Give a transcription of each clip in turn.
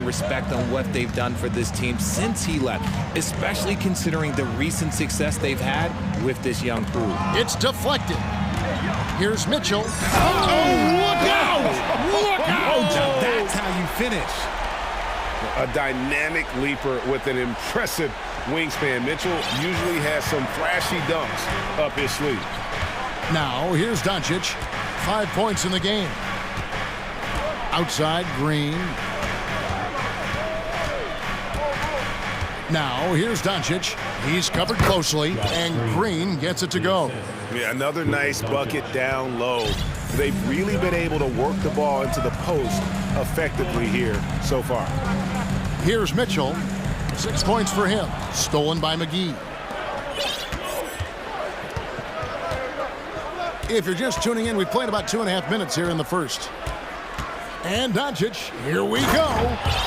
respect on what they've done for this team since he left, especially considering the recent success they've had with this young crew. It's deflected. Here's Mitchell. Oh, look out! Look out! Now that's how you finish. A dynamic leaper with an impressive wingspan. Mitchell usually has some flashy dunks up his sleeve. Now, here's Doncic. 5 points in the game. Outside, Green. Now, here's Doncic. He's covered closely, and Green gets it to go. Yeah, another nice bucket down low. They've really been able to work the ball into the post effectively here so far. Here's Mitchell. 6 points for him. Stolen by McGee. If you're just tuning in, we've played about 2.5 minutes here in the first. And Doncic, here we go.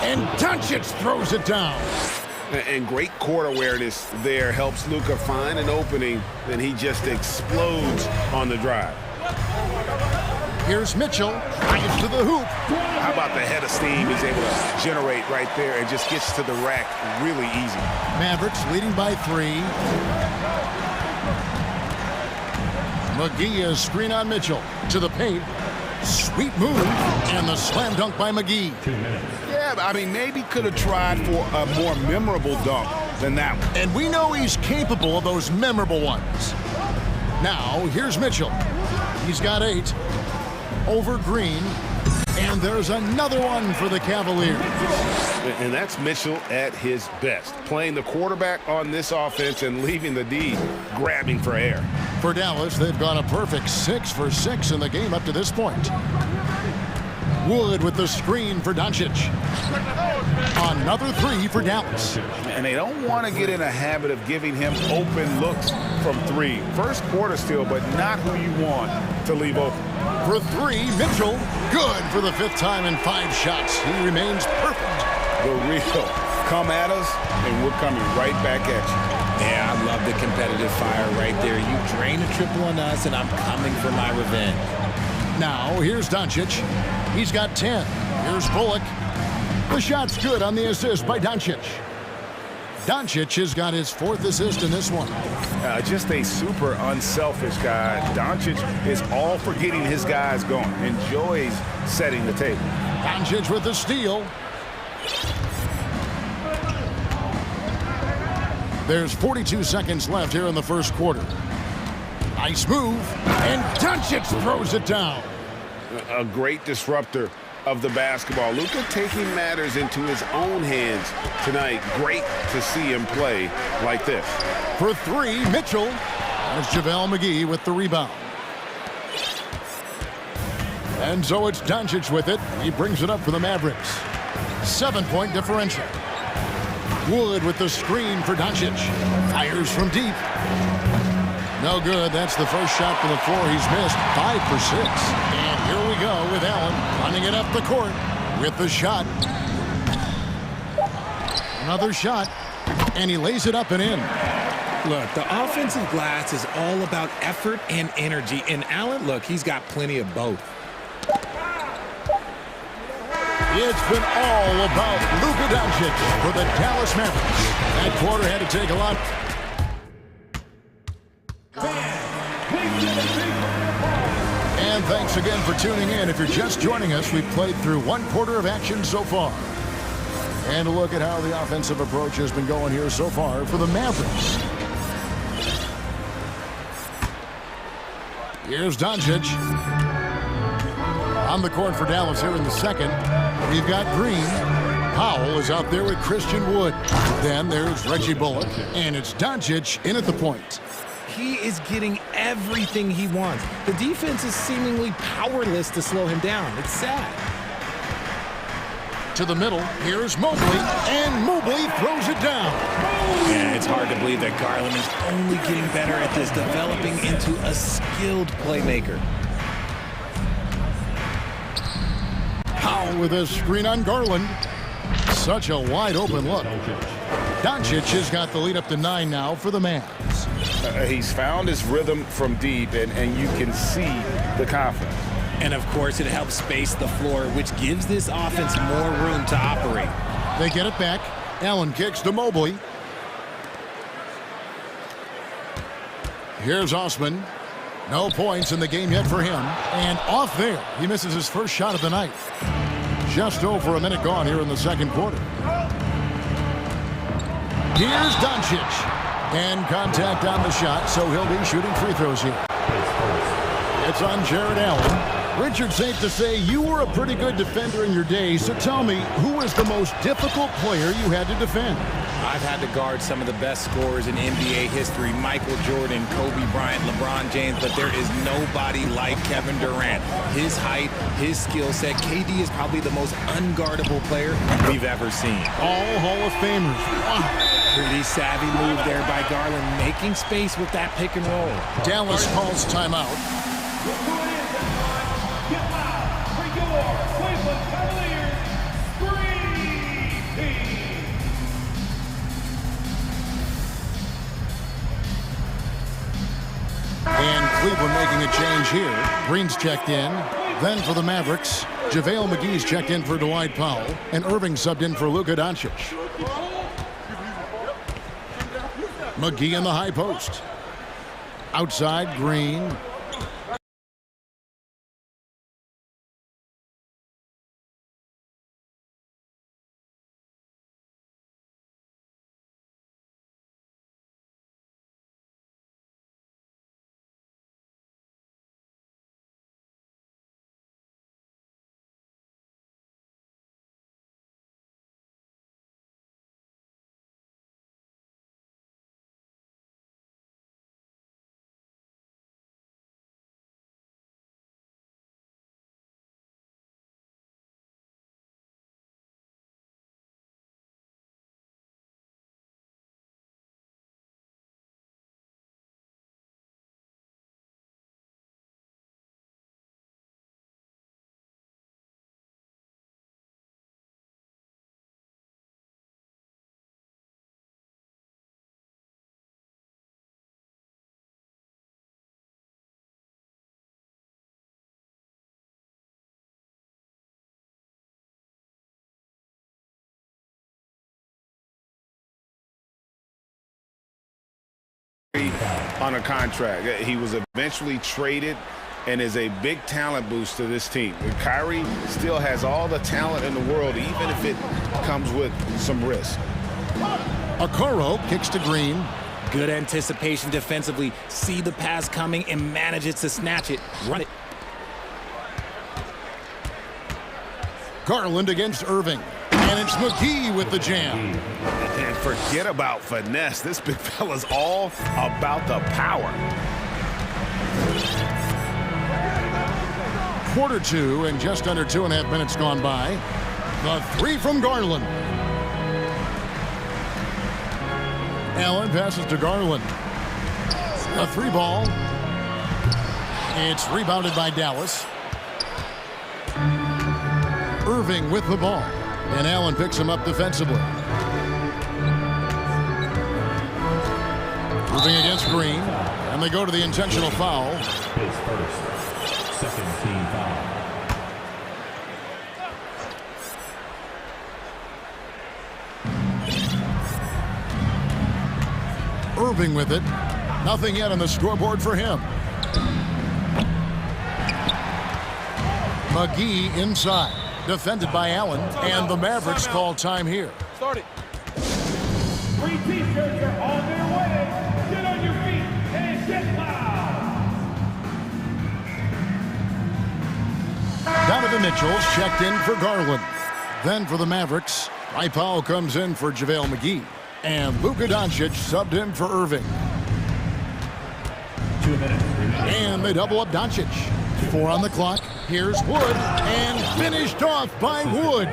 And Doncic throws it down. And great court awareness there helps Luka find an opening, and he just explodes on the drive. Here's Mitchell, drives to the hoop. How about the head of steam he's able to generate right there and just gets to the rack really easy. Mavericks leading by 3. McGee is screen on Mitchell. To the paint. Sweet move. And the slam dunk by McGee. 2 minutes. Yeah, I mean, maybe could have tried for a more memorable dunk than that one. And we know he's capable of those memorable ones. Now, here's Mitchell. He's got 8. Over Green. And there's another one for the Cavaliers. And that's Mitchell at his best. Playing the quarterback on this offense and leaving the D grabbing for air. For Dallas, they've gone a perfect 6 for 6 in the game up to this point. Wood with the screen for Doncic. Another 3 for Dallas. And they don't want to get in a habit of giving him open looks from 3. First quarter still, but not who you want to leave open. For 3, Mitchell. Good for the 5th time in 5 shots. He remains perfect. The real. Come at us, and we're coming right back at you. Yeah, I love the competitive fire right there. You drain a triple on us, and I'm coming for my revenge. Now, here's Doncic. He's got 10. Here's Bullock. The shot's good on the assist by Doncic. Doncic has got his 4th assist in this one. Just a super unselfish guy. Doncic is all for getting his guys going. Enjoys setting the table. Doncic with the steal. There's 42 seconds left here in the first quarter. Nice move, and Doncic throws it down. A great disruptor of the basketball. Luka taking matters into his own hands tonight. Great to see him play like this. For 3, Mitchell. There's JaVale McGee with the rebound. And so it's Doncic with it. He brings it up for the Mavericks. 7-point differential. Wood with the screen for Doncic. Fires from deep. No good. That's the first shot from the floor he's missed. 5 for 6. And here we go with Allen running it up the court with the shot. Another shot. And he lays it up and in. Look, the offensive glass is all about effort and energy. And Allen, look, he's got plenty of both. It's been all about Luka Doncic for the Dallas Mavericks. That quarter had to take a lot. And thanks again for tuning in. If you're just joining us, we've played through 1 quarter of action so far. And a look at how the offensive approach has been going here so far for the Mavericks. Here's Doncic. On the court for Dallas here in the second. We've got Green. Powell is out there with Christian Wood. Then there's Reggie Bullock. And it's Doncic in at the point. He is getting everything he wants. The defense is seemingly powerless to slow him down. It's sad. To the middle, here's Mobley, and Mobley throws it down. Yeah, it's hard to believe that Garland is only getting better at this, developing into a skilled playmaker. Powell with a screen on Garland. Such a wide open look. Doncic has got the lead up to 9 now for the Mavs. He's found his rhythm from deep, and you can see the confidence. And of course, it helps space the floor, which gives this offense more room to operate. They get it back. Allen kicks to Mobley. Here's Osman. No points in the game yet for him. And off there, he misses his first shot of the night. Just over a minute gone here in the second quarter. Here's Doncic. And contact on the shot, so he'll be shooting free throws here. It's on Jared Allen. Richard, safe to say you were a pretty good defender in your day, so tell me, who is the most difficult player you had to defend? I've had to guard some of the best scorers in NBA history, Michael Jordan, Kobe Bryant, LeBron James, but there is nobody like Kevin Durant. His height, his skill set, KD is probably the most unguardable player we've ever seen. All Hall of Famers. Wow. Pretty savvy move there by Garland, making space with that pick and roll. Dallas calls timeout. And Cleveland making a change here. Green's checked in. Then for the Mavericks, JaVale McGee's checked in for Dwight Powell. And Irving subbed in for Luka Doncic. McGee in the high post. Outside, Green. On a contract. He was eventually traded and is a big talent boost to this team. Kyrie still has all the talent in the world, even if it comes with some risk. Okoro kicks to Green. Good anticipation defensively. See the pass coming and manages to snatch it. Run it. Garland against Irving. And it's McGee with the jam. And forget about finesse. This big fella's all about the power. Quarter two and just under 2.5 minutes gone by. The three from Garland. Allen passes to Garland. A three ball. It's rebounded by Dallas. Irving with the ball. And Allen picks him up defensively. Irving against Green. And they go to the intentional foul. His first, second team foul. Irving with it. Nothing yet on the scoreboard for him. McGee inside. Defended by Allen. And the Mavericks call time here. Start it. 3 T-shirts are on their way. Get on your feet and get loud. Donovan Mitchell's checked in for Garland. Then for the Mavericks, Powell comes in for JaVale McGee. And Luka Doncic subbed in for Irving. 2 minutes remaining. And they double up Doncic. 4 on the clock. Here's Wood. And finished off by Wood.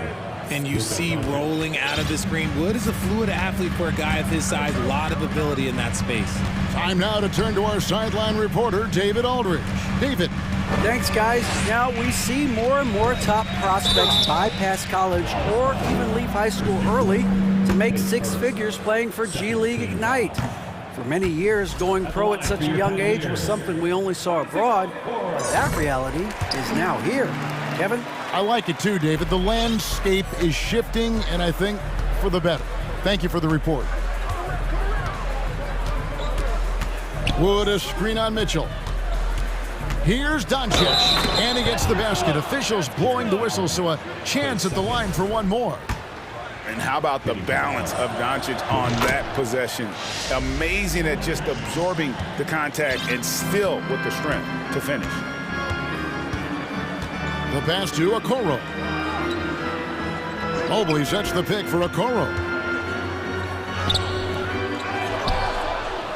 And you see rolling out of the screen. Wood is a fluid athlete for a guy of his size. A lot of ability in that space. Time now to turn to our sideline reporter, David Aldridge. David. Thanks, guys. Now we see more and more top prospects bypass college or even leave high school early to make 6 figures playing for G League Ignite. For many years, going pro at such a young age was something we only saw abroad. But that reality is now here. Kevin? I like it too, David. The landscape is shifting, and I think for the better. Thank you for the report. Wood, a screen on Mitchell. Here's Doncic, and he gets the basket. Officials blowing the whistle, so a chance at the line for one more. And how about the balance of Doncic on that possession? Amazing at just absorbing the contact and still with the strength to finish. The pass to Okoro. Mobley sets the pick for Okoro.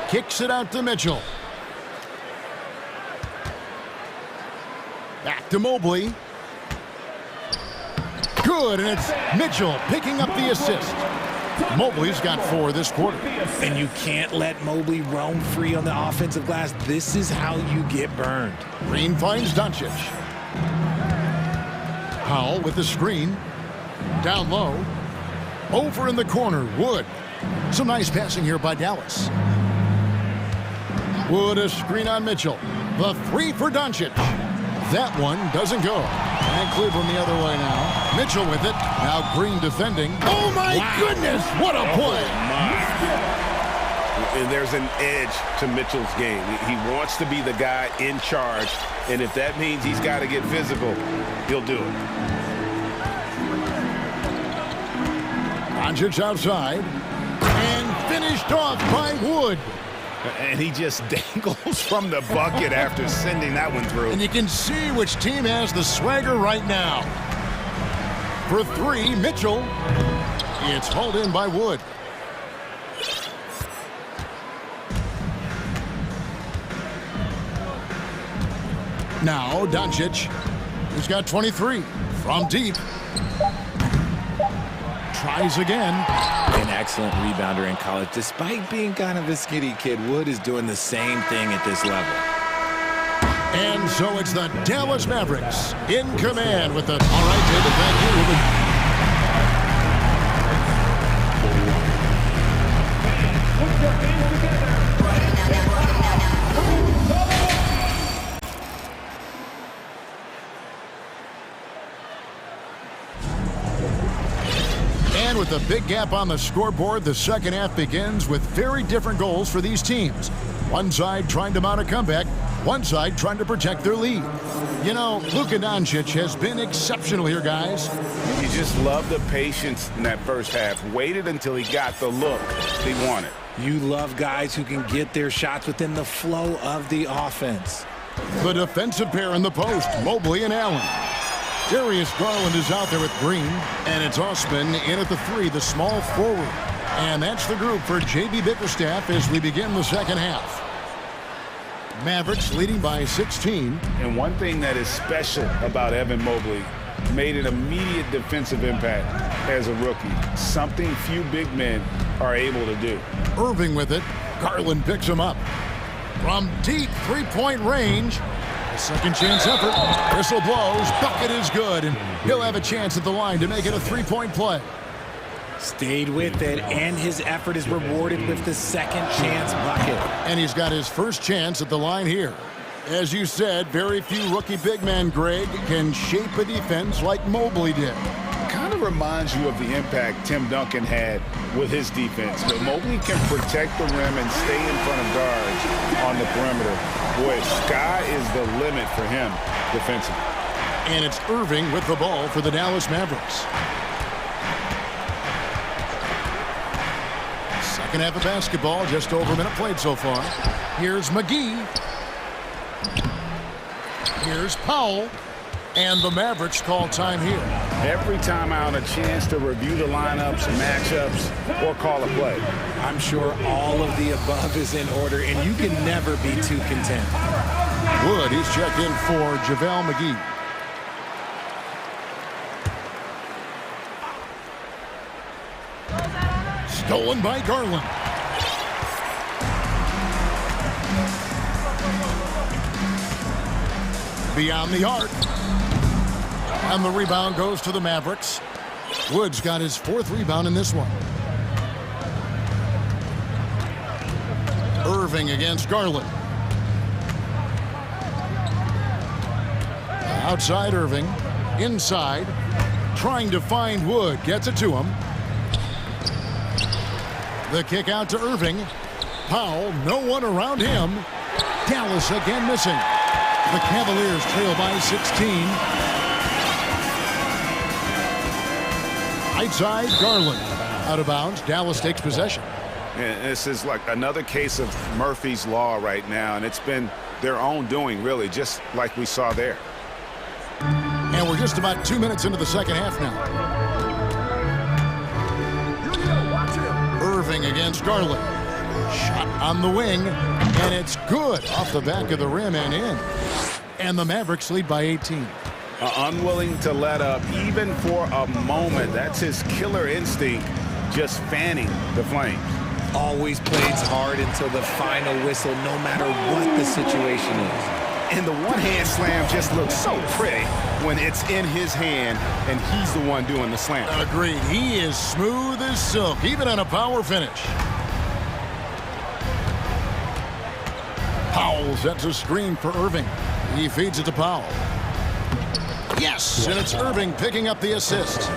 Kicks it out to Mitchell. Back to Mobley. Good, and it's Mitchell picking up the assist. Mobley's got 4 this quarter. And you can't let Mobley roam free on the offensive glass. This is how you get burned. Green finds Doncic. Powell with the screen. Down low. Over in the corner, Wood. Some nice passing here by Dallas. Wood, a screen on Mitchell. The 3 for Doncic. That one doesn't go. And Cleveland the other way now. Mitchell with it. Now Green defending. Oh, my goodness. What a play. And there's an edge to Mitchell's game. He wants to be the guy in charge. And if that means he's got to get physical, he'll do it. Doncic outside. And finished off by Wood. And he just dangles from the bucket after sending that one through. And you can see which team has the swagger right now. For 3, Mitchell. It's hauled in by Wood. Now Doncic, who's got 23 from deep. Tries again. An excellent rebounder in college. Despite being kind of a skinny kid, Wood is doing the same thing at this level. And so it's the Dallas Mavericks in command with the... All right, David, thank you. Put your hands together. And with a big gap on the scoreboard, the second half begins with very different goals for these teams. One side trying to mount a comeback, one side trying to protect their lead. You know, Luka Doncic has been exceptional here, guys. You just love the patience in that first half. Waited until he got the look he wanted. You love guys who can get their shots within the flow of the offense. The defensive pair in the post, Mobley and Allen. Darius Garland is out there with Green, and it's Osman in at the 3, the small forward. And that's the group for J.B. Bickerstaff as we begin the second half. Mavericks leading by 16. And one thing that is special about Evan Mobley, made an immediate defensive impact as a rookie. Something few big men are able to do. Irving with it. Garland picks him up. From deep three-point range. A second chance effort. Whistle blows. Bucket is good. And he'll have a chance at the line to make it a three-point play. Stayed with it, and his effort is rewarded with the second chance bucket. And he's got his first chance at the line here. As you said, very few rookie big men, Greg, can shape a defense like Mobley did. Kind of reminds you of the impact Tim Duncan had with his defense. But Mobley can protect the rim and stay in front of guards on the perimeter. Boy, sky is the limit for him defensively. And it's Irving with the ball for the Dallas Mavericks. Second half of basketball, just over a minute played so far. Here's McGee. Here's Powell. And the Mavericks call time here. Every time out, a chance to review the lineups, matchups, or call a play. I'm sure all of the above is in order, and you can never be too content. Wood, he's checked in for JaVale McGee. Stolen by Garland. Beyond the arc. And the rebound goes to the Mavericks. Wood's got his 4th rebound in this one. Irving against Garland. Outside Irving. Inside. Trying to find Wood. Gets it to him. The kick out to Irving. Powell, no one around him. Dallas again missing. The Cavaliers trail by 16. Outside Garland. Out of bounds. Dallas takes possession. And this is like another case of Murphy's Law right now, and it's been their own doing, really, just like we saw there. And we're just about 2 minutes into the second half now. Irving against Garland. Shot on the wing, and it's good off the back of the rim and in. And the Mavericks lead by 18. Unwilling to let up, even for a moment. That's his killer instinct, just fanning the flames. Always plays hard until the final whistle, no matter what the situation is. And the one-hand slam just looks so pretty when it's in his hand and he's the one doing the slam. Agreed. He is smooth as silk, even on a power finish. Powell sets a screen for Irving. He feeds it to Powell. Yes, and it's Irving picking up the assist.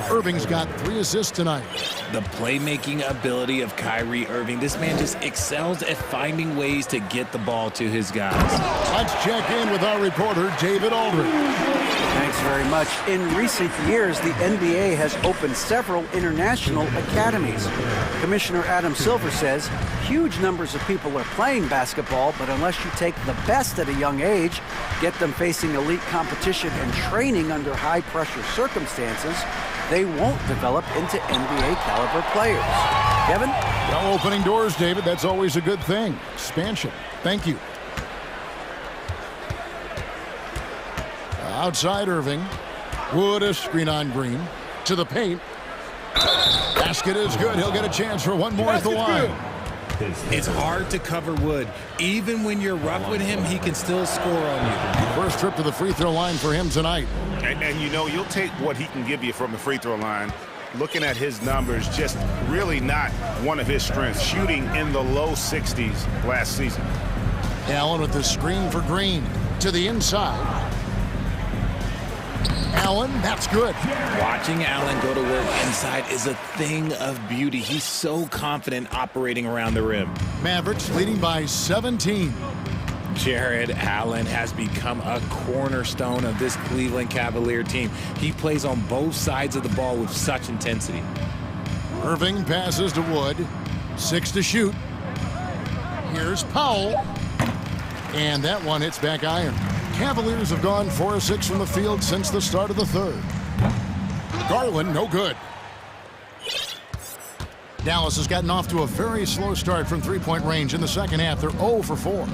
Irving's got 3 assists tonight. The playmaking ability of Kyrie Irving. This man just excels at finding ways to get the ball to his guys. Let's check in with our reporter, David Aldridge. Thanks very much. In recent years, the NBA has opened several international academies. Commissioner Adam Silver says huge numbers of people are playing basketball, but unless you take the best at a young age, get them facing elite competition and training under high-pressure circumstances, they won't develop into NBA-caliber players. Kevin? Well, opening doors, David. That's always a good thing. Expansion. Thank you. Outside Irving. Wood, a screen on Green. To the paint. Basket is good. He'll get a chance for one more at the line. It's hard to cover Wood. Even when you're rough with him, he can still score on you. First trip to the free throw line for him tonight. And you know, you'll take what he can give you from the free throw line. Looking at his numbers, just really not one of his strengths. Shooting in the low 60s last season. Allen with the screen for Green. To the inside. Allen, that's good. Watching Allen go to work inside is a thing of beauty. He's so confident operating around the rim. Mavericks leading by 17. Jared Allen has become a cornerstone of this Cleveland Cavalier team. He plays on both sides of the ball with such intensity. Irving passes to Wood. 6 to shoot. Here's Powell. And that one hits back iron. Cavaliers have gone 4 of 6 from the field since the start of the third. Garland, no good. Dallas has gotten off to a very slow start from three-point range in the second half. They're 0 for 4.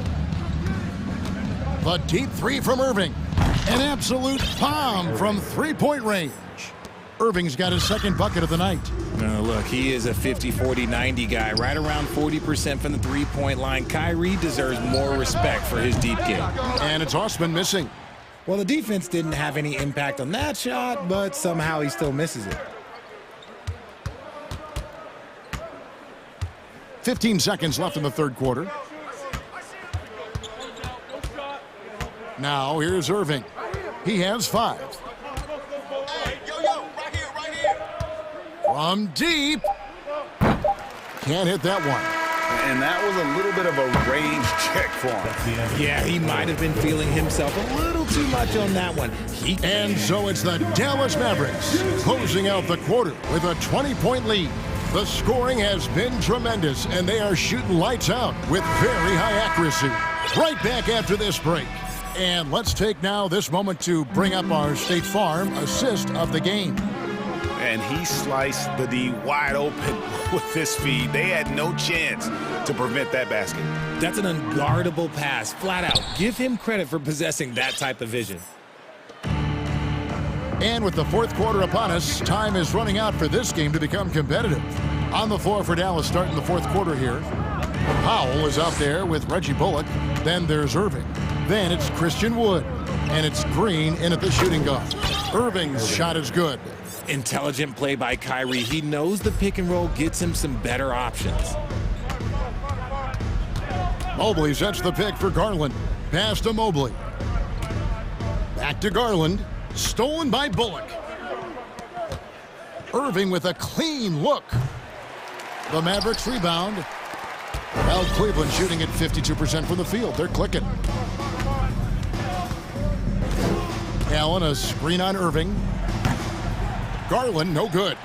The deep three from Irving. An absolute bomb from three-point range. Irving's got his second bucket of the night. Now look, he is a 50, 40, 90 guy, right around 40% from the three-point line. Kyrie deserves more respect for his deep game. And it's Osman missing. Well, the defense didn't have any impact on that shot, but somehow he still misses it. 15 seconds left in the third quarter. Now here's Irving. He has 5. From deep. Can't hit that one. And that was a little bit of a range check for him. Yeah, he might have been feeling himself a little too much on that one. And so it's the Dallas Mavericks closing out the quarter with a 20-point lead. The scoring has been tremendous, and they are shooting lights out with very high accuracy. Right back after this break. And let's take now this moment to bring up our State Farm assist of the game. And he sliced the D wide open with his feed. They had no chance to prevent that basket. That's an unguardable pass, flat out. Give him credit for possessing that type of vision. And with the fourth quarter upon us, time is running out for this game to become competitive. On the floor for Dallas starting the fourth quarter here. Powell is out there with Reggie Bullock. Then there's Irving. Then it's Christian Wood. And it's Green in at the shooting guard. Irving's shot is good. Intelligent play by Kyrie. He knows the pick and roll gets him some better options. Mobley sets the pick for Garland. Pass to Mobley. Back to Garland. Stolen by Bullock. Irving with a clean look. The Mavericks rebound. Well, Cleveland shooting at 52% from the field. They're clicking. Allen, a screen on Irving. Garland, no good.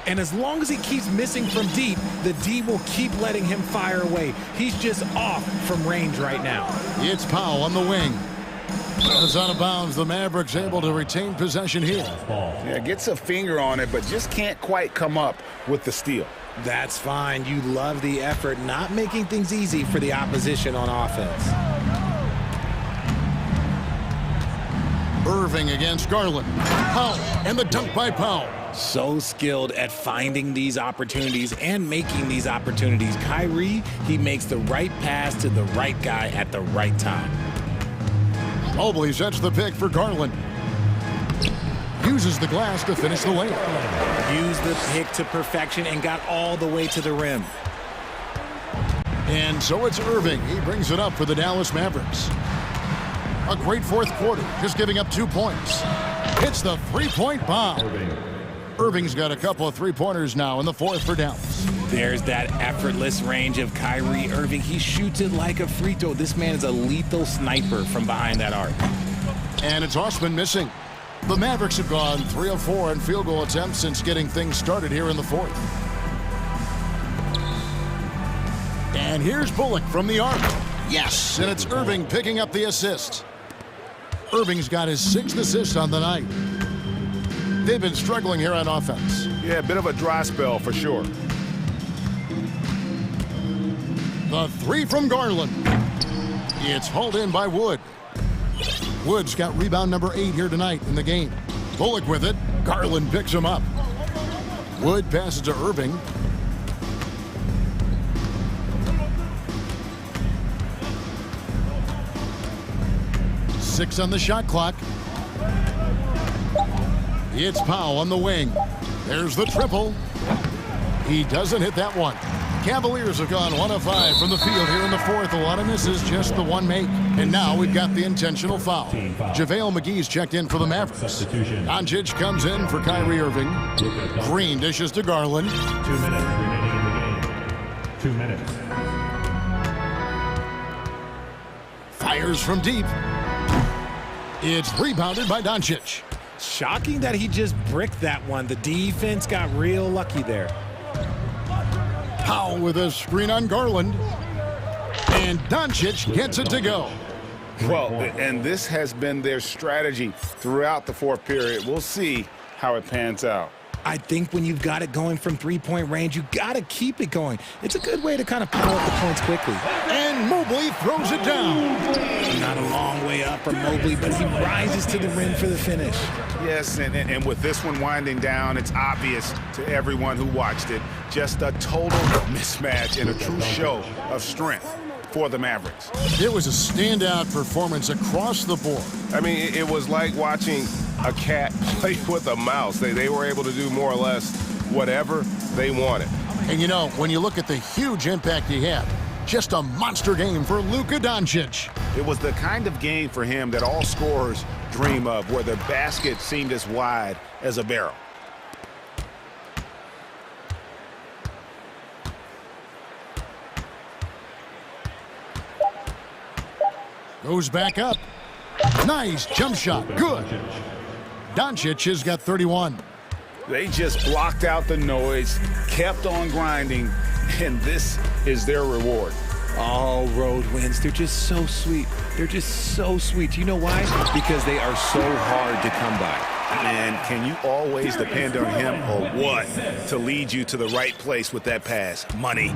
And as long as he keeps missing from deep, the D will keep letting him fire away. He's just off from range right now. It's Powell on the wing. It's out of bounds. The Mavericks able to retain possession here. Yeah, gets a finger on it, but just can't quite come up with the steal. That's fine. You love the effort, not making things easy for the opposition on offense. Irving against Garland. Powell, and the dunk by Powell. So skilled at finding these opportunities and making these opportunities. Kyrie, he makes the right pass to the right guy at the right time. Mobley sets the pick for Garland. Uses the glass to finish the layup. Used the pick to perfection and got all the way to the rim. And so it's Irving. He brings it up for the Dallas Mavericks. A great fourth quarter, just giving up 2 points. Hits the three-point bomb. Irving's got a couple of three-pointers now in the fourth for Dallas. There's that effortless range of Kyrie Irving. He shoots it like a free throw. This man is a lethal sniper from behind that arc. And it's Osman missing. The Mavericks have gone 3 of 4 in field goal attempts since getting things started here in the fourth. And here's Bullock from the arc. Yes, and it's Irving picking up the assist. Irving's got his 6th assist on the night. They've been struggling here on offense. Yeah, a bit of a dry spell for sure. The three from Garland. It's hauled in by Wood. Wood's got rebound number 8 here tonight in the game. Bullock with it. Garland picks him up. Wood passes to Irving. Six on the shot clock. It's Powell on the wing. There's the triple. He doesn't hit that one. Cavaliers have gone 1 of 5 from the field here in the fourth. A lot of misses, just the one make. And now we've got the intentional foul. JaVale McGee's checked in for the Mavericks. Doncic comes in for Kyrie Irving. Green dishes to Garland. 2 minutes remaining in the game. 2 minutes. Fires from deep. It's rebounded by Doncic. Shocking that he just bricked that one. The defense got real lucky there. Powell with a screen on Garland. And Doncic gets it to go. Well, and this has been their strategy throughout the fourth period. We'll see how it pans out. I think when you've got it going from three-point range, you got to keep it going. It's a good way to kind of pile up the points quickly. And Mobley throws it down. Not a long way up from Mobley, but he rises to the rim for the finish. Yes, and with this one winding down, it's obvious to everyone who watched it. Just a total mismatch and a true show of strength for the Mavericks. It was a standout performance across the board. I mean, it was like watching a cat play with a mouse. They were able to do more or less whatever they wanted. And you know, when you look at the huge impact he had, just a monster game for Luka Doncic. It was the kind of game for him that all scorers dream of, where the basket seemed as wide as a barrel. Goes back up. Nice jump shot. Good. Doncic has got 31. They just blocked out the noise, kept on grinding, and this is their reward. All road wins. They're just so sweet. They're just so sweet. You know why? Because they are so hard to come by. And can you always depend on him or what to lead you to the right place with that pass? Money.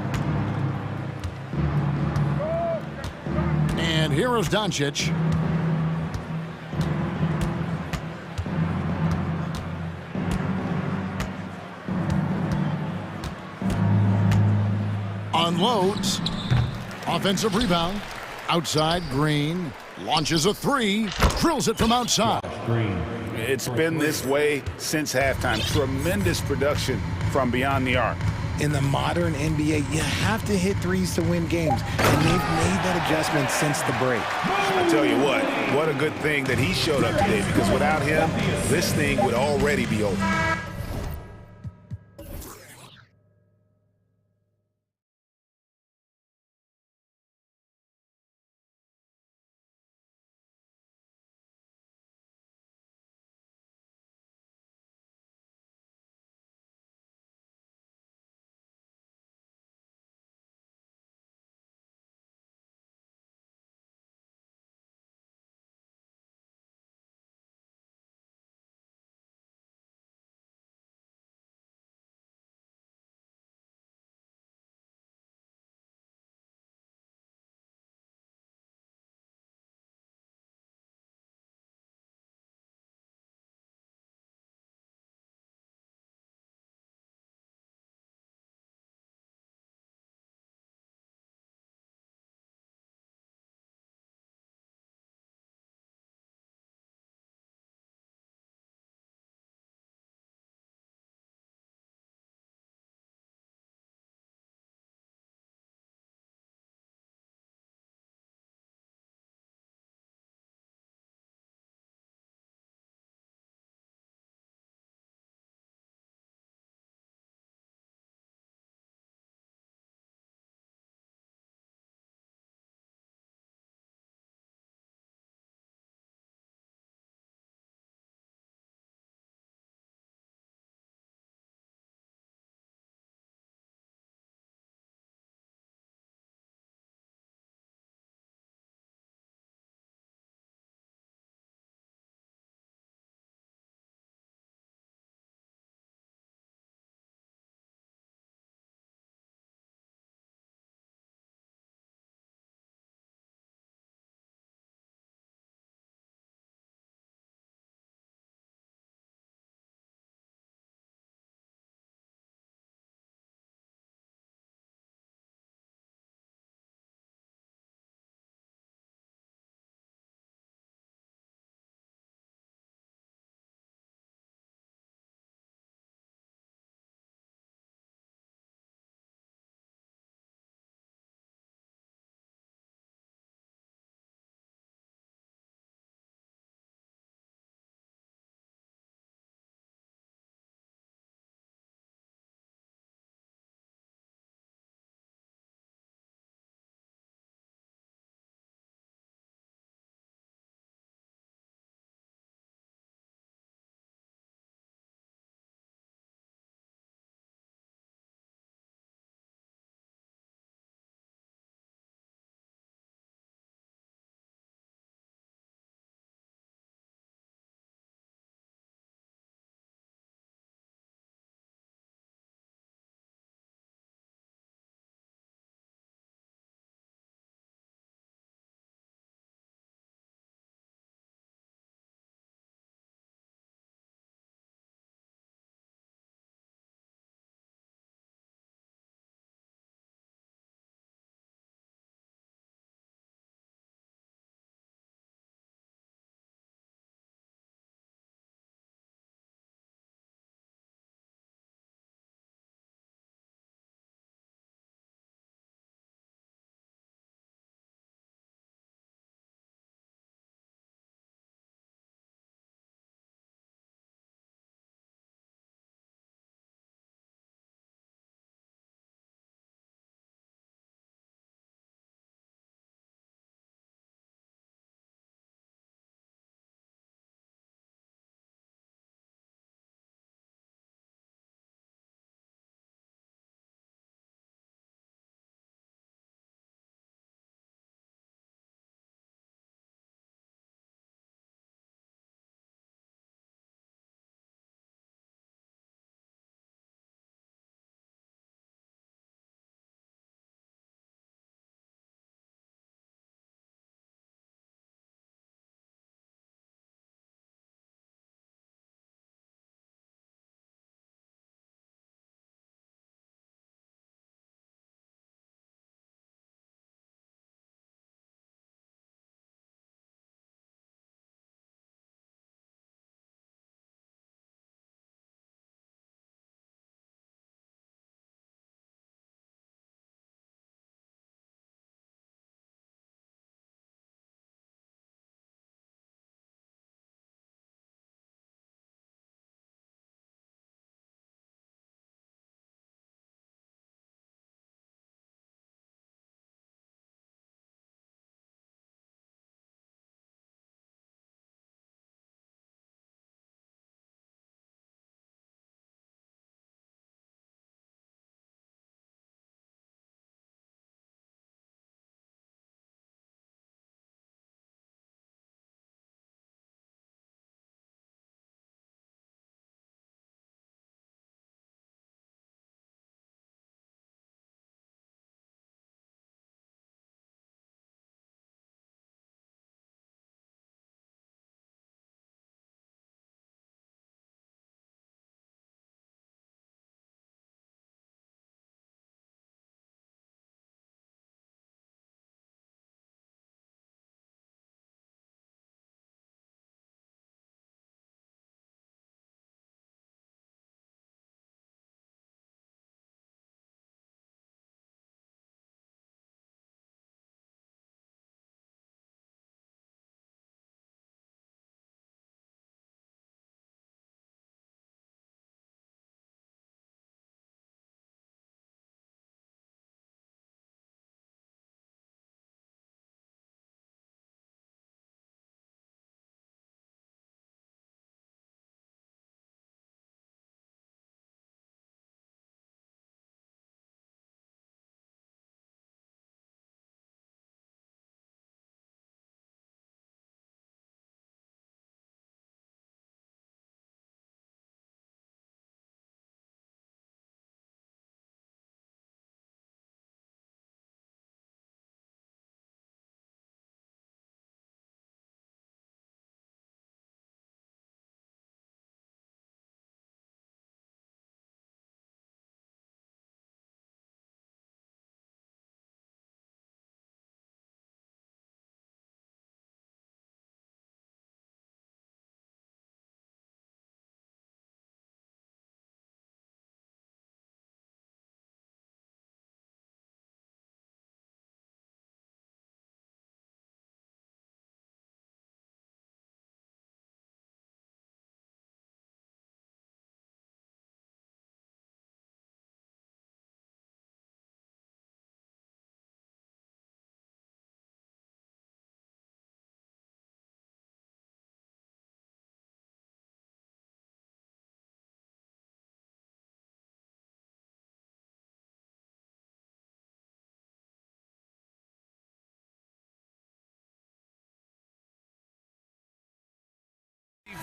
And here is Doncic. Unloads. Offensive rebound. Outside, Green. Launches a three. Drills it from outside. It's been this way since halftime. Tremendous production from beyond the arc. in the modern NBA, you have to hit threes to win games, and they've made that adjustment since the break. I tell you what a good thing that he showed up today, because without him, this thing would already be over.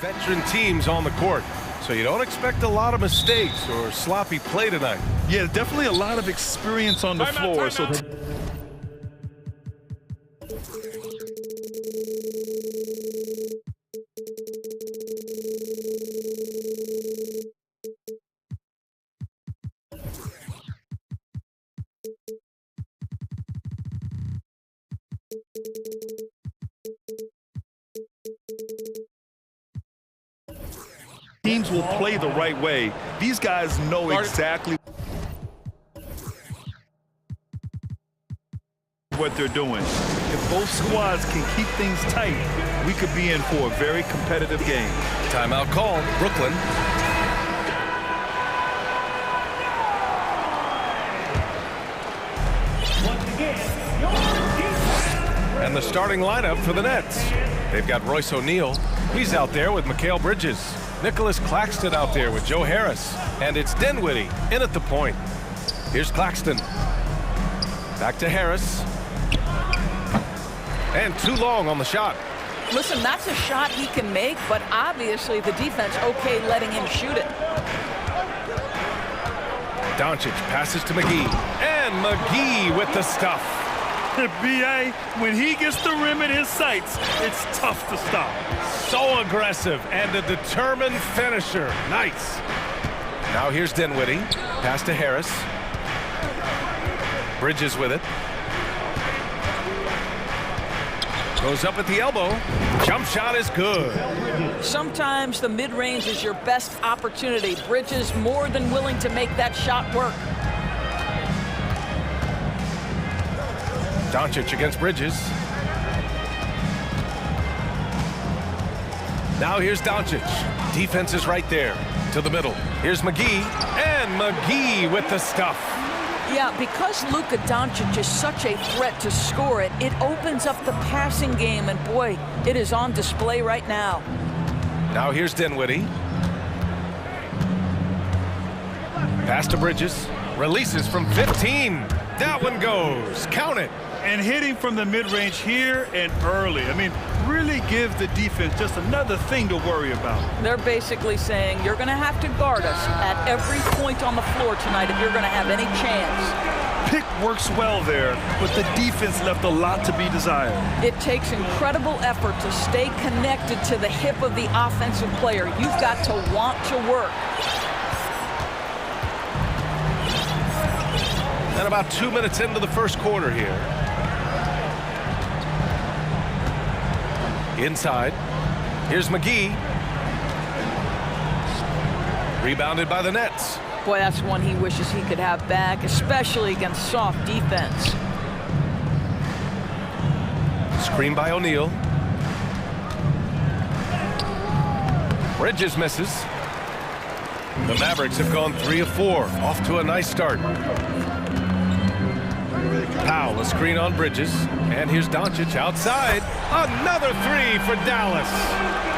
Veteran teams on the court, so you don't expect a lot of mistakes or sloppy play tonight. Yeah, definitely a lot of experience on the floor. So teams will play the right way. These guys know exactly what they're doing. If both squads can keep things tight, we could be in for a very competitive game. Timeout called, Brooklyn. And the starting lineup for the Nets. They've got Royce O'Neal. He's out there with Mikal Bridges. Nicholas Claxton out there with Joe Harris. And it's Dinwiddie in at the point. Here's Claxton. Back to Harris. And too long on the shot. Listen, that's a shot he can make, but obviously the defense okay letting him shoot it. Doncic passes to McGee. And McGee with the stuff. B.A., when he gets the rim in his sights, it's tough to stop. So aggressive and a determined finisher. Nice. Now here's Dinwiddie. Pass to Harris. Bridges with it. Goes up at the elbow. Jump shot is good. Sometimes the mid-range is your best opportunity. Bridges more than willing to make that shot work. Doncic against Bridges. Now here's Doncic. Defense is right there. To the middle. Here's McGee. And McGee with the stuff. Yeah, because Luka Doncic is such a threat to score it, it opens up the passing game, and boy, it is on display right now. Now here's Dinwiddie. Pass to Bridges. Releases from 15. That one goes. Count it. And hitting from the mid-range here and early. I mean, really give the defense just another thing to worry about. They're basically saying you're going to have to guard us at every point on the floor tonight if you're going to have any chance. Pick works well there, but the defense left a lot to be desired. It takes incredible effort to stay connected to the hip of the offensive player. You've got to want to work. And about 2 minutes into the first quarter here. Inside. Here's McGee. Rebounded by the Nets. Boy, that's one he wishes he could have back, especially against soft defense. Screen by O'Neal. Bridges misses. The Mavericks have gone 3 of 4. Off to a nice start. Powell, a screen on Bridges. And here's Doncic outside. Another 3 for Dallas.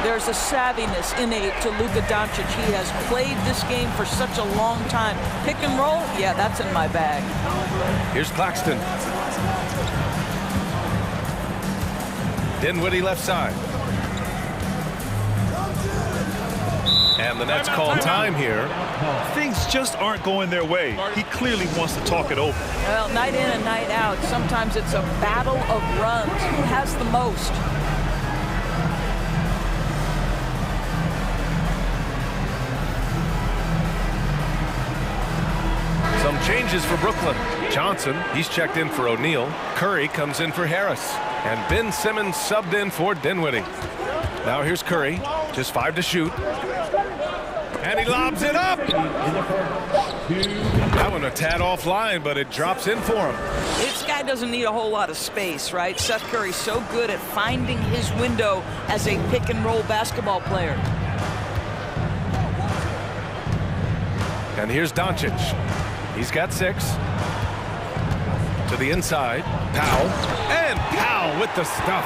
There's a savviness innate to Luka Doncic. He has played this game for such a long time. Pick and roll, yeah, that's in my bag. Here's Claxton. Dinwiddie left side. And the Nets call time here. Things just aren't going their way. He clearly wants to talk it over. Well, night in and night out, sometimes it's a battle of runs. Who has the most? Some changes for Brooklyn. Johnson, he's checked in for O'Neal. Curry comes in for Harris. And Ben Simmons subbed in for Dinwiddie. Now here's Curry, just 5 to shoot. And he lobs it up. That one a tad offline, but it drops in for him. This guy doesn't need a whole lot of space, right? Seth Curry's so good at finding his window as a pick-and-roll basketball player. And here's Doncic. He's got 6. To the inside. Powell. And Powell with the stuff.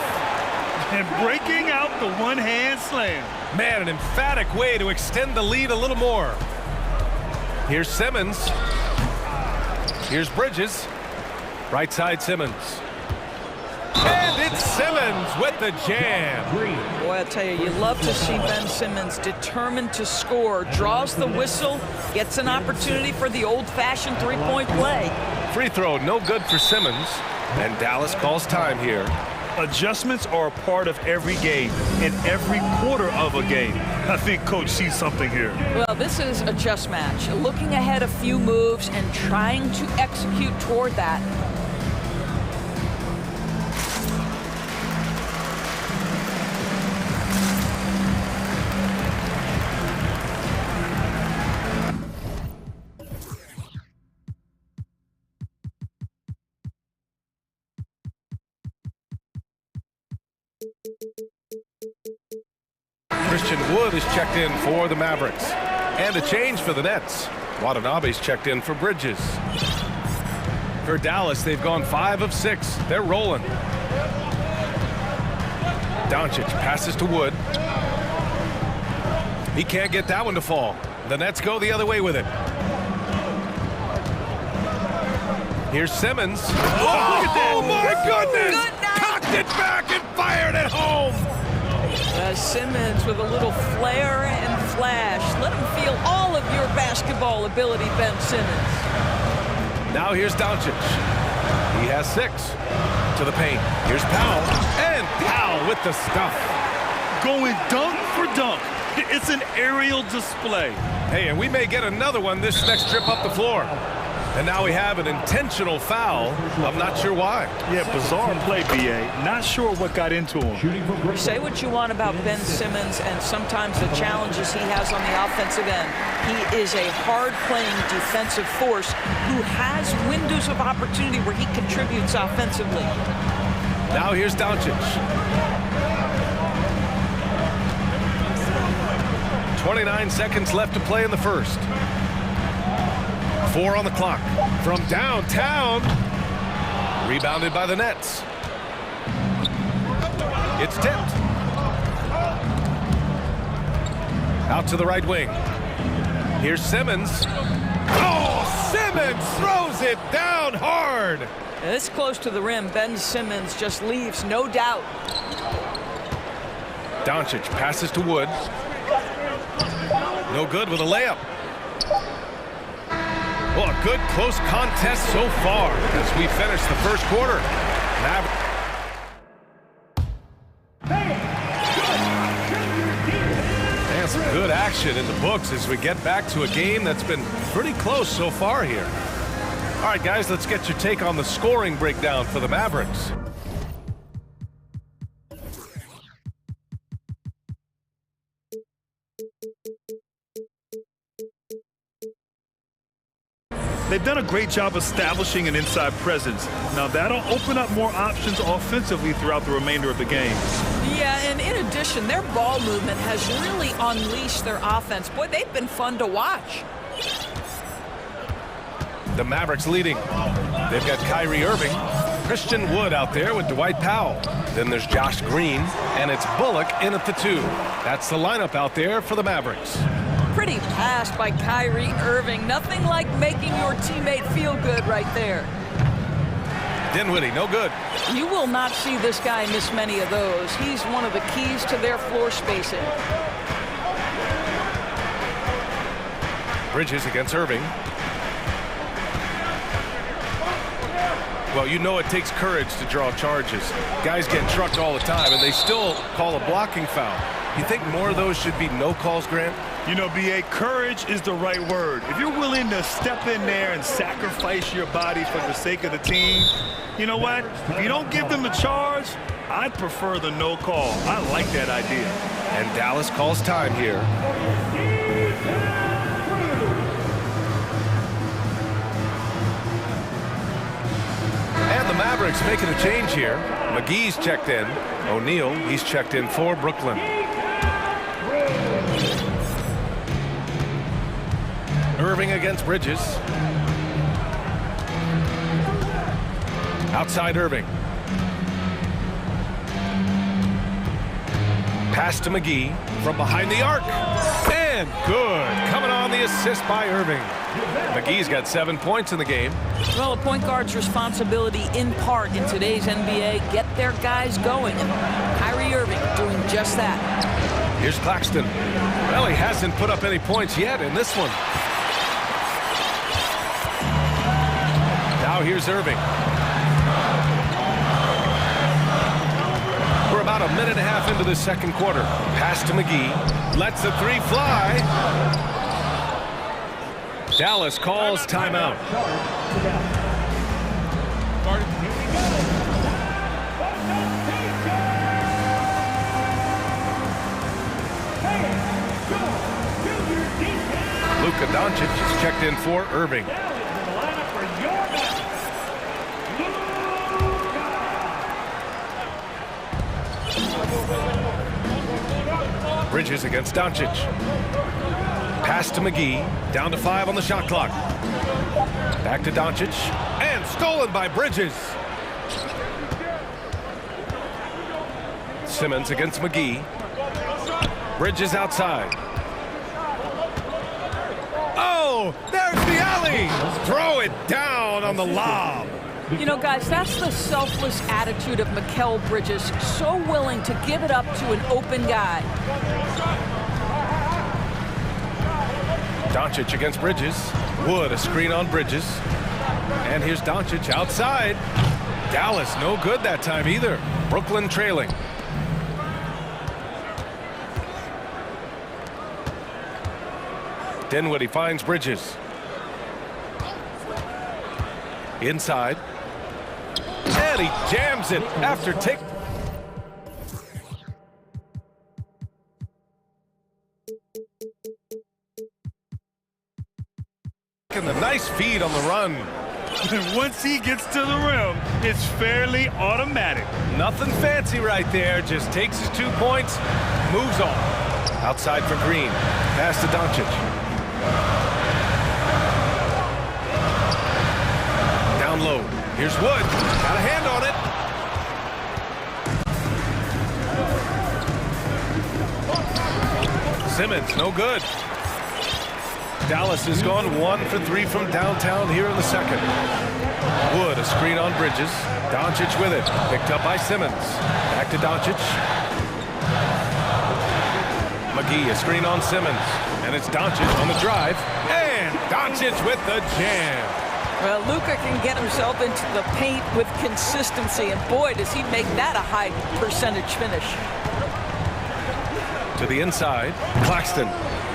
And breaking out the one-hand slam. Man, an emphatic way to extend the lead a little more. Here's Simmons. Here's Bridges. Right side Simmons. And it's Simmons with the jam. Boy, I tell you, you love to see Ben Simmons determined to score, draws the whistle, gets an opportunity for the old-fashioned three-point play. Free throw, no good for Simmons. And Dallas calls time here. Adjustments are a part of every game, in every quarter of a game. I think Coach sees something here. Well, this is a chess match, looking ahead a few moves and trying to execute toward that. Christian Wood is checked in for the Mavericks. And a change for the Nets. Watanabe's checked in for Bridges. For Dallas, they've gone 5 of 6. They're rolling. Doncic passes to Wood. He can't get that one to fall. The Nets go the other way with it. Here's Simmons. Oh my goodness! Cocked it back and fired it home! Simmons with a little flair and flash. Let him feel all of your basketball ability, Ben Simmons. Now here's Doncic. He has 6 to the paint. Here's Powell. And Powell with the stuff. Going dunk for dunk. It's an aerial display. Hey, and we may get another one this next trip up the floor. And now we have an intentional foul. I'm not sure why. Yeah, bizarre play, B.A. Not sure what got into him. Say what you want about Ben Simmons and sometimes the challenges he has on the offensive end. He is a hard-playing defensive force who has windows of opportunity where he contributes offensively. Now here's Doncic. 29 seconds left to play in the first. 4 on the clock. From downtown. Rebounded by the Nets. It's tipped. Out to the right wing. Here's Simmons. Oh, Simmons throws it down hard. This close to the rim, Ben Simmons just leaves no doubt. Doncic passes to Wood. No good with a layup. Well, a good close contest so far as we finish the first quarter. And some good action in the books as we get back to a game that's been pretty close so far here. All right, guys, let's get your take on the scoring breakdown for the Mavericks. They've done a great job establishing an inside presence. Now that'll open up more options offensively throughout the remainder of the game. Yeah, and in addition, their ball movement has really unleashed their offense. Boy, they've been fun to watch. The Mavericks leading. They've got Kyrie Irving, Christian Wood out there with Dwight Powell. Then there's Josh Green, and it's Bullock in at the 2. That's the lineup out there for the Mavericks. Pretty pass by Kyrie Irving. Nothing like making your teammate feel good right there. Dinwiddie, no good. You will not see this guy miss many of those. He's one of the keys to their floor spacing. Bridges against Irving. Well, you know it takes courage to draw charges. Guys get trucked all the time, and they still call a blocking foul. You think more of those should be no calls, Grant? You know, B.A., courage is the right word. If you're willing to step in there and sacrifice your body for the sake of the team, you know what? If you don't give them a charge, I'd prefer the no call. I like that idea. And Dallas calls time here. And the Mavericks making a change here. McGee's checked in. O'Neal, he's checked in for Brooklyn. Irving against Bridges. Outside Irving. Pass to McGee from behind the arc. And good. Coming on the assist by Irving. McGee's got 7 points in the game. Well, a point guard's responsibility in part in today's NBA, get their guys going. And Kyrie Irving doing just that. Here's Claxton. Well, he hasn't put up any points yet in this one. Now here's Irving. We're about a minute and a half into the second quarter. Pass to McGee. Lets the three fly. Dallas calls timeout. Luka Doncic is checked in for Irving. Bridges against Doncic. Pass to McGee. Down to 5 on the shot clock. Back to Doncic. And stolen by Bridges. Simmons against McGee. Bridges outside. Oh, there's the alley. Throw it down on the lob. You know, guys, that's the selfless attitude of Mikal Bridges, so willing to give it up to an open guy. Doncic against Bridges. Wood, a screen on Bridges. And here's Doncic outside. Dallas, no good that time either. Brooklyn trailing. Dinwiddie finds Bridges. Inside. And he jams it after taking. And the nice feed on the run. Once he gets to the rim, it's fairly automatic. Nothing fancy right there. Just takes his 2 points, moves on. Outside for Green. Pass to Doncic. Down low. Here's Wood. Got a hand on it. Simmons, no good. Dallas has gone 1 for 3 from downtown here in the second. Wood, a screen on Bridges. Doncic with it. Picked up by Simmons. Back to Doncic. McGee, a screen on Simmons. And it's Doncic on the drive. And Doncic with the jam. Well, Luka can get himself into the paint with consistency, and boy, does he make that a high percentage finish. To the inside, Claxton.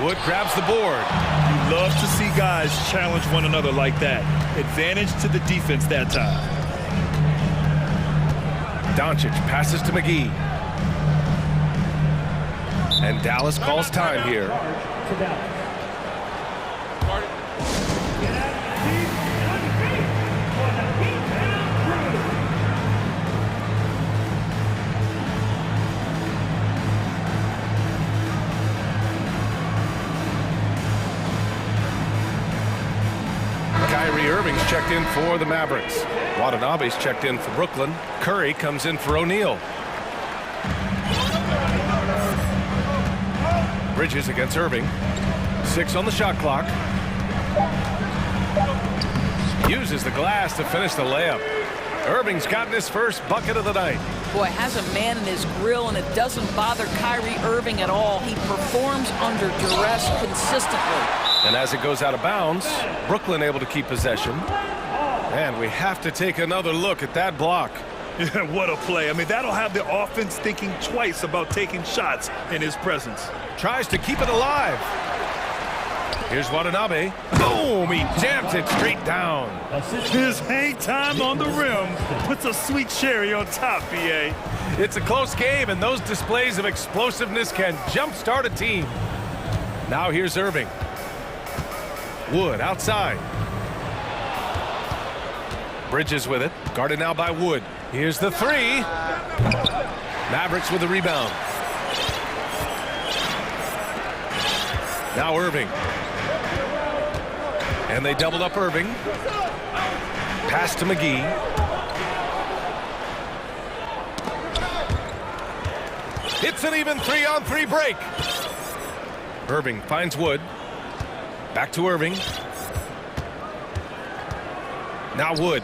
Wood grabs the board. You love to see guys challenge one another like that. Advantage to the defense that time. Doncic passes to McGee. And Dallas calls time here. Kyrie Irving's checked in for the Mavericks. Watanabe's checked in for Brooklyn. Curry comes in for O'Neal. Bridges against Irving. 6 on the shot clock. Uses the glass to finish the layup. Irving's gotten his first bucket of the night. Boy, has a man in his grill, and it doesn't bother Kyrie Irving at all. He performs under duress consistently. And as it goes out of bounds, Brooklyn able to keep possession. And we have to take another look at that block. What a play. I mean, that'll have the offense thinking twice about taking shots in his presence. Tries to keep it alive. Here's Watanabe. Boom! He jams it straight down. His hang time on the rim puts a sweet cherry on top, BA. It's a close game, and those displays of explosiveness can jumpstart a team. Now here's Irving. Wood outside. Bridges with it. Guarded now by Wood. Here's the three. Mavericks with the rebound. Now Irving. And they doubled up Irving. Pass to McGee. It's an even 3-on-3 break. Irving finds Wood. Back to Irving. Now Wood.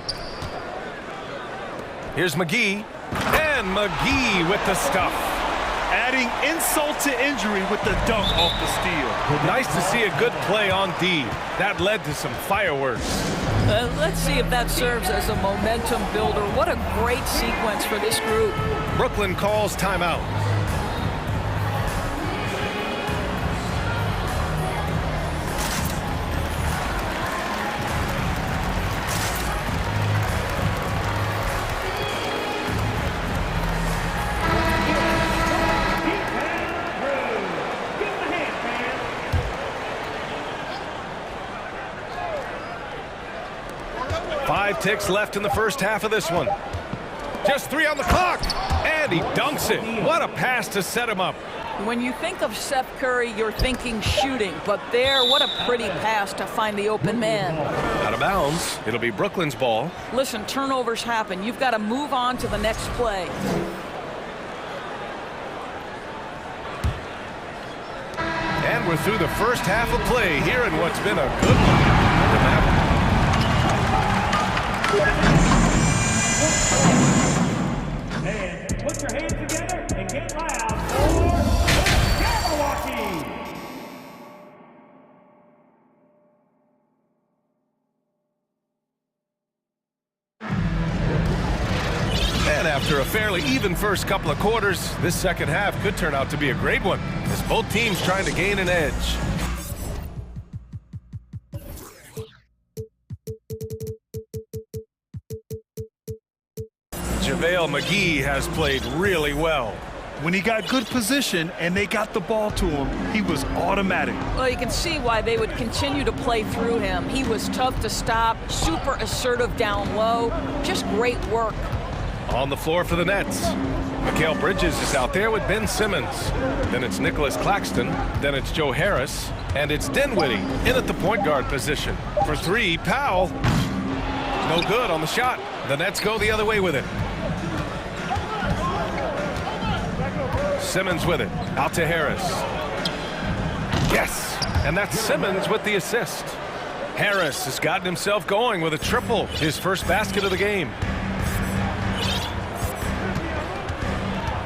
Here's McGee. And McGee with the stuff. Adding insult to injury with the dunk off the steal. Nice to see a good play on D. That led to some fireworks. Let's see if that serves as a momentum builder. What a great sequence for this group. Brooklyn calls timeout. Five ticks left in the first half of this one. Just 3 on the clock, and he dunks it. What a pass to set him up. When you think of Seth Curry, you're thinking shooting, but there, what a pretty pass to find the open man. Out of bounds. It'll be Brooklyn's ball. Listen, turnovers happen. You've got to move on to the next play. And we're through the first half of play here in what's been a good one. And put your hands together and get loud for Jabberwocky! And after a fairly even first couple of quarters, this second half could turn out to be a great one, as both teams trying to gain an edge. JaVale McGee has played really well. When he got good position and they got the ball to him, he was automatic. Well, you can see why they would continue to play through him. He was tough to stop, super assertive down low, just great work. On the floor for the Nets, Mikal Bridges is out there with Ben Simmons. Then it's Nicholas Claxton, then it's Joe Harris, and it's Dinwiddie in at the point guard position. For 3, Powell. No good on the shot. The Nets go the other way with it. Simmons with it, out to Harris. Yes, and that's Simmons with the assist. Harris has gotten himself going with a triple, his first basket of the game.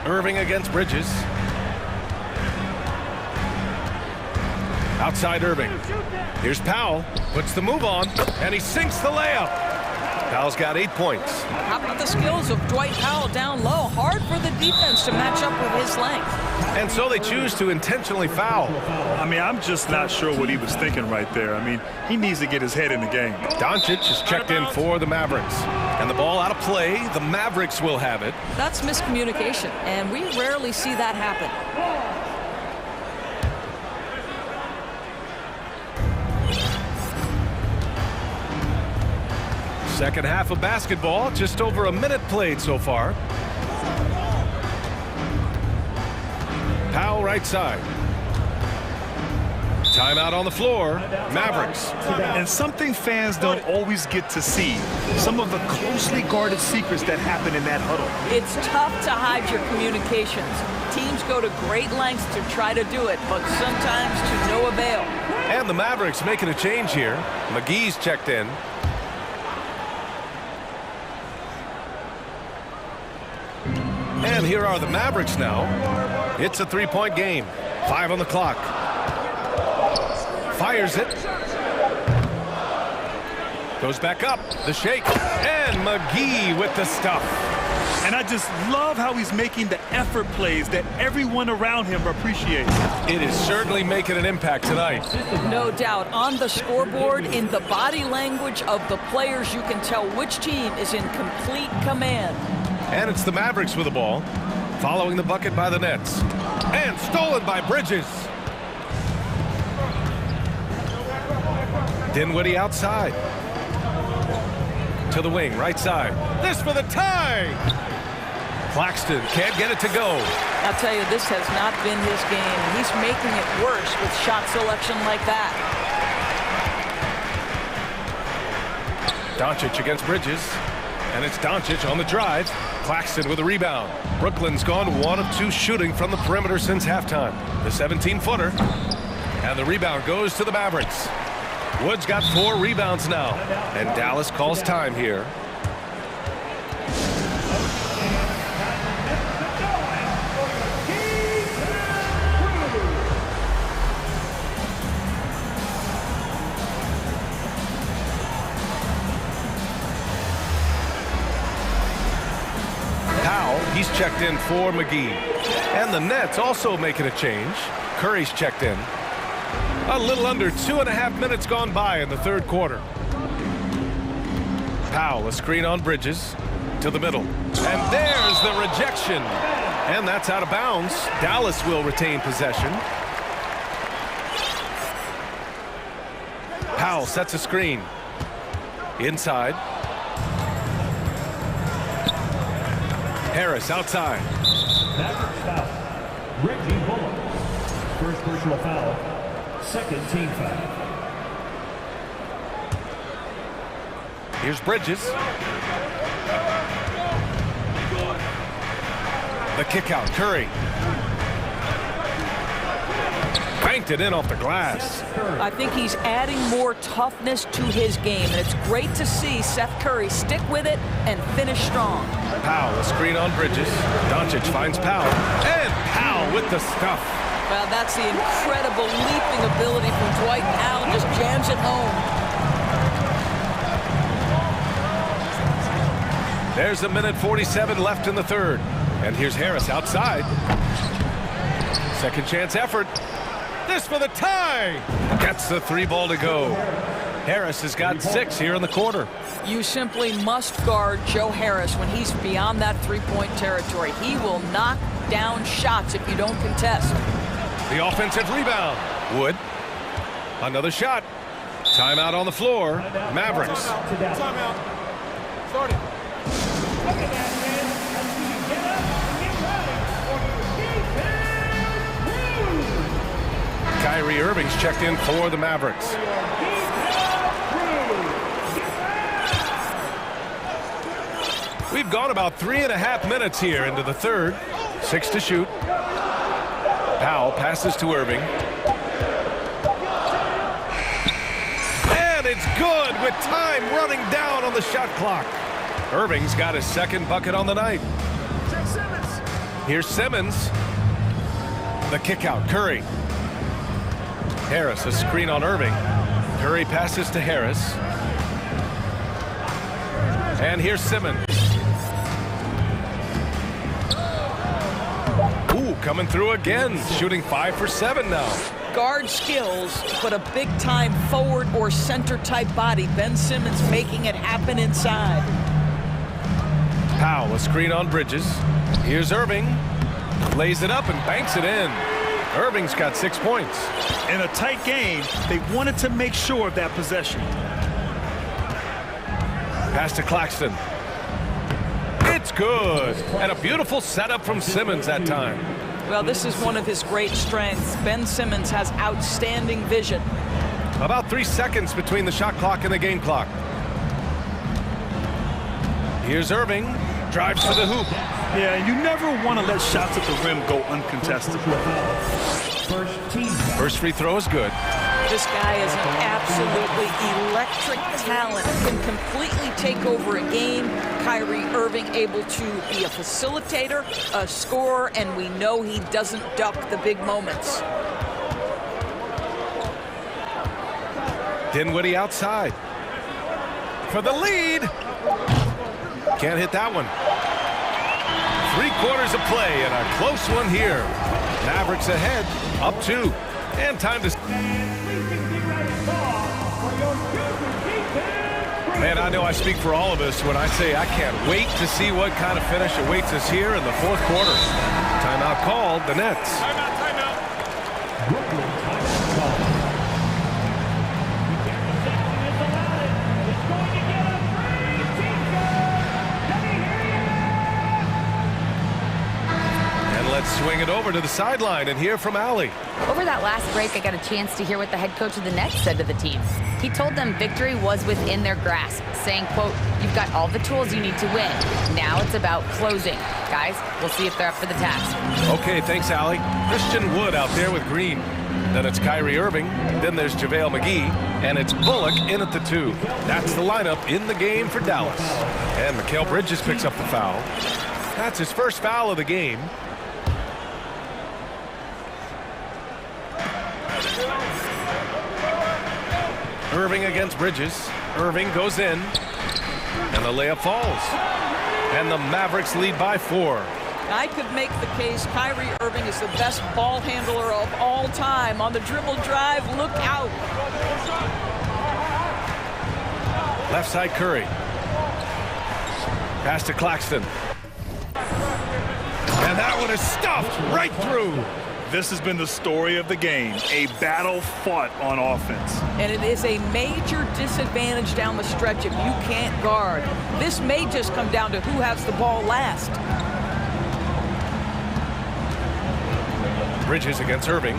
Irving against Bridges. Outside Irving. Here's Powell, puts the move on, and he sinks the layup. Powell's got 8 points. How about the skills of Dwight Powell down low? Hard for the defense to match up with his length. And so they choose to intentionally foul. I mean, I'm just not sure what he was thinking right there. I mean, he needs to get his head in the game. Doncic is checked in for the Mavericks. And the ball out of play, the Mavericks will have it. That's miscommunication, and we rarely see that happen. Second half of basketball, just over a minute played so far. Powell right side. Timeout on the floor, Mavericks. And something fans don't always get to see, some of the closely guarded secrets that happen in that huddle. It's tough to hide your communications. Teams go to great lengths to try to do it, but sometimes to no avail. And the Mavericks making a change here. McGee's checked in. And here are the Mavericks now. It's a 3-point game. 5 on the clock. Fires it. Goes back up. The shake. And McGee with the stuff. And I just love how he's making the effort plays that everyone around him appreciates. It is certainly making an impact tonight. No doubt. On the scoreboard, in the body language of the players, you can tell which team is in complete command. And it's the Mavericks with the ball, following the bucket by the Nets. And stolen by Bridges. Dinwiddie outside. To the wing, right side. This for the tie! Claxton can't get it to go. I'll tell you, this has not been his game. He's making it worse with shot selection like that. Doncic against Bridges. And it's Doncic on the drive. Claxton with a rebound. Brooklyn's gone 1 of 2 shooting from the perimeter since halftime. The 17-footer. And the rebound goes to the Mavericks. Wood's got 4 rebounds now, and Dallas calls time here. He's checked in for McGee. And the Nets also making a change. Curry's checked in. A little under 2.5 minutes gone by in the third quarter. Powell, a screen on Bridges to the middle. And there's the rejection. And that's out of bounds. Dallas will retain possession. Powell sets a screen. Inside. Harris outside. Reggie Bullock. First personal foul. Second team foul. Here's Bridges. The kick out. Curry. Banked it in off the glass. I think he's adding more toughness to his game, and it's great to see Seth Curry stick with it and finish strong. Powell, a screen on Bridges. Doncic finds Powell. And Powell with the stuff. Well, that's the incredible leaping ability from Dwight Powell. Just jams it home. There's 1:47 left in the third. And here's Harris outside. Second chance effort. This for the tie. Gets the 3 ball to go. Harris has got 6 here in the quarter. You simply must guard Joe Harris when he's beyond that three-point territory. He will knock down shots if you don't contest. The offensive rebound. Wood. Another shot. Timeout on the floor. Mavericks. Timeout. Starting. Kyrie Irving's checked in for the Mavericks. We've gone about 3.5 minutes here into the third. 6 to shoot. Powell passes to Irving. And it's good with time running down on the shot clock. Irving's got his second bucket on the night. Here's Simmons. The kick out. Curry. Harris, a screen on Irving. Curry passes to Harris. And here's Simmons. Ooh, coming through again. Shooting 5 for 7 now. Guard skills, but a big-time forward or center-type body. Ben Simmons making it happen inside. Powell, a screen on Bridges. Here's Irving. Lays it up and banks it in. Irving's got 6 points. In a tight game, they wanted to make sure of that possession. Pass to Claxton. It's good. And a beautiful setup from Simmons that time. Well, this is one of his great strengths. Ben Simmons has outstanding vision. About 3 seconds between the shot clock and the game clock. Here's Irving. Drives to the hoop. Yeah, you never want to let shots at the rim go uncontested. First free throw is good. This guy is an absolutely electric talent. Can completely take over a game. Kyrie Irving able to be a facilitator, a scorer, and we know he doesn't duck the big moments. Dinwiddie outside. For the lead. Can't hit that one. 3 quarters of play and a close one here. Mavericks ahead, up 2. And time to... Man, I know I speak for all of us when I say I can't wait to see what kind of finish awaits us here in the fourth quarter. Timeout called, the Nets. Let's swing it over to the sideline and hear from Allie. Over that last break, I got a chance to hear what the head coach of the Nets said to the team. He told them victory was within their grasp, saying, quote, "You've got all the tools you need to win. Now it's about closing. Guys, we'll see if they're up for the task." Okay, thanks, Allie. Christian Wood out there with Green. Then it's Kyrie Irving. Then there's JaVale McGee. And it's Bullock in at the 2. That's the lineup in the game for Dallas. And Mikal Bridges picks up the foul. That's his first foul of the game. Irving against Bridges. Irving goes in. And the layup falls. And the Mavericks lead by 4. I could make the case Kyrie Irving is the best ball handler of all time. On the dribble drive, look out. Left side Curry. Pass to Claxton. And that one is stuffed right through. This has been the story of the game, a battle fought on offense. And it is a major disadvantage down the stretch if you can't guard. This may just come down to who has the ball last. Bridges against Irving.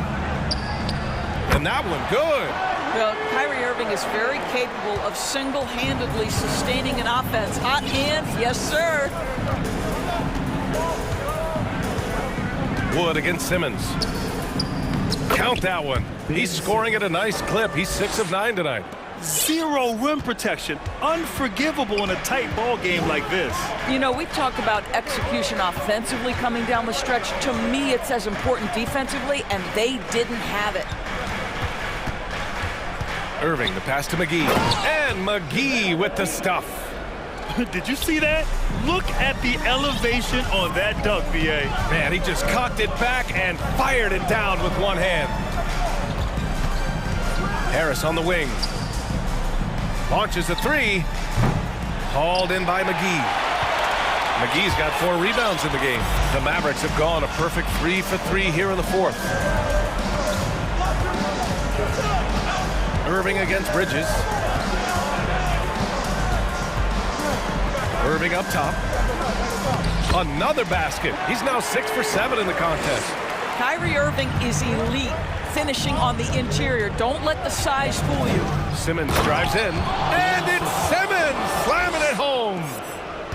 And that one good. Well, Kyrie Irving is very capable of single-handedly sustaining an offense. Hot hand, yes, sir. Wood against Simmons. Count that one. He's scoring at a nice clip. He's 6 of 9 tonight. Zero rim protection. Unforgivable in a tight ball game like this. You know, we talk about execution offensively coming down the stretch. To me, it's as important defensively, and they didn't have it. Irving, the pass to McGee. And McGee with the stuff. Did you see that? Look at the elevation on that dunk, B.A. Man, he just cocked it back and fired it down with one hand. Harris on the wing. Launches a 3. Hauled in by McGee. McGee's got 4 rebounds in the game. The Mavericks have gone a perfect 3 for 3 here in the 4th. Irving against Bridges. Irving up top. Another basket. He's now 6 for 7 in the contest. Kyrie Irving is elite, finishing on the interior. Don't let the size fool you. Simmons drives in. And it's Simmons slamming it home.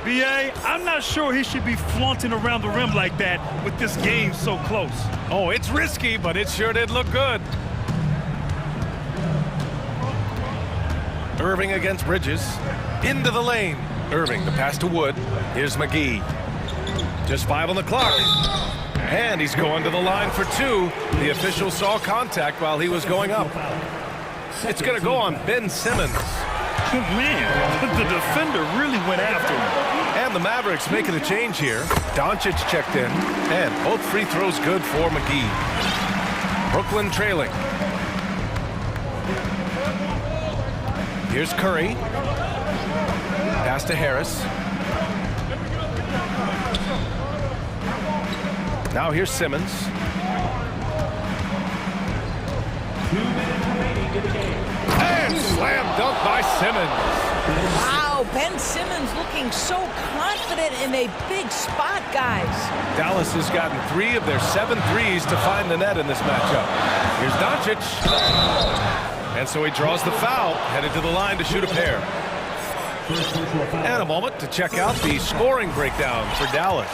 B.A., I'm not sure he should be flaunting around the rim like that with this game so close. Oh, it's risky, but it sure did look good. Irving against Bridges. Into the lane. Irving, the pass to Wood. Here's McGee. Just 5 on the clock. And he's going to the line for 2. The official saw contact while he was going up. It's going to go on Ben Simmons. Man, the defender really went after him. And the Mavericks making a change here. Doncic checked in. And both free throws good for McGee. Brooklyn trailing. Here's Curry. Pass to Harris. Now here's Simmons. 2 minutes remaining in the game. And slam dunk by Simmons. Wow, Ben Simmons looking so confident in a big spot, guys. Dallas has gotten 3 of their 7 threes to find the net in this matchup. Here's Doncic. And so he draws the foul, headed to the line to shoot a pair. And a moment to check out the scoring breakdown for Dallas.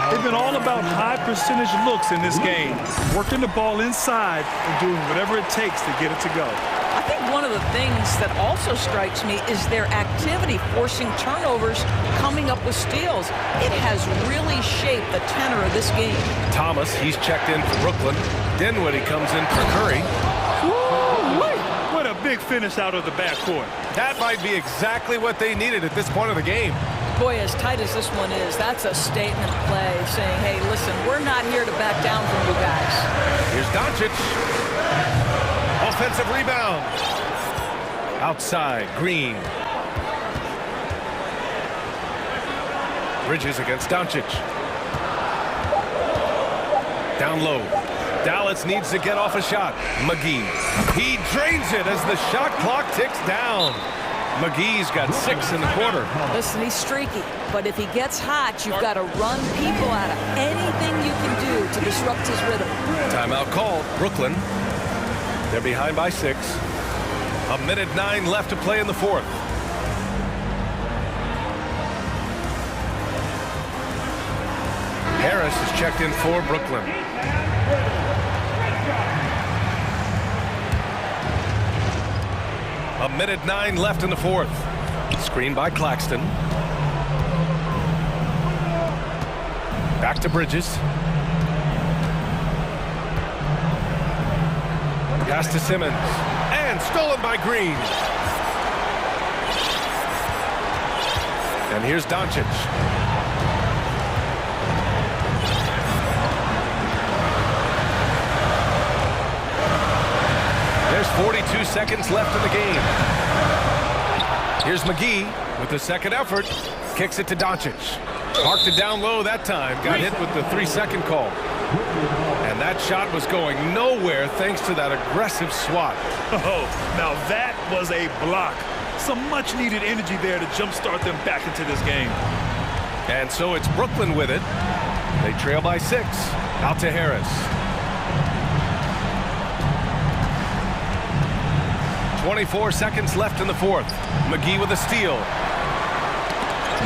They've been all about high percentage looks in this game, working the ball inside and doing whatever it takes to get it to go. I think one of the things that also strikes me is their activity forcing turnovers, coming up with steals. It has really shaped the tenor of this game. Thomas, he's checked in for Brooklyn. Dinwiddie comes in for Curry. What a big finish out of the backcourt. That might be exactly what they needed at this point of the game. Boy, as tight as this one is, that's a statement play saying, hey, listen, we're not here to back down from you guys. Here's Doncic. Offensive rebound. Outside, Green. Bridges against Doncic. Down low. Dallas needs to get off a shot. McGee. He drains it as the shot clock ticks down. McGee's got 6 in the quarter. Listen, he's streaky, but if he gets hot, you've got to run people out of anything you can do to disrupt his rhythm. Timeout called. Brooklyn. They're behind by 6. 1:09 left to play in the 4th. Harris is checked in for Brooklyn. 1:09 left in the fourth. Screen by Claxton. Back to Bridges. Pass to Simmons. And stolen by Green. And here's Doncic. There's 42 seconds left in the game. Here's McGee with the second effort. Kicks it to Doncic. Parked it down low that time. Got hit with the 3-second call. And that shot was going nowhere thanks to that aggressive swat. Oh, now that was a block. Some much-needed energy there to jumpstart them back into this game. And so it's Brooklyn with it. They trail by 6. Out to Harris. 24 seconds left in the fourth. McGee with a steal.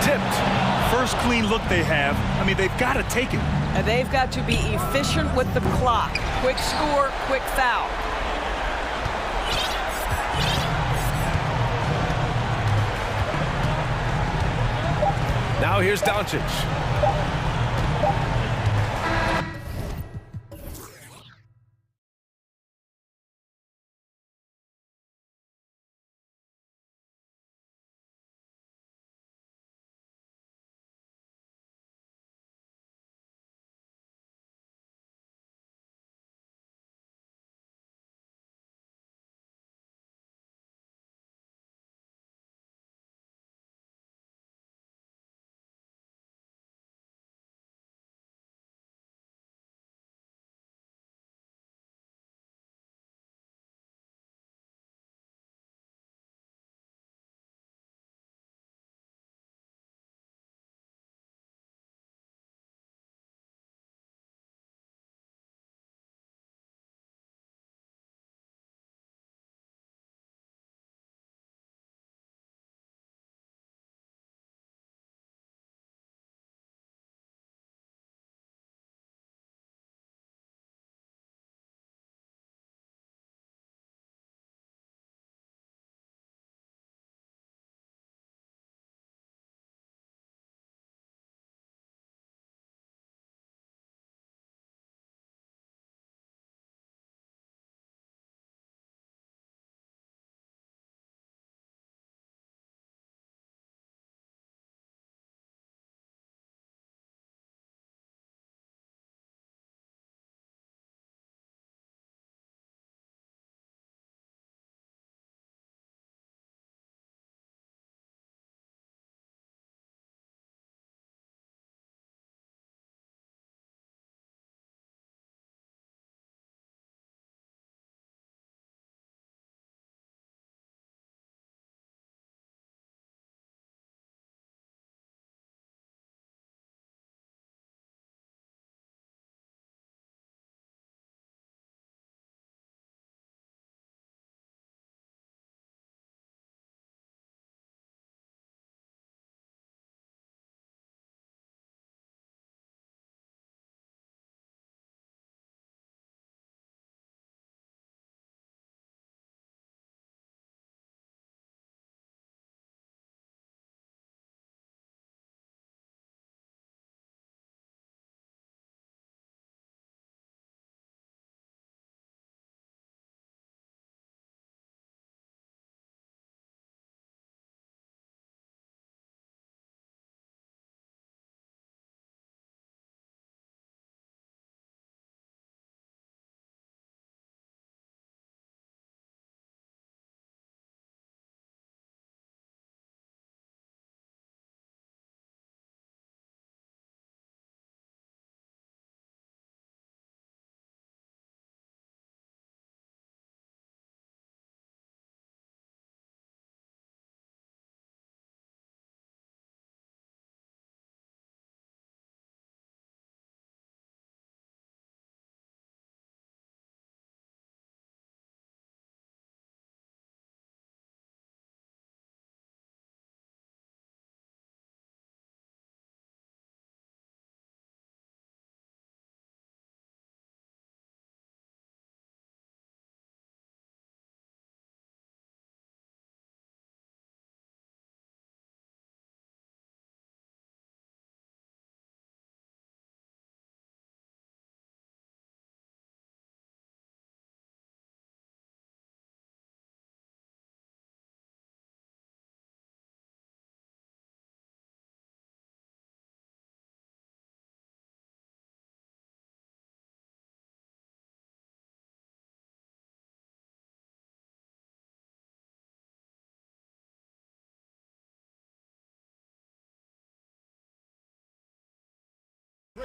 Tipped. First clean look they have. I mean, they've got to take it. And they've got to be efficient with the clock. Quick score, quick foul. Now here's Doncic.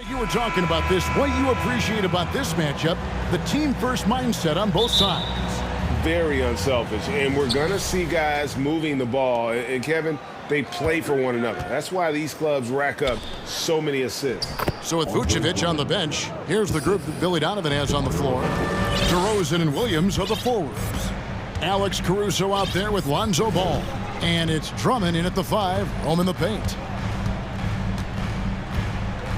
You were talking about this. What you appreciate about this matchup, the team-first mindset on both sides. Very unselfish, and we're going to see guys moving the ball. And Kevin, they play for one another. That's why these clubs rack up so many assists. So with Vucevic on the bench, here's the group that Billy Donovan has on the floor. DeRozan and Williams are the forwards. Alex Caruso out there with Lonzo Ball. And it's Drummond in at the 5, home in the paint.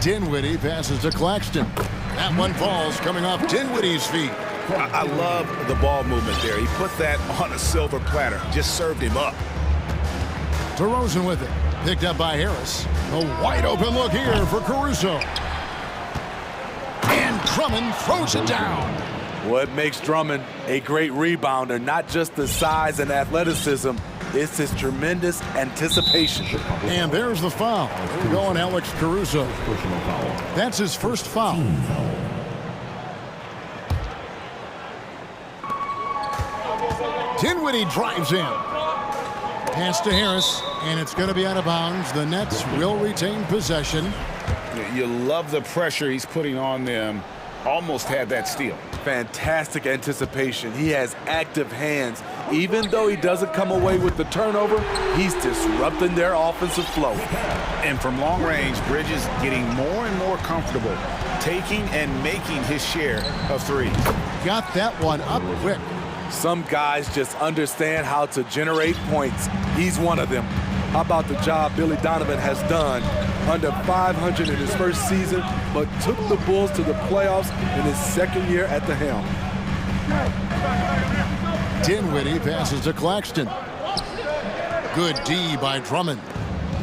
Dinwiddie passes to Claxton. That one falls coming off Dinwiddie's feet. I love the ball movement there. He put that on a silver platter. Just served him up. DeRozan with it. Picked up by Harris. A wide open look here for Caruso. And Drummond throws it down. What makes Drummond a great rebounder, not just the size and athleticism, it's his tremendous anticipation. And there's the foul. Going Alex Caruso. That's his first foul. Dinwiddie drives in. Pass to Harris, and it's going to be out of bounds. The Nets will retain possession. You love the pressure he's putting on them. Almost had that steal. Fantastic anticipation. He has active hands. Even though he doesn't come away with the turnover, he's disrupting their offensive flow. And from long range, Bridges getting more and more comfortable taking and making his share of threes. Got that one up quick. Some guys just understand how to generate points. He's one of them. How about the job Billy Donovan has done? Under 500 in his first season, but took the Bulls to the playoffs in his second year at the helm. Dinwiddie passes to Claxton. Good D by Drummond.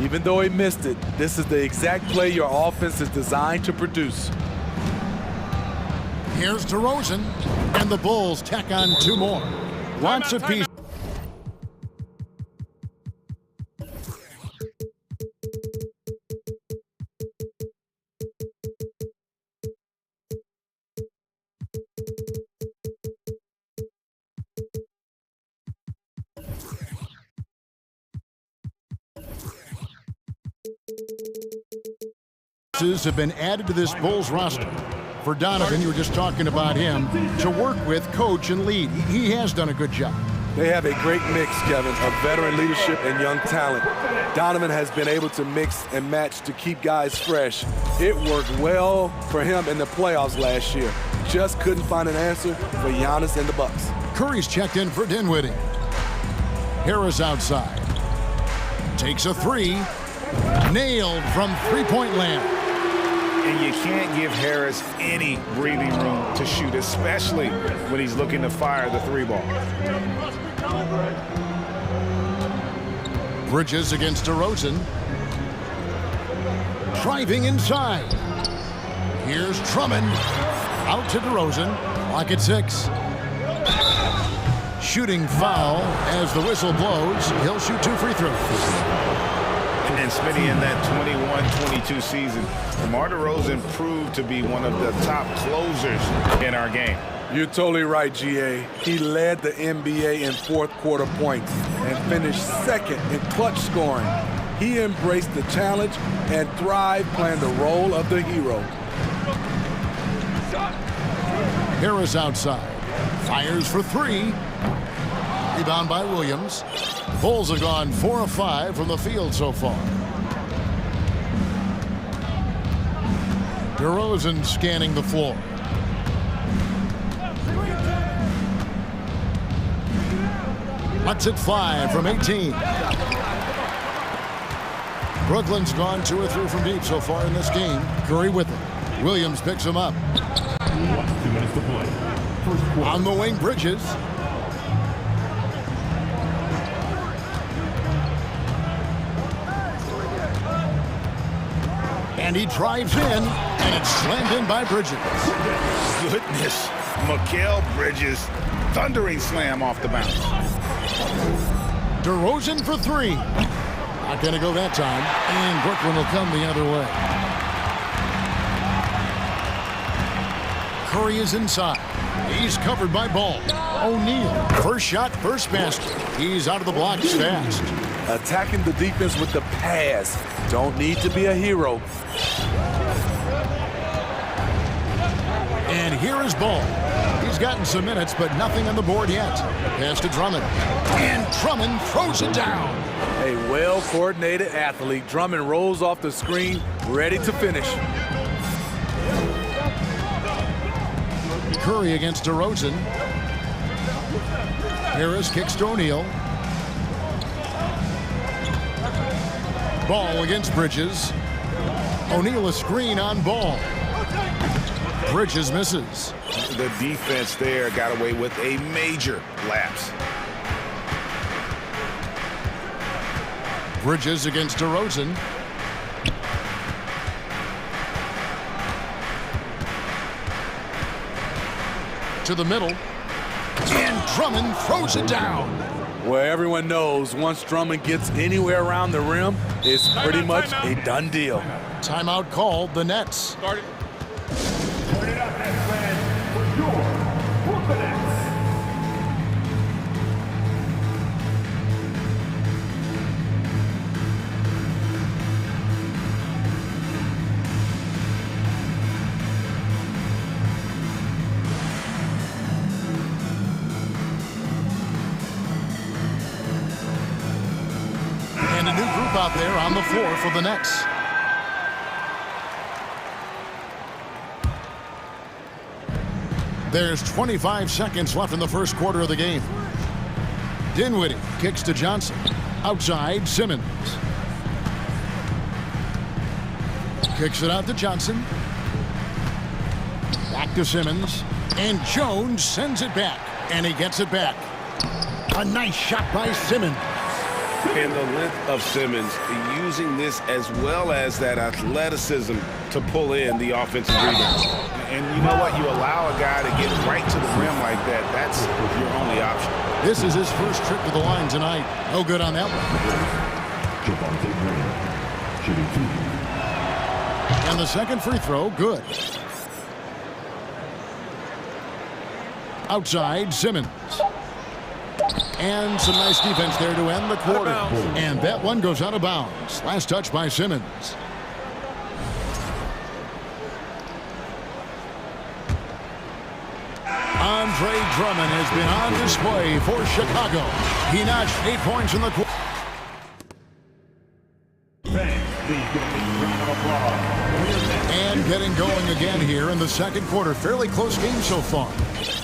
Even though he missed it, this is the exact play your offense is designed to produce. Here's DeRozan, and the Bulls tack on 2 more. Wants a piece. Have been added to this Bulls roster. For Donovan, you were just talking about him, to work with, coach, and lead. He has done a good job. They have a great mix, Kevin, of veteran leadership and young talent. Donovan has been able to mix and match to keep guys fresh. It worked well for him in the playoffs last year. Just couldn't find an answer for Giannis and the Bucks. Curry's checked in for Dinwiddie. Harris outside. Takes a 3. Nailed from three-point land. And you can't give Harris any breathing room to shoot, especially when he's looking to fire the 3-ball. Bridges against DeRozan. Driving inside. Here's Drummond. Out to DeRozan. Clock at 6. Shooting foul as the whistle blows. He'll shoot 2 free throws. And Smitty, in that 21-22 season, DeMar DeRozan proved to be one of the top closers in our game. You're totally right, GA. He led the NBA in fourth-quarter points and finished second in clutch scoring. He embraced the challenge and thrived playing the role of the hero. Harris outside. Fires for 3. Rebound by Williams. Bulls have gone 4 of 5 from the field so far. DeRozan scanning the floor. Let's it 5 from 18. Brooklyn's gone 2 or 3 from deep so far in this game. Curry with it. Williams picks him up. 2 minutes to play. First quarter. On the wing, Bridges. And he drives in, and it's slammed in by Bridges. Goodness, Mikal Bridges, thundering slam off the bounce. DeRozan for 3. Not going to go that time, and Brooklyn will come the other way. Curry is inside. He's covered by Ball. O'Neal, first shot, first basket. He's out of the blocks fast. Attacking the defense with the pass. Don't need to be a hero. And here is Ball. He's gotten some minutes, but nothing on the board yet. Pass to Drummond. And Drummond throws it down. A well-coordinated athlete. Drummond rolls off the screen, ready to finish. Curry against DeRozan. Harris kicks to O'Neal. Ball against Bridges. O'Neal a screen on Ball. Bridges misses. The defense there got away with a major lapse. Bridges against DeRozan. To the middle. And Drummond throws it down. Well, everyone knows once Drummond gets anywhere around the rim, it's pretty much a done deal. Timeout called, the Nets. Turn it up, Nets fans, for your Brooklyn Nets. And a new group out there on the floor for the Nets. There's 25 seconds left in the first quarter of the game. Dinwiddie kicks to Johnson. Outside, Simmons. Kicks it out to Johnson. Back to Simmons. And Jones sends it back. And he gets it back. A nice shot by Simmons. And the length of Simmons, using this as well as that athleticism to pull in the offensive rebound. And you know what? You allow a guy to get right to the rim like that. That's your only option. This is his first trip to the line tonight. No good on that one. And the second free throw, good. Outside, Simmons. And some nice defense there to end the quarter. And that one goes out of bounds. Last touch by Simmons. Andre Drummond has been on display for Chicago. He notched 8 points in the quarter. And getting going again here in the second quarter. Fairly close game so far.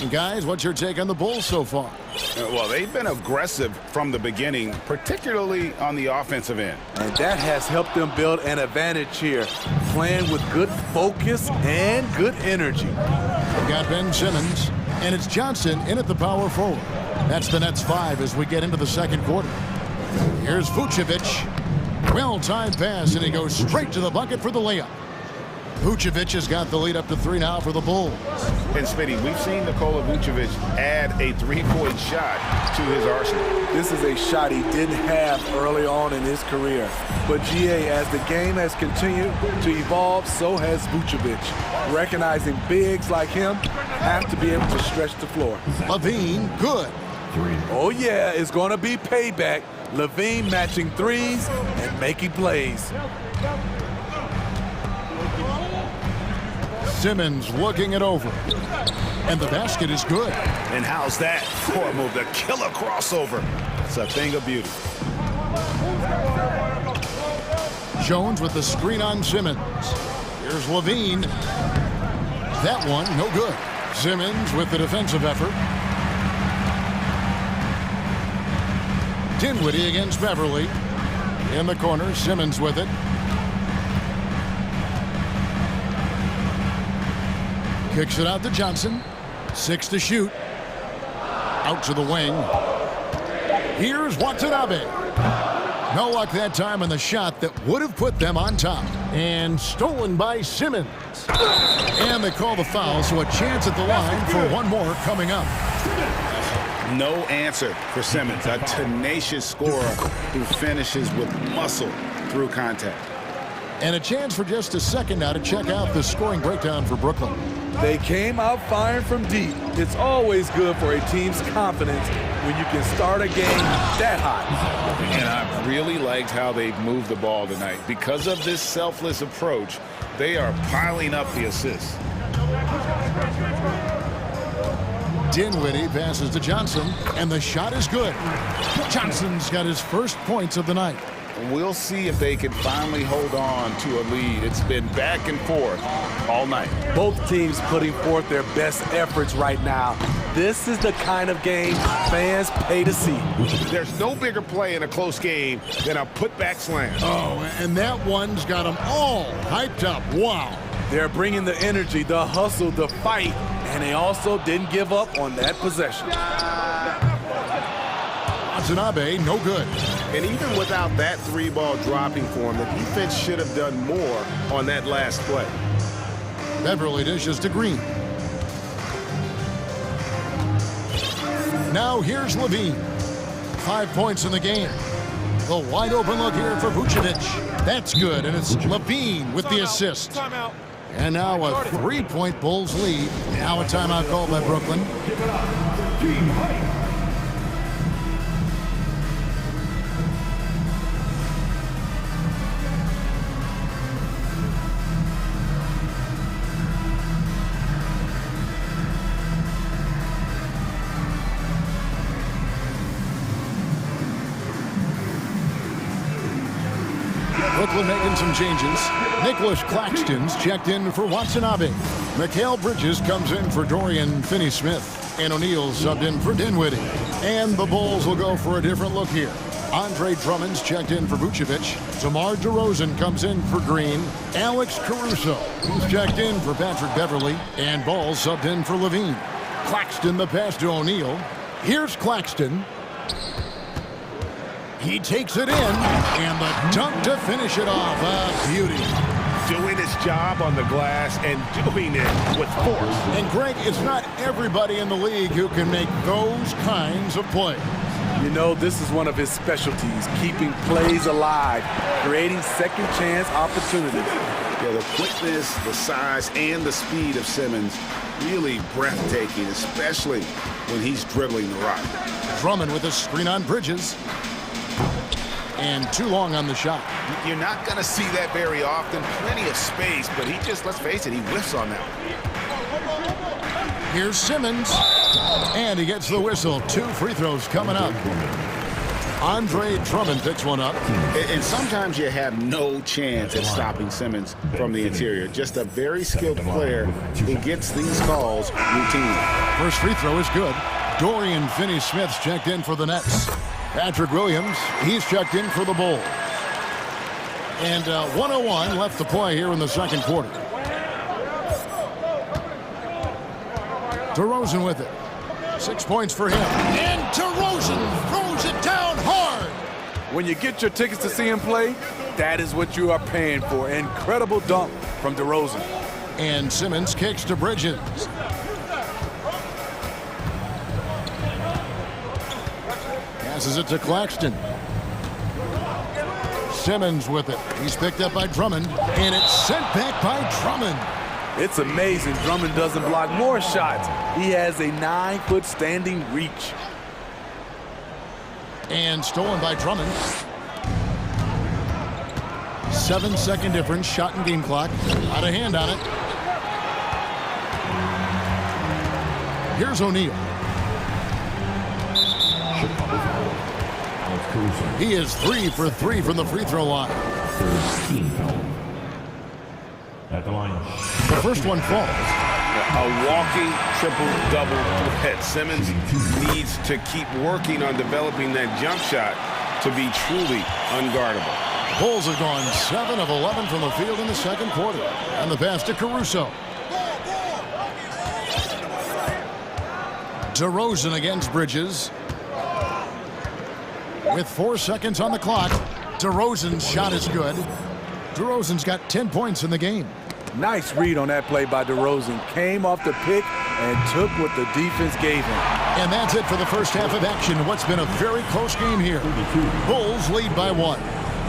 And guys, what's your take on the Bulls so far? Well, they've been aggressive from the beginning, particularly on the offensive end. And that has helped them build an advantage here, playing with good focus and good energy. We've got Ben Simmons, and it's Johnson in at the power forward. That's the Nets 5 as we get into the second quarter. Here's Vucevic. Well-timed pass, and he goes straight to the bucket for the layup. Vucevic has got the lead up to 3 now for the Bulls. And Smitty, we've seen Nikola Vucevic add a three-point shot to his arsenal. This is a shot he didn't have early on in his career. But GA, as the game has continued to evolve, so has Vucevic. Recognizing bigs like him have to be able to stretch the floor. Levine, good. Oh yeah, it's going to be payback. Levine matching threes and making plays. Simmons looking it over. And the basket is good. And how's that for a move? The killer crossover. It's a thing of beauty. Jones with the screen on Simmons. Here's Levine. That one, no good. Simmons with the defensive effort. Dinwiddie against Beverly. In the corner, Simmons with it. Kicks it out to Johnson. 6 to shoot. Out to the wing. Here's Watanabe. No luck that time on the shot that would have put them on top. And stolen by Simmons. And they call the foul, so a chance at the line for one more coming up. No answer for Simmons, a tenacious scorer who finishes with muscle through contact. And a chance for just a second now to check out the scoring breakdown for Brooklyn. They came out firing from deep. It's always good for a team's confidence when you can start a game that hot. And I really liked how they've moved the ball tonight. Because of this selfless approach, they are piling up the assists. Dinwiddie passes to Johnson, and the shot is good. Johnson's got his first points of the night. We'll see if they can finally hold on to a lead. It's been back and forth all night. Both teams putting forth their best efforts right now. This is the kind of game fans pay to see. There's no bigger play in a close game than a putback slam. Oh, and that one's got them all hyped up. Wow. They're bringing the energy, the hustle, the fight, and they also didn't give up on that possession. Watanabe, no good. And even without that three-ball dropping for him, the defense should have done more on that last play. Beverly dishes to Green. Now here's Levine. 5 points in the game. The wide open look here for Vucevic. That's good, and it's Levine with the assist. And now a 3-point Bulls lead. Now a timeout called by Brooklyn. Brooklyn making some changes. Nicholas Claxton's checked in for Watanabe. Mikal Bridges comes in for Dorian Finney-Smith. And O'Neal subbed in for Dinwiddie. And the Bulls will go for a different look here. Andre Drummond's checked in for Vucevic. DeMar DeRozan comes in for Green. Alex Caruso, who's checked in for Patrick Beverly. And Ball subbed in for Levine. Claxton the pass to O'Neal. Here's Claxton. He takes it in, and the dunk to finish it off. A beauty. Doing his job on the glass and doing it with force. And Greg, it's not everybody in the league who can make those kinds of plays. You know, this is one of his specialties, keeping plays alive, creating second chance opportunities. Yeah, the quickness, the size, and the speed of Simmons, really breathtaking, especially when he's dribbling the rock. Drummond with a screen on Bridges. And too long on the shot. You're not going to see that very often. Plenty of space, but he just, let's face it, he whiffs on that. Here's Simmons. And he gets the whistle. 2 free throws coming up. Andre Drummond picks one up. And sometimes you have no chance at stopping Simmons from the interior. Just a very skilled player who gets these calls routinely. First free throw is good. Dorian Finney-Smith's checked in for the Nets. Patrick Williams, he's checked in for the Bulls. And 1:01 left to play here in the second quarter. DeRozan with it. 6 points for him. And DeRozan throws it down hard. When you get your tickets to see him play, that is what you are paying for. Incredible dunk from DeRozan. And Simmons kicks to Bridges. Passes it to Claxton. Simmons with it. He's picked up by Drummond, and it's sent back by Drummond. It's amazing Drummond doesn't block more shots. He has a 9-foot standing reach. And stolen by Drummond. 7-second difference, shot and game clock. Out of hand on it. Here's O'Neal. He is 3 for 3 from the free throw line. At the line. The first one falls. A walking triple-double threat. Simmons needs to keep working on developing that jump shot to be truly unguardable. Bulls have gone 7 of 11 from the field in the second quarter. And the pass to Caruso. DeRozan against Bridges. With 4 seconds on the clock, DeRozan's shot is good. DeRozan's got 10 points in the game. Nice read on that play by DeRozan. Came off the pick and took what the defense gave him. And that's it for the first half of action. What's been a very close game here. Bulls lead by 1.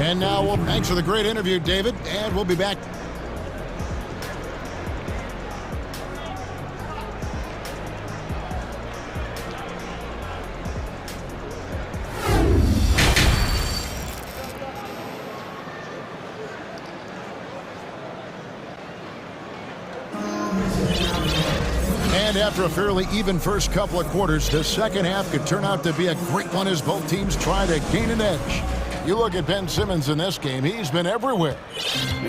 And now, thanks for the great interview, David, and we'll be back. And after a fairly even first couple of quarters, the second half could turn out to be a great one as both teams try to gain an edge. You look at Ben Simmons in this game, he's been everywhere.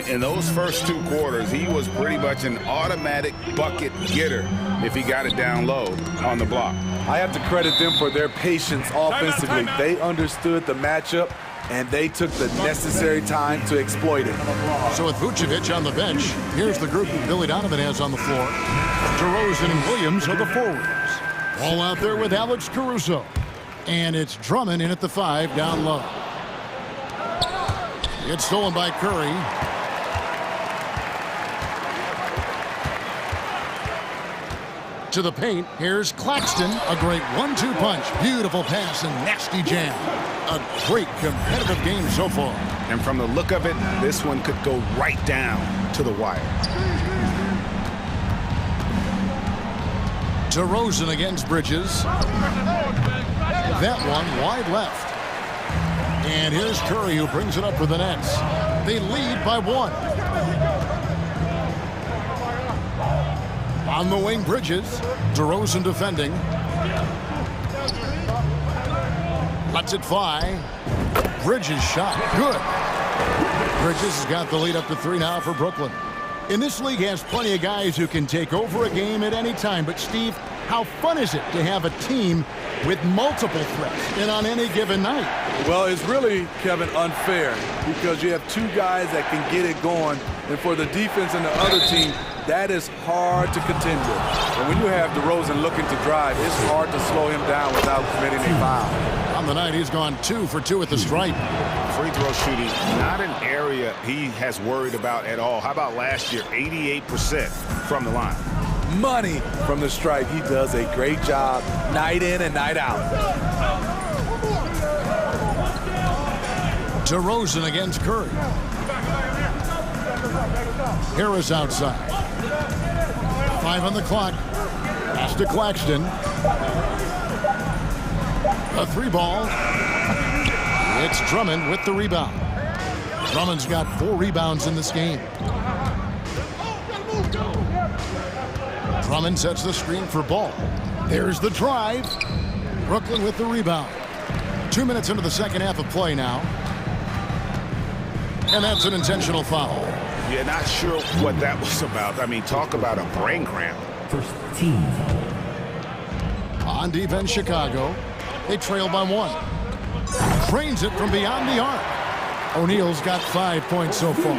In those first 2 quarters, he was pretty much an automatic bucket getter if he got it down low on the block. I have to credit them for their patience offensively. Timeout. They understood the matchup, and they took the necessary time to exploit it. So with Vucevic on the bench, here's the group Billy Donovan has on the floor. DeRozan and Williams are the forwards. All out there with Alex Caruso. And it's Drummond in at the 5 down low. It's stolen by Curry. To the paint, here's Claxton. A great 1-2 punch. Beautiful pass and nasty jam. A great competitive game so far. And from the look of it, this one could go right down to the wire. DeRozan against Bridges. That one wide left. And here's Curry who brings it up for the Nets. They lead by 1. On the wing, Bridges. DeRozan defending. Lets it fly. Bridges shot. Good. Bridges has got the lead up to 3 now for Brooklyn. And this league has plenty of guys who can take over a game at any time. But, Steve, how fun is it to have a team with multiple threats and on any given night? Well, it's really, Kevin, unfair because you have 2 guys that can get it going, and for the defense and the other team, that is hard to contend with. And when you have DeRozan looking to drive, it's hard to slow him down without committing a foul. On the night, he's gone 2 for 2 at the stripe. Free throw shooting, not an area he has worried about at all. How about last year, 88% from the line? Money from the stripe. He does a great job night in and night out. DeRozan against Curry. Harris outside. 5 on the clock. Pass to Claxton. A 3 ball. It's Drummond with the rebound. Drummond's got 4 rebounds in this game. Drummond sets the screen for Ball. There's the drive. Brooklyn with the rebound. 2 minutes into the second half of play now. And that's an intentional foul. Yeah, not sure what that was about. I mean, talk about a brain cramp. First team. On defense, Chicago. They trail by 1. Drains it from beyond the arc. O'Neal's got 5 points so far.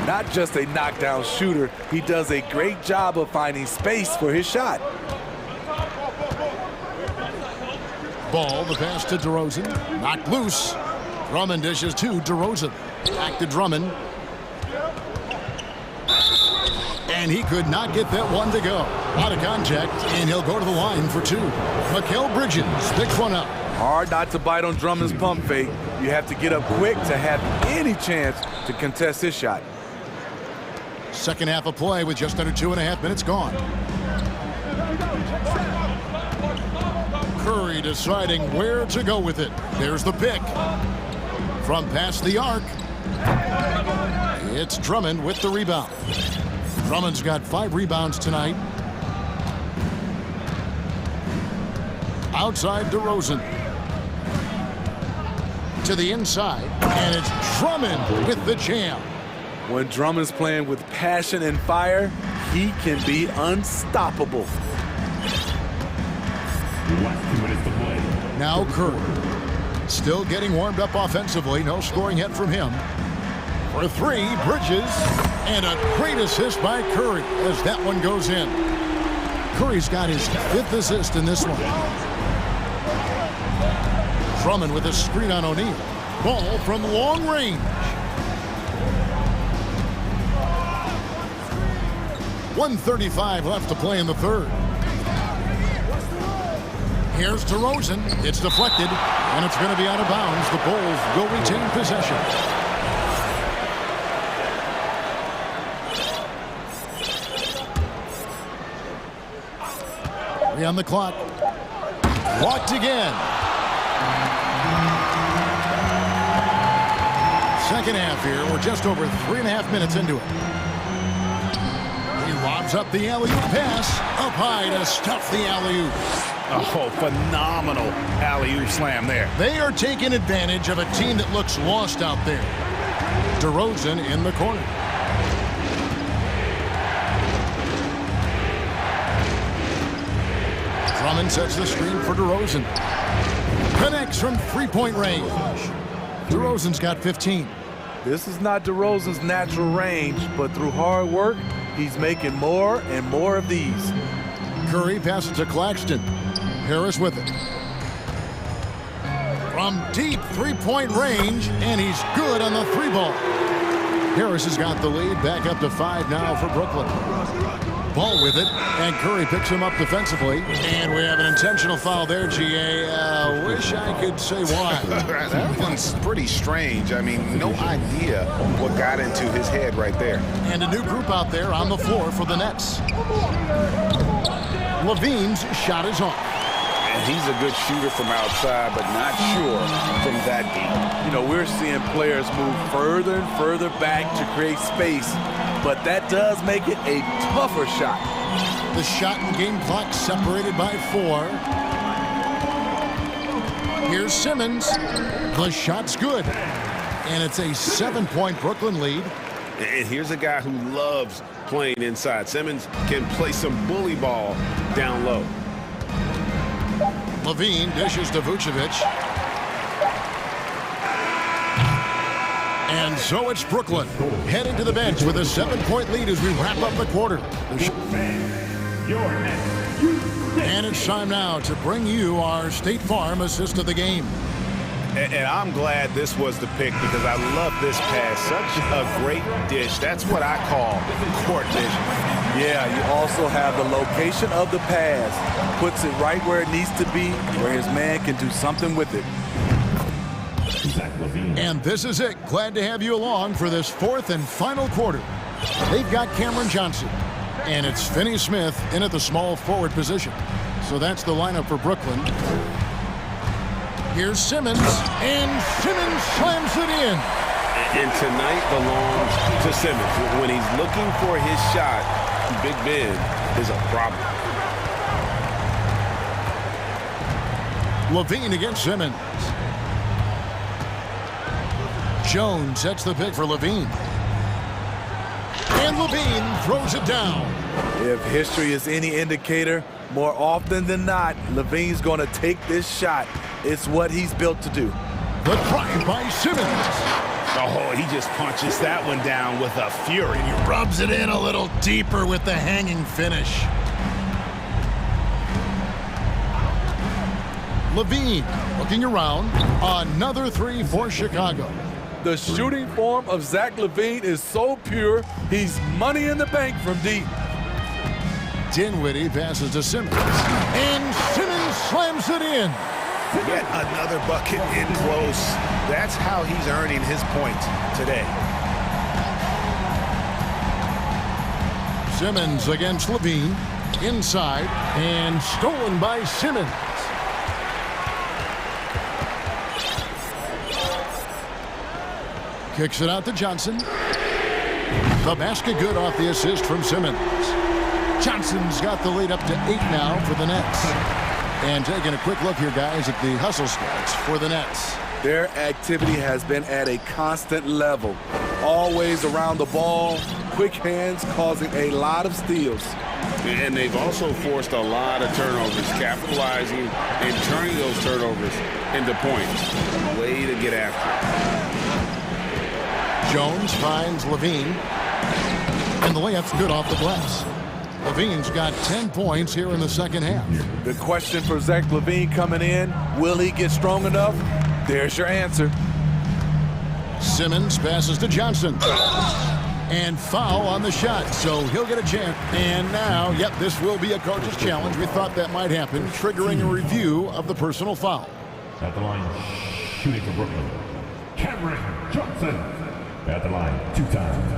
Not just a knockdown shooter, he does a great job of finding space for his shot. Ball, the pass to DeRozan. Knocked loose. Drummond dishes to DeRozan. Back to Drummond. And he could not get that one to go. Out of contact, and he'll go to the line for 2. Mikal Bridges picks one up. Hard not to bite on Drummond's pump fake. You have to get up quick to have any chance to contest his shot. Second half of play with just under 2.5 minutes gone. Curry deciding where to go with it. There's the pick. From past the arc. It's Drummond with the rebound. Drummond's got 5 rebounds tonight. Outside DeRozan. To the inside. And it's Drummond with the jam. When Drummond's playing with passion and fire, he can be unstoppable. Now Curry. Still getting warmed up offensively. No scoring yet from him. For 3, Bridges. And a great assist by Curry as that one goes in. Curry's got his 5th assist in this one. Drummond with a screen on O'Neal. Ball from long range. 1:35 left to play in the third. Here's DeRozan. It's deflected, and it's going to be out of bounds. The Bulls will retain possession. Three on the clock. Blocked again. Second half here. We're just over 3.5 minutes into it. He Lobs up the alley-oop pass. Up high to stuff the alley-oop. Oh, phenomenal alley-oop slam there. They are taking advantage of a team that looks lost out there. DeRozan in the corner. Drummond sets the screen for DeRozan. Connects from three-point range. DeRozan's got 15. This is not DeRozan's natural range, but through hard work, he's making more and more of these. Curry passes to Claxton. Harris with it. From deep three-point range, and he's good on the three ball. Harris has got the lead, back up to 5 now for Brooklyn. Ball with it, and Curry picks him up defensively. And we have an intentional foul there, GA. Wish I could say why. That one's pretty strange. I mean, no idea what got into his head right there. And a new group out there on the floor for the Nets. Levine's shot is off. And he's a good shooter from outside, but not sure from that deep. You know, we're seeing players move further and further back to create space, but that does make it a tougher shot. The shot and game clock separated by 4. Here's Simmons. The shot's good. And it's a 7-point Brooklyn lead. And here's a guy who loves playing inside. Simmons can play some bully ball down low. Levine dishes to Vucevic. And so it's Brooklyn heading to the bench with a 7-point lead as we wrap up the quarter. And it's time now to bring you our State Farm assist of the game. And I'm glad this was the pick because I love this pass. Such a great dish. That's what I call court vision. Yeah, you also have the location of the pass. Puts it right where it needs to be, where his man can do something with it. And this is it. Glad to have you along for this 4th and final quarter. They've got Cameron Johnson. And it's Finney Smith in at the small forward position. So that's the lineup for Brooklyn. Here's Simmons, and Simmons slams it in. And tonight belongs to Simmons. When he's looking for his shot, Big Ben is a problem. Levine against Simmons. Jones sets the pick for Levine. And Levine throws it down. If history is any indicator, more often than not, Levine's going to take this shot. It's what he's built to do. The drive by Simmons. Oh, he just punches that one down with a fury. And he rubs it in a little deeper with the hanging finish. Levine looking around. Another 3 for Chicago. The shooting form of Zach LaVine is so pure, he's money in the bank from deep. Dinwiddie passes to Simmons. And Simmons slams it in. Yet another bucket in close. That's how he's earning his points today. Simmons against Levine. Inside. And stolen by Simmons. Kicks it out to Johnson. The basket good off the assist from Simmons. Johnson's got the lead up to 8 now for the Nets. And taking a quick look here, guys, at the hustle stats for the Nets. Their activity has been at a constant level. Always around the ball, quick hands causing a lot of steals. And they've also forced a lot of turnovers, capitalizing and turning those turnovers into points. Way to get after it. Jones finds Levine. And the layup's good off the glass. Levine's got 10 points here in the second half. The question for Zach LaVine coming in, will he get strong enough? There's your answer. Simmons passes to Johnson. And foul on the shot, so he'll get a chance. And now, yep, this will be a coach's challenge. We thought that might happen, triggering a review of the personal foul. At the line, shooting for Brooklyn, Cameron Johnson. At the line, 2 times.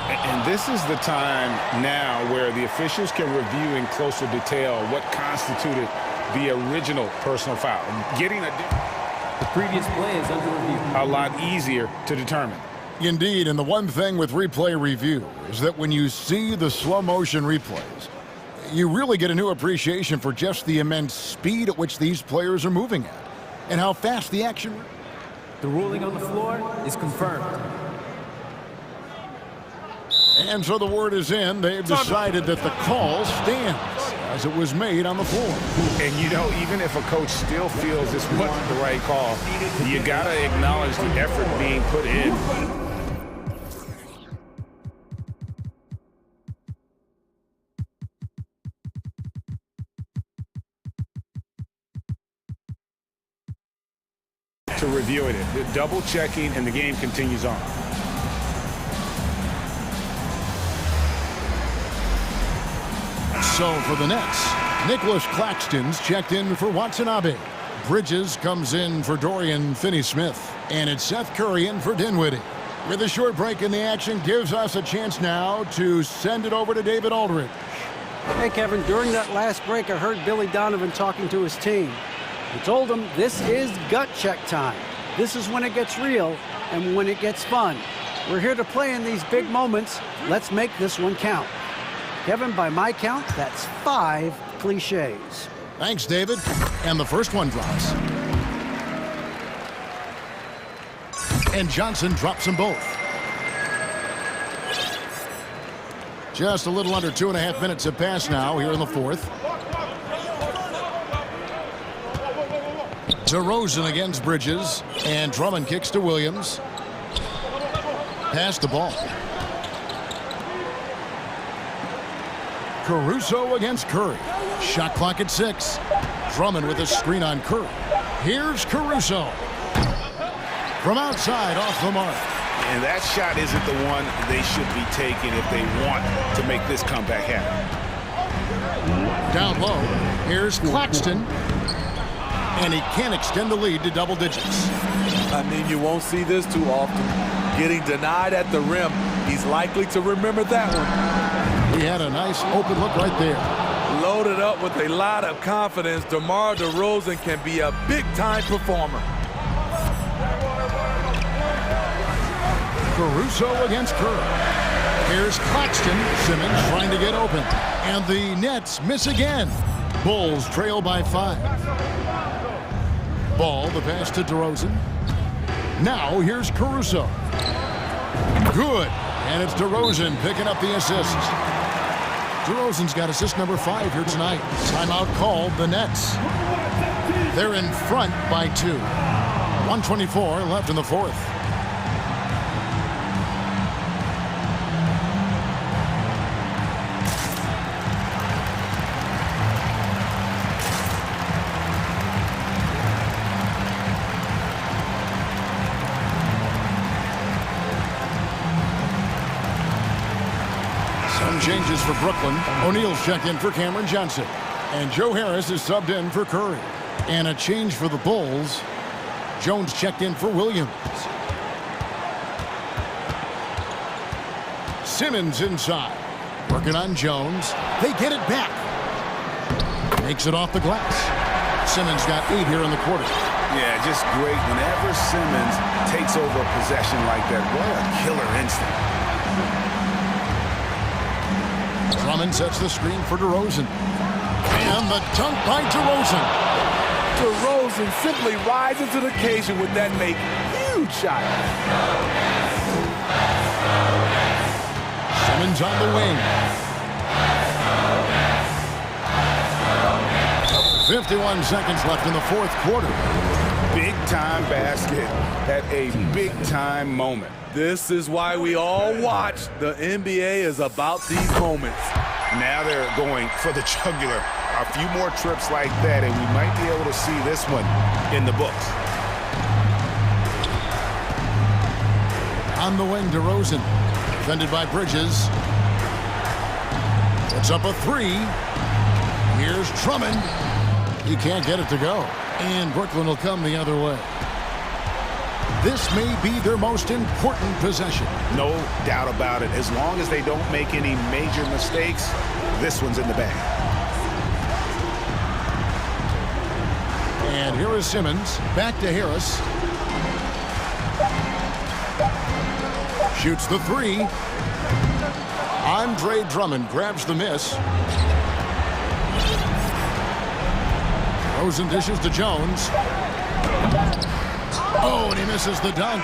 And this is the time now where the officials can review in closer detail what constituted the original personal foul. Getting the previous play is under review. A lot easier to determine. Indeed, and the one thing with replay review is that when you see the slow-motion replays, you really get a new appreciation for just the immense speed at which these players are moving at and how fast the action. The ruling on the floor is confirmed. And so the word is in. They've decided that the call stands as it was made on the floor. And you know, even if a coach still feels this wasn't the right call, you got to acknowledge the effort being put in. To review it, double checking, and the game continues on. So for the Nets, Nicholas Claxton's checked in for Watanabe. Bridges comes in for Dorian Finney-Smith. And it's Seth Curry in for Dinwiddie. With a short break in the action, gives us a chance now to send it over to David Aldridge. Hey, Kevin, during that last break, I heard Billy Donovan talking to his team. He told them this is gut check time. This is when it gets real and when it gets fun. We're here to play in these big moments. Let's make this one count. Kevin, by my count, that's 5 cliches. Thanks, David. And the first one drops. And Johnson drops them both. Just a little under 2.5 minutes have passed now here in the fourth. DeRozan against Bridges. And Drummond kicks to Williams. Pass the ball. Caruso against Curry. Shot clock at 6. Drummond with a screen on Curry. Here's Caruso. From outside, off the mark. And that shot isn't the one they should be taking if they want to make this comeback happen. Down low, here's Claxton. And he can't extend the lead to double digits. I mean, you won't see this too often. Getting denied at the rim. He's likely to remember that one. He had a nice open look right there. Loaded up with a lot of confidence, DeMar DeRozan can be a big-time performer. Caruso against Curry. Here's Claxton. Simmons trying to get open. And the Nets miss again. Bulls trail by 5. Ball, the pass to DeRozan. Now here's Caruso. Good. And it's DeRozan picking up the assist. DeRozan's got assist number 5 here tonight. Timeout called the Nets. They're in front by 2. 1:24 left in the fourth. Changes for Brooklyn. O'Neal's checked in for Cameron Johnson. And Joe Harris is subbed in for Curry. And a change for the Bulls. Jones checked in for Williams. Simmons inside. Working on Jones. They get it back. Makes it off the glass. Simmons got 8 here in the quarter. Yeah, just great. Whenever Simmons takes over a possession like that, what a killer instinct. Drummond sets the screen for DeRozan. And the dunk by DeRozan. DeRozan simply rises to the occasion with that make. Huge shot. Simmons on the wing. 51 seconds left in the fourth quarter. Big-time basket at a big-time moment. This is why we all watch. The NBA is about these moments. Now they're going for the jugular. A few more trips like that, and we might be able to see this one in the books. On the wing, DeRozan. Defended by Bridges. Puts up a 3. Here's Drummond. He can't get it to go. And Brooklyn will come the other way. This may be their most important possession. No doubt about it. As long as they don't make any major mistakes, this one's in the bag. And here is Simmons. Back to Harris. Shoots the three. Andre Drummond grabs the miss. Rosen dishes to Jones. Oh, and he misses the dunk.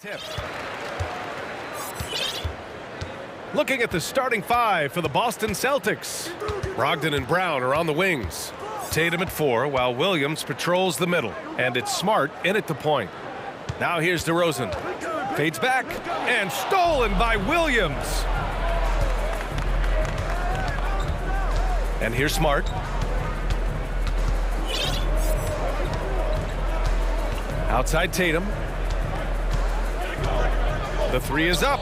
Tip. Looking at the starting five for the Boston Celtics. Brogdon and Brown are on the wings. Tatum at 4, while Williams patrols the middle. And it's Smart in at the point. Now here's DeRozan. Fades back, and stolen by Williams. And here's Smart. Outside Tatum. The three is up.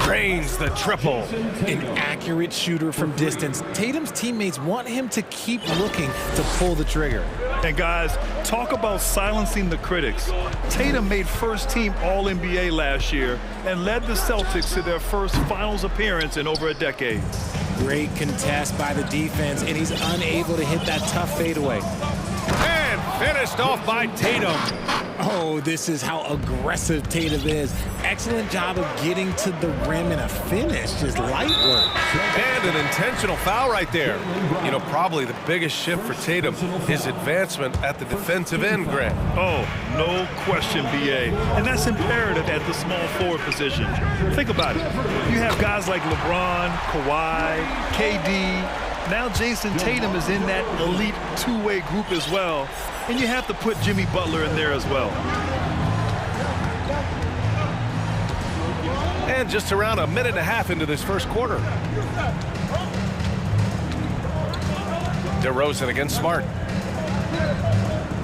Drains the triple. An accurate shooter from distance. Tatum's teammates want him to keep looking to pull the trigger. And guys, talk about silencing the critics. Tatum made first-team All-NBA last year and led the Celtics to their first finals appearance in over a decade. Great contest by the defense, and he's unable to hit that tough fadeaway. And finished off by Tatum. Oh, this is how aggressive Tatum is. Excellent job of getting to the rim and a finish. Just light work. And an intentional foul right there. You know, probably the biggest shift for Tatum, his advancement at the defensive end, Grant. Oh, no question, BA. And that's imperative at the small forward position. Think about it. You have guys like LeBron, Kawhi, KD, Now Jason Tatum is in that elite two-way group as well. And you have to put Jimmy Butler in there as well. And just around a minute and a half into this first quarter. DeRozan against Smart.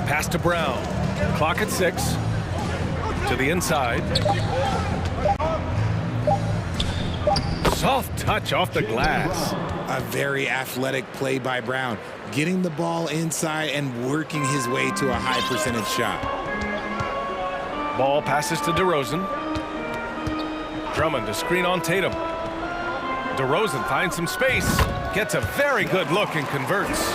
Pass to Brown. Clock at 6. To the inside. Soft touch off the glass. A very athletic play by Brown, getting the ball inside and working his way to a high percentage shot. Ball passes to DeRozan. Drummond to screen on Tatum. DeRozan finds some space, gets a very good look and converts.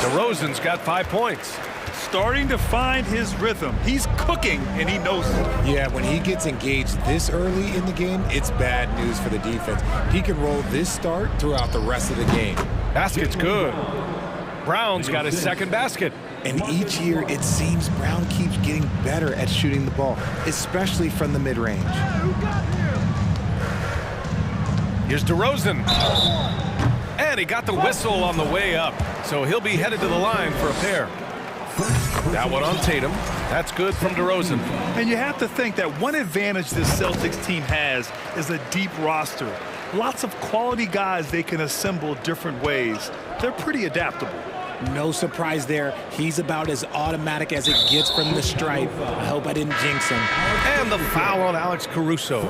DeRozan's got 5 points. Starting to find his rhythm. He's cooking, and he knows it. Yeah, when he gets engaged this early in the game, it's bad news for the defense. He can roll this start throughout the rest of the game. Basket's good. Brown's got his second basket. And each year, it seems Brown keeps getting better at shooting the ball, especially from the mid-range. Here's DeRozan. And he got the whistle on the way up, so he'll be headed to the line for a pair. That one on Tatum. That's good from DeRozan. And you have to think that one advantage this Celtics team has is a deep roster. Lots of quality guys they can assemble different ways. They're pretty adaptable. No surprise there. He's about as automatic as it gets from the stripe. I hope I didn't jinx him. And the foul on Alex Caruso.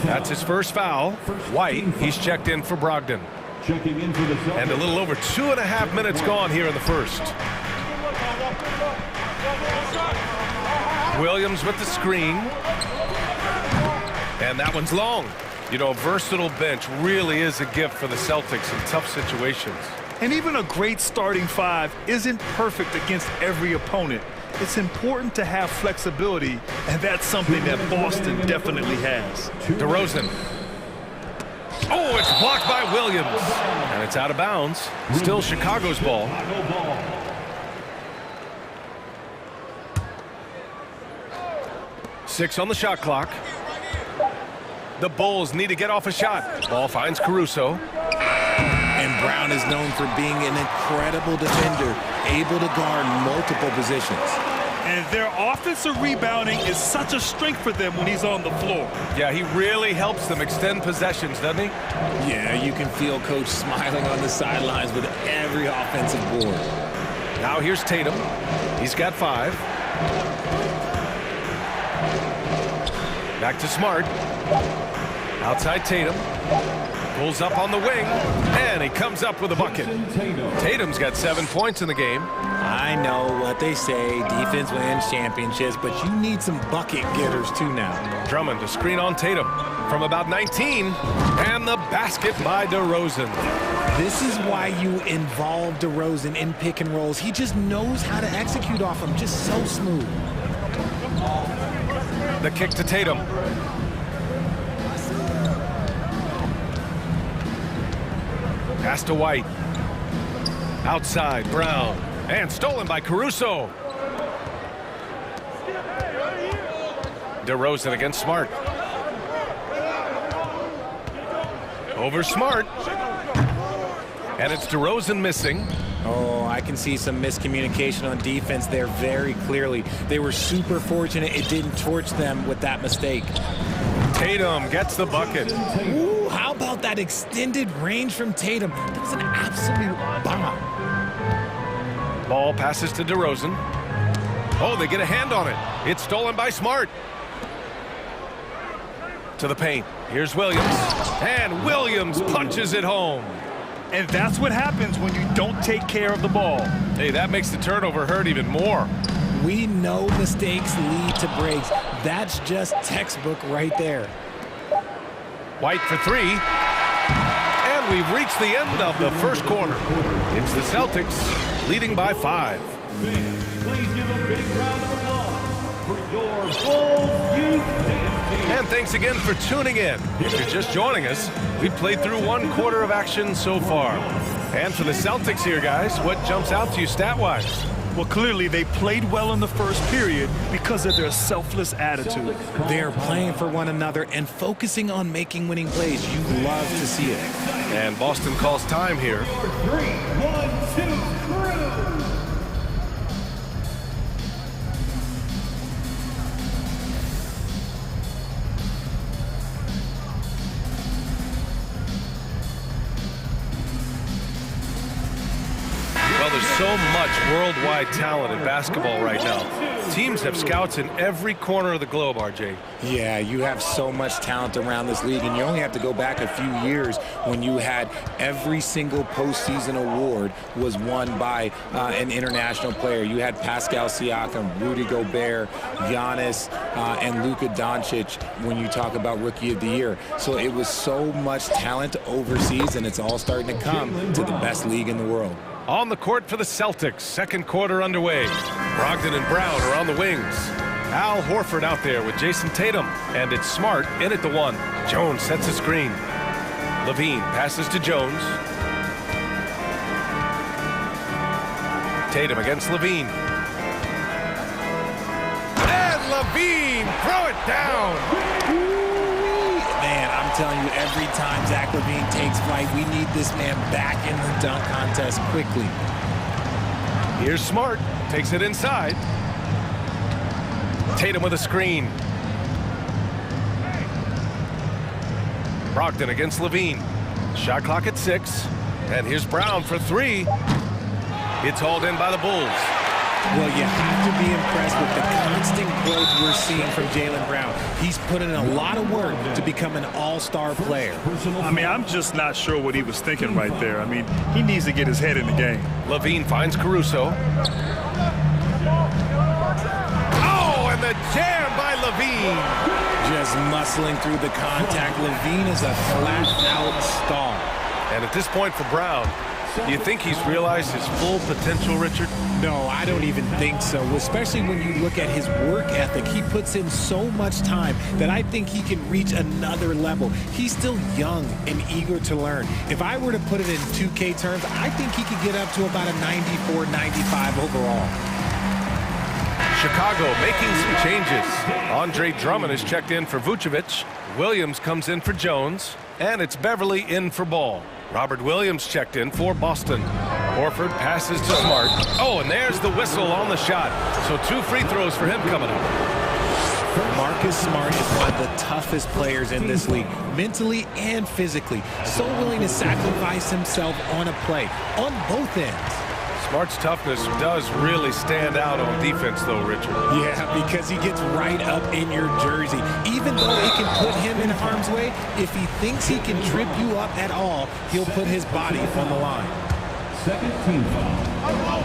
That's his first foul. White, he's checked in for Brogdon. And a little over 2.5 minutes gone here in the first. Williams with the screen. And that one's long. You know, a versatile bench really is a gift for the Celtics in tough situations. And even a great starting five isn't perfect against every opponent. It's important to have flexibility, and that's something that Boston definitely has. DeRozan. Oh, it's blocked by Williams. And it's out of bounds. Still Chicago's ball. Six on the shot clock. The Bulls need to get off a shot. Ball finds Caruso. And Brown is known for being an incredible defender, able to guard multiple positions. And their offensive rebounding is such a strength for them when he's on the floor. Yeah, he really helps them extend possessions, doesn't he? Yeah, you can feel Coach smiling on the sidelines with every offensive board. Now here's Tatum. He's got 5. Back to Smart. Outside Tatum. Pulls up on the wing, and he comes up with a bucket. Tatum's got 7 points in the game. I know what they say, defense wins championships, but you need some bucket getters too now. Drummond to screen on Tatum from about 19, and the basket by DeRozan. This is why you involve DeRozan in pick and rolls. He just knows how to execute off them, just so smooth. The kick to Tatum. Pass to White. Outside, Brown. And stolen by Caruso. DeRozan against Smart. Over Smart. And it's DeRozan missing. Oh, I can see some miscommunication on defense there very clearly. They were super fortunate it didn't torch them with that mistake. Tatum gets the bucket. Ooh, how about that extended range from Tatum? That was an absolute bomb. Ball passes to DeRozan. Oh, they get a hand on it. It's stolen by Smart. To the paint. Here's Williams. And Williams punches it home. And that's what happens when you don't take care of the ball. Hey, that makes the turnover hurt even more. We know mistakes lead to breaks. That's just textbook right there. White for 3. And we've reached the end of the first quarter. It's the Celtics leading by 5. Please give a big round of applause for your Bulls Youth Dance Team. And thanks again for tuning in. If you're just joining us, we've played through 1 quarter of action so far. And for the Celtics here, guys, what jumps out to you stat-wise? Well, clearly they played well in the first period because of their selfless attitude. They're playing for one another and focusing on making winning plays. You love to see it. And Boston calls time here. 3, 1, 2, through. Well, there's so much worldwide talent in basketball right now. Teams have scouts in every corner of the globe, RJ. Yeah, you have so much talent around this league, and you only have to go back a few years when you had every single postseason award was won by an international player. You had Pascal Siakam, Rudy Gobert, Giannis, and Luka Doncic when you talk about Rookie of the Year. So it was so much talent overseas, and it's all starting to come to the best league in the world. On the court for the Celtics, second quarter underway. Brogdon and Brown are on the wings. Al Horford out there with Jason Tatum, and it's Smart in at the one. Jones sets a screen. Levine passes to Jones. Tatum against Levine. And Levine, throw it down. Man, I'm telling you, every time Zach Levine takes flight, we need this man back in the dunk contest quickly. Here's Smart, takes it inside. Tatum with a screen. Brogdon against Levine. Shot clock at 6. And here's Brown for 3. It's hauled in by the Bulls. Well, you have to be impressed with the constant growth we're seeing from Jaylen Brown. He's put in a lot of work to become an all-star player. I mean, I'm just not sure what he was thinking right there. I mean, he needs to get his head in the game. Levine finds Caruso. Oh, and the jam by Levine. Just muscling through the contact. Levine is a flat-out star. And at this point for Brown, do you think he's realized his full potential, Richard? No, I don't even think so, especially when you look at his work ethic. He puts in so much time that I think he can reach another level. He's still young and eager to learn. If I were to put it in 2K terms, I think he could get up to about a 94, 95 overall. Chicago making some changes. Andre Drummond is checked in for Vucevic. Williams comes in for Jones. And it's Beverly in for Ball. Robert Williams checked in for Boston. Horford passes to Smart. Oh, and there's the whistle on the shot. So 2 free throws for him coming up. Marcus Smart is one of the toughest players in this league, mentally and physically. So willing to sacrifice himself on a play, on both ends. Smart's toughness does really stand out on defense, though, Richard. Yeah, because he gets right up in your jersey. Even though it can put him in harm's way, if he thinks he can trip you up at all, he'll put his body on the line. Second team foul.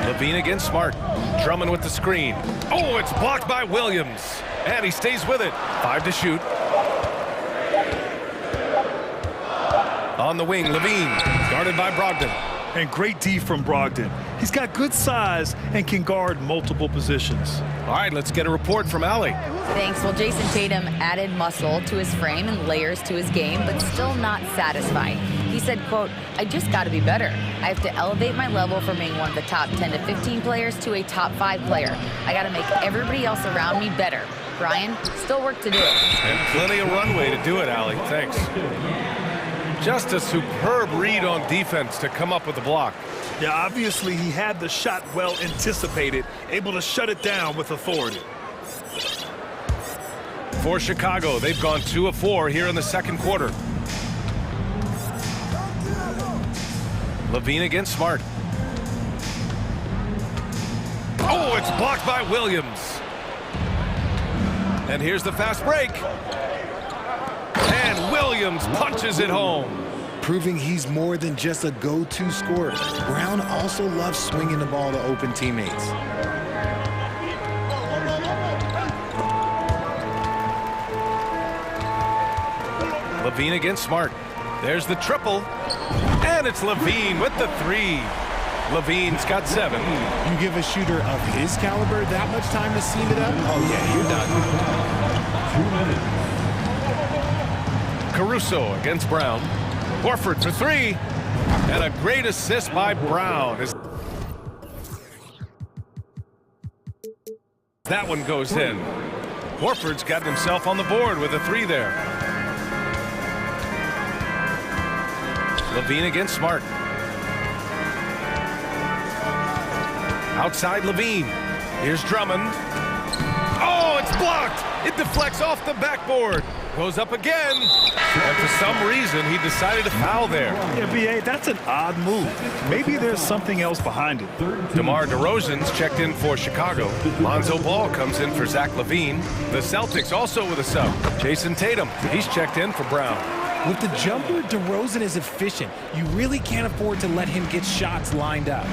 Levine against Smart. Drummond with the screen. Oh, it's blocked by Williams. And he stays with it. 5 to shoot. On the wing, Levine, guarded by Brogdon. And great D from Brogdon. He's got good size and can guard multiple positions. All right, let's get a report from Allie. Thanks. Well, Jason Tatum added muscle to his frame and layers to his game, but still not satisfied. He said, quote, I just got to be better. I have to elevate my level from being one of the top 10 to 15 players to a top 5 player. I got to make everybody else around me better. Brian, still work to do. And plenty of runway to do it, Allie. Thanks. Just a superb read on defense to come up with the block. Yeah, obviously he had the shot well anticipated, able to shut it down with authority. For Chicago, they've gone 2 of 4 here in the second quarter. Levine against Smart. Oh, it's blocked by Williams. And here's the fast break. And Williams punches it home. Proving he's more than just a go-to scorer. Brown also loves swinging the ball to open teammates. Levine against Smart. There's the triple. And it's Levine with the 3. Levine's got 7. You give a shooter of his caliber that much time to seam it up? Oh, yeah, you're done. 2 minutes. Caruso against Brown. Horford for 3. And a great assist by Brown. That one goes in. Horford's got himself on the board with a 3 there. Levine against Smart. Outside Levine. Here's Drummond. Oh, it's blocked. It deflects off the backboard. Goes up again. And for some reason, he decided to foul there. Yeah, B.A., that's an odd move. Maybe there's something else behind it. DeMar DeRozan's checked in for Chicago. Lonzo Ball comes in for Zach LaVine. The Celtics also with a sub. Jason Tatum, he's checked in for Brown. With the jumper, DeRozan is efficient. You really can't afford to let him get shots lined up.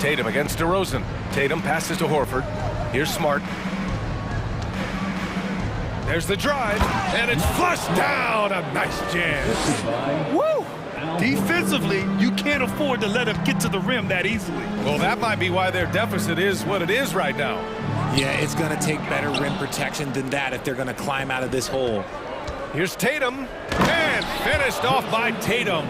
Tatum against DeRozan. Tatum passes to Horford. Here's Smart. There's the drive, and it's flushed down. A nice jam. Woo! Defensively, you can't afford to let him get to the rim that easily. Well, that might be why their deficit is what it is right now. Yeah, it's going to take better rim protection than that if they're going to climb out of this hole. Here's Tatum, and finished off by Tatum.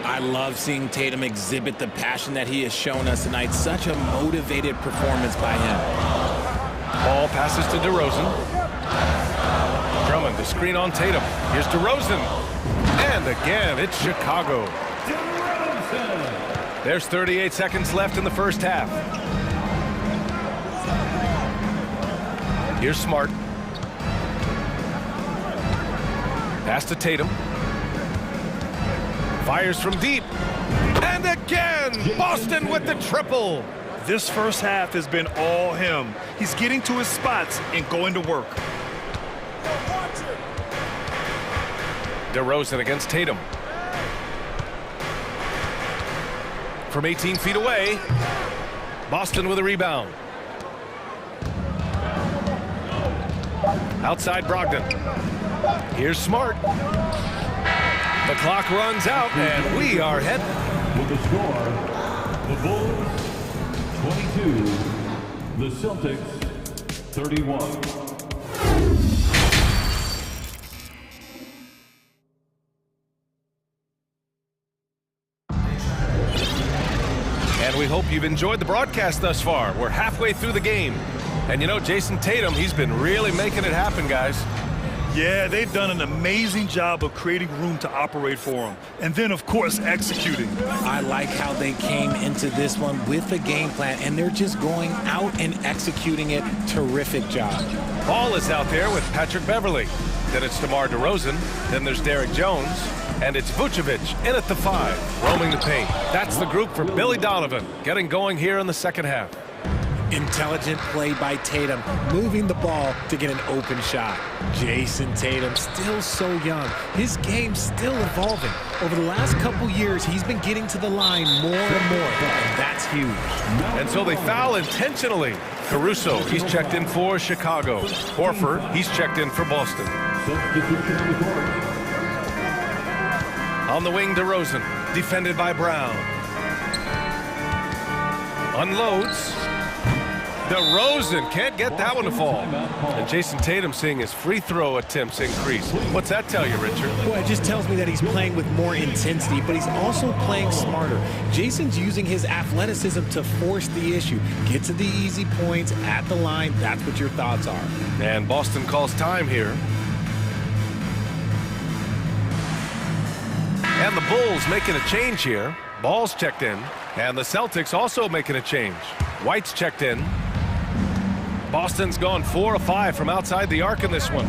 I love seeing Tatum exhibit the passion that he has shown us tonight. Such a motivated performance by him. Ball passes to DeRozan. Drummond, the screen on Tatum. Here's DeRozan. And again, it's Chicago. There's 38 seconds left in the first half. Here's Smart. Pass to Tatum. Fires from deep. And again, Boston with the triple. This first half has been all him. He's getting to his spots and going to work. DeRozan against Tatum. From 18 feet away, Boston with a rebound. Outside Brogdon. Here's Smart. The clock runs out, and we are headed. With the score, the Bulls 22, the Celtics 31. And we hope you've enjoyed the broadcast thus far. We're halfway through the game. And you know, Jason Tatum, he's been really making it happen, guys. Yeah, they've done an amazing job of creating room to operate for him. And then, of course, executing. I like how they came into this one with a game plan, and they're just going out and executing it. Terrific job. Ball is out there with Patrick Beverley. Then it's DeMar DeRozan. Then there's Derek Jones. And it's Vucevic in at the 5, roaming the paint. That's the group for Billy Donovan, getting going here in the second half. Intelligent play by Tatum, moving the ball to get an open shot. Jason Tatum, still so young. His game's still evolving. Over the last couple years, he's been getting to the line more and more, and that's huge. And so they foul intentionally. Caruso, he's checked in for Chicago. Horford, he's checked in for Boston. On the wing, DeRozan, defended by Brown. Unloads. DeRozan can't get that one to fall. And Jason Tatum seeing his free throw attempts increase. What's that tell you, Richard? Well, it just tells me that he's playing with more intensity, but he's also playing smarter. Jason's using his athleticism to force the issue. Get to the easy points at the line. That's what your thoughts are. And Boston calls time here. And the Bulls making a change here. Ball's checked in. And the Celtics also making a change. White's checked in. Boston's gone 4 of 5 from outside the arc in this one.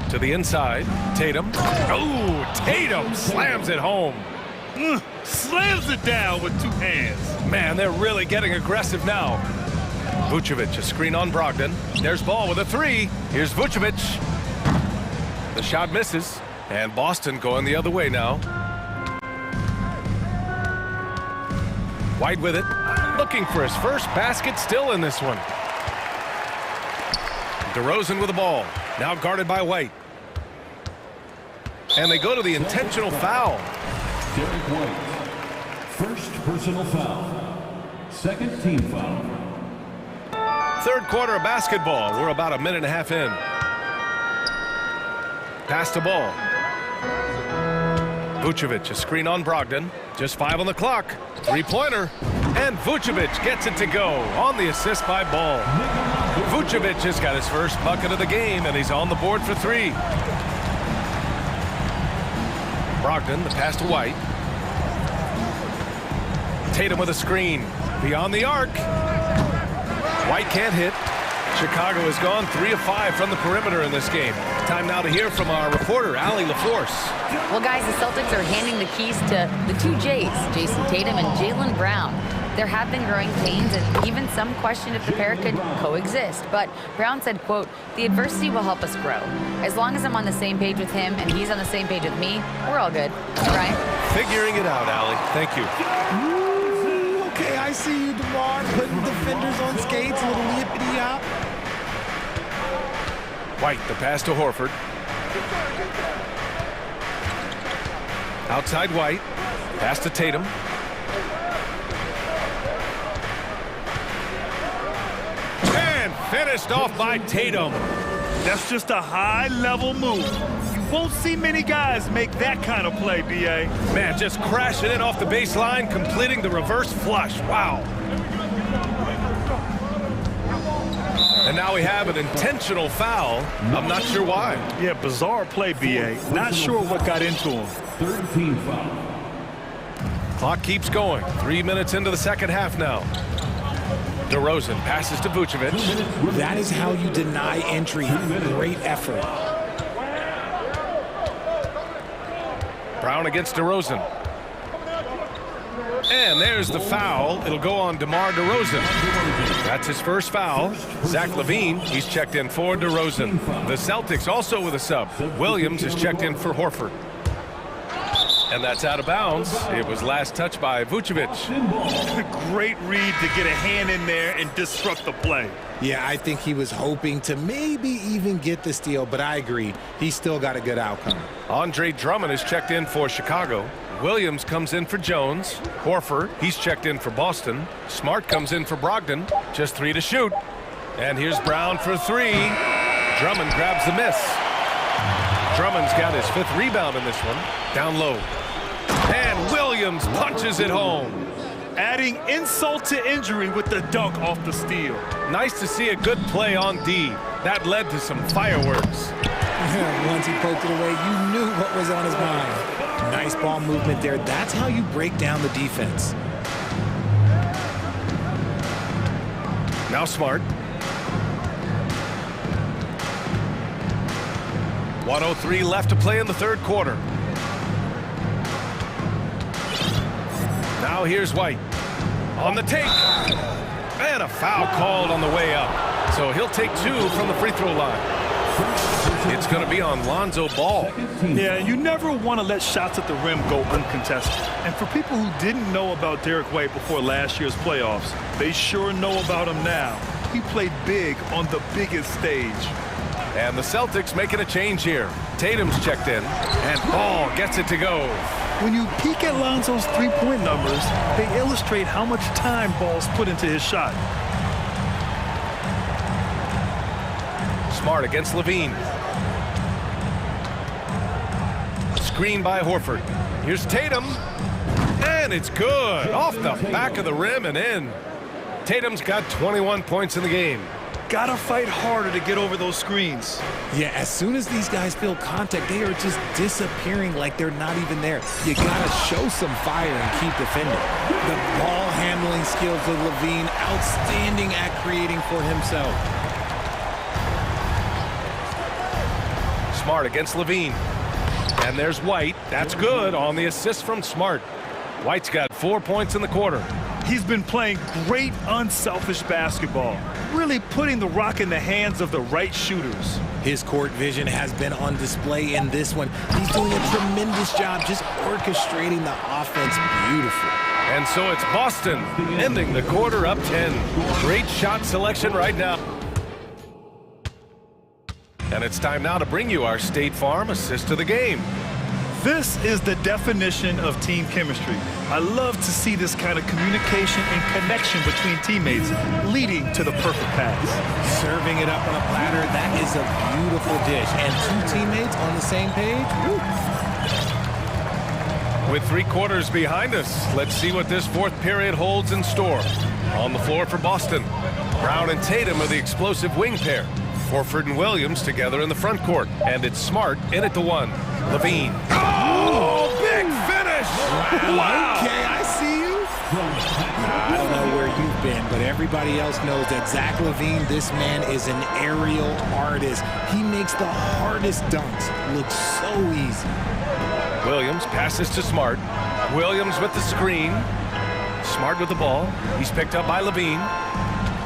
To the inside, Tatum. Oh, Tatum slams it home. Slams it down with 2 hands. Man, they're really getting aggressive now. Vucevic, a screen on Brogdon. There's Ball with a 3. Here's Vucevic. The shot misses. And Boston going the other way now. White with it. Looking for his first basket, still in this one. DeRozan with the ball. Now guarded by White. And they go to the intentional foul. Derek White, first personal foul. Second team foul. Third quarter of basketball. We're about a minute and a half in. Pass to Ball. Vucevic, a screen on Brogdon. Just 5 on the clock. Three-pointer. And Vucevic gets it to go on the assist by Ball. Vucevic has got his first bucket of the game, and he's on the board for 3. Brogdon, the pass to White. Tatum with a screen. Beyond the arc. White can't hit. Chicago has gone 3 of 5 from the perimeter in this game. Time now to hear from our reporter, Allie LaForce. Well, guys, the Celtics are handing the keys to the 2 J's, Jason Tatum and Jaylen Brown. There have been growing pains, and even some question if the pair could coexist. But Brown said, quote, "The adversity will help us grow. As long as I'm on the same page with him and he's on the same page with me, we're all good." Right? Figuring it out, Allie. Thank you. Okay, I see you, DeMar, putting defenders on skates, a little yippity-yop. White, the pass to Horford. Outside White. Pass to Tatum. And finished off by Tatum. That's just a high-level move. You won't see many guys make that kind of play, B.A. Man, just crashing in off the baseline, completing the reverse flush. Wow. And now we have an intentional foul. I'm not sure why. Yeah, bizarre play, B.A. Not sure what got into him. 13 foul. Clock keeps going. 3 minutes into the second half now. DeRozan passes to Vucevic. That is how you deny entry. Great effort. Brown against DeRozan. And there's the foul. It'll go on DeMar DeRozan. That's his first foul. Zach LaVine, he's checked in for DeRozan. The Celtics also with a sub. Williams is checked in for Horford. And that's out of bounds. It was last touched by Vucevic. Great read to get a hand in there and disrupt the play. Yeah, I think he was hoping to maybe even get the steal, but I agree. He still got a good outcome. Andre Drummond is checked in for Chicago. Williams comes in for Jones. Horford, he's checked in for Boston. Smart comes in for Brogdon. Just 3 to shoot. And here's Brown for 3. Drummond grabs the miss. Drummond's got his 5th rebound in this one. Down low. And Williams punches it home. Adding insult to injury with the dunk off the steal. Nice to see a good play on D. That led to some fireworks. Once he poked it away, you knew what was on his mind. Nice ball movement there. That's how you break down the defense. Now Smart. 1:03 left to play in the third quarter. Now here's White. On the take. And a foul called on the way up. So he'll take 2 from the free throw line. It's going to be on Lonzo Ball. Yeah, you never want to let shots at the rim go uncontested. And for people who didn't know about Derek White before last year's playoffs, they sure know about him now. He played big on the biggest stage. And the Celtics making a change here. Tatum's checked in, and Ball gets it to go. When you peek at Lonzo's three-point numbers, they illustrate how much time Ball's put into his shot. Smart against LaVine. Screen by Horford. Here's Tatum. And it's good. Off the back of the rim and in. Tatum's got 21 points in the game. Gotta fight harder to get over those screens. Yeah, as soon as these guys feel contact, they are just disappearing like they're not even there. You gotta show some fire and keep defending. The ball handling skills of LaVine, outstanding at creating for himself. Smart against LaVine. And there's White. That's good on the assist from Smart. White's got 4 points in the quarter. He's been playing great unselfish basketball, really putting the rock in the hands of the right shooters. His court vision has been on display in this one. He's doing a tremendous job just orchestrating the offense beautifully. And so it's Boston ending the quarter up 10. Great shot selection right now. And it's time now to bring you our State Farm assist of the game. This is the definition of team chemistry. I love to see this kind of communication and connection between teammates leading to the perfect pass. Serving it up on a platter, that is a beautiful dish. And 2 teammates on the same page? Woo. With 3 quarters behind us, let's see what this fourth period holds in store. On the floor for Boston, Brown and Tatum are the explosive wing pair. Horford and Williams together in the front court. And it's Smart in at the 1. Levine. Oh, big finish! Wow. Okay, I see you. I don't know where you've been, but everybody else knows that Zach LaVine, this man is an aerial artist. He makes the hardest dunks look so easy. Williams passes to Smart. Williams with the screen. Smart with the ball. He's picked up by Levine.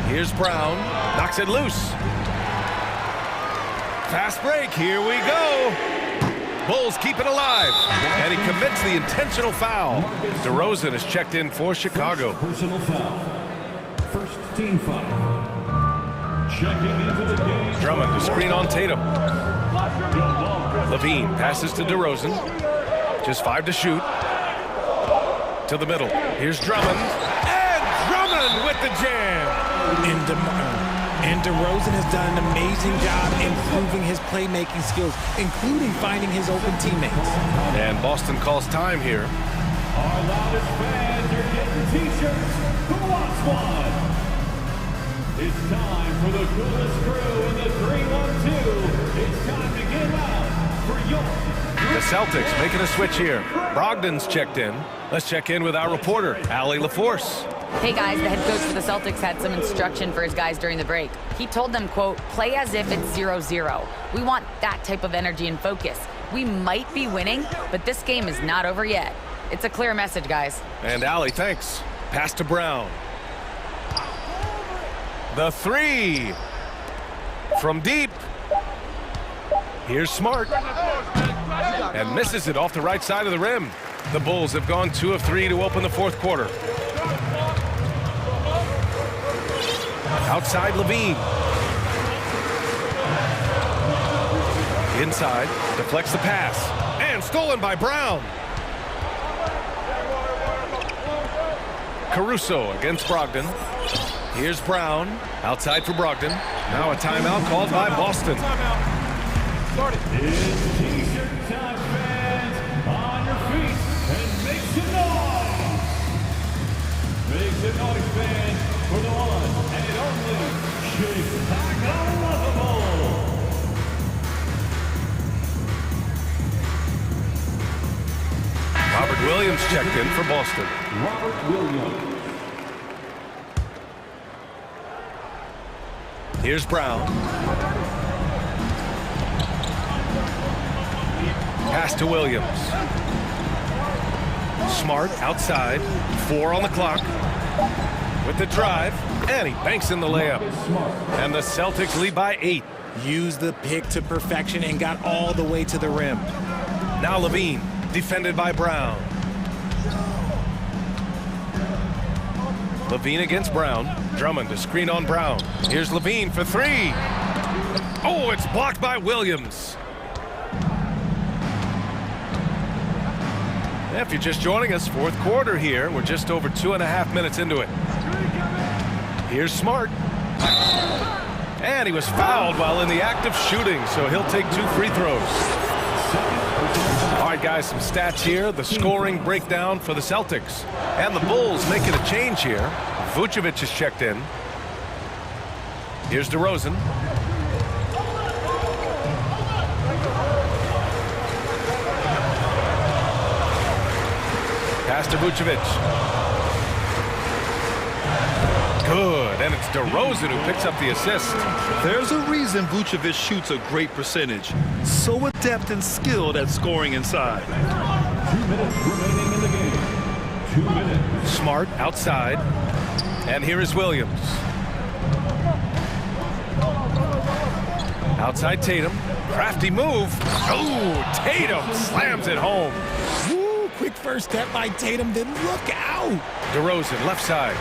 Here's Brown. Knocks it loose. Fast break. Here we go. Bulls keep it alive. And he commits the intentional foul. DeRozan is checked in for Chicago. Personal foul. First team foul. Checking into the game. Drummond to screen on Tatum. Levine passes to DeRozan. Just 5 to shoot. To the middle. Here's Drummond. And Drummond with the jam. And DeRozan has done an amazing job improving his playmaking skills, including finding his open teammates. And Boston calls time here. Our loudest fans are getting t-shirts. Who wants one? It's time for the coolest crew in the 3-1-2. It's time to get loud for your... The Celtics making a switch here. Brogdon's checked in. Let's check in with our reporter, Allie LaForce. Hey guys, the head coach for the Celtics had some instruction for his guys during the break. He told them, quote, play as if it's 0-0. We want that type of energy and focus. We might be winning, but this game is not over yet. It's a clear message, guys. And Allie, thanks. Pass to Brown. The 3. From deep. Here's Smart. And misses it off the right side of the rim. The Bulls have gone 2 of 3 to open the fourth quarter. Outside Levine. Inside, deflects the pass. And stolen by Brown. Caruso against Brogdon. Here's Brown. Outside for Brogdon. Now a timeout called by Boston. It's t-shirt time, fans. On your feet and make some noise. Make some noise, fans, for the one and only Chicago Lovable. Robert Williams checked in for Boston. Robert Williams. Here's Brown. Pass to Williams. Smart outside. 4 on the clock. With the drive. And he banks in the layup. And the Celtics lead by 8. Used the pick to perfection and got all the way to the rim. Now Levine. Defended by Brown. Levine against Brown. Drummond to screen on Brown. Here's Levine for 3. Oh, it's blocked by Williams. If you're just joining us, fourth quarter here. We're just over 2.5 minutes into it. Here's Smart. And he was fouled while in the act of shooting, so he'll take 2 free throws. All right, guys, some stats here. The scoring breakdown for the Celtics. And the Bulls making a change here. Vucevic is checked in. Here's DeRozan. Pass to Vucevic. Good, and it's DeRozan who picks up the assist. There's a reason Vucevic shoots a great percentage. So adept and skilled at scoring inside. 2 minutes remaining in the game. 2 minutes. Smart outside. And here is Williams. Outside Tatum. Crafty move. Oh, Tatum slams it home. Woo, quick first step by Tatum, then look out. DeRozan left side.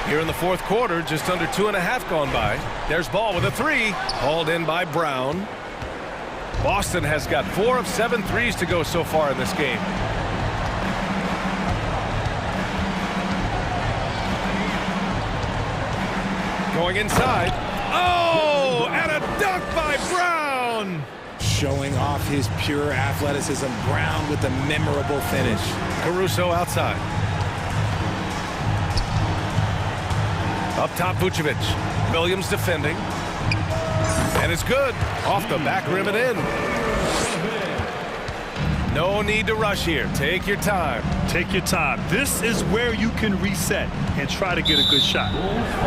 Here in the fourth quarter, just under 2.5 gone by. There's Ball with a 3. Hauled in by Brown. Boston has got 4 of 7 threes to go so far in this game. Going inside. Oh, and a dunk by Brown. showing off his pure athleticism. Brown with a memorable finish. Caruso outside. Up top, Vucevic. Williams defending. And it's good. Off the back rim and in. No need to rush here. Take your time. Take your time. This is where you can reset and try to get a good shot.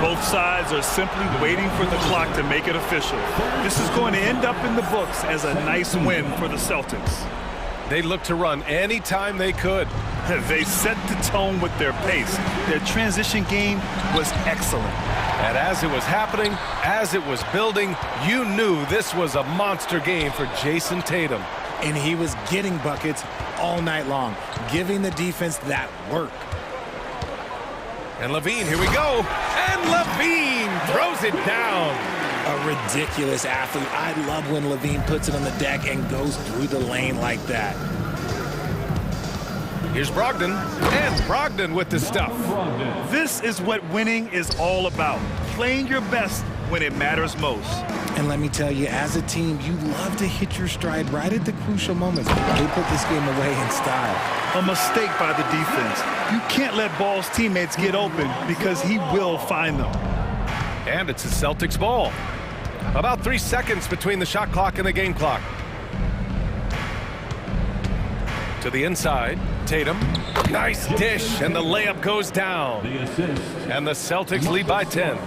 Both sides are simply waiting for the clock to make it official. This is going to end up in the books as a nice win for the Celtics. They looked to run any time they could. They set the tone with their pace. Their transition game was excellent. And as it was happening, as it was building, you knew this was a monster game for Jason Tatum. And he was getting buckets all night long, giving the defense that work. And Levine, here we go. And Levine throws it down. A ridiculous athlete. I love when Levine puts it on the deck and goes through the lane like that. Here's Brogdon, and Brogdon with the stuff. This is what winning is all about. Playing your best when it matters most. And let me tell you, as a team, you love to hit your stride right at the crucial moments. They put this game away in style. A mistake by the defense. You can't let Ball's teammates get open because he will find them. And it's a Celtics ball. About 3 seconds between the shot clock and the game clock. To the inside, Tatum. Nice dish, and the layup goes down. And the Celtics lead by 10.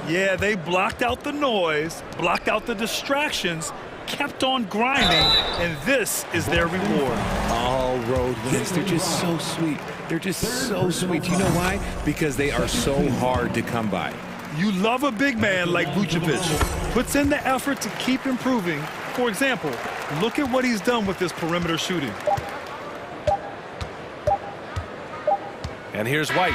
Yeah, they blocked out the noise, blocked out the distractions, kept on grinding, and this is their reward. All road wins. They're just so sweet. They're just so sweet. You know why? Because they are so hard to come by. You love a big man like Vucevic. Puts in the effort to keep improving. For example, look at what he's done with this perimeter shooting. And here's White.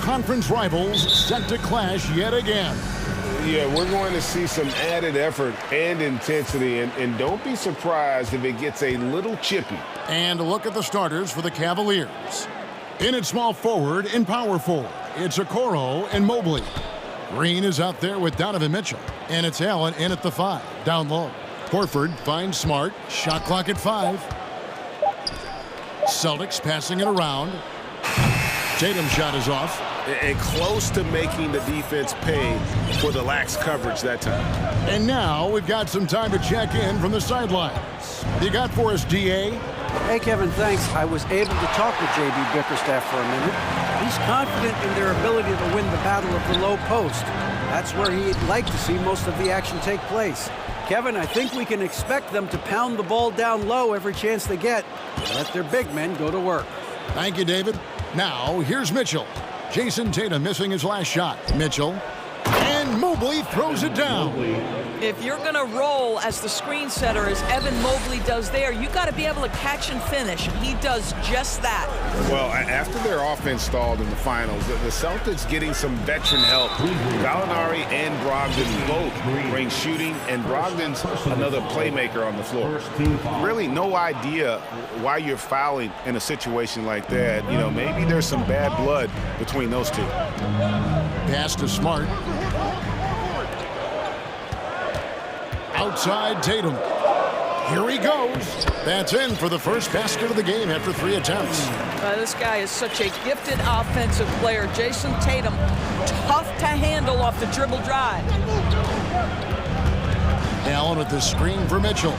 conference rivals set to clash yet again. Yeah, we're going to see some added effort and intensity, and don't be surprised if it gets a little chippy. And a look at the starters for the Cavaliers. In at small forward and power forward, it's Okoro and Mobley. Green is out there with Donovan Mitchell, and it's Allen in at the 5, down low. Horford finds Smart, shot clock at 5. Celtics passing it around. Tatum's shot is off. And close to making the defense pay for the lax coverage that time. And now we've got some time to check in from the sidelines. You got for us, DA? Hey, Kevin, thanks. I was able to talk with J.B. Bickerstaff for a minute. He's confident in their ability to win the battle of the low post. That's where he'd like to see most of the action take place. Kevin, I think we can expect them to pound the ball down low every chance they get and let their big men go to work. Thank you, David. Now, here's Mitchell. Jason Tatum missing his last shot. Mitchell. And Mobley throws it down. If you're going to roll as the screen setter, as Evan Mobley does there, you got to be able to catch and finish, and he does just that. Well, after their offense stalled in the finals, the Celtics getting some veteran help. Gallinari and Brogdon both bring shooting, and Brogdon's another playmaker on the floor. Really no idea why you're fouling in a situation like that. You know, maybe there's some bad blood between those two. Pass to Smart. Outside Tatum. Here he goes. That's in for the first basket of the game after 3 attempts. This guy is such a gifted offensive player. Jason Tatum, tough to handle off the dribble drive. Allen with the screen for Mitchell.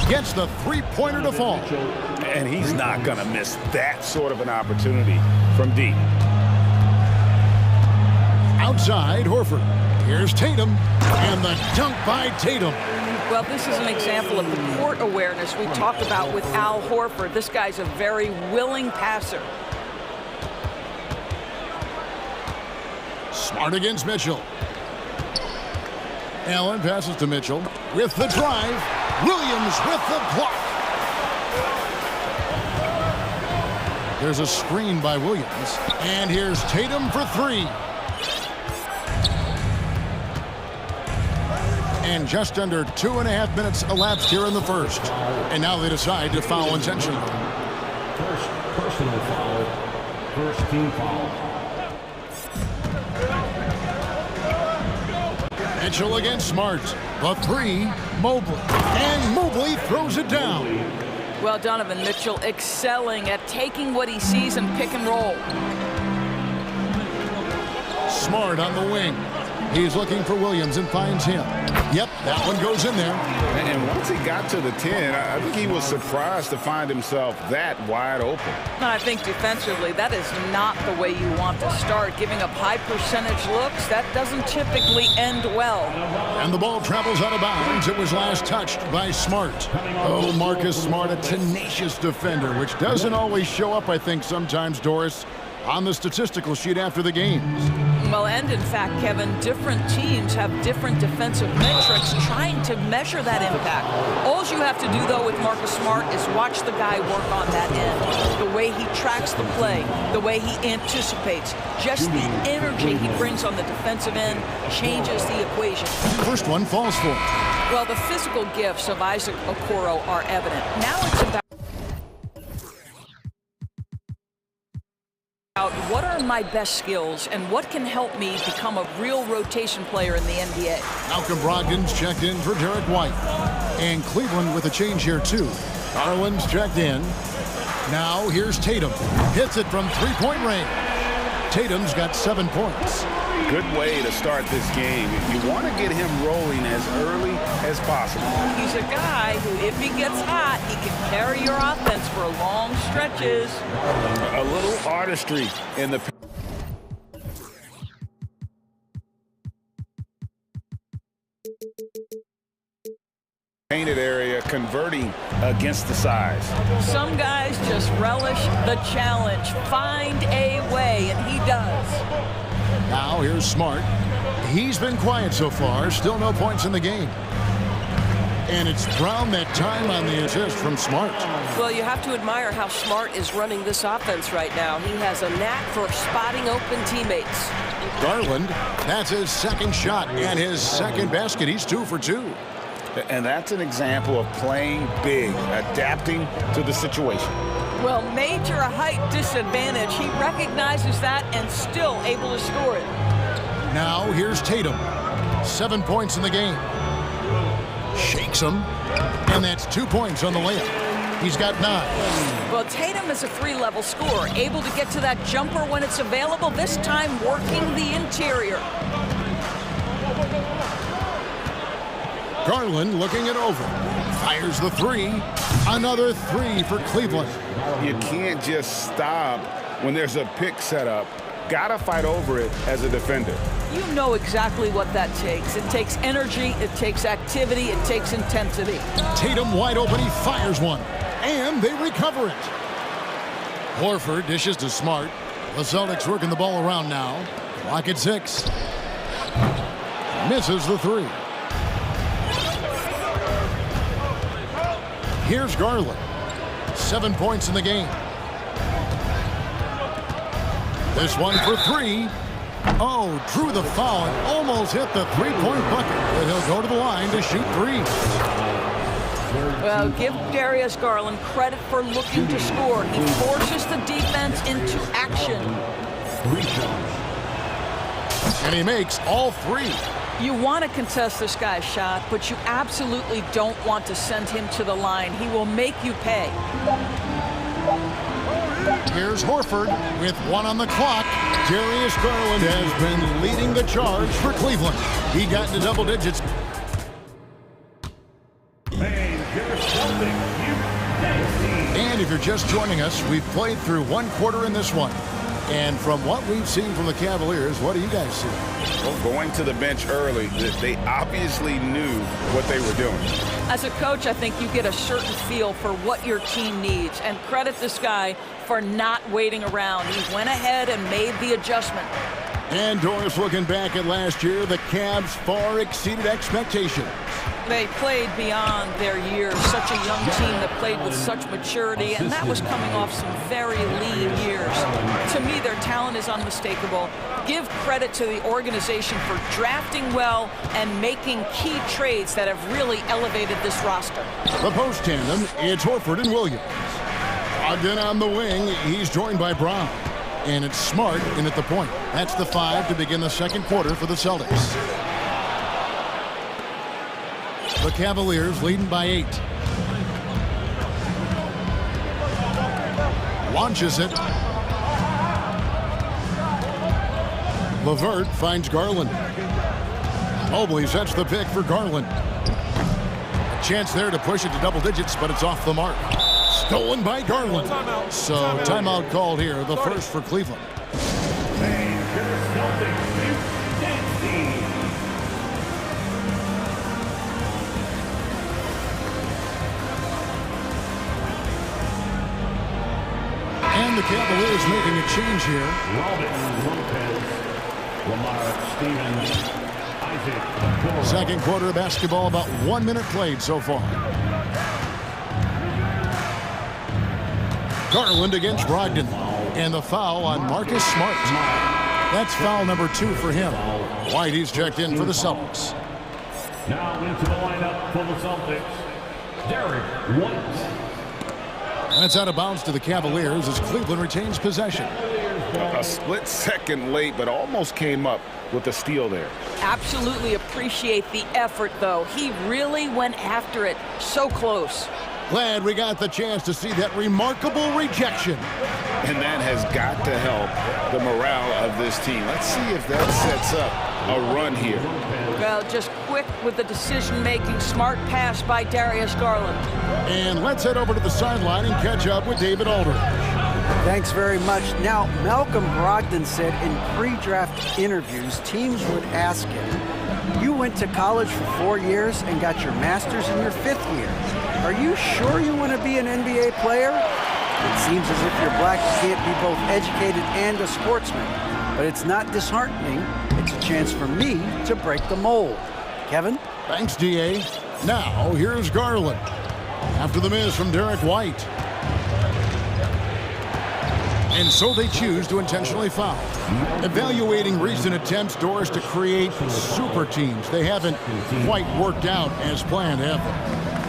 Gets the three-pointer to fall. And he's not going to miss that sort of an opportunity from deep. Outside, Horford. Here's Tatum, and the dunk by Tatum. Well, this is an example of the court awareness we talked about with Al Horford. This guy's a very willing passer. Smart against Mitchell. Allen passes to Mitchell with the drive. Williams with the block. There's a screen by Williams, and here's Tatum for 3. And just under 2.5 minutes elapsed here in the first. And now they decide to foul intentionally. First personal foul. First team foul. Mitchell against Smart. The 3, Mobley. And Mobley throws it down. Well, Donovan Mitchell excelling at taking what he sees and pick and roll. Smart on the wing. He's looking for Williams and finds him. Yep, that one goes in there. And once he got to the 10, I think he was surprised to find himself that wide open. I think defensively, that is not the way you want to start. Giving up high percentage looks, that doesn't typically end well. And the ball travels out of bounds. It was last touched by Smart. Oh, Marcus Smart, a tenacious defender, which doesn't always show up, I think, sometimes, Doris, on the statistical sheet after the games. Well, and in fact, Kevin, different teams have different defensive metrics trying to measure that impact. All you have to do, though, with Marcus Smart is watch the guy work on that end. The way he tracks the play, the way he anticipates, just the energy he brings on the defensive end changes the equation. First one falls for him. Well, the physical gifts of Isaac Okoro are evident. Now it's about what are my best skills and what can help me become a real rotation player in the NBA. Malcolm Brogdon's checked in for Derek White. And Cleveland with a change here, too. Garland's checked in. Now here's Tatum. Hits it from three-point range. Tatum's got 7 points. Good way to start this game. You want to get him rolling as early as possible. He's a guy who, if he gets hot, he can carry your offense for long stretches. A little artistry in the painted area, converting against the size. Some guys just relish the challenge. Find a way, and he does. Now here's Smart. He's been quiet so far. Still no points in the game. And it's Brown that time on the assist from Smart. Well, you have to admire how Smart is running this offense right now. He has a knack for spotting open teammates. Garland, that's his second shot and his second basket. He's 2 for 2. And that's an example of playing big, adapting to the situation. Well, major height disadvantage. He recognizes that and still able to score it. Now here's Tatum. 7 points in the game. Shakes him, and that's 2 points on the layup. He's got 9. Well, Tatum is a 3-level scorer, able to get to that jumper when it's available, this time working the interior. Garland looking it over. Fires the 3. Another 3 for Cleveland. You can't just stop when there's a pick set up. Gotta fight over it as a defender. You know exactly what that takes. It takes energy, it takes activity, it takes intensity. Tatum wide open, he fires one. And they recover it. Horford dishes to Smart. The Celtics working the ball around now. Clock at 6. Misses the 3. Here's Garland. 7 points in the game. This one for 3. Oh, drew the foul and almost hit the 3-point bucket. But he'll go to the line to shoot 3. Well, give Darius Garland credit for looking to score. He forces the defense into action. And he makes all 3. You want to contest this guy's shot, but you absolutely don't want to send him to the line. He will make you pay. Here's Horford with 1 on the clock. Darius Garland has been leading the charge for Cleveland. He got into double digits. And if you're just joining us, we've played through 1 quarter in this one. And from what we've seen from the Cavaliers, what do you guys see? Well, going to the bench early, they obviously knew what they were doing. As a coach, I think you get a certain feel for what your team needs. And credit this guy for not waiting around. He went ahead and made the adjustment. And Doris, looking back at last year, the Cavs far exceeded expectations. They played beyond their years. Such a young team that played with such maturity, and that was coming off some very lean years. To me, their talent is unmistakable. Give credit to the organization for drafting well and making key trades that have really elevated this roster. The post tandem, it's Horford and Williams. Ogden on the wing, he's joined by Brown. And it's Smart in at the point. That's the 5 to begin the second quarter for the Celtics. The Cavaliers leading by 8. Launches it. LeVert finds Garland. Mobley sets the pick for Garland. A chance there to push it to double digits, but it's off the mark. Stolen by Garland. So timeout called here, the first for Cleveland. And the Cavaliers making a change here. Second quarter of basketball, about 1 minute played so far. Garland against Brogdon. And the foul on Marcus Smart. That's foul number 2 for him. White, he's checked in for the Celtics. Now into the lineup for the Celtics, Derek White. That's out of bounds to the Cavaliers as Cleveland retains possession. A split second late, but almost came up with a steal there. Absolutely appreciate the effort, though. He really went after it. So close. Glad we got the chance to see that remarkable rejection. And that has got to help the morale of this team. Let's see if that sets up a run here. Well, just quick with the decision-making. Smart pass by Darius Garland. And let's head over to the sideline and catch up with David Aldridge. Thanks very much. Now, Malcolm Brogdon said in pre-draft interviews, teams would ask him, you went to college for 4 years and got your master's in your 5th year. Are you sure you want to be an NBA player? It seems as if you're black, you can't be both educated and a sportsman. But it's not disheartening. It's a chance for me to break the mold. Kevin? Thanks, D.A. Now, here's Garland. After the miss from Derek White. And so they choose to intentionally foul. Evaluating recent attempts, Doris, to create super teams. They haven't quite worked out as planned, have they?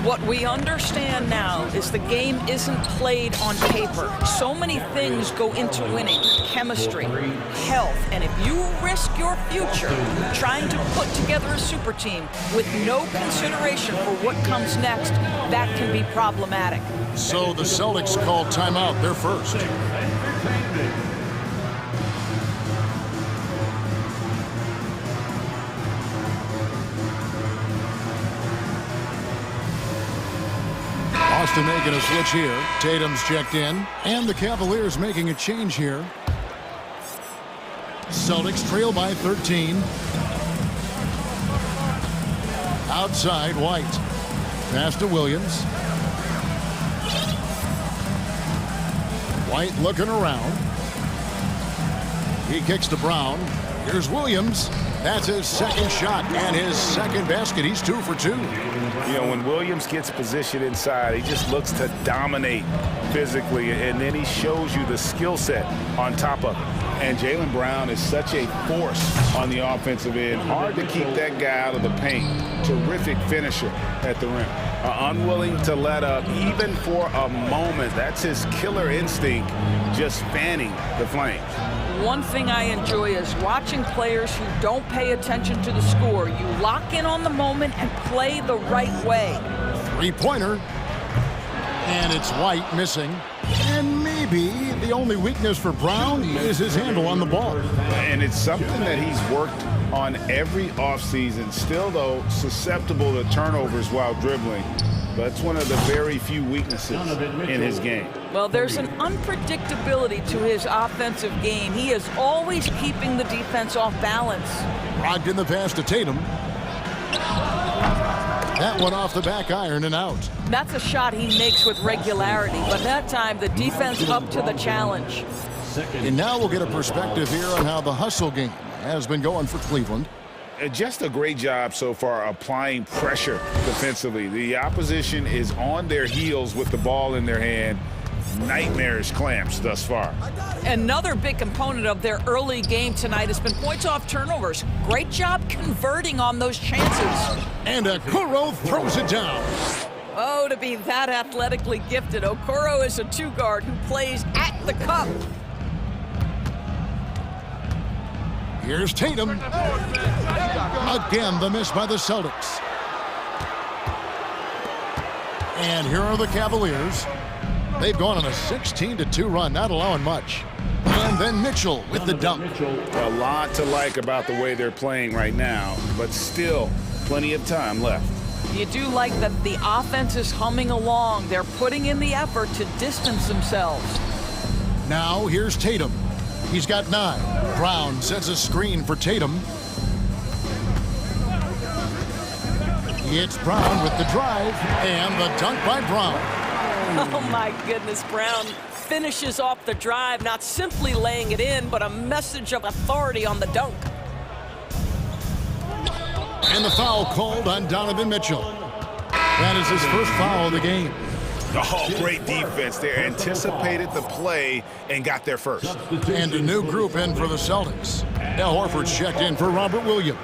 What we understand now is the game isn't played on paper. So many things go into winning. Chemistry, health, and if you risk your future trying to put together a super team with no consideration for what comes next, that can be problematic. So the Celtics called timeout. They're first. Boston making a switch here. Tatum's checked in. And the Cavaliers making a change here. Celtics trail by 13. Outside, White. Pass to Williams. White looking around. He kicks to Brown. Here's Williams. That's his second shot and his second basket. He's 2 for 2. You know, when Williams gets positioned inside, he just looks to dominate physically, and then he shows you the skill set on top of it. And Jaylen Brown is such a force on the offensive end. Hard to keep that guy out of the paint. Terrific finisher at the rim. Unwilling to let up even for a moment. That's his killer instinct, just fanning the flames. One thing I enjoy is watching players who don't pay attention to the score. You lock in on the moment and play the right way. Three-pointer. And it's White missing. And maybe the only weakness for Brown is his handle on the ball. And it's something that he's worked on every offseason. Still, though, susceptible to turnovers while dribbling. But it's one of the very few weaknesses in his game. Well, there's an unpredictability to his offensive game. He is always keeping the defense off balance. Rocked in the pass to Tatum. That one off the back iron and out. That's a shot he makes with regularity, but that time the defense up to the challenge. And now we'll get a perspective here on how the hustle game has been going for Cleveland. Just a great job so far applying pressure defensively. The opposition is on their heels with the ball in their hand. Nightmarish clamps thus far. Another big component of their early game tonight has been points off turnovers. Great job converting on those chances. And Okoro throws it down. Oh, to be that athletically gifted. Okoro is a two-guard who plays at the cup. Here's Tatum. Again, the miss by the Celtics. And here are the Cavaliers. They've gone on a 16-2 run, not allowing much. And then Mitchell with the dunk. A lot to like about the way they're playing right now, but still plenty of time left. You do like that the offense is humming along. They're putting in the effort to distance themselves. Now here's Tatum. He's got 9. Brown sets a screen for Tatum. It's Brown with the drive and the dunk by Brown. Oh my goodness, Brown finishes off the drive, not simply laying it in, but a message of authority on the dunk. And the foul called on Donovan Mitchell. That is his first foul of the game. Oh, great defense. They anticipated the play and got there first. And a new group in for the Celtics. Al Horford's checked in for Robert Williams.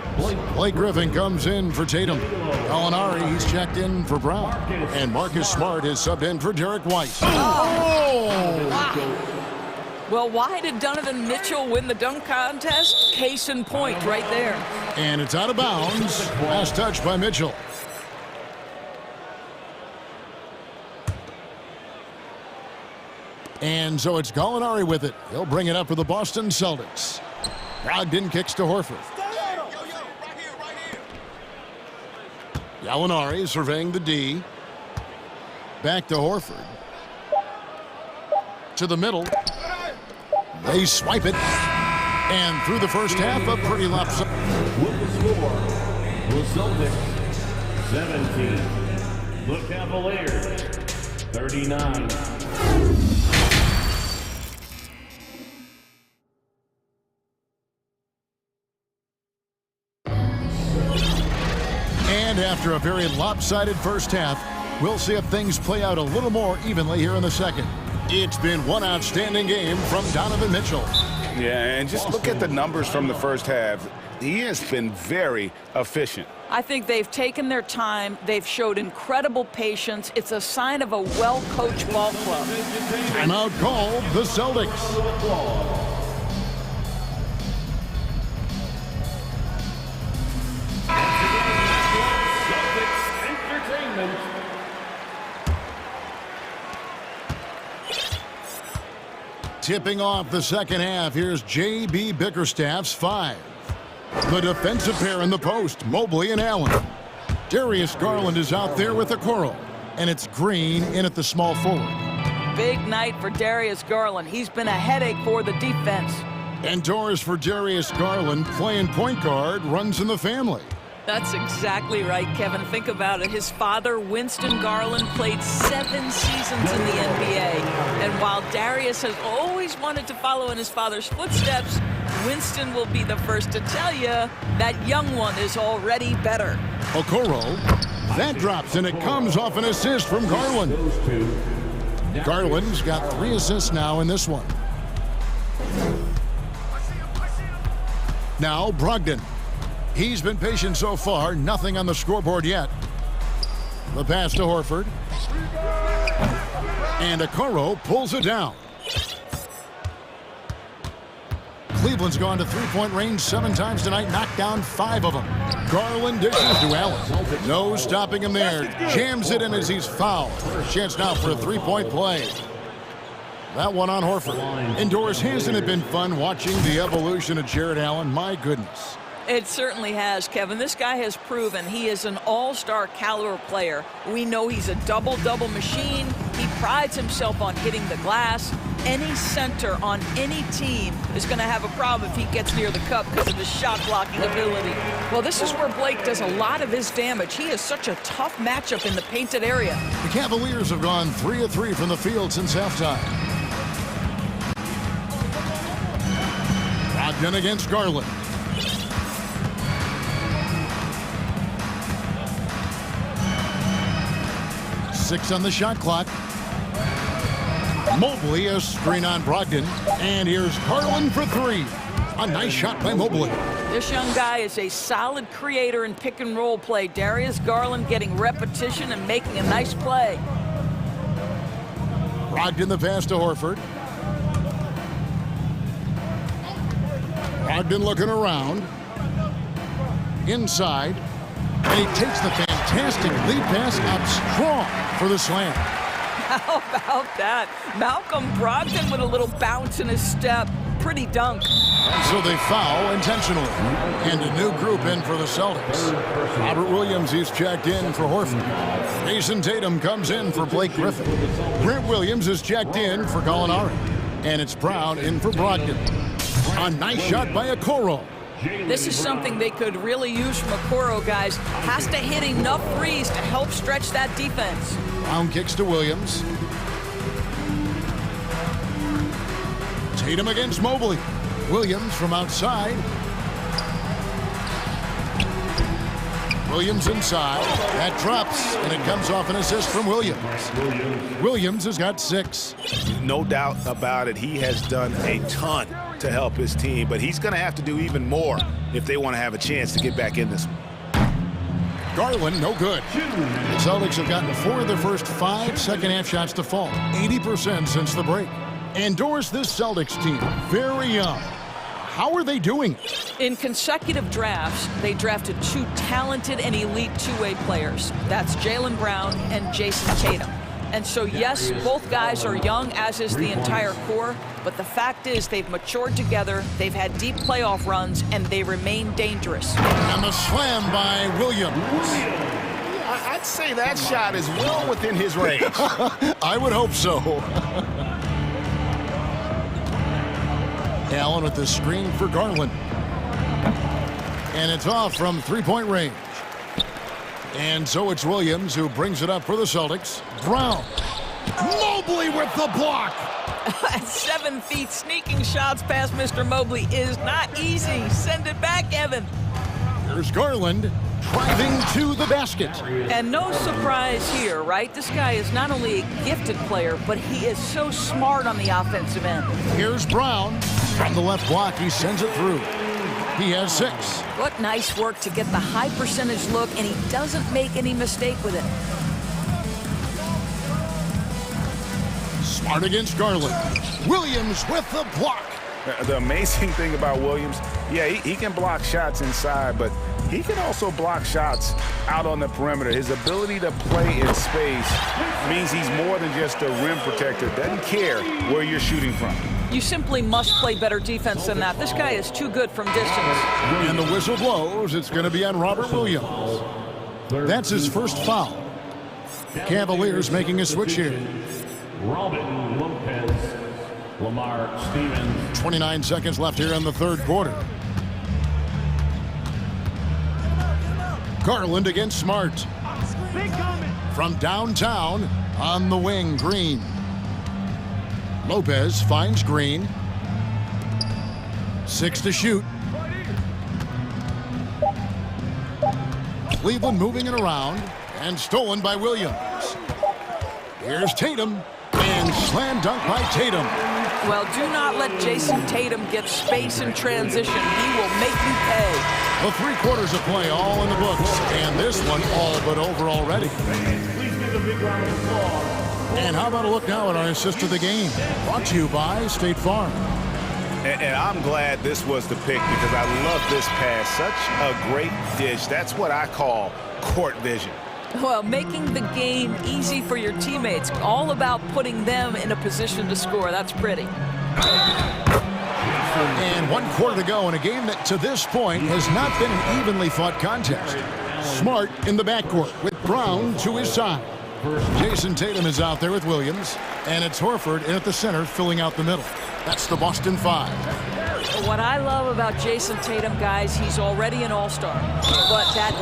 Blake Griffin comes in for Tatum. Gallinari, he's checked in for Brown. And Marcus Smart is subbed in for Derek White. Oh! Wow. Well, why did Donovan Mitchell win the dunk contest? Case in point right there. And it's out of bounds. Last touch by Mitchell. And so it's Gallinari with it. He'll bring it up for the Boston Celtics. Brogdon kicks to Horford. Gallinari surveying the D. Back to Horford. To the middle. They swipe it. And through the first half, a pretty lopsided. With the score, the Celtics 17. The Cavaliers 39. And after a very lopsided first half, we'll see if things play out a little more evenly here in the second. It's been one outstanding game from Donovan Mitchell. Yeah, and just look at the numbers from the first half. He has been very efficient. I think they've taken their time. They've showed incredible patience. It's a sign of a well-coached ball club. Timeout called the Celtics. Tipping off the second half, here's J.B. Bickerstaff's 5. The defensive pair in the post, Mobley and Allen. Darius Garland is out there with Okoro, and it's Green in at the small forward. Big night for Darius Garland. He's been a headache for the defense. Indoors for Darius Garland, playing point guard, runs in the family. That's exactly right, Kevin. Think about it. His father, Winston Garland, played 7 seasons in the NBA. And while Darius has always wanted to follow in his father's footsteps, Winston will be the first to tell you that young one is already better. Okoro, that drops, and it comes off an assist from Garland. Garland's got 3 assists now in this one. Now Brogdon. He's been patient so far, nothing on the scoreboard yet. The pass to Horford. And Okoro pulls it down. Cleveland's gone to three-point range 7 times tonight, knocked down 5 of them. Garland dishes to Allen. No stopping him there. Jams it in as he's fouled. Chance now for a 3-point play. That one on Horford. Indoors, hasn't it been fun watching the evolution of Jared Allen? My goodness. It certainly has, Kevin. This guy has proven he is an all-star caliber player. We know he's a double-double machine. He prides himself on hitting the glass. Any center on any team is going to have a problem if he gets near the cup because of his shot-blocking ability. Well, this is where Blake does a lot of his damage. He is such a tough matchup in the painted area. The Cavaliers have gone 3 of 3 from the field since halftime. Brogdon against Garland. Six on the shot clock. Mobley, a screen on Brogdon. And here's Garland for 3. A nice shot by Mobley. This young guy is a solid creator in pick-and-roll play. Darius Garland getting repetition and making a nice play. Brogdon the pass to Horford. Brogdon looking around. Inside. And he takes the fantastic lead pass up strong for the slam. How about that? Malcolm Brogdon with a little bounce in his step. Pretty dunk. And so they foul intentionally. And a new group in for the Celtics. Robert Williams, he's checked in for Horford. Jason Tatum comes in for Blake Griffin. Grant Williams is checked in for Gallinari. And it's Brown in for Brogdon. A nice shot by Okoro. This is something they could really use from Okoro, guys. Has to hit enough threes to help stretch that defense. Brown kicks to Williams. Tatum against Mobley. Williams from outside. Williams inside. That drops, and it comes off an assist from Williams. Williams has got 6. No doubt about it. He has done a ton to help his team, but he's going to have to do even more if they want to have a chance to get back in this. Garland, no good. The Celtics have gotten 4 of their first 5 second-half shots to fall. 80% since the break. Indoors, this Celtics team, very young. How are they doing? In consecutive drafts, they drafted 2 talented and elite two-way players. That's Jaylen Brown and Jason Tatum. And so, yes, both guys are young, as is the entire core, but the fact is they've matured together, they've had deep playoff runs, and they remain dangerous. And the slam by Williams. I'd say that shot is well within his range. I would hope so. Allen with the screen for Garland. And it's off from three-point range. And so it's Williams who brings it up for the Celtics. Brown. Mobley with the block. At 7 feet, sneaking shots past Mr. Mobley is not easy. Send it back, Evan. Here's Garland driving to the basket. And no surprise here, right? This guy is not only a gifted player, but he is so smart on the offensive end. Here's Brown. From the left block, he sends it through. He has 6. What nice work to get the high percentage look, and he doesn't make any mistake with it. Smart against Garland. Williams with the block. The amazing thing about Williams, yeah, he can block shots inside, but he can also block shots out on the perimeter. His ability to play in space means he's more than just a rim protector. Doesn't care where you're shooting from. You simply must play better defense than that. This guy is too good from distance. And the whistle blows. It's going to be on Robert Williams. That's his first foul. Cavaliers making a switch here. Robin Lopez, Lamar Stevens. 29 seconds left here in the third quarter. Garland against Smart. From downtown on the wing, Green. Lopez finds Green. 6 to shoot. Cleveland moving it around and stolen by Williams. Here's Tatum and slam dunk by Tatum. Well, do not let Jason Tatum get space in transition. He will make you pay. The 3 quarters of play all in the books, and this one all but over already. Please give a big round of applause. And how about a look now at our assist of the game? Brought to you by State Farm. And I'm glad this was the pick because I love this pass. Such a great dish. That's what I call court vision. Well, making the game easy for your teammates. All about putting them in a position to score. That's pretty. And 1 quarter to go in a game that to this point has not been an evenly fought contest. Smart in the backcourt with Brown to his side. Jason Tatum is out there with Williams, and it's Horford in at the center filling out the middle. That's the Boston 5. What I love about Jason Tatum, guys, he's already an all-star. But that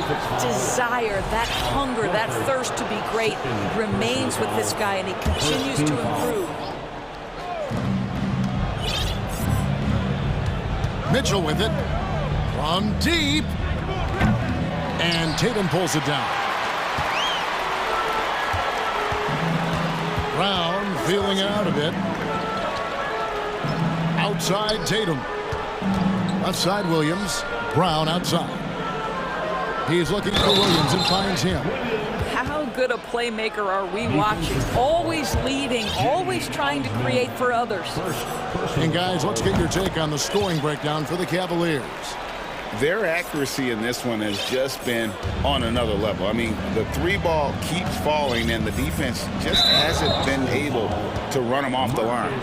desire, that hunger, that thirst to be great remains with this guy, and he continues to improve. Mitchell with it from deep, and Tatum pulls it down. Brown feeling it out a bit. Outside Tatum. Left side Williams. Brown outside. He's looking for Williams and finds him. How good a playmaker are we watching? Always leading, always trying to create for others. And guys, let's get your take on the scoring breakdown for the Cavaliers. Their accuracy in this one has just been on another level. I mean, the 3-ball keeps falling, and the defense just hasn't been able to run them off the line.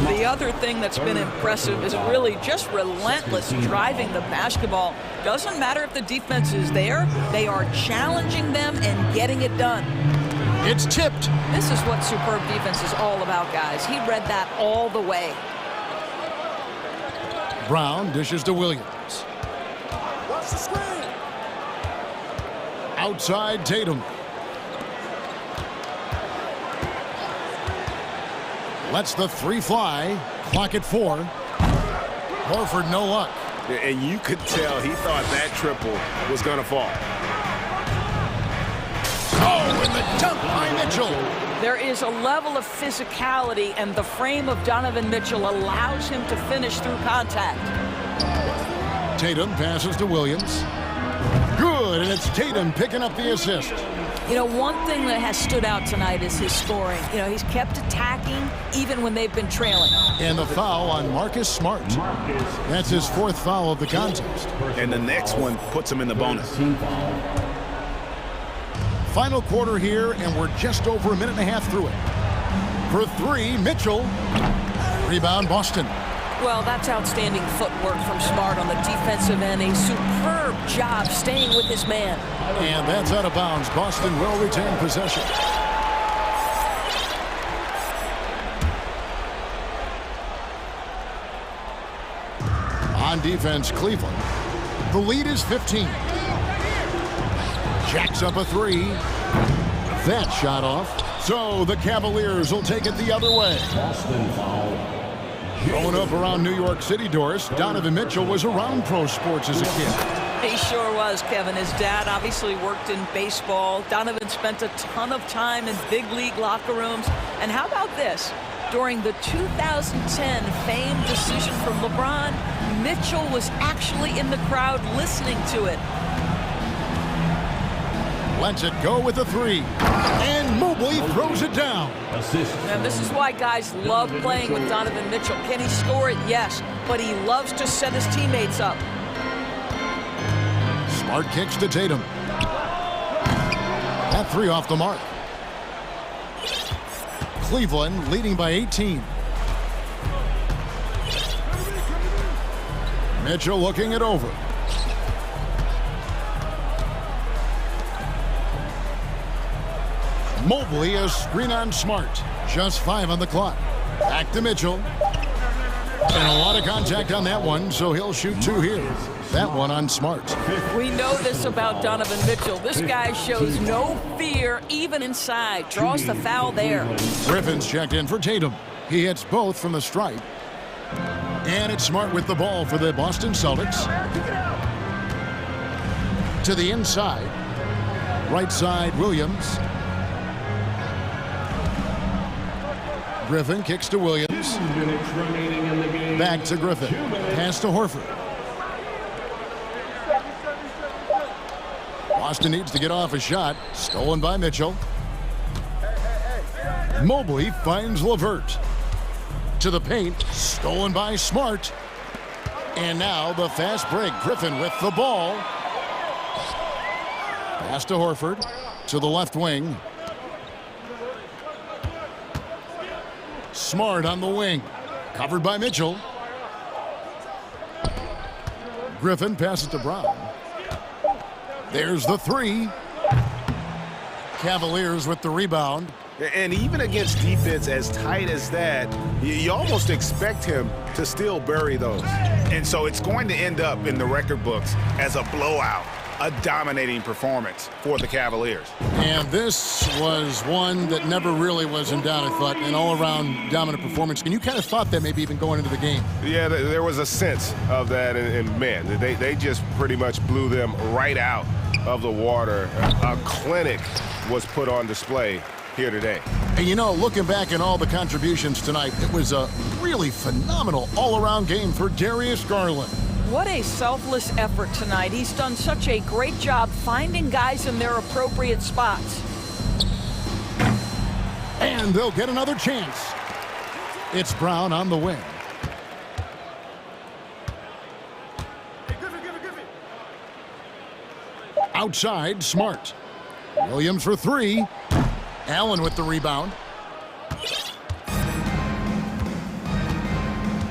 The other thing that's been impressive is really just relentless driving the basketball. Doesn't matter if the defense is there, they are challenging them and getting it done. It's tipped. This is what superb defense is all about, guys. He read that all the way. Brown dishes to Williams. Outside Tatum. Lets the 3 fly. Clock at 4. Horford no luck. And you could tell he thought that triple was going to fall. Oh, and the dunk by Mitchell. There is a level of physicality, and the frame of Donovan Mitchell allows him to finish through contact. Tatum passes to Williams. Good, and it's Tatum picking up the assist. You know, one thing that has stood out tonight is his scoring. You know, he's kept attacking even when they've been trailing. And the foul on Marcus Smart. That's his 4th foul of the contest. And the next one puts him in the bonus. Final quarter here, and we're just over a minute and a half through it. For 3, Mitchell. Rebound, Boston. Well, that's outstanding footwork from Smart on the defensive end. A superb job staying with his man. And that's out of bounds. Boston will retain possession. On defense, Cleveland. The lead is 15. Jacks up a 3. That shot off. So the Cavaliers will take it the other way. Boston foul. Growing up around New York City, Doris, Donovan Mitchell was around pro sports as a kid. He sure was, Kevin. His dad obviously worked in baseball. Donovan spent a ton of time in big league locker rooms. And how about this? During the 2010 famed decision from LeBron, Mitchell was actually in the crowd listening to it. Lets it go with a three. And Mobley throws it down. Now, this is why guys love playing with Donovan Mitchell. Can he score it? Yes. But he loves to set his teammates up. Smart kicks to Tatum. That three off the mark. Cleveland leading by 18. Mitchell looking it over. Mobley, a screen on Smart. Just 5 on the clock. Back to Mitchell. And a lot of contact on that one, so he'll shoot 2 here. That one on Smart. We know this about Donovan Mitchell. This guy shows no fear, even inside. Draws the foul there. Griffin's checked in for Tatum. He hits both from the stripe. And it's Smart with the ball for the Boston Celtics. To the inside. Right side, Williams. Griffin kicks to Williams. Back to Griffin. Pass to Horford. Boston needs to get off a shot. Stolen by Mitchell. Mobley finds LeVert. To the paint. Stolen by Smart. And now the fast break. Griffin with the ball. Pass to Horford. To the left wing. Smart on the wing. Covered by Mitchell. Griffin passes to Brown. There's the three. Cavaliers with the rebound. And even against defense as tight as that, you almost expect him to still bury those. And so it's going to end up in the record books as a blowout, a dominating performance for the Cavaliers. And this was one that never really was in doubt, I thought, an all-around dominant performance. And you kind of thought that maybe even going into the game. Yeah, there was a sense of that, and man, they just pretty much blew them right out of the water. A clinic was put on display here today. And you know, looking back at all the contributions tonight, it was a really phenomenal all-around game for Darius Garland. What a selfless effort tonight. He's done such a great job finding guys in their appropriate spots. And they'll get another chance. It's Brown on the wing. Outside, Smart. Williams for three. Allen with the rebound.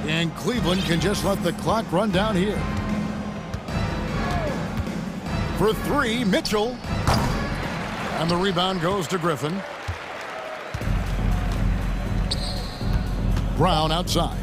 And Cleveland can just let the clock run down here. For three, Mitchell. And the rebound goes to Griffin. Brown outside.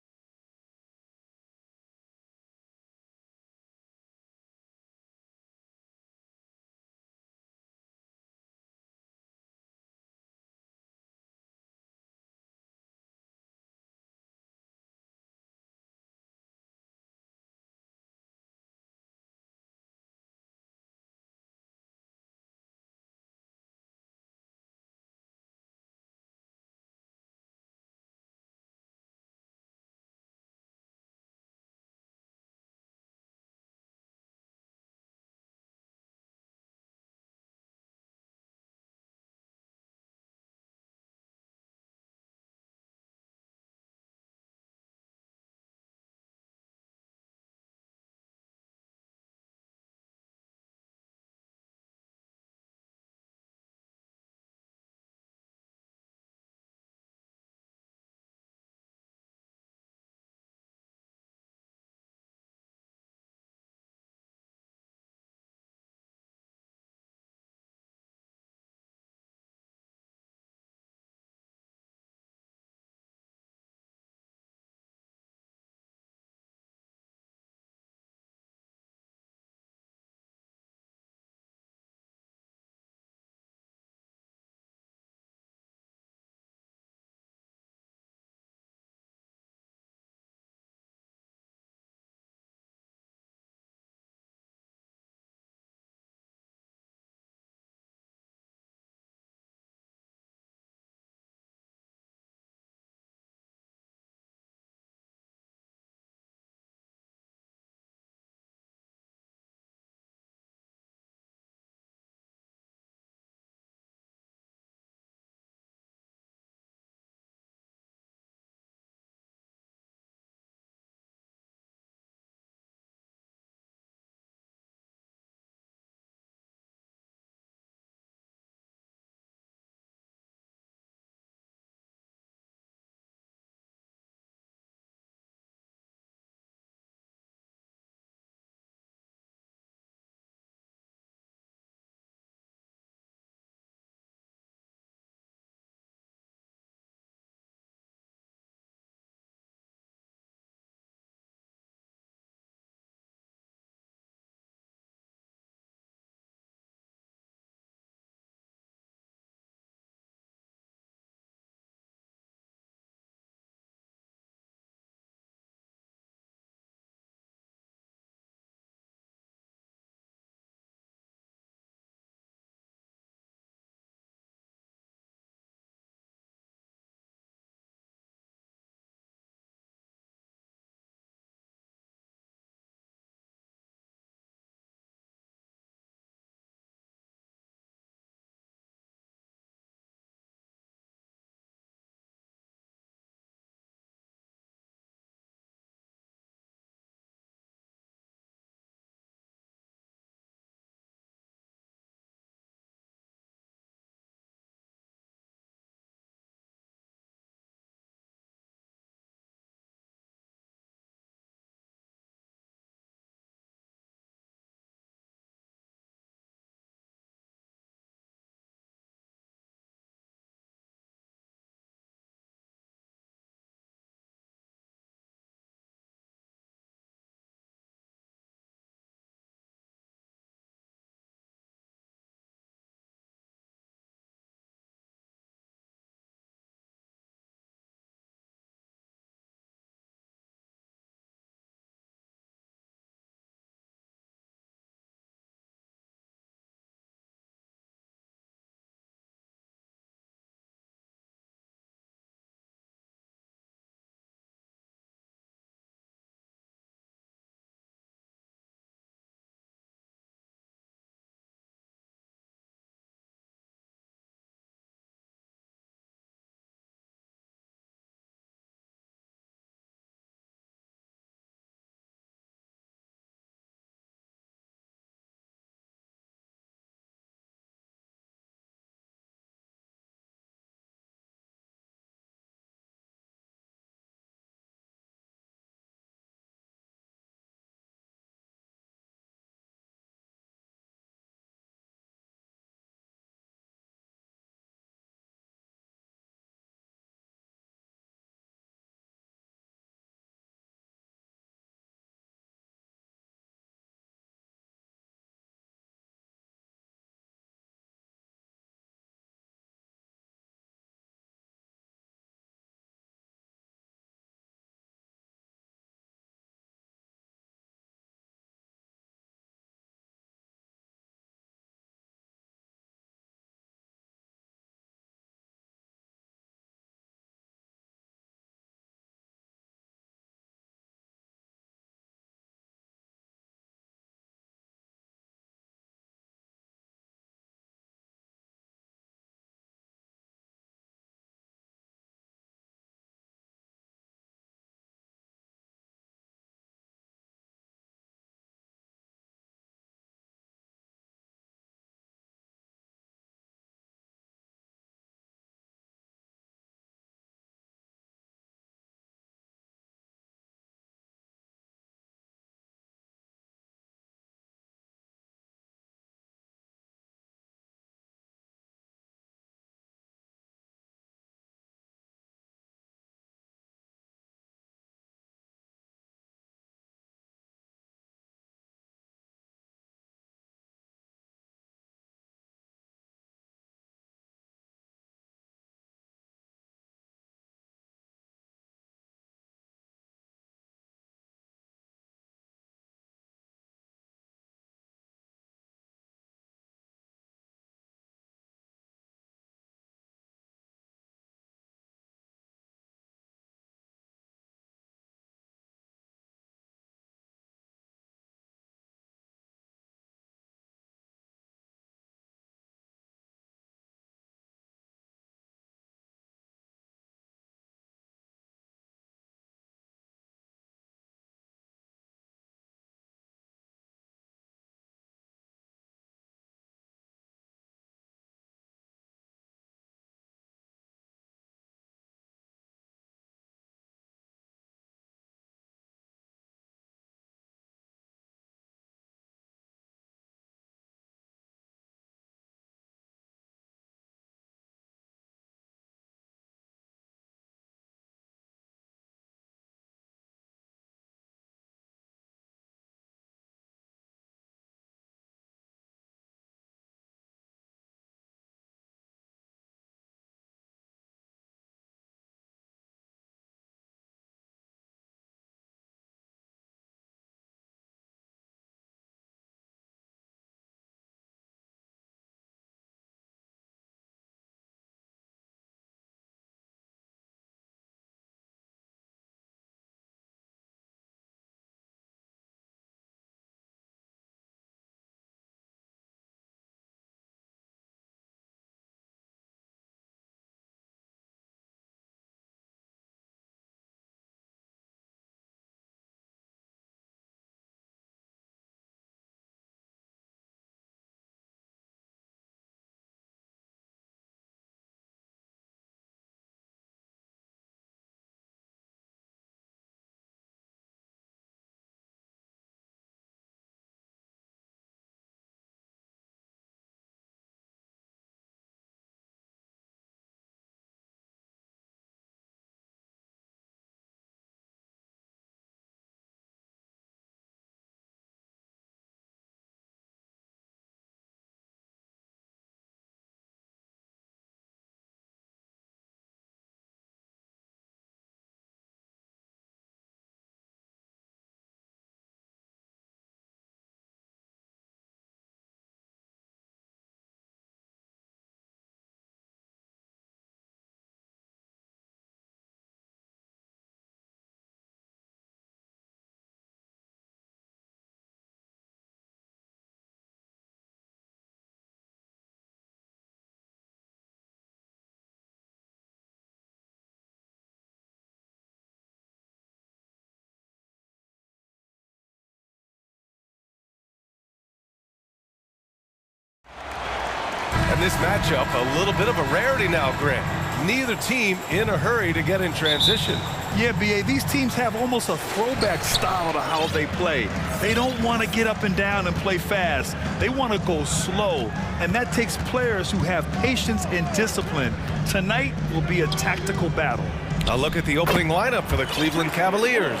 this matchup a little bit of a rarity now, Grant. Neither team in a hurry to get in transition. Yeah, B.A., these teams have almost a throwback style to how they play. They don't want to get up and down and play fast. They want to go slow, and that takes players who have patience and discipline. Tonight will be a tactical battle. A look at the opening lineup for the Cleveland Cavaliers.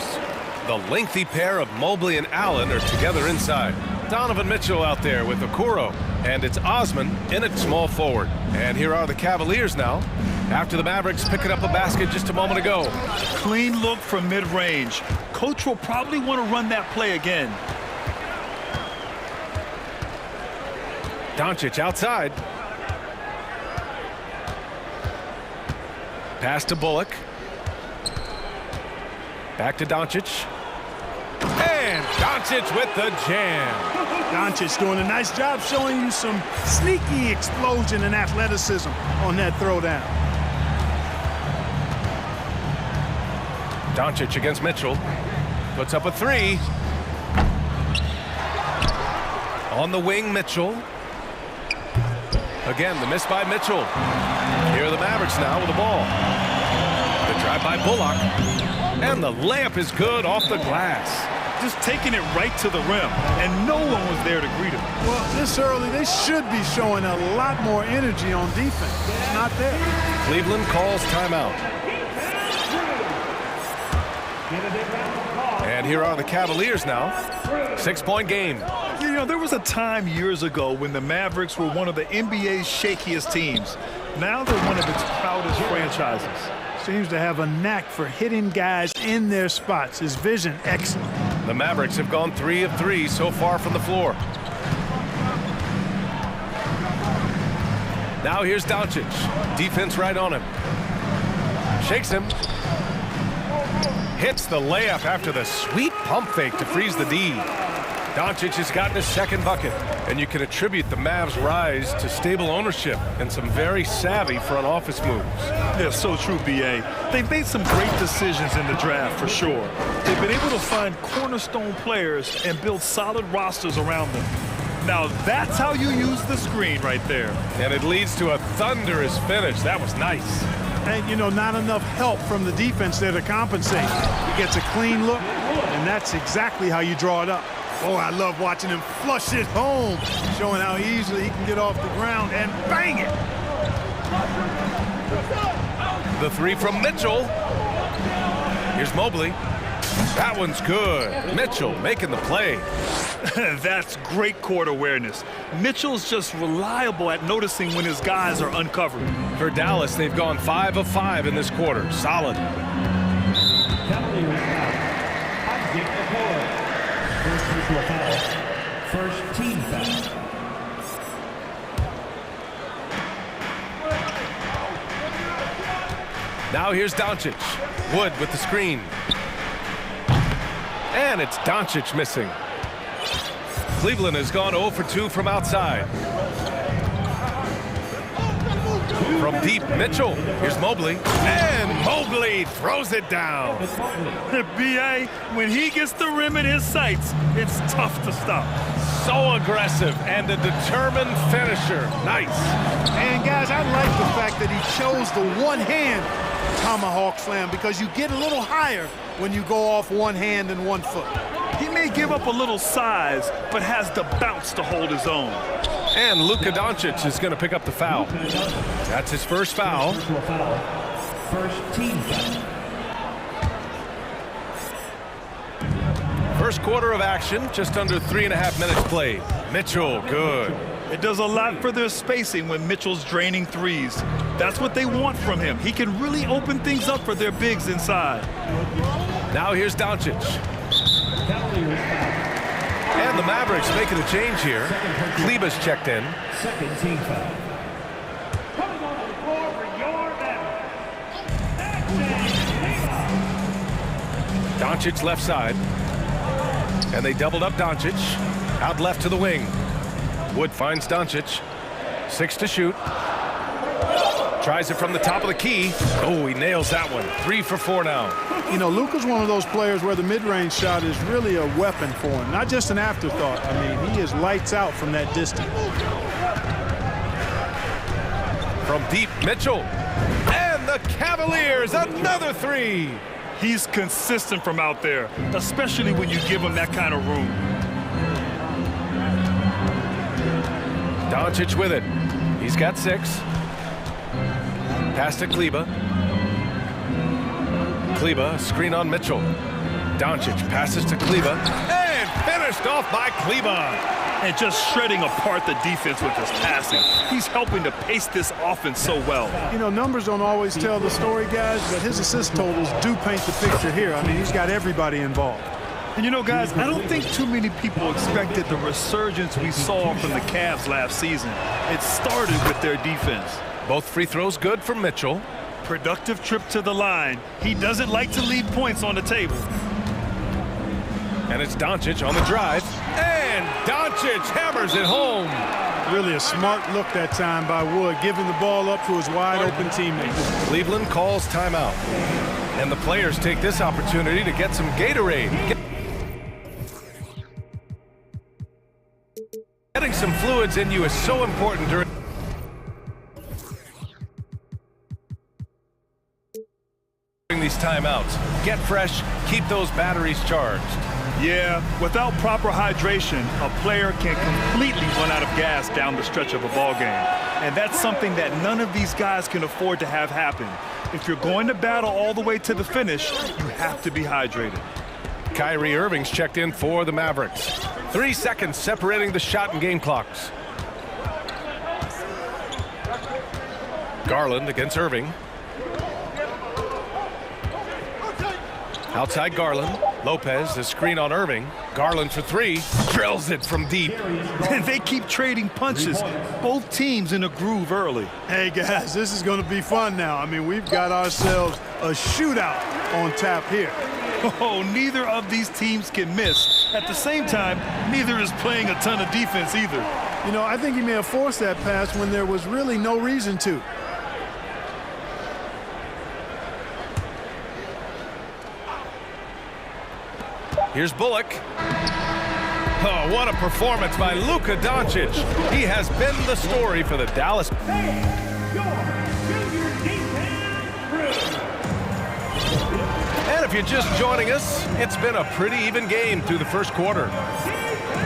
The lengthy pair of Mobley and Allen are together inside. Donovan Mitchell out there with Okoro, and it's Osman in at small forward. And here are the Cavaliers now, after the Mavericks picking up a basket just a moment ago. Clean look from mid-range. Coach will probably want to run that play again. Doncic outside. Pass to Bullock. Back to Doncic. And Doncic with the jam. Doncic doing a nice job showing you some sneaky explosion and athleticism on that throwdown. Doncic against Mitchell. Puts up a three. On the wing, Mitchell. Again, the miss by Mitchell. Here are the Mavericks now with the ball. The drive by Bullock. And the layup is good off the glass. Just taking it right to the rim, and no one was there to greet him. Well, this early, they should be showing a lot more energy on defense. It's not there. Cleveland calls timeout. And here are the Cavaliers now. 6-point game. You know, there was a time years ago when the Mavericks were one of the NBA's shakiest teams. Now they're one of its proudest franchises. Seems to have a knack for hitting guys in their spots. His vision, excellent. The Mavericks have gone 3 of 3 so far from the floor. Now here's Doncic. Defense right on him. Shakes him. Hits the layup after the sweet pump fake to freeze the D. Doncic has gotten his second bucket, and you can attribute the Mavs' rise to stable ownership and some very savvy front office moves. Yeah, so true, B.A. They've made some great decisions in the draft, for sure. They've been able to find cornerstone players and build solid rosters around them. Now that's how you use the screen right there. And it leads to a thunderous finish. That was nice. And, you know, not enough help from the defense there to compensate. He gets a clean look, and that's exactly how you draw it up. Oh, I love watching him flush it home, showing how easily he can get off the ground and bang it. The three from Mitchell. Here's Mobley. That one's good. Mitchell making the play. That's great court awareness. Mitchell's just reliable at noticing when his guys are uncovered. For Dallas, they've gone 5 of 5 in this quarter. Solid. First team foul. Now here's Doncic. Wood with the screen. And it's Doncic missing. Cleveland has gone 0 for 2 from outside. From deep, Mitchell. Here's Mobley. And Mobley throws it down. B.A., when he gets the rim in his sights, it's tough to stop. So aggressive and a determined finisher. Nice. And, guys, I like the fact that he chose the one-hand tomahawk slam because you get a little higher when you go off one hand and 1 foot. He may give up a little size, but has the bounce to hold his own. And Luka Doncic is going to pick up the foul. That's his first foul. First team foul. First quarter of action, just under 3.5 minutes played. Mitchell, good. It does a lot for their spacing when Mitchell's draining threes. That's what they want from him. He can really open things up for their bigs inside. Now here's Doncic. And the Mavericks making a change here. Kleba's checked in. Second team foul. Doncic left side. And they doubled up Doncic. Out left to the wing. Wood finds Doncic. 6 to shoot. Tries it from the top of the key. Oh, he nails that one. 3 for 4 now. You know, Luka's one of those players where the mid-range shot is really a weapon for him, not just an afterthought. I mean, he is lights out from that distance. From deep, Mitchell. And the Cavaliers, another three. He's consistent from out there, especially when you give him that kind of room. Doncic with it. He's got 6. Pass to Kleber. Kleber, screen on Mitchell. Doncic passes to Kleber. And finished off by Kleber. And just shredding apart the defense with his passing. He's helping to pace this offense so well. You know, numbers don't always tell the story, guys, but his assist totals do paint the picture here. I mean, he's got everybody involved. And you know, guys, I don't think too many people expected the resurgence we saw from the Cavs last season. It started with their defense. Both free throws good for Mitchell. Productive trip to the line. He doesn't like to leave points on the table. And it's Doncic on the drive. And Doncic hammers it home. Really a smart look that time by Wood, giving the ball up to his wide-open teammates. Cleveland calls timeout. And the players take this opportunity to get some Gatorade. Getting some fluids in you is so important during these timeouts. Get fresh, keep those batteries charged. Yeah, without proper hydration, a player can completely run out of gas down the stretch of a ball game. And that's something that none of these guys can afford to have happen. If you're going to battle all the way to the finish, you have to be hydrated. Kyrie Irving's checked in for the Mavericks. 3 seconds separating the shot and game clocks. Garland against Irving. Outside Garland. Lopez, the screen on Irving. Garland for 3. Drills it from deep. And they keep trading punches. Both teams in a groove early. Hey, guys, this is going to be fun now. I mean, we've got ourselves a shootout on tap here. Oh, neither of these teams can miss. At the same time, neither is playing a ton of defense either. You know, I think he may have forced that pass when there was really no reason to. Here's Bullock. Oh, what a performance by Luka Doncic. He has been the story for the Dallas. And if you're just joining us, it's been a pretty even game through the first quarter.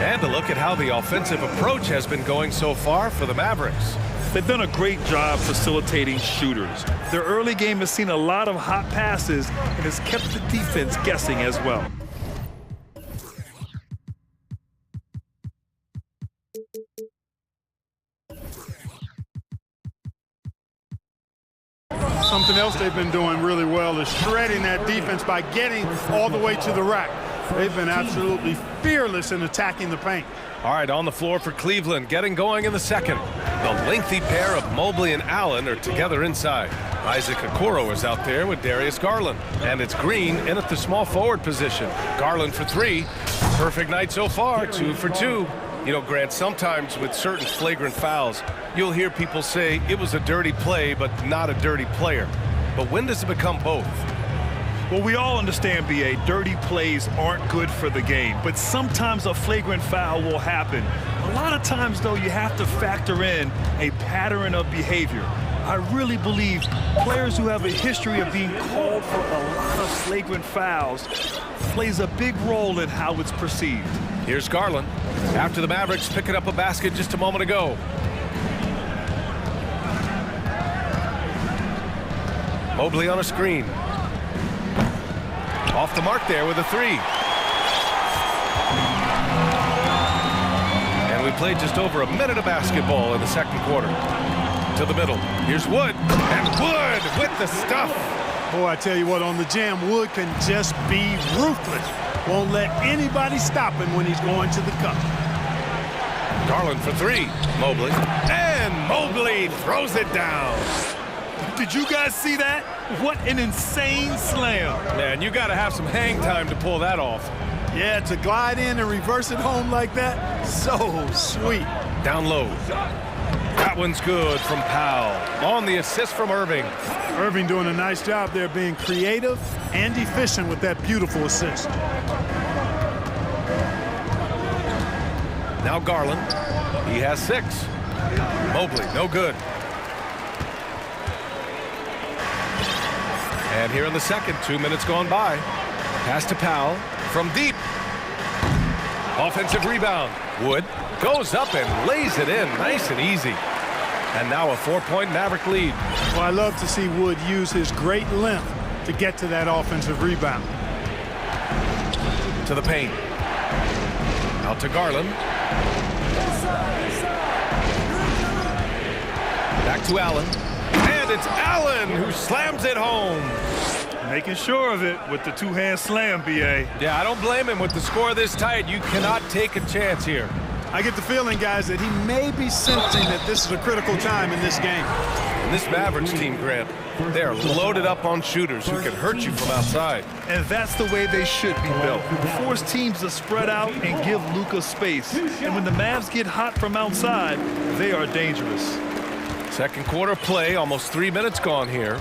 And to look at how the offensive approach has been going so far for the Mavericks. They've done a great job facilitating shooters. Their early game has seen a lot of hot passes and has kept the defense guessing as well. Something else they've been doing really well is shredding that defense by getting all the way to the rack. They've been absolutely fearless in attacking the paint. All right, on the floor for Cleveland, getting going in the second. The lengthy pair of Mobley and Allen are together inside. Isaac Okoro is out there with Darius Garland. And it's Green in at the small forward position. Garland for 3. Perfect night so far, 2 for 2. You know, Grant, sometimes with certain flagrant fouls, you'll hear people say it was a dirty play, but not a dirty player. But when does it become both? Well, we all understand, B.A., dirty plays aren't good for the game, but sometimes a flagrant foul will happen. A lot of times, though, you have to factor in a pattern of behavior. I really believe players who have a history of being called for a lot of flagrant fouls plays a big role in how it's perceived. Here's Garland. After the Mavericks picking up a basket just a moment ago. Mobley on a screen. Off the mark there with a 3. And we played just over a minute of basketball in the second quarter. To the middle. Here's Wood. And Wood with the stuff. Boy, I tell you what, on the jam, Wood can just be ruthless. Won't let anybody stop him when he's going to the cup. Garland for 3. Mobley. And Mobley throws it down. Did you guys see that? What an insane slam. Man, you got to have some hang time to pull that off. Yeah, to glide in and reverse it home like that, so sweet. Down low. That one's good from Powell. On the assist from Irving. Irving doing a nice job there being creative and efficient with that beautiful assist. Now Garland. He has 6. Mobley, no good. And here in the second, 2 minutes gone by. Pass to Powell from deep. Offensive rebound. Wood goes up and lays it in nice and easy. And now a 4-point Maverick lead. Well, I love to see Wood use his great length to get to that offensive rebound. To the paint. Out to Garland. Back to Allen. And it's Allen who slams it home. Making sure of it with the two-hand slam, B.A. Yeah, I don't blame him with the score this tight. You cannot take a chance here. I get the feeling, guys, that he may be sensing that this is a critical time in this game. And this Mavericks team, Grant, they are loaded up on shooters who can hurt you from outside. And that's the way they should be built. Force teams to spread out and give Luka space. And when the Mavs get hot from outside, they are dangerous. Second quarter play, almost 3 minutes gone here.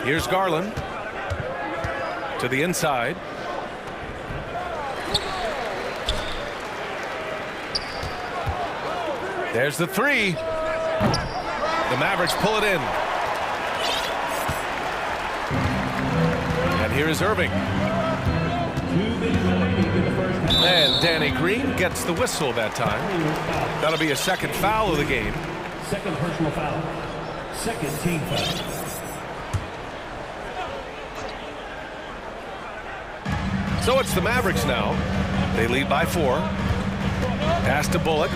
Here's Garland to the inside. There's the three. The Mavericks pull it in. And here is Irving. And Danny Green gets the whistle that time. That'll be a second foul of the game. Second personal foul. Second team foul. So it's the Mavericks now. They lead by 4. Pass to Bullock.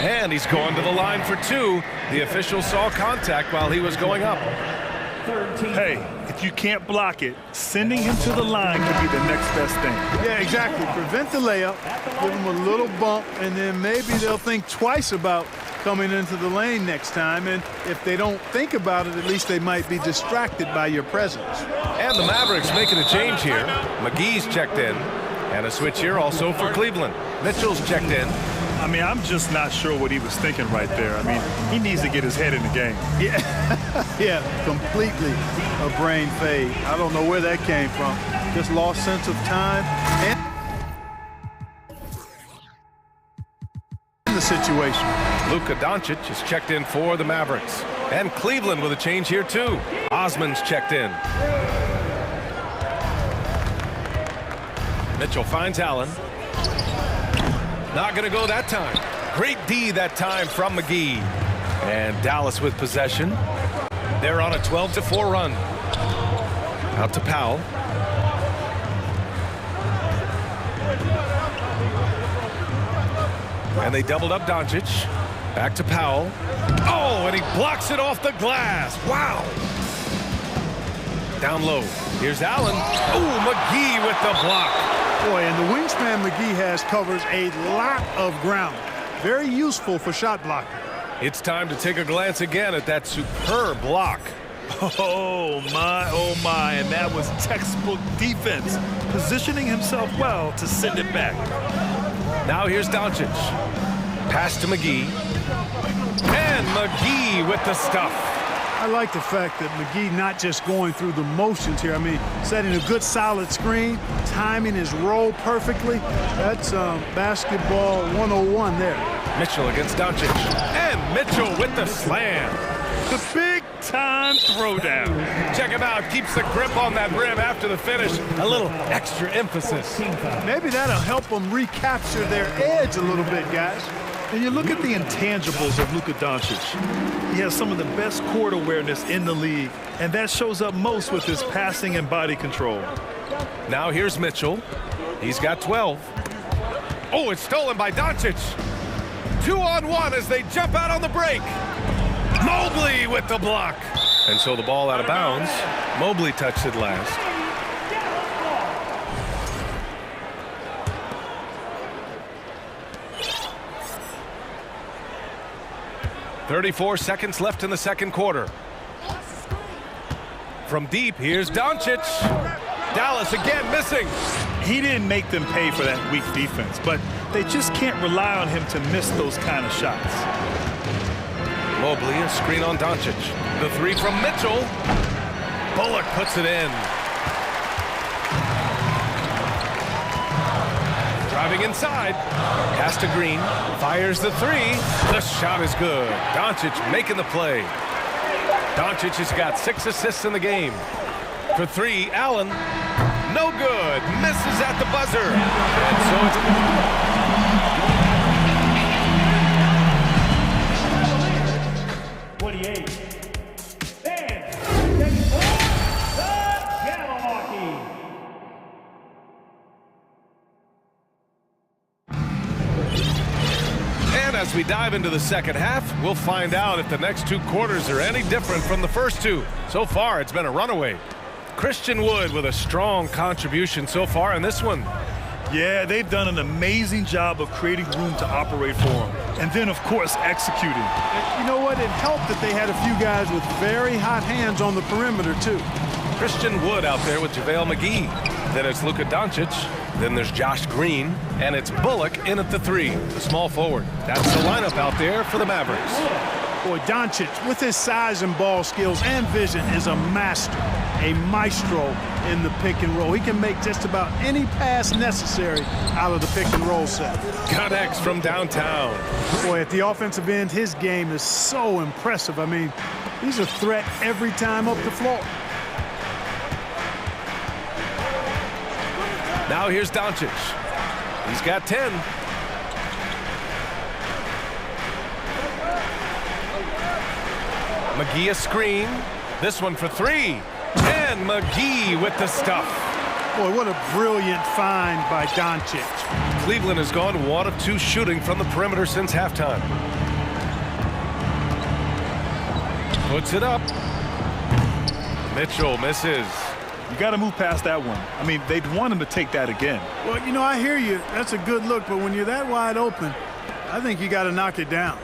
And he's going to the line for 2. The official saw contact while he was going up. Hey, if you can't block it, sending him to the line could be the next best thing. Yeah, exactly. Prevent the layup, give him a little bump, and then maybe they'll think twice about coming into the lane next time. And if they don't think about it, at least they might be distracted by your presence. And the Mavericks making a change here. McGee's checked in. And a switch here also for Cleveland. Mitchell's checked in. I mean, I'm just not sure what he was thinking right there. I mean, he needs to get his head in the game. Yeah, completely a brain fade. I don't know where that came from. Just lost sense of time and the situation. Luka Doncic is checked in for the Mavericks. And Cleveland with a change here too. Osman's checked in. Mitchell finds Allen. Not going to go that time. Great D that time from McGee. And Dallas with possession. They're on a 12-4 run. Out to Powell. And they doubled up Doncic. Back to Powell. Oh, and he blocks it off the glass. Wow. Down low. Here's Allen. Oh, McGee with the block. Boy, and the wingspan McGee has covers a lot of ground. Very useful for shot blocking. It's time to take a glance again at that superb block. Oh, my. And that was textbook defense. Positioning himself well to send it back. Now here's Doncic. Pass to McGee. And McGee with the stuff. I like the fact that McGee not just going through the motions here. I mean, setting a good solid screen, timing his roll perfectly. That's basketball 101 there. Mitchell against Doncic. And Mitchell with the slam. The big-time throwdown. Check him out. Keeps the grip on that rim after the finish. A little extra emphasis. Maybe that'll help them recapture their edge a little bit, guys. And you look at the intangibles of Luka Doncic. He has some of the best court awareness in the league, and that shows up most with his passing and body control. Now here's Mitchell. He's got 12. Oh, it's stolen by Doncic. 2-on-1 as they jump out on the break. Mobley with the block. And so the ball out of bounds. Mobley touched it last. .34 seconds left in the second quarter. From deep, here's Doncic. Dallas again missing. He didn't make them pay for that weak defense, but they just can't rely on him to miss those kind of shots. Mobley, a screen on Doncic. The three from Mitchell. Bullock puts it in. Driving inside. Pass to Green. Fires the three. The shot is good. Doncic making the play. Doncic has got 6 assists in the game. For three, Allen. No good. Misses at the buzzer. And so it's... As we dive into the second half, we'll find out if the next 2 quarters are any different from the first 2. So far, it's been a runaway. Christian Wood with a strong contribution so far in this one. Yeah, they've done an amazing job of creating room to operate for him. And then, of course, executing. You know what? It helped that they had a few guys with very hot hands on the perimeter, too. Christian Wood out there with JaVale McGee. Then it's Luka Doncic. Then there's Josh Green, and it's Bullock in at the 3, the small forward. That's the lineup out there for the Mavericks. Boy, Doncic, with his size and ball skills and vision, is a master, a maestro in the pick and roll. He can make just about any pass necessary out of the pick and roll set. Got X from downtown. Boy, at the offensive end, his game is so impressive. I mean, he's a threat every time up the floor. Now here's Doncic. He's got 10. McGee a screen. This one for 3. And McGee with the stuff. Boy, what a brilliant find by Doncic. Cleveland has gone 1 of 2 shooting from the perimeter since halftime. Puts it up. Mitchell misses. You got to move past that one. I mean, they'd want him to take that again. Well, you know, I hear you. That's a good look, but when you're that wide open, I think you got to knock it down.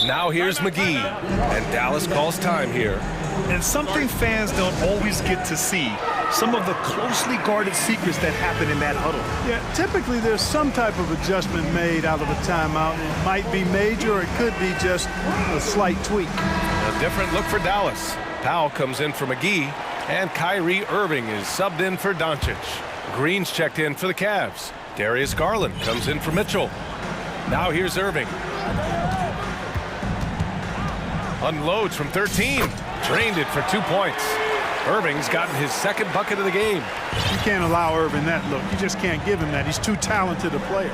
Now here's McGee, and Dallas calls time here. And something fans don't always get to see, some of the closely guarded secrets that happen in that huddle. Yeah, typically there's some type of adjustment made out of a timeout. It might be major, or it could be just a slight tweak. A different look for Dallas. Powell comes in for McGee. And Kyrie Irving is subbed in for Doncic. Green's checked in for the Cavs. Darius Garland comes in for Mitchell. Now here's Irving. Unloads from 13. Drained it for 2 points. Irving's gotten his 2nd bucket of the game. You can't allow Irving that look. You just can't give him that. He's too talented a player.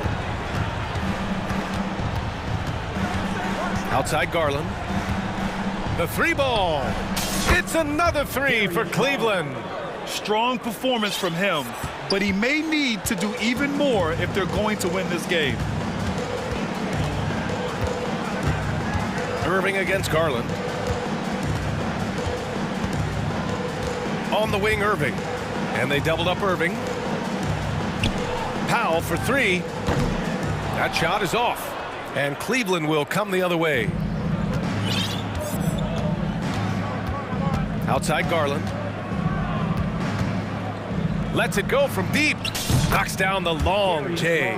Outside Garland. The 3-ball. It's another 3 for Cleveland. Strong performance from him, but he may need to do even more if they're going to win this game. Irving against Garland. On the wing, Irving. And they doubled up Irving. Powell for 3. That shot is off. And Cleveland will come the other way. Outside Garland. Lets it go from deep. Knocks down the long J.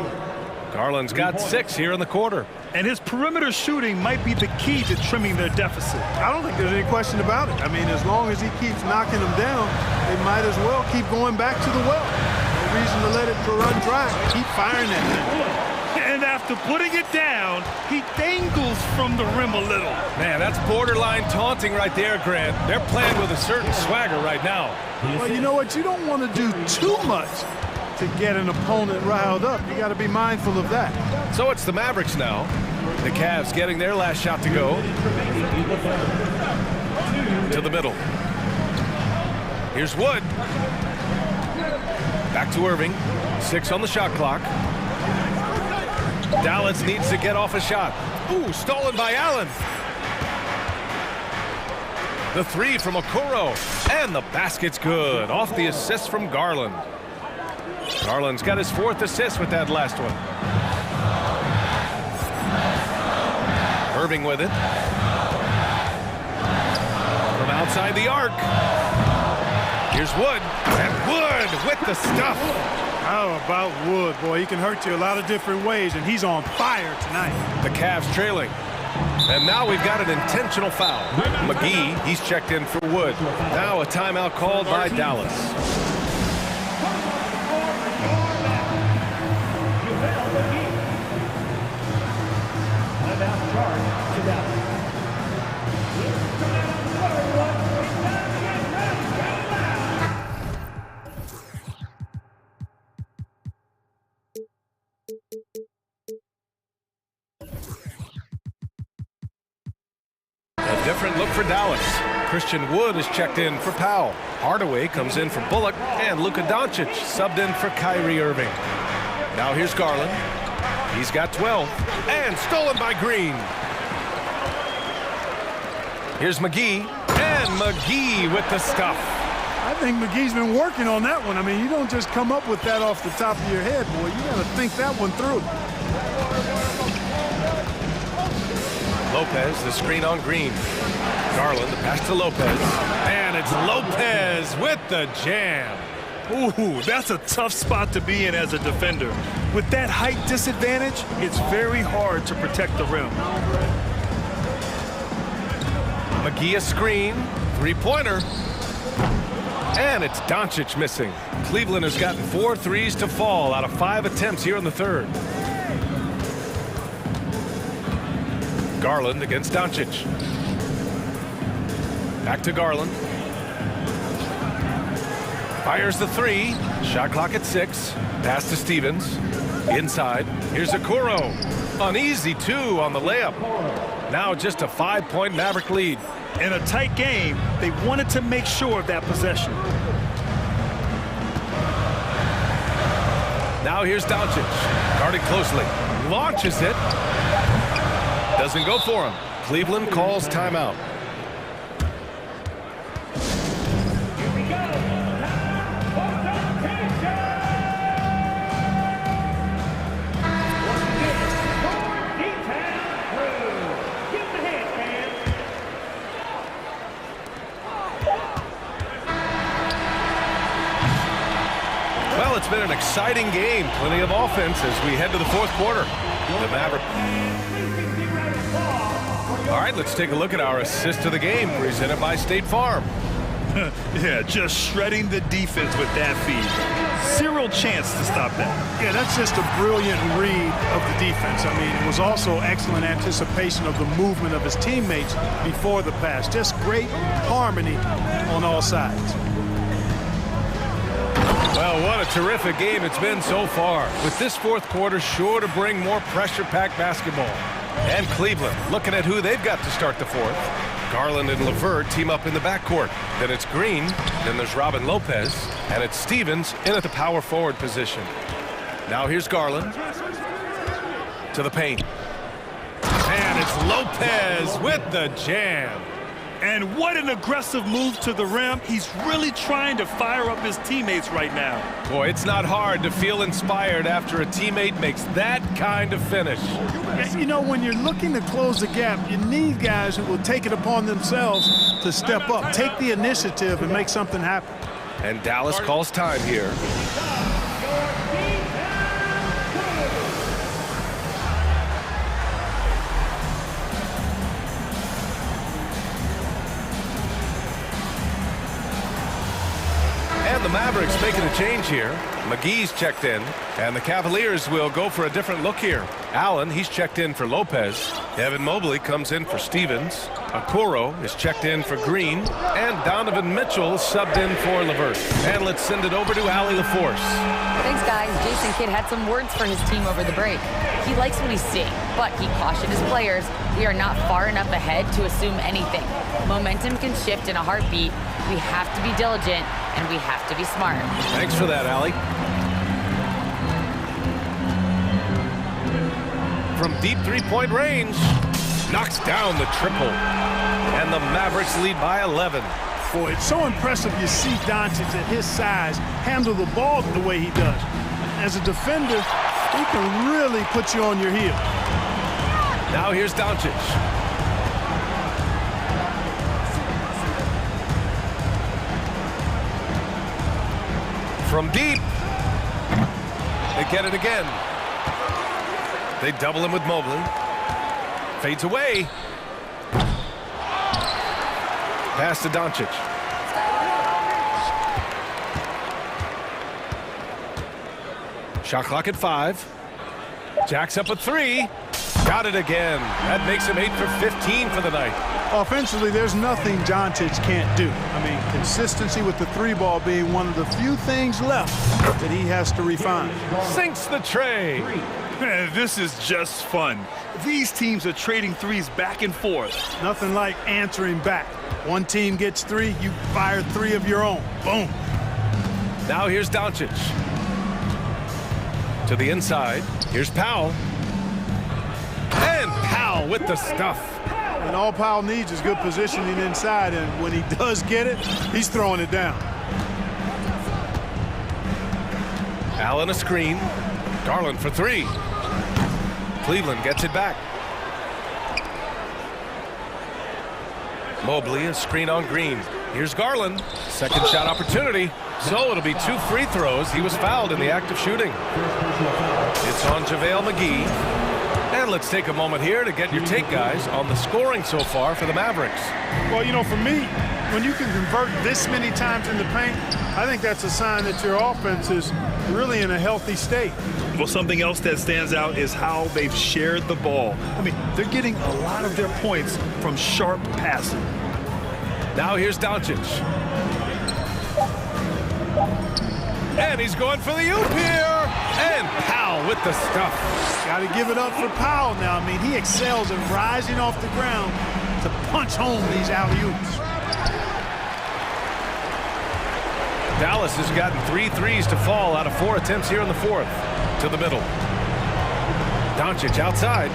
Garland's got 6 here in the quarter. And his perimeter shooting might be the key to trimming their deficit. I don't think there's any question about it. I mean, as long as he keeps knocking them down, they might as well keep going back to the well. No reason to let it run dry. Keep firing that thing. And after putting it down, he dangles from the rim a little. Man, that's borderline taunting right there, Grant. They're playing with a certain swagger right now. Well, you know what? You don't want to do too much to get an opponent riled up. You got to be mindful of that. So it's the Mavericks now. The Cavs getting their last shot to go. To the middle. Here's Wood. Back to Irving. 6 on the shot clock. Dallas needs to get off a shot. Ooh, stolen by Allen. The 3 from Okoro. And the basket's good. Off the assist from Garland. Garland's got his 4th assist with that last one. Irving with it. From outside the arc. Here's Wood. And Wood with the stuff. How about Wood? Boy, he can hurt you a lot of different ways, and he's on fire tonight. The Cavs trailing. And now we've got an intentional foul. McGee, he's checked in for Wood. Now a timeout called by Dallas. A different look for Dallas. Christian Wood is checked in for Powell. Hardaway comes in for Bullock, and Luka Doncic subbed in for Kyrie Irving. Now here's Garland. He's got 12, and stolen by Green. Here's McGee, and McGee with the stuff. I think McGee's been working on that one. I mean, you don't just come up with that off the top of your head, boy. You got to think that one through. Lopez, the screen on Green. Garland, the pass to Lopez. And it's Lopez with the jam. Ooh, that's a tough spot to be in as a defender. With that height disadvantage, it's very hard to protect the rim. McGee a screen, three-pointer. And it's Doncic missing. Cleveland has gotten 4 threes to fall out of 5 attempts here in the third. Garland against Doncic. Back to Garland. Fires the three. Shot clock at 6. Pass to Stevens. Inside. Here's Okoro. An easy 2 on the layup. Now just a 5-point Maverick lead. In a tight game, they wanted to make sure of that possession. Now here's Doncic. Guarded closely. Launches it. Doesn't go for him. Cleveland calls timeout. Well, it's been an exciting game. Plenty of offense as we head to the fourth quarter. The Maverick. All right, let's take a look at our assist of the game presented by State Farm. Yeah, just shredding the defense with that feed. Zero chance to stop that. Yeah, that's just a brilliant read of the defense. I mean, it was also excellent anticipation of the movement of his teammates before the pass. Just great harmony on all sides. Well, what a terrific game it's been so far. With this fourth quarter sure to bring more pressure-packed basketball. And Cleveland looking at who they've got to start the fourth. Garland and LeVert team up in the backcourt. Then it's Green. Then there's Robin Lopez. And it's Stevens in at the power forward position. Now here's Garland. To the paint. And it's Lopez with the jam. And what an aggressive move to the rim. He's really trying to fire up his teammates right now. Boy, it's not hard to feel inspired after a teammate makes that kind of finish. You know, when you're looking to close the gap, you need guys who will take it upon themselves to step up, take the initiative, and make something happen. And Dallas calls time here. And the Mavericks making a change here. McGee's checked in, and the Cavaliers will go for a different look here. Allen, he's checked in for Lopez. Evan Mobley comes in for Stevens. Okoro is checked in for Green, and Donovan Mitchell subbed in for LeVert. And let's send it over to Allie LaForce. Thanks, guys. Jason Kidd had some words for his team over the break. He likes what he's seeing, but he cautioned his players, we are not far enough ahead to assume anything. Momentum can shift in a heartbeat. We have to be diligent, and we have to be smart. Thanks for that, Allie. From deep three-point range, knocks down the triple. And the Mavericks lead by 11. Boy, it's so impressive you see Doncic at his size handle the ball the way he does. As a defender, he can really put you on your heel. Now here's Doncic. From deep. They get it again. They double him with Mobley. Fades away. Pass to Doncic. Shot clock at 5. Jacks up a 3. Got it again. That makes him 8 for 15 for the night. Offensively, there's nothing Doncic can't do. I mean, consistency with the three ball being one of the few things left that he has to refine. Sinks the tray. Man, this is just fun. These teams are trading threes back and forth. Nothing like answering back. One team gets three, you fire three of your own. Boom. Now here's Doncic. To the inside. Here's Powell. And Powell with the stuff. And all Powell needs is good positioning inside, and when he does get it, he's throwing it down. Allen a screen. Garland for three. Cleveland gets it back. Mobley a screen on Green. Here's Garland. Second shot opportunity. So it'll be 2 free throws. He was fouled in the act of shooting. It's on JaVale McGee. And let's take a moment here to get your take, guys, on the scoring so far for the Mavericks. Well, you know, for me, when you can convert this many times in the paint, I think that's a sign that your offense is really in a healthy state. Well, something else that stands out is how they've shared the ball. I mean, they're getting a lot of their points from sharp passing. Now here's Doncic. And he's going for the oop here. And Powell with the stuff. Got to give it up for Powell now. I mean, he excels at rising off the ground to punch home these alley-oops. Dallas has gotten 3 threes to fall out of 4 attempts here in the fourth. To the middle. Doncic outside.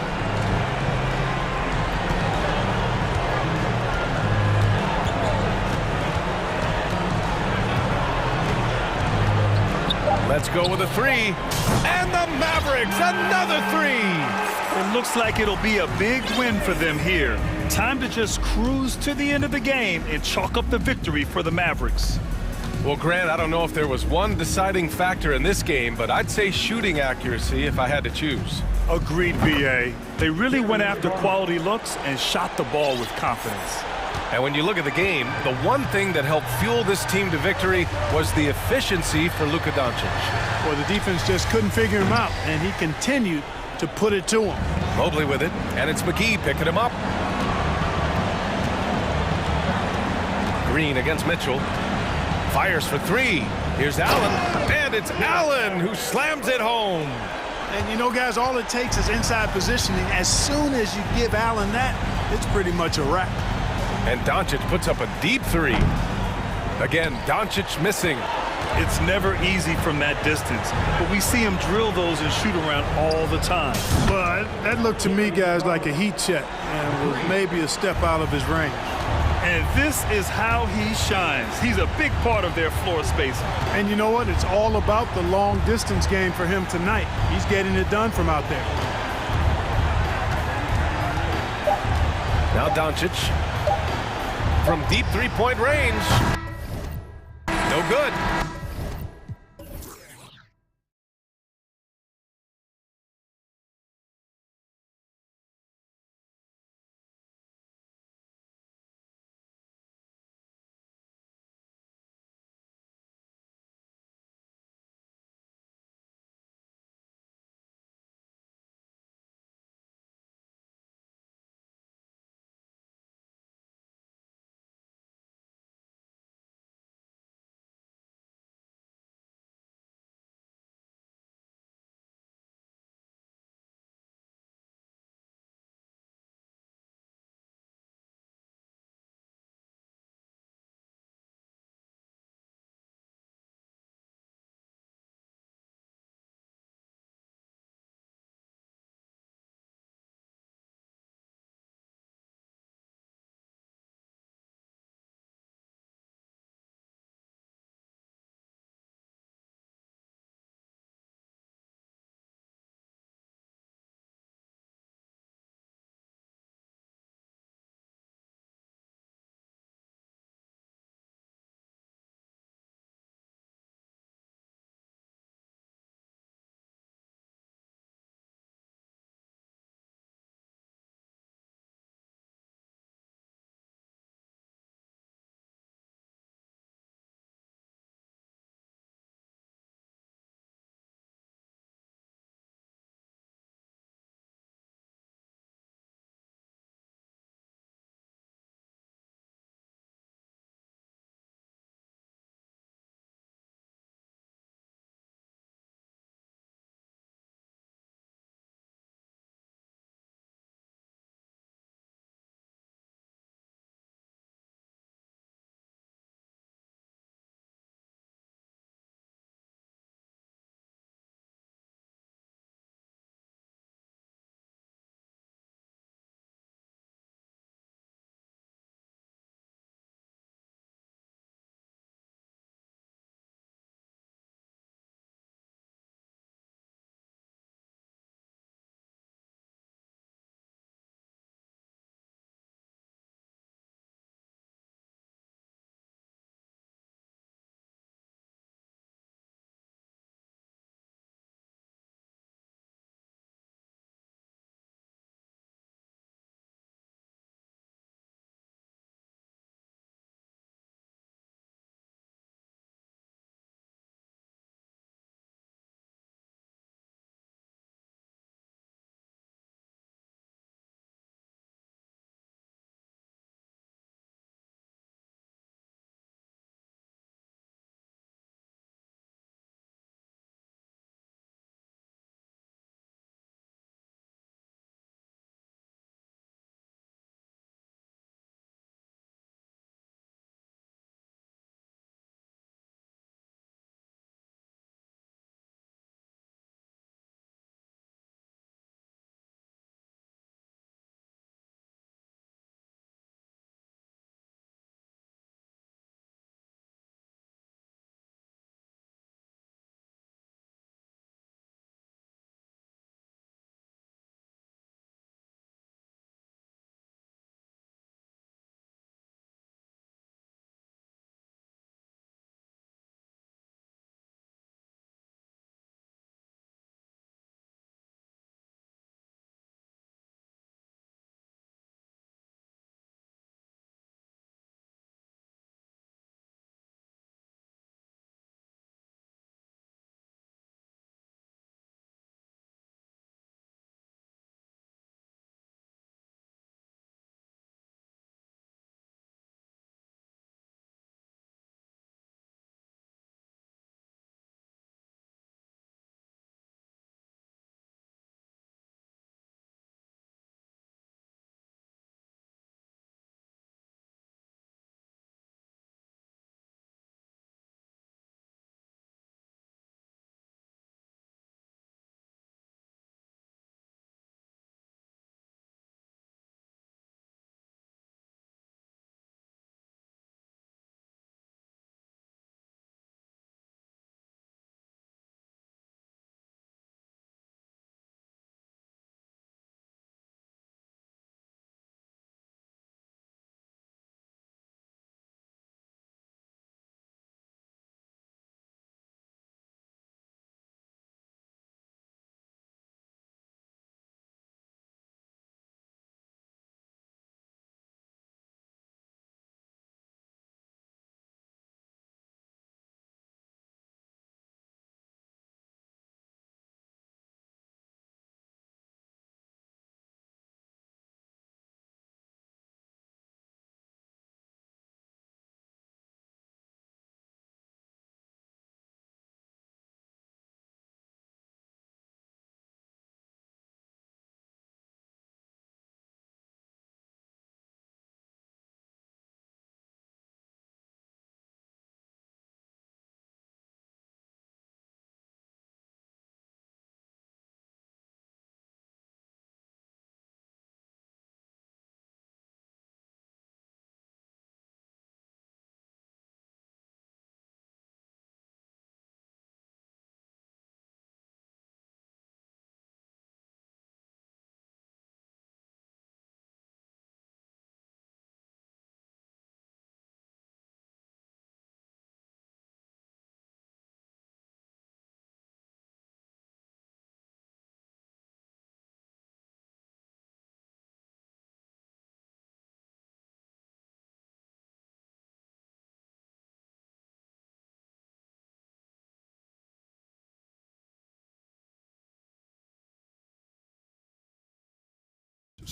Let's go with a three. And the Mavericks, another three. It looks like it'll be a big win for them here. Time to just cruise to the end of the game and chalk up the victory for the Mavericks. Well, Grant, I don't know if there was one deciding factor in this game, but I'd say shooting accuracy if I had to choose. Agreed, BA. They really went after quality looks and shot the ball with confidence. And when you look at the game, the one thing that helped fuel this team to victory was the efficiency for Luka Doncic. Well, the defense just couldn't figure him out, and he continued to put it to him. Mobley with it, and it's McGee picking him up. Green against Mitchell. Fires for three. Here's Allen, and it's Allen who slams it home. And you know, guys, all it takes is inside positioning. As soon as you give Allen that, it's pretty much a wrap. And Doncic puts up a deep three. Again, Doncic missing. It's never easy from that distance, but we see him drill those and shoot around all the time. Well, that looked to me, guys, like a heat check and was maybe a step out of his range. And this is how he shines. He's a big part of their floor spacing. And you know what? It's all about the long distance game for him tonight. He's getting it done from out there. Now Doncic from deep three-point range. No good.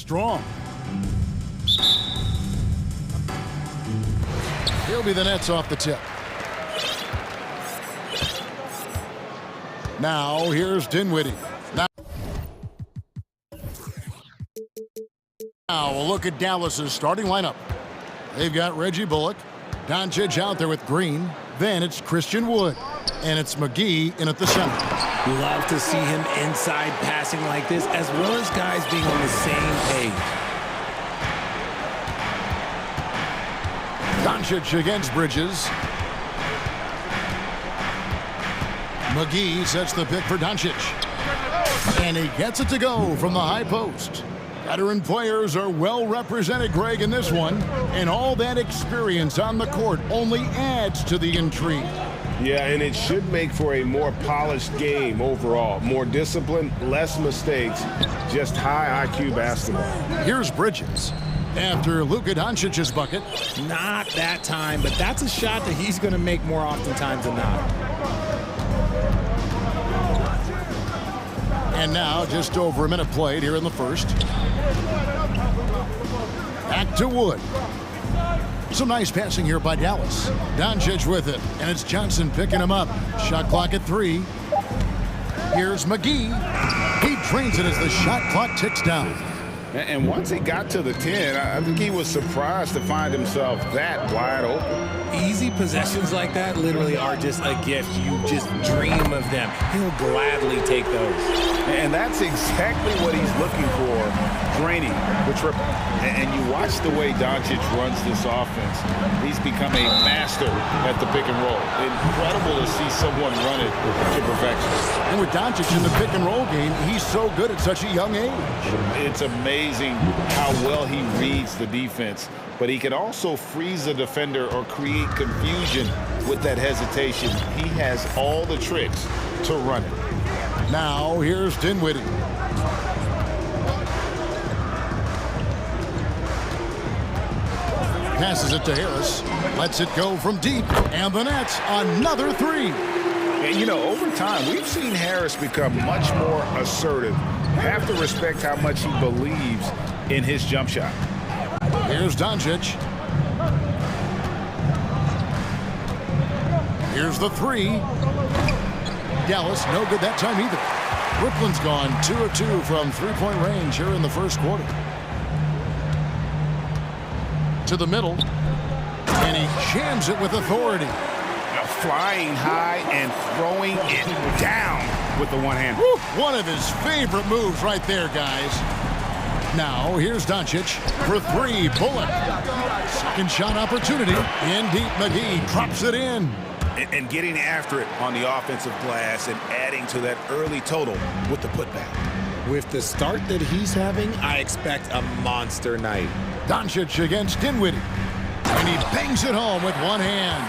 strong. He'll be the Nets off the tip. Now, here's Dinwiddie. Now, a look at Dallas's starting lineup. They've got Reggie Bullock, Doncic out there with Green. Then it's Christian Wood, and it's McGee in at the center. Love to see him inside passing like this, as well as guys being on the same page. Doncic against Bridges. McGee sets the pick for Doncic. And he gets it to go from the high post. Veteran players are well represented, Greg, in this one. And all that experience on the court only adds to the intrigue. Yeah, and it should make for a more polished game overall. More discipline, less mistakes, just high IQ basketball. Here's Bridges. After Luka Doncic's bucket. Not that time, but that's a shot that he's going to make more oftentimes than not. And now, just over a minute played here in the first. Back to Wood. Some nice passing here by Dallas. Doncic with it, and it's Johnson picking him up. Shot clock at 3. Here's McGee. He drains it as the shot clock ticks down. And once he got to the 10, I think he was surprised to find himself that wide open. Easy possessions like that literally are just a gift. You just dream of them. He'll gladly take those. And that's exactly what he's looking for, draining the triple. And you watch the way Doncic runs this offense. He's become a master at the pick and roll. Incredible to see someone run it to perfection. And with Doncic in the pick and roll game, he's so good at such a young age. It's amazing how well he reads the defense, but he can also freeze a defender or create confusion with that hesitation. He has all the tricks to run it. Now, here's Dinwiddie. Passes it to Harris. Lets it go from deep. And the Nets, another 3. And, you know, over time, we've seen Harris become much more assertive. Have to respect how much he believes in his jump shot. Here's Doncic. Here's the 3. Dallas, no good that time either. Brooklyn's gone 2 of 2 from three-point range here in the first quarter. To the middle. And he jams it with authority. Flying high and throwing it down with the one hand. Woo, one of his favorite moves right there, guys. Now, here's Doncic for 3. Bullock. Second shot opportunity. In deep, McGee drops it in. And getting after it on the offensive glass and adding to that early total with the putback. With the start that he's having, I expect a monster night. Doncic against Dinwiddie. And he bangs it home with one hand.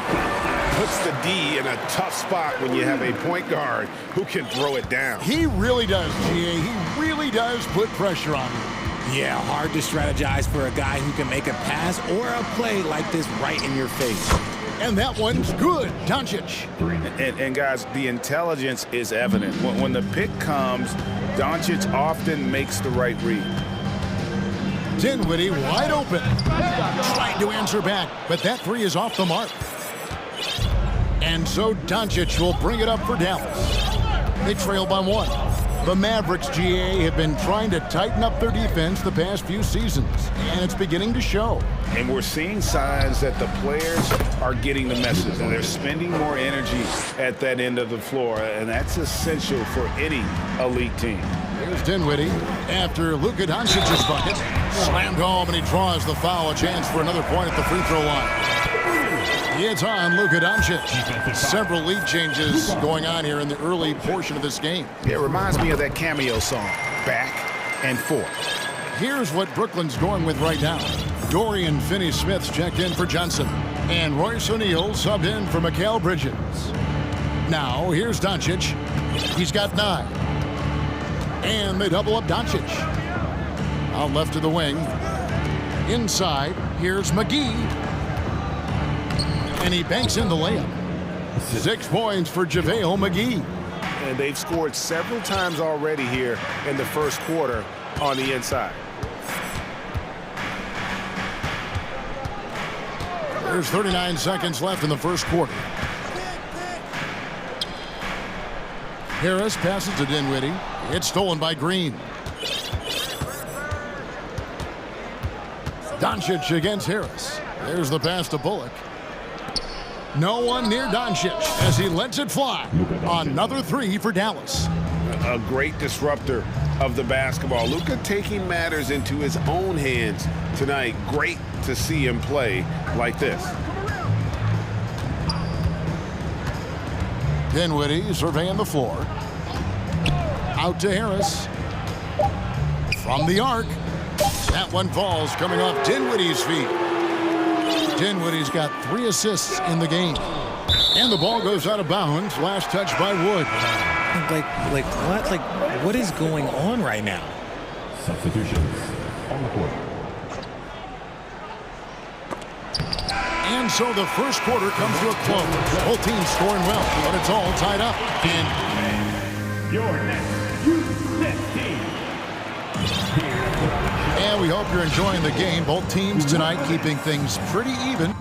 Puts the D in a tough spot when you have a point guard who can throw it down. He really does, GA. He really does put pressure on him. Yeah, hard to strategize for a guy who can make a pass or a play like this right in your face. And that one's good. Doncic. And guys, the intelligence is evident. When the pick comes, Doncic often makes the right read. Dinwiddie wide open. Trying to answer back, but that 3 is off the mark. And so Doncic will bring it up for Dallas. They trail by 1. The Mavericks, GA, have been trying to tighten up their defense the past few seasons, and it's beginning to show. And we're seeing signs that the players are getting the message, and they're spending more energy at that end of the floor, and that's essential for any elite team. Here's Dinwiddie after Luka Doncic's bucket. Slammed home, and he draws the foul. A chance for another point at the free throw line. It's on Luka Doncic. Several lead changes going on here in the early portion of this game. It reminds me of that cameo song, Back and Forth. Here's what Brooklyn's going with right now. Dorian Finney-Smith's checked in for Johnson. And Royce O'Neal subbed in for Mikal Bridges. Now, here's Doncic. He's got 9. And they double up Doncic. Out left to the wing. Inside, here's McGee. And he banks in the layup. 6 points for JaVale McGee. And they've scored several times already here in the first quarter on the inside. There's 39 seconds left in the first quarter. Harris passes to Dinwiddie. It's stolen by Green. Doncic against Harris. There's the pass to Bullock. No one near Doncic as he lets it fly. Another three for Dallas. A great disruptor of the basketball. Luka taking matters into his own hands tonight. Great to see him play like this. Dinwiddie surveying the floor. Out to Harris. From the arc. That one falls coming off Dinwiddie's feet. Dinwiddie's got 3 assists in the game. And the ball goes out of bounds. Last touch by Wood. What is going on right now? Substitutions on the court. And so the first quarter comes to a close. Both teams scoring well, but it's all tied up. And your next U15 team. And we hope you're enjoying the game. Both teams tonight keeping things pretty even.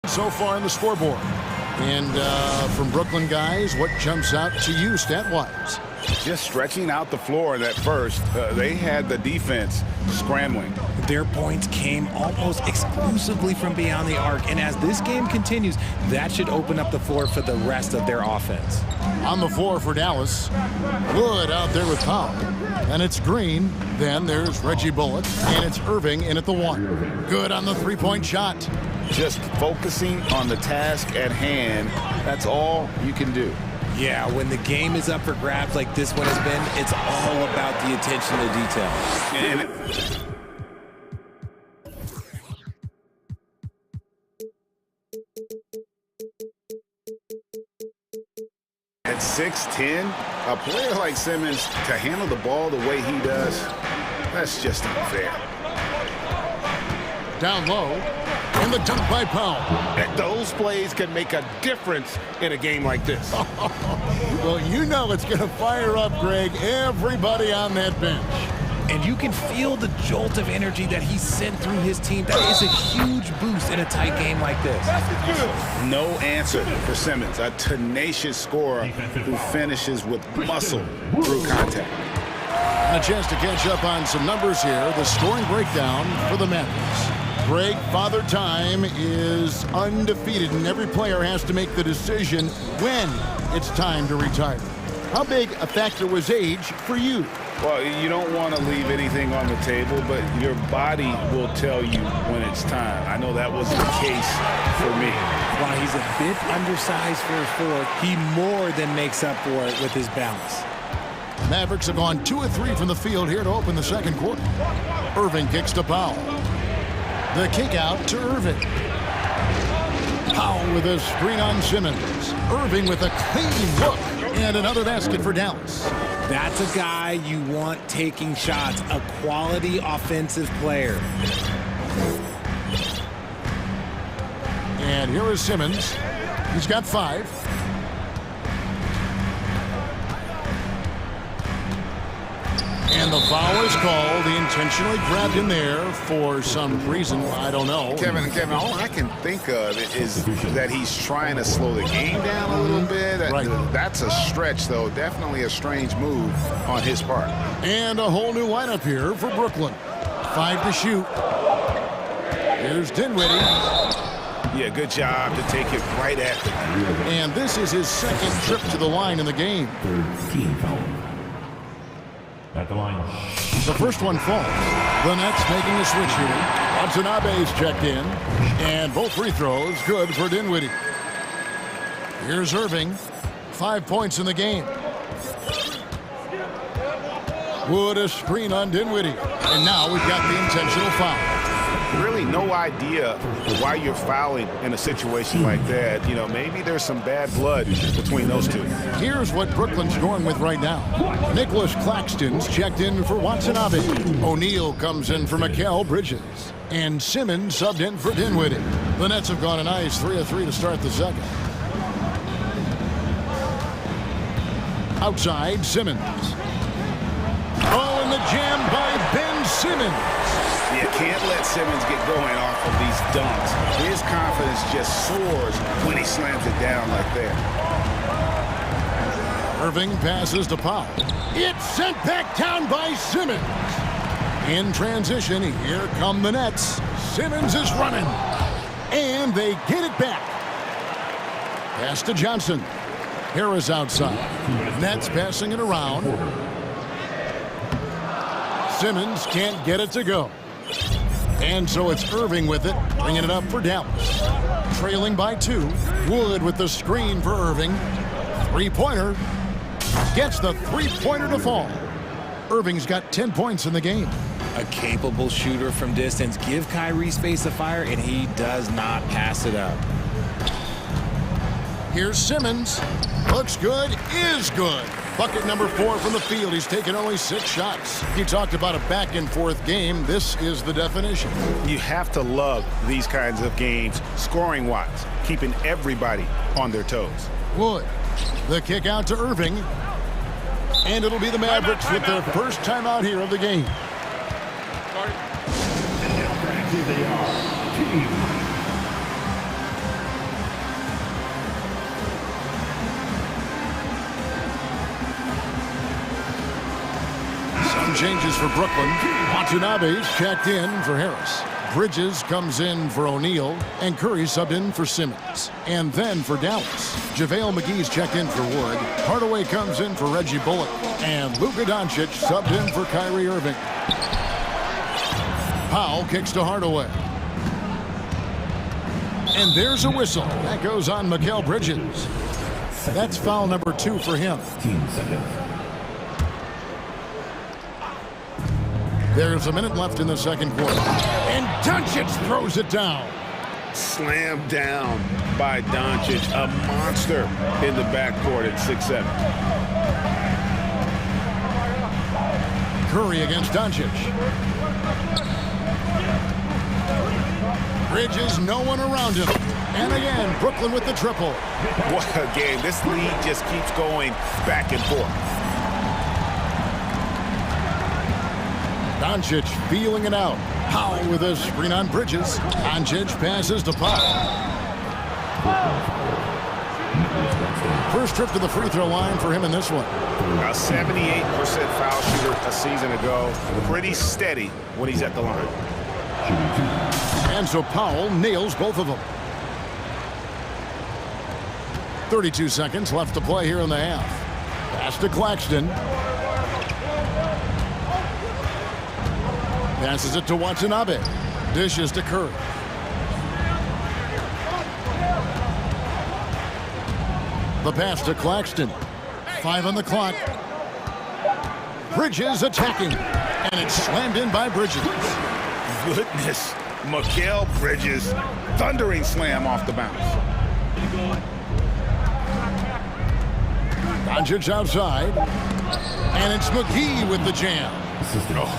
So far in the scoreboard. And from Brooklyn guys, what jumps out to you stat-wise? Just stretching out the floor in that first. They had the defense scrambling. Their points came almost exclusively from beyond the arc. And as this game continues, that should open up the floor for the rest of their offense. On the floor for Dallas, Wood out there with Powell. And it's Green. Then there's Reggie Bullock. And it's Irving in at the 1. Good on the three-point shot. Just focusing on the task at hand. That's all you can do. Yeah, when the game is up for grabs like this one has been, it's all about the attention to detail. At 6'10", a player like Simmons to handle the ball the way he does, that's just unfair. Down low, and the dunk by Powell. Those plays can make a difference in a game like this. Well, you know it's going to fire up, Greg, everybody on that bench. And you can feel the jolt of energy that he sent through his team. That is a huge boost in a tight game like this. No answer for Simmons, a tenacious scorer who finishes with muscle through contact. And a chance to catch up on some numbers here. The scoring breakdown for the Mavericks. Greg, Father Time is undefeated, and every player has to make the decision when it's time to retire. How big a factor was age for you? Well, you don't want to leave anything on the table, but your body will tell you when it's time. I know that was the case for me. While he's a bit undersized for a forward, he more than makes up for it with his balance. Mavericks have gone 2 of 3 from the field here to open the second quarter. Irving kicks to Powell. The kick out to Irving. Powell with a screen on Simmons. Irving with a clean look. And another basket for Dallas. That's a guy you want taking shots, a quality offensive player. And here is Simmons. He's got 5. And the foul is called. He intentionally grabbed him there for some reason. I don't know. Kevin, all I can think of is that he's trying to slow the game down a little bit. Right. That's a stretch, though. Definitely a strange move on his part. And a whole new lineup here for Brooklyn. 5 to shoot. Here's Dinwiddie. Yeah, good job to take it right at them. And this is his second trip to the line in the game. Team foul. At the line. The first one falls. The Nets making a switch here. Watanabe's checked in. And both free throws good for Dinwiddie. Here's Irving. 5 points in the game. Wood a screen on Dinwiddie. And now we've got the intentional foul. really no idea why you're fouling in a situation like that. You know, maybe there's some bad blood between those two. Here's what Brooklyn's going with right now. Nicholas Claxton's checked in for Watanabe. O'Neal comes in for Mikal Bridges. And Simmons subbed in for Dinwiddie. The Nets have gone a nice 3 of 3 to start the second. Outside, Simmons. Oh, and the jam by Ben Simmons. You can't let Simmons get going off of these dunks. His confidence just soars when he slams it down like that. Irving passes to Powell. It's sent back down by Simmons. In transition, here come the Nets. Simmons is running. And they get it back. Pass to Johnson. Harris outside. Nets passing it around. Simmons can't get it to go. And so it's Irving with it, bringing it up for Dallas. Trailing by 2. Wood with the screen for Irving. Three-pointer. Gets the three-pointer to fall. Irving's got 10 points in the game. A capable shooter from distance. Give Kyrie space to fire, and he does not pass it up. Here's Simmons. Looks good, is good. Bucket number 4 from the field. He's taken only 6 shots. You talked about a back-and-forth game. This is the definition. You have to love these kinds of games, scoring-wise, keeping everybody on their toes. Wood. The kick out to Irving. And it'll be the Mavericks with their first timeout here of the game. Some changes for Brooklyn. Watanabe's checked in for Harris. Bridges comes in for O'Neal, and Curry subbed in for Simmons. And then for Dallas, JaVale McGee's checked in for Wood. Hardaway comes in for Reggie Bullock. And Luka Doncic subbed in for Kyrie Irving. Powell kicks to Hardaway. And there's a whistle. That goes on Mikal Bridges. That's foul number 2 for him. There's a minute left in the second quarter. And Doncic throws it down. Slammed down by Doncic, a monster in the backcourt at 6'7". Curry against Doncic. Bridges, no one around him. And again, Brooklyn with the triple. What a game. This lead just keeps going back and forth. Doncic feeling it out. Powell with a screen on Bridges. Doncic passes to Powell. First trip to the free throw line for him in this one. A 78% foul shooter a season ago. Pretty steady when he's at the line. And so Powell nails both of them. 32 seconds left to play here in the half. Pass to Claxton. Passes it to Watanabe. Dishes to Curry. The pass to Claxton. 5 on the clock. Bridges attacking. And it's slammed in by Bridges. Goodness. Mikal Bridges. Thundering slam off the bounce. Doncic outside. And it's McGee with the jam.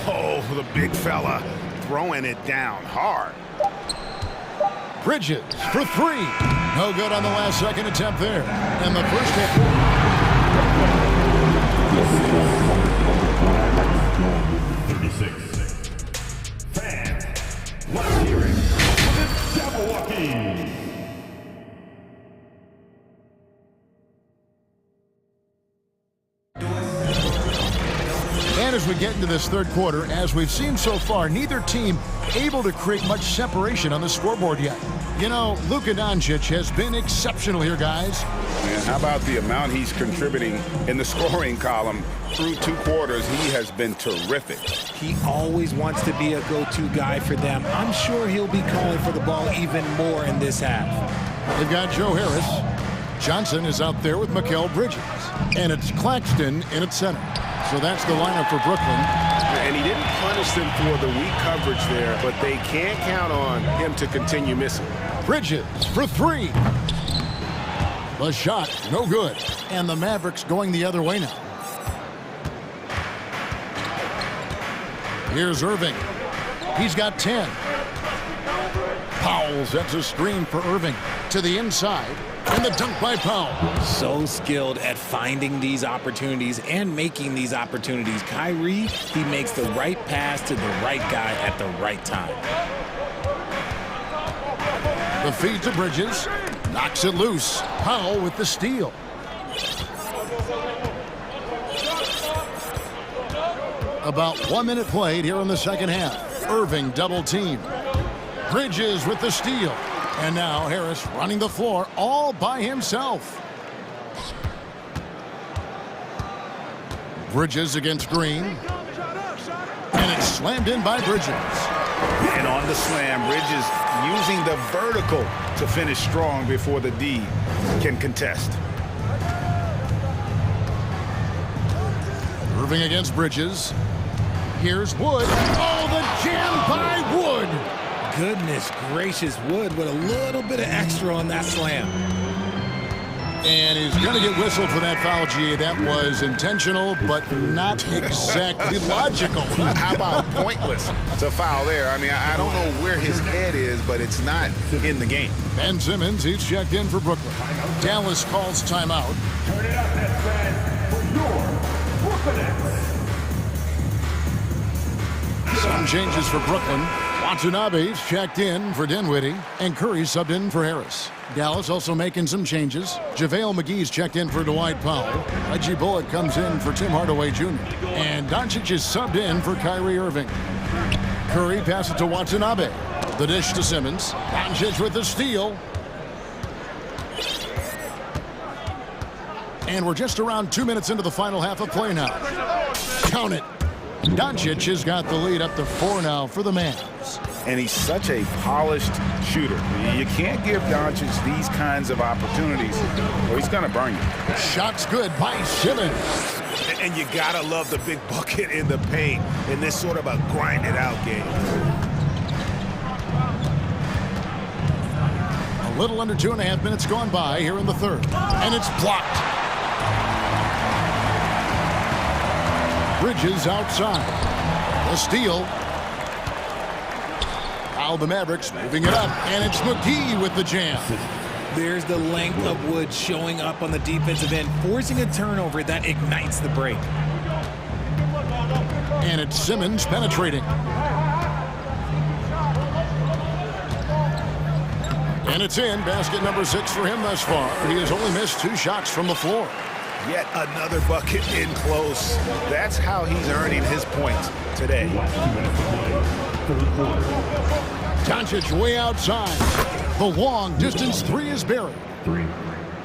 Oh, the big fella throwing it down hard. Bridges for 3. No good on the last second attempt there. And the first hit. Fans, let's hear it for the Jabberwockies. And as we get into this third quarter, as we've seen so far, neither team able to create much separation on the scoreboard yet. You know, Luka Doncic has been exceptional here, guys. Man, how about the amount he's contributing in the scoring column through 2 quarters? He has been terrific. He always wants to be a go-to guy for them. I'm sure he'll be calling for the ball even more in this half. They've got Joe Harris. Johnson is out there with Mikal Bridges. And it's Claxton in at center. So that's the lineup for Brooklyn. and he didn't punish them for the weak coverage there, but they can't count on him to continue missing. Bridges for three. The shot, no good. And the Mavericks going the other way now. Here's Irving. He's got 10. Powell sets a screen for Irving to the inside. And the dunk by Powell. So skilled at finding these opportunities and making these opportunities. Kyrie, he makes the right pass to the right guy at the right time. The feed to Bridges. Knocks it loose. Powell with the steal. About 1 minute played here in the second half. Irving double team. Bridges with the steal. And now Harris running the floor all by himself. Bridges against Green. And it's slammed in by Bridges. And on the slam, Bridges using the vertical to finish strong before the D can contest. Irving against Bridges. Here's Wood. Oh, the jam by Wood. Goodness gracious, Wood with a little bit of extra on that slam. And he's going to get whistled for that foul, G. That was intentional, but not exactly logical. How about pointless to foul there? I mean, I don't know where his head is, but it's not in the game. Ben Simmons, he's checked in for Brooklyn. Dallas calls timeout. Turn it up, Nets fans, for your Brooklyn Nets. Some changes for Brooklyn. Watanabe's checked in for Dinwiddie, and Curry subbed in for Harris. Dallas also making some changes. JaVale McGee's checked in for Dwight Powell. Reggie Bullock comes in for Tim Hardaway Jr. And Doncic is subbed in for Kyrie Irving. Curry passes to Watanabe. The dish to Simmons. Doncic with the steal. And we're just around 2 minutes into the final half of play now. Count it. Doncic has got the lead up to 4 now for the Mavs. And he's such a polished shooter. You can't give Doncic these kinds of opportunities or he's going to burn you. Shot's good by Simmons. And you got to love the big bucket in the paint in this sort of a grind-it-out game. A little under 2.5 minutes gone by here in the third. And it's blocked. Bridges outside. The steal. Now the Mavericks moving it up. And it's McGee with the jam. There's the length of Wood showing up on the defensive end, forcing a turnover that ignites the break. And it's Simmons penetrating. And it's in. Basket number 6 for him thus far. He has only missed 2 shots from the floor. Yet another bucket in close. That's how he's earning his points today. Doncic way outside. The long distance 3 is buried.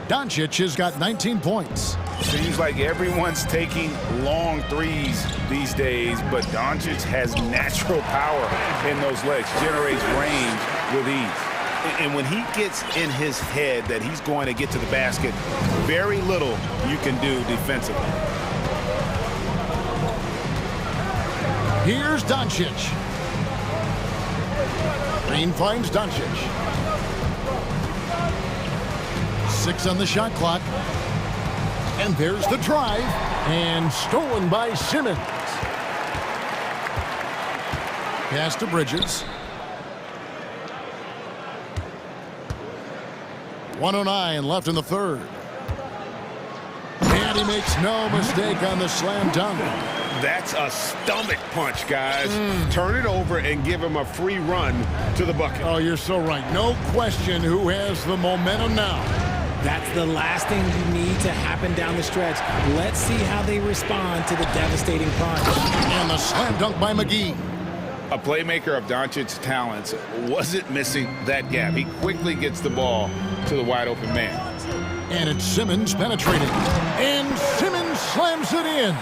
Doncic has got 19 points. Seems like everyone's taking long threes these days, but Doncic has natural power in those legs, generates range with ease. And when he gets in his head that he's going to get to the basket, very little you can do defensively. Here's Doncic. Green finds Doncic. 6 on the shot clock. And there's the drive. And stolen by Simmons. Pass to Bridges. 1:09 left in the third. And he makes no mistake on the slam dunk. That's a stomach punch, guys. Turn it over and give him a free run to the bucket. Oh, you're so right. No question who has the momentum now. That's the last thing you need to happen down the stretch. Let's see how they respond to the devastating punch. And the slam dunk by McGee. A playmaker of Doncic's talents wasn't missing that gap. He quickly gets the ball to the wide open man. And it's Simmons penetrating. And Simmons slams it in.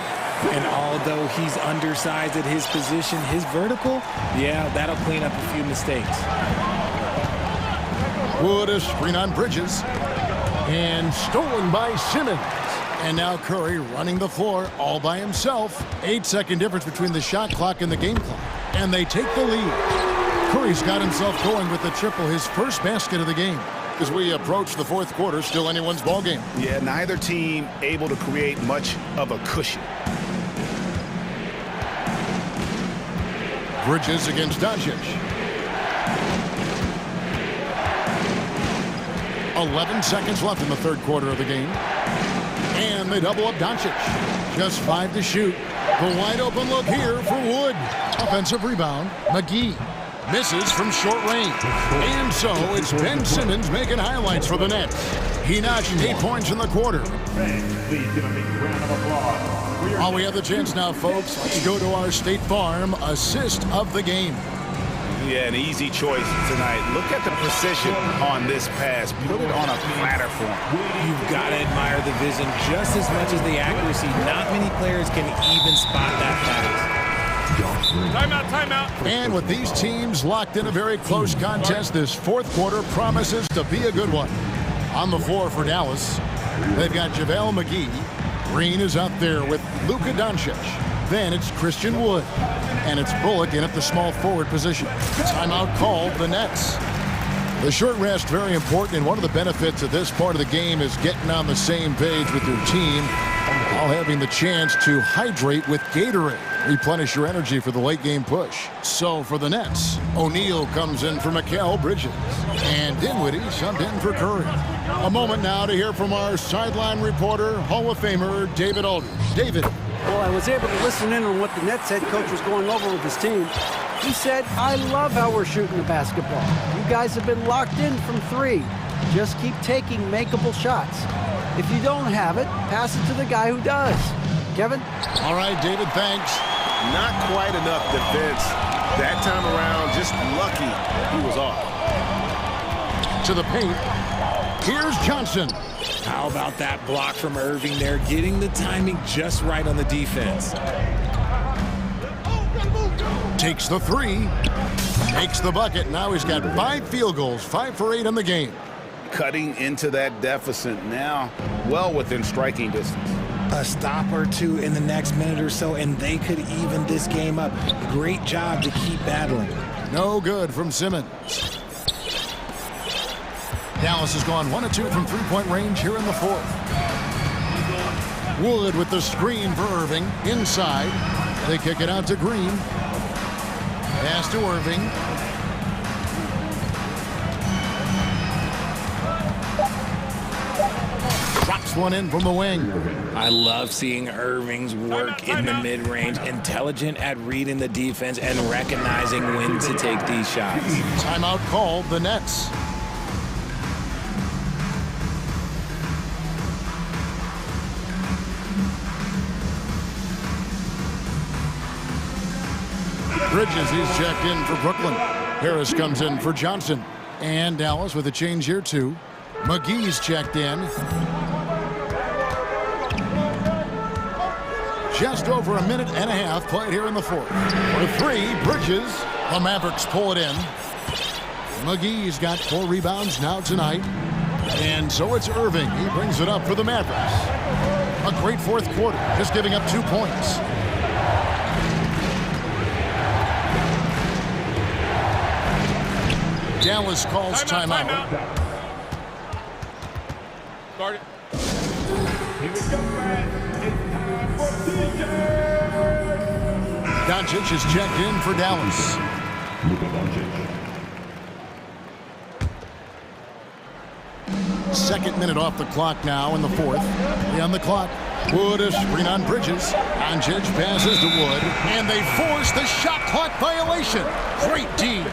And although he's undersized at his position, his vertical, yeah, that'll clean up a few mistakes. Wood a screen on Bridges. And stolen by Simmons. And now Curry running the floor all by himself. 8-second difference between the shot clock and the game clock. And they take the lead. Curry's got himself going with the triple, his first basket of the game. As we approach the fourth quarter, still anyone's ball game. Yeah, neither team able to create much of a cushion. Bridges against Doncic. 11 seconds left in the third quarter of the game. And they double up Doncic. Just 5 to shoot. The wide open look here for Wood. Offensive rebound. McGee misses from short range. And so it's Ben Simmons making highlights for the Nets. He notched 8 points in the quarter. While we have the chance now, folks, let's go to our State Farm assist of the game. Yeah, an easy choice tonight. Look at the precision on this pass. Put it on a platter for him. You've got to admire the vision just as much as the accuracy. Not many players can even spot that pass. Timeout, timeout. And with these teams locked in a very close contest, this fourth quarter promises to be a good one. On the floor for Dallas, they've got JaVale McGee. Green is out there with Luka Doncic. Then it's Christian Wood. And it's Bullock in at the small forward position. Timeout called the Nets. The short rest, very important, and one of the benefits of this part of the game is getting on the same page with your team while having the chance to hydrate with Gatorade. Replenish your energy for the late game push. So for the Nets, O'Neal comes in for Mikal Bridges. And Dinwiddie subbed in for Curry. A moment now to hear from our sideline reporter, Hall of Famer David Aldridge. David. Well, I was able to listen in on what the Nets head coach was going over with his team. He said, I love how we're shooting the basketball. You guys have been locked in from 3. Just keep taking makeable shots. If you don't have it, pass it to the guy who does. Kevin? All right, David, thanks. Not quite enough defense that time around. Just lucky he was off. To the paint. Here's Johnson. How about that block from Irving there, getting the timing just right on the defense. Takes the 3. Makes the bucket. Now he's got 5 field goals, 5 for 8 in the game. Cutting into that deficit now, well within striking distance. A stop or two in the next minute or so, and they could even this game up. Great job to keep battling. No good from Simmons. Dallas has gone 1 of 2 from three-point range here in the fourth. Wood with the screen for Irving. Inside. They kick it out to Green. Pass to Irving. Drops one in from the wing. I love seeing Irving's work in the mid-range, intelligent at reading the defense and recognizing when to take these shots. Timeout called the Nets. Bridges, he's checked in for Brooklyn. Harris comes in for Johnson. And Dallas with a change here too. McGee's checked in. Just over a minute and a half played here in the fourth. For 3, Bridges. The Mavericks pull it in. McGee's got 4 rebounds now tonight. And so it's Irving. He brings it up for the Mavericks. A great fourth quarter, just giving up 2 points. Dallas calls timeout. Start it. Doncic is checked in for Dallas. Second minute off the clock now in the fourth. On the clock. Wood is screen on Bridges. Doncic passes to Wood. And they force the shot clock violation. Great D.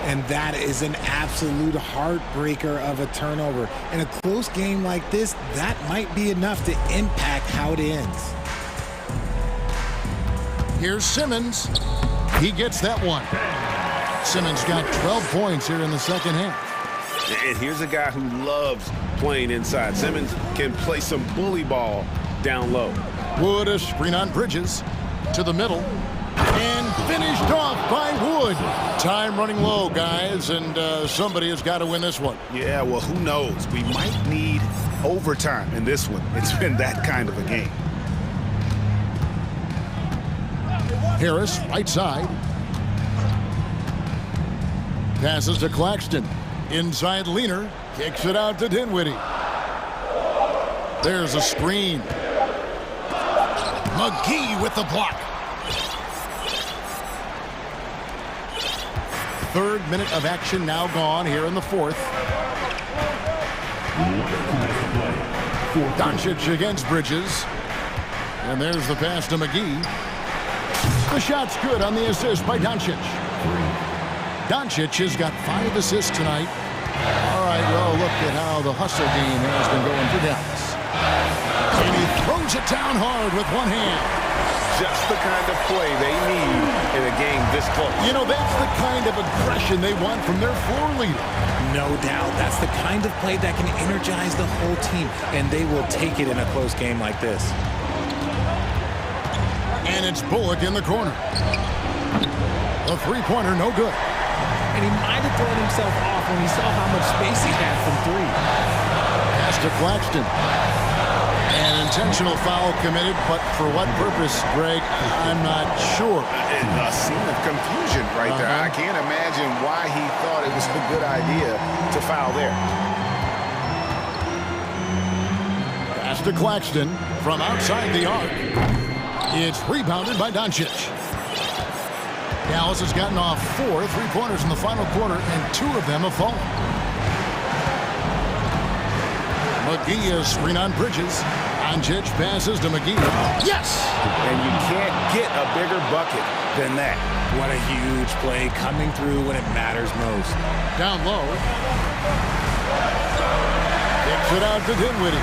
And that is an absolute heartbreaker of a turnover. In a close game like this, that might be enough to impact how it ends. Here's Simmons. He gets that one. Simmons got 12 points here in the second half. And here's a guy who loves playing inside. Simmons can play some bully ball down low. Wood a screen on Bridges to the middle. And finished off by Wood. Time running low, guys, and somebody has got to win this one. Yeah, well, who knows? We might need overtime in this one. It's been that kind of a game. Harris, right side. Passes to Claxton. Inside Leaner. Kicks it out to Dinwiddie. There's a screen. McGee with the block. Third minute of action now gone here in the fourth. Doncic against Bridges. And there's the pass to McGee. The shot's good on the assist by Doncic. Doncic has got 5 assists tonight. All right, well, look at how the hustle game has been going for Dallas. And he throws it down hard with one hand. Just the kind of play they need in a game this close. You know, that's the kind of aggression they want from their floor leader. No doubt. That's the kind of play that can energize the whole team, and they will take it in a close game like this. And it's Bullock in the corner. The three-pointer, no good. And he might have thrown himself off when he saw how much space he had from three. Pass to Claxton. An intentional foul committed, but for what purpose, Greg, I'm not sure. A scene of confusion right there. I can't imagine why he thought it was a good idea to foul there. Pass to Claxton from outside the arc. It's rebounded by Doncic. Dallas has gotten off 4 three-pointers in the final quarter, and 2 of them have fallen. McGee is screen on Bridges. Doncic passes to McGee. Yes! And you can't get a bigger bucket than that. What a huge play coming through when it matters most. Down low. Kicks it out to Dinwiddie.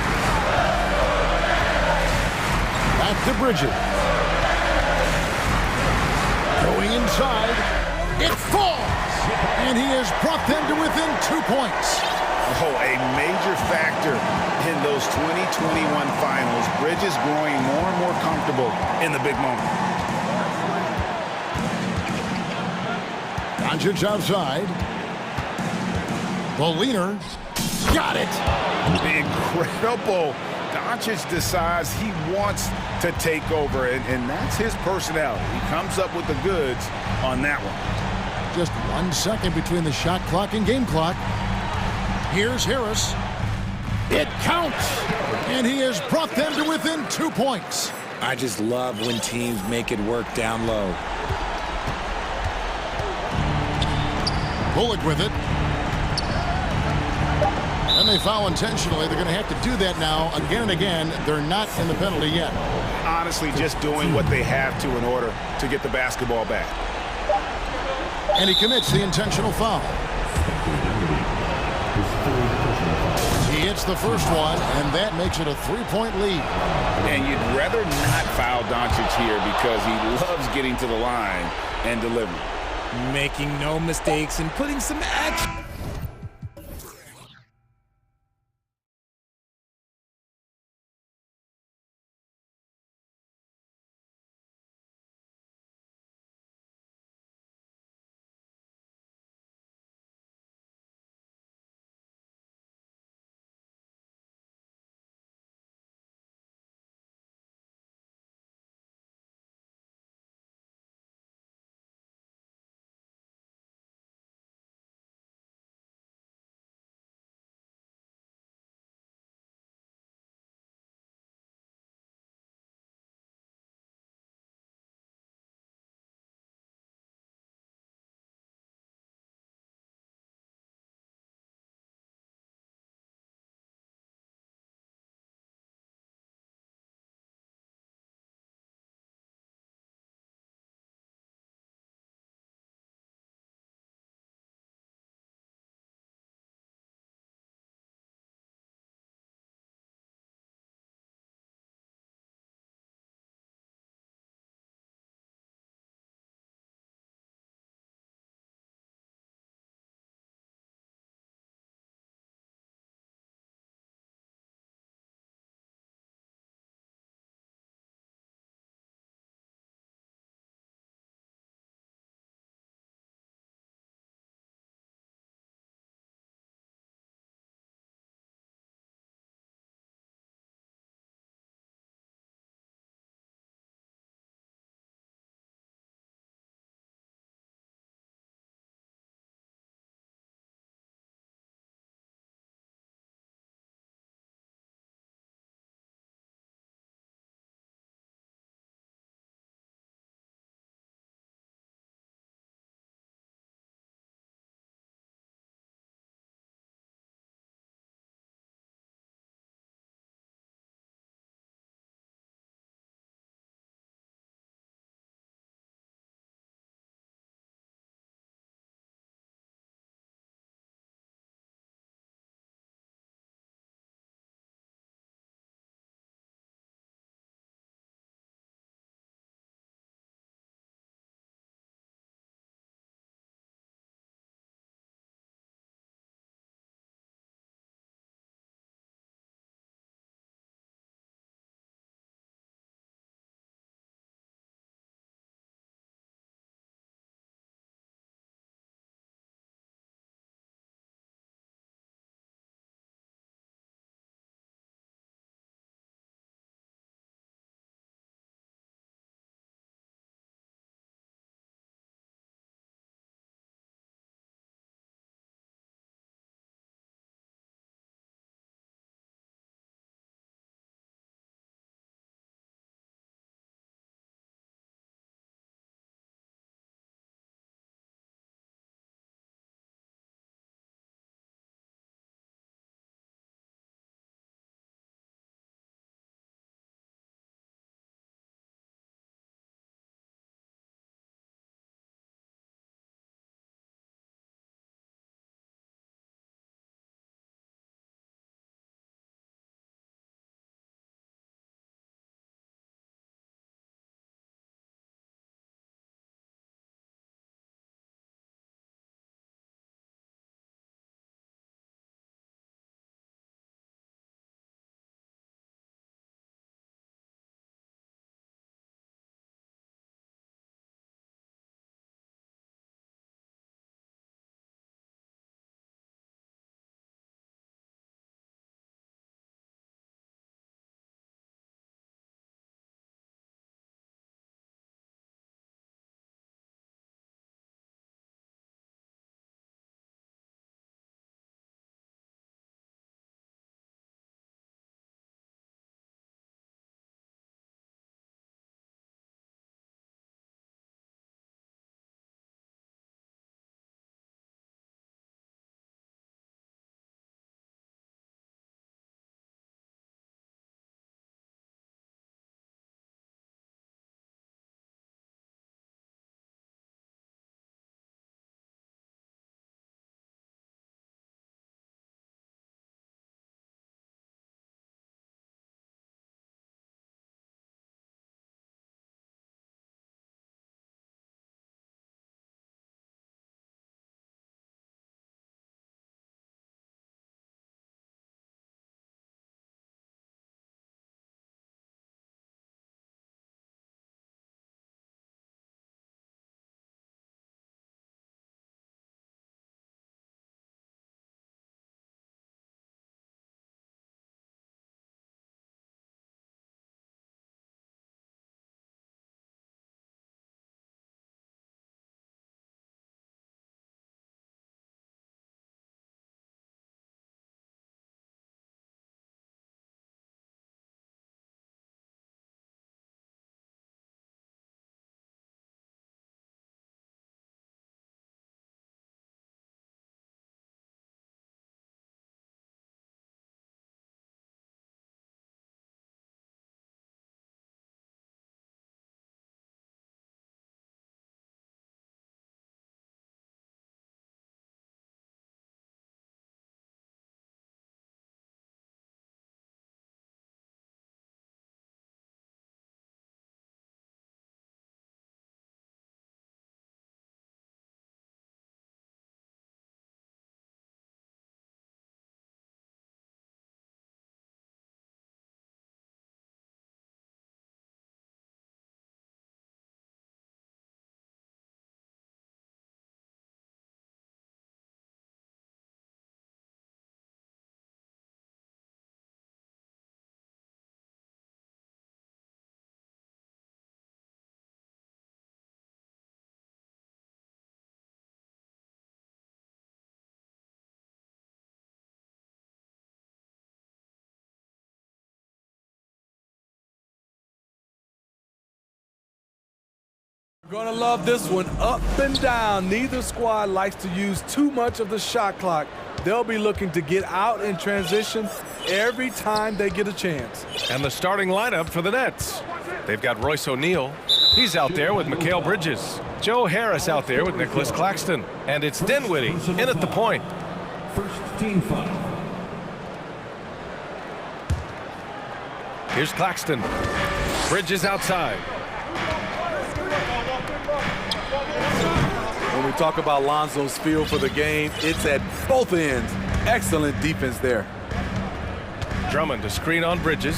Back to Bridges. Going inside. It falls! And he has brought them to within 2 points. Oh, a major factor in those 2021 finals. Bridges growing more and more comfortable in the big moment. Doncic outside. The leaner. Got it! Incredible. Doncic decides he wants to take over, and that's his personality. He comes up with the goods on that one. Just 1 second between the shot clock and game clock. Here's Harris. It counts! And he has brought them to within 2 points. I just love when teams make it work down low. Bullock with it. And they foul intentionally. They're going to have to do that now again and again. They're not in the penalty yet. Honestly, just doing what they have to in order to get the basketball back. And he commits the intentional foul. He hits the first one, and that makes it a 3-point lead. And you'd rather not foul Doncic here because he loves getting to the line and delivering. Making no mistakes and putting some action. Gonna love this one, up and down. Neither squad likes to use too much of the shot clock. They'll be looking to get out in transition every time they get a chance. And the starting lineup for the Nets. They've got Royce O'Neal. He's out there with Mikal Bridges. Joe Harris out there with Nicholas Claxton. And it's Dinwiddie in at the point. First team foul. Here's Claxton. Bridges outside. When we talk about Lonzo's feel for the game, it's at both ends. Excellent defense there. Drummond to screen on Bridges.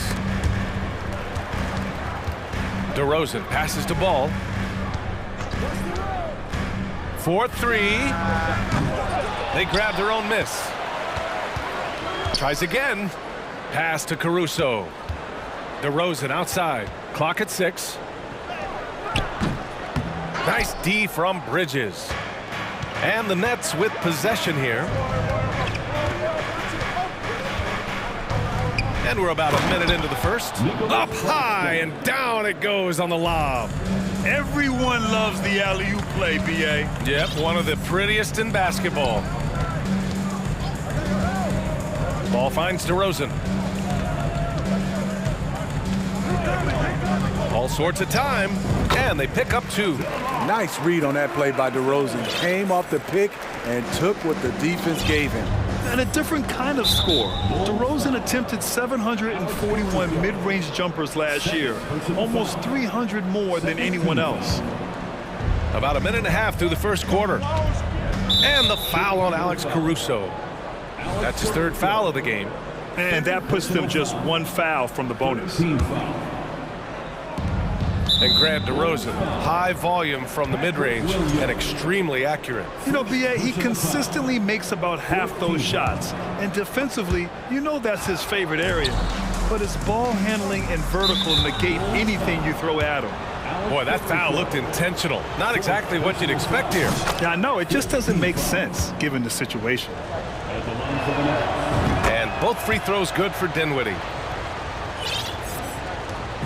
DeRozan passes to Ball. 4-3. They grab their own miss. Tries again. Pass to Caruso. DeRozan outside. Clock at 6. Nice D from Bridges. And the Nets with possession here. And we're about a minute into the first. Up high and down it goes on the lob. Everyone loves the alley-oop play, B.A. Yep, one of the prettiest in basketball. Ball finds DeRozan. All sorts of time, and they pick up 2. Nice read on that play by DeRozan. Came off the pick and took what the defense gave him. And a different kind of score. DeRozan attempted 741 mid-range jumpers last year, almost 300 more than anyone else. About a minute and a half through the first quarter. And the foul on Alex Caruso. That's his 3rd foul of the game. And that puts them just 1 foul from the bonus. And Grant DeRozan, high volume from the mid-range and extremely accurate. You know, B.A., he consistently makes about half those shots. And defensively, you know that's his favorite area. But his ball handling and vertical negate anything you throw at him. Boy, that foul looked intentional. Not exactly what you'd expect here. Yeah, I know. It just doesn't make sense given the situation. And both free throws good for Dinwiddie.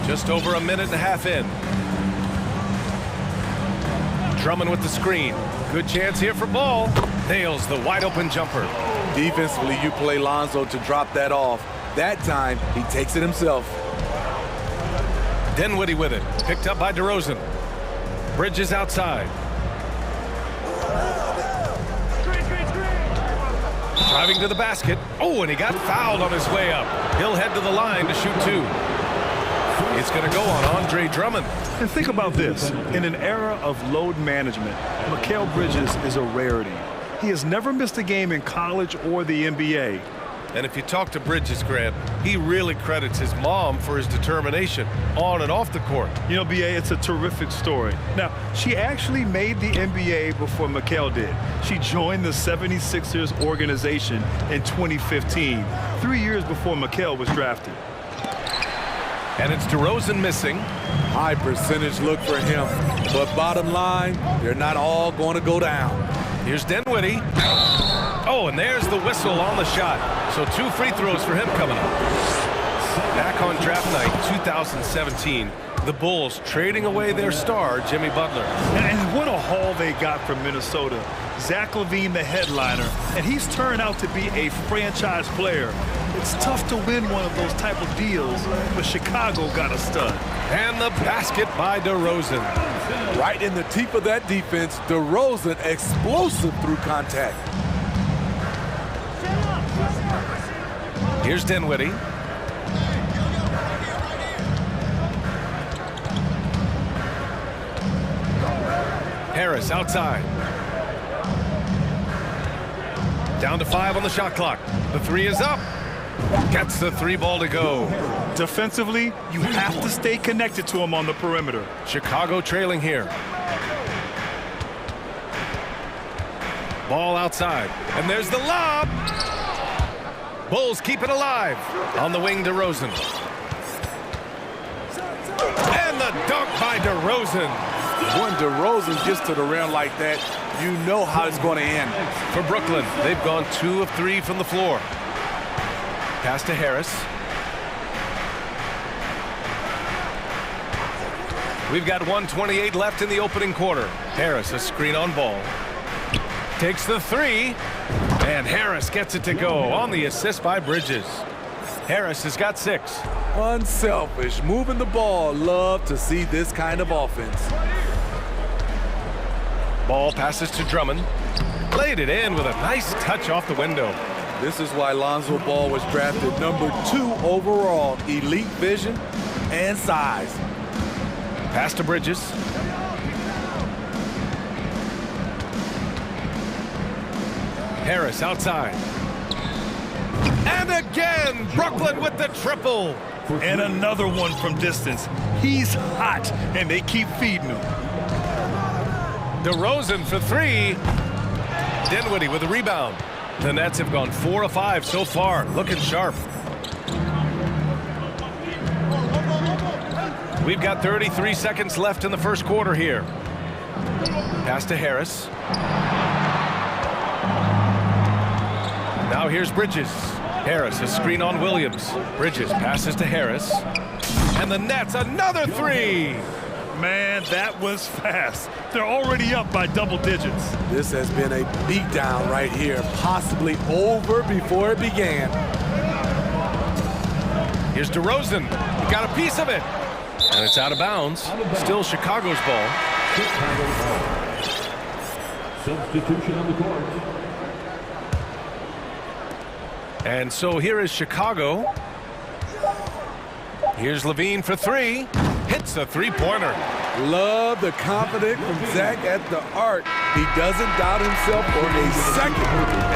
Just over a minute and a half in. Drummond with the screen. Good chance here for Ball. Nails the wide open jumper. Defensively, you play Lonzo to drop that off. That time, he takes it himself. Dinwiddie with it. Picked up by DeRozan. Bridges outside. Driving to the basket. Oh, and he got fouled on his way up. He'll head to the line to shoot 2. It's going to go on Andre Drummond. And think about this. In an era of load management, Mikal Bridges is a rarity. He has never missed a game in college or the NBA. And if you talk to Bridges, Grant, he really credits his mom for his determination on and off the court. You know, B.A., it's a terrific story. Now, she actually made the NBA before Mikal did. She joined the 76ers organization in 2015, 3 years before Mikal was drafted. And it's DeRozan missing. High percentage look for him. But bottom line, they're not all going to go down. Here's Dinwiddie. Oh, and there's the whistle on the shot. So 2 free throws for him coming up. Back on draft night 2017, the Bulls trading away their star, Jimmy Butler. And what a haul they got from Minnesota. Zach LaVine, the headliner, and he's turned out to be a franchise player. It's tough to win one of those type of deals, but Chicago got a stud. And the basket by DeRozan. Right in the teeth of that defense, DeRozan explosive through contact. Here's Dinwiddie. Harris outside. Down to 5 on the shot clock. The 3 is up. Gets the 3 ball to go. Defensively, you have to stay connected to him on the perimeter. Chicago trailing here. Ball outside. And there's the lob. Bulls keep it alive. On the wing, DeRozan. And the dunk by DeRozan. When DeRozan gets to the rim like that, you know how it's going to end. For Brooklyn, they've gone 2 of 3 from the floor. Pass to Harris. We've got 1:28 left in the opening quarter. Harris, a screen on ball. Takes the three, and Harris gets it to go on the assist by Bridges. Harris has got 6. Unselfish, moving the ball. Love to see this kind of offense. Ball passes to Drummond. Laid it in with a nice touch off the window. This is why Lonzo Ball was drafted #2 overall. Elite vision and size. Pass to Bridges. Harris outside. And again, Brooklyn with the triple. And another one from distance. He's hot, and they keep feeding him. DeRozan for 3. Dinwiddie with a rebound. The Nets have gone 4 of 5 so far, looking sharp. We've got 33 seconds left in the first quarter here. Pass to Harris. Now here's Bridges. Harris, a screen on Williams. Bridges passes to Harris. And the Nets, another 3. Man, that was fast. They're already up by double digits. This has been a beatdown right here, possibly over before it began. Here's DeRozan. He got a piece of it. And it's out of bounds. Still Chicago's ball. Substitution on the court. And so here is Chicago. Here's Levine for 3. Hits a three-pointer. Love the confidence from Zach at the arc. He doesn't doubt himself for a second.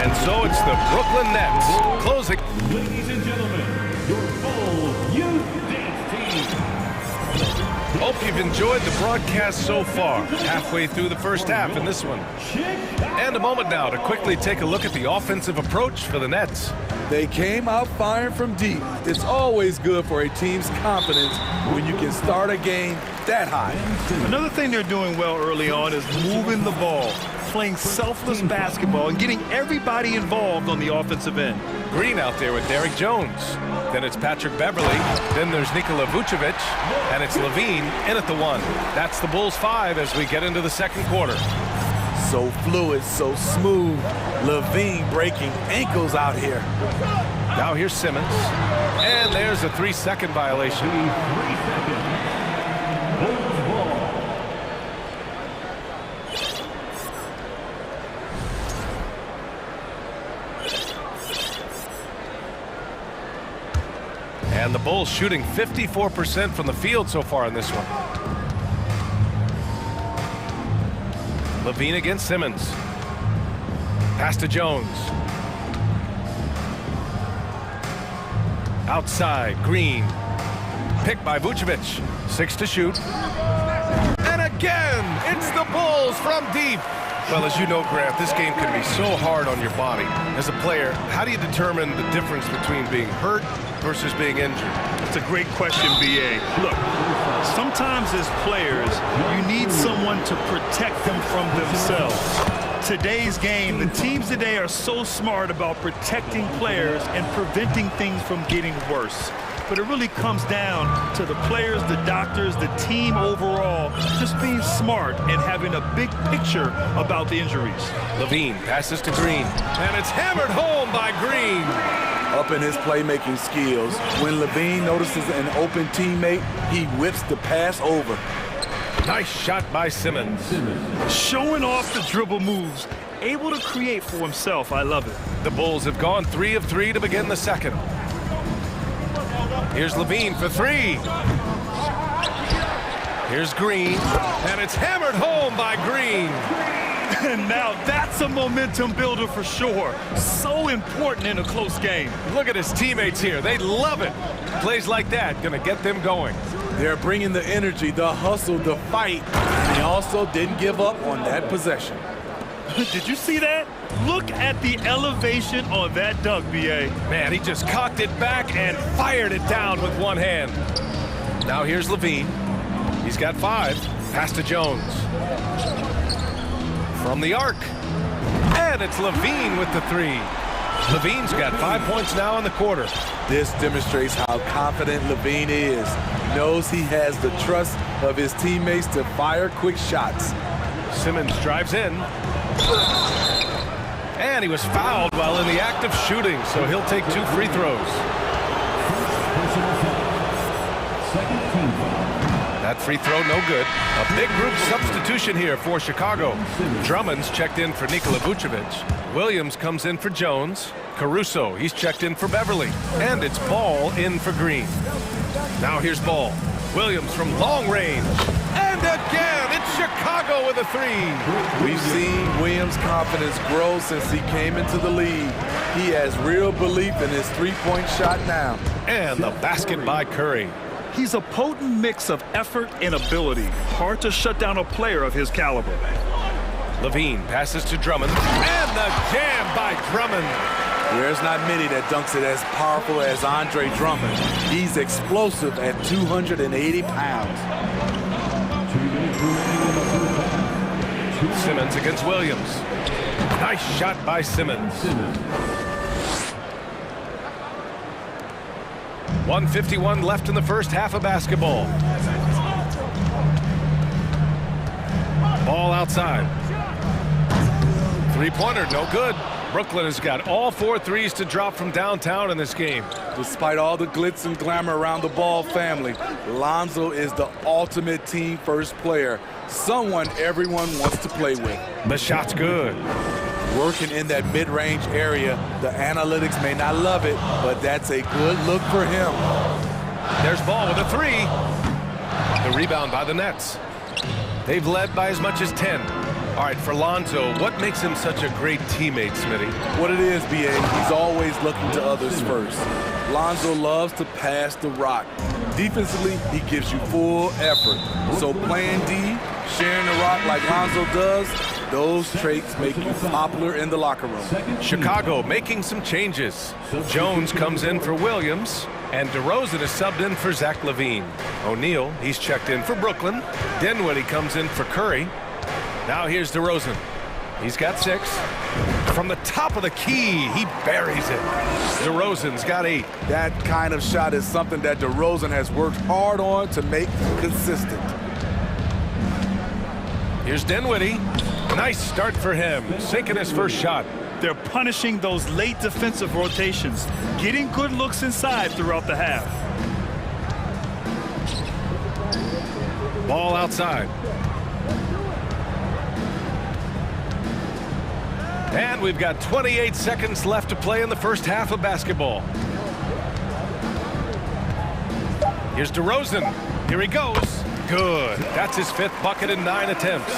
And so it's the Brooklyn Nets closing. Ladies and gentlemen, your full youth dance team. Hope you've enjoyed the broadcast so far. Halfway through the first half in this one. And a moment now to quickly take a look at the offensive approach for the Nets. They came out firing from deep. It's always good for a team's confidence when you can start a game that high. Another thing they're doing well early on is moving the ball, playing selfless basketball, and getting everybody involved on the offensive end. Green out there with Derrick Jones. Then it's Patrick Beverly. Then there's Nikola Vucevic. And it's Levine in at the 1. That's the Bulls 5 as we get into the second quarter. So fluid, so smooth. Levine breaking ankles out here. Now here's Simmons. And there's a 3-second violation. And the Bulls shooting 54% from the field so far in this one. Levine against Simmons. Pass to Jones. Outside, Green. Picked by Vucevic. 6 to shoot. And again, it's the Bulls from deep. Well, as you know, Grant, this game can be so hard on your body. As a player, how do you determine the difference between being hurt versus being injured? That's a great question, B.A. Look, sometimes as players, you need someone to protect them from themselves. Today's game, the teams today are so smart about protecting players and preventing things from getting worse. But it really comes down to the players, the doctors, the team overall, just being smart and having a big picture about the injuries. Levine passes to Green, and it's hammered home by Green. Up in his playmaking skills, when Levine notices an open teammate, he whips the pass over. Nice shot by Simmons. Showing off the dribble moves, able to create for himself. I love it. The Bulls have gone 3 of 3 to begin the second. Here's Levine for 3. Here's Green, and it's hammered home by Green. And now that's a momentum builder for sure. So important in a close game. Look at his teammates here. They love it. Plays like that gonna get them going. They're bringing the energy, the hustle, the fight. And they also didn't give up on that possession. Did you see that? Look at the elevation on that dunk, B.A. Man, he just cocked it back and fired it down with one hand. Now here's Levine. He's got 5. Pass to Jones. From the arc. And it's Levine with the 3. Levine's got 5 points now in the quarter. This demonstrates how confident Levine is. He knows he has the trust of his teammates to fire quick shots. Simmons drives in. And he was fouled while in the act of shooting, so he'll take 2 free throws. That free throw no good. A big group substitution here for Chicago. Drummond's checked in for Nikola Vucevic. Williams comes in for Jones. Caruso, he's checked in for Beverly. And it's Ball in for Green. Now here's Ball. Williams from long range. And again, it's Chicago with a 3. We've seen Williams' confidence grow since he came into the league. He has real belief in his three-point shot now. And the basket by Curry. He's a potent mix of effort and ability. Hard to shut down a player of his caliber. Levine passes to Drummond. And the jam by Drummond. There's not many that dunks it as powerful as Andre Drummond. He's explosive at 280 pounds. Simmons against Williams. Nice shot by Simmons. 1:51 left in the first half of basketball. Ball outside. Three-pointer, no good. Brooklyn has got all 4 threes to drop from downtown in this game. Despite all the glitz and glamour around the Ball family, Lonzo is the ultimate team-first player, someone everyone wants to play with. The shot's good. Working in that mid-range area, the analytics may not love it, but that's a good look for him. There's Ball with a 3. The rebound by the Nets. They've led by as much as 10. All right, for Lonzo, what makes him such a great teammate, Smitty? What it is, B.A., he's always looking to others first. Lonzo loves to pass the rock. Defensively, he gives you full effort. So playing D, sharing the rock like Lonzo does, those traits make you popular in the locker room. Chicago making some changes. Jones comes in for Williams, and DeRozan is subbed in for Zach LaVine. O'Neal, he's checked in for Brooklyn. Dinwiddie comes in for Curry. Now here's DeRozan. He's got 6. From the top of the key, he buries it. DeRozan's got 8. That kind of shot is something that DeRozan has worked hard on to make consistent. Here's Dinwiddie. Nice start for him, sinking his first shot. They're punishing those late defensive rotations, getting good looks inside throughout the half. Ball outside. And we've got 28 seconds left to play in the first half of basketball. Here's DeRozan. Here he goes. Good. That's his 5th bucket in 9 attempts.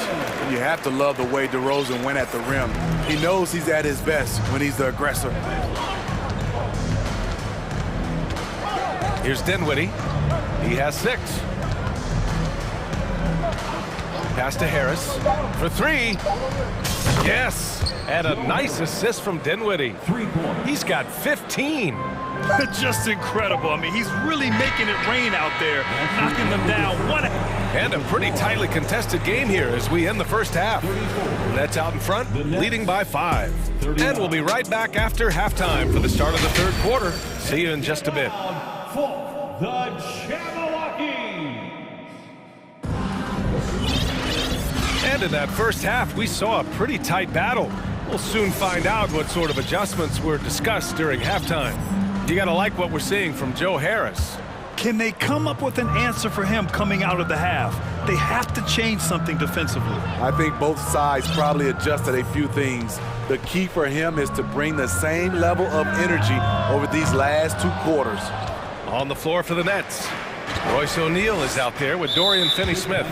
You have to love the way DeRozan went at the rim. He knows he's at his best when he's the aggressor. Here's Dinwiddie. He has 6. Pass to Harris for 3. Yes. And a nice assist from Dinwiddie. He's got 15. Just incredible. I mean, he's really making it rain out there, knocking them down. And a pretty tightly contested game here as we end the first half. Nets out in front, leading by 5. And we'll be right back after halftime for the start of the 3rd quarter. See you in just a bit. The Jabberwockies. And in that first half, we saw a pretty tight battle. We'll soon find out what sort of adjustments were discussed during halftime. You gotta like what we're seeing from Joe Harris. Can they come up with an answer for him coming out of the half? They have to change something defensively. I think both sides probably adjusted a few things. The key for him is to bring the same level of energy over these last 2 quarters. On the floor for the Nets, Royce O'Neal is out there with Dorian Finney-Smith.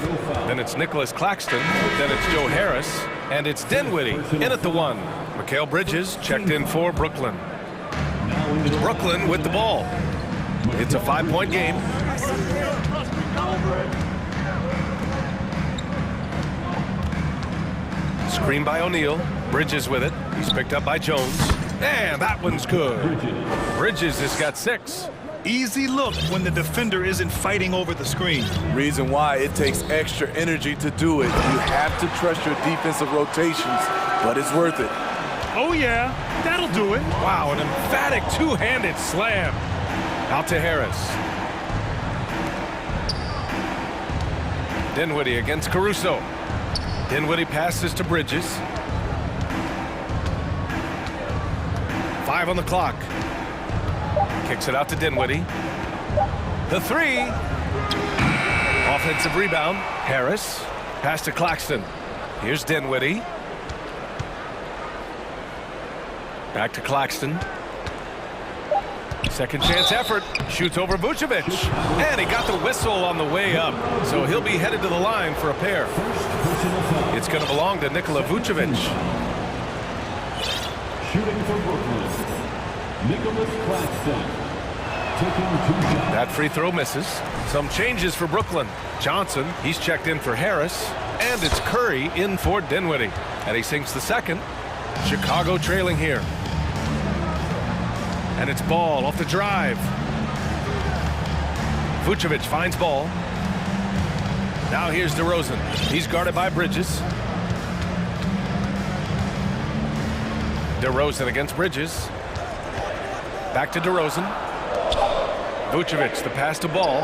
Then it's Nicholas Claxton. Then it's Joe Harris. And it's Dinwiddie in at the 1. Mikal Bridges checked in for Brooklyn. Brooklyn with the ball. It's a 5-point game. Screen by O'Neal. Bridges with it. He's picked up by Jones. And that one's good. Bridges has got 6. Easy look when the defender isn't fighting over the screen. Reason why it takes extra energy to do it. You have to trust your defensive rotations, but it's worth it. Oh, yeah, that'll do it. Wow, an emphatic two-handed slam. Out to Harris. Dinwiddie against Caruso. Dinwiddie passes to Bridges. 5 on the clock. Kicks it out to Dinwiddie. The three. Offensive rebound. Harris. Pass to Claxton. Here's Dinwiddie. Back to Claxton. Second chance effort. Shoots over Vucevic. And he got the whistle on the way up. So he'll be headed to the line for a pair. It's going to belong to Nikola Vucevic. Shooting for Brooklyn, Nicholas Claxton. That free throw misses. Some changes for Brooklyn. Johnson, he's checked in for Harris. And it's Curry in for Dinwiddie. And he sinks the second. Chicago trailing here. And it's Ball off the drive. Vucevic finds Ball. Now here's DeRozan. He's guarded by Bridges. DeRozan against Bridges. Back to DeRozan. Vucevic, the pass to Ball.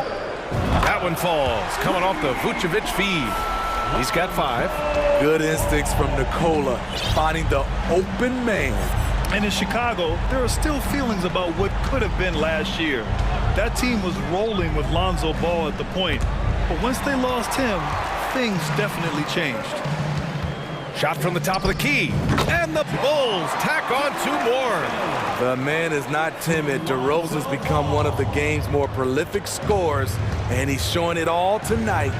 That one falls, coming off the Vucevic feed. He's got 5. Good instincts from Nikola, finding the open man. And in Chicago, there are still feelings about what could have been last year. That team was rolling with Lonzo Ball at the point. But once they lost him, things definitely changed. Shot from the top of the key. And the Bulls tack on 2 more. The man is not timid. DeRozan's become one of the game's more prolific scorers, and he's showing it all tonight.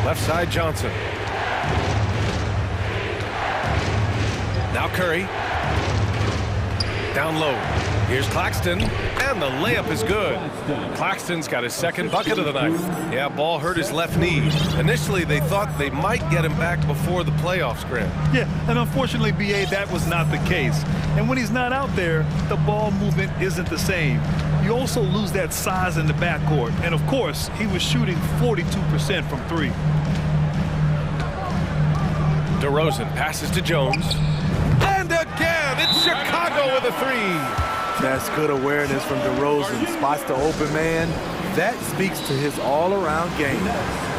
Left side, Johnson. Now Curry. Down low. Here's Claxton, and the layup is good. Claxton's got his second bucket of the night. Yeah, Ball hurt his left knee. Initially, they thought they might get him back before the playoffs, Grant. Yeah, and unfortunately, B.A., that was not the case. And when he's not out there, the ball movement isn't the same. You also lose that size in the backcourt. And, of course, he was shooting 42% from 3. DeRozan passes to Jones. And again, it's Chicago with a 3. That's good awareness from DeRozan. Spots the open man. That speaks to his all-around game.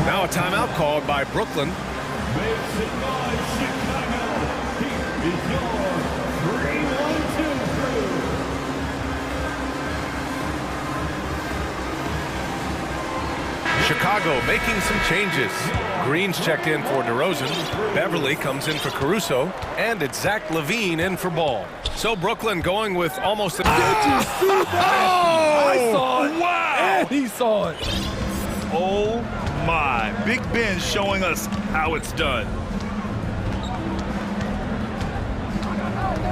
Now a timeout called by Brooklyn. Chicago making some changes. Green's checked in for DeRozan. Beverly comes in for Caruso. And it's Zach LaVine in for Ball. So Brooklyn going with almost a... Did you see that? I saw it. Wow! And he saw it. Oh, my. Big Ben showing us how it's done.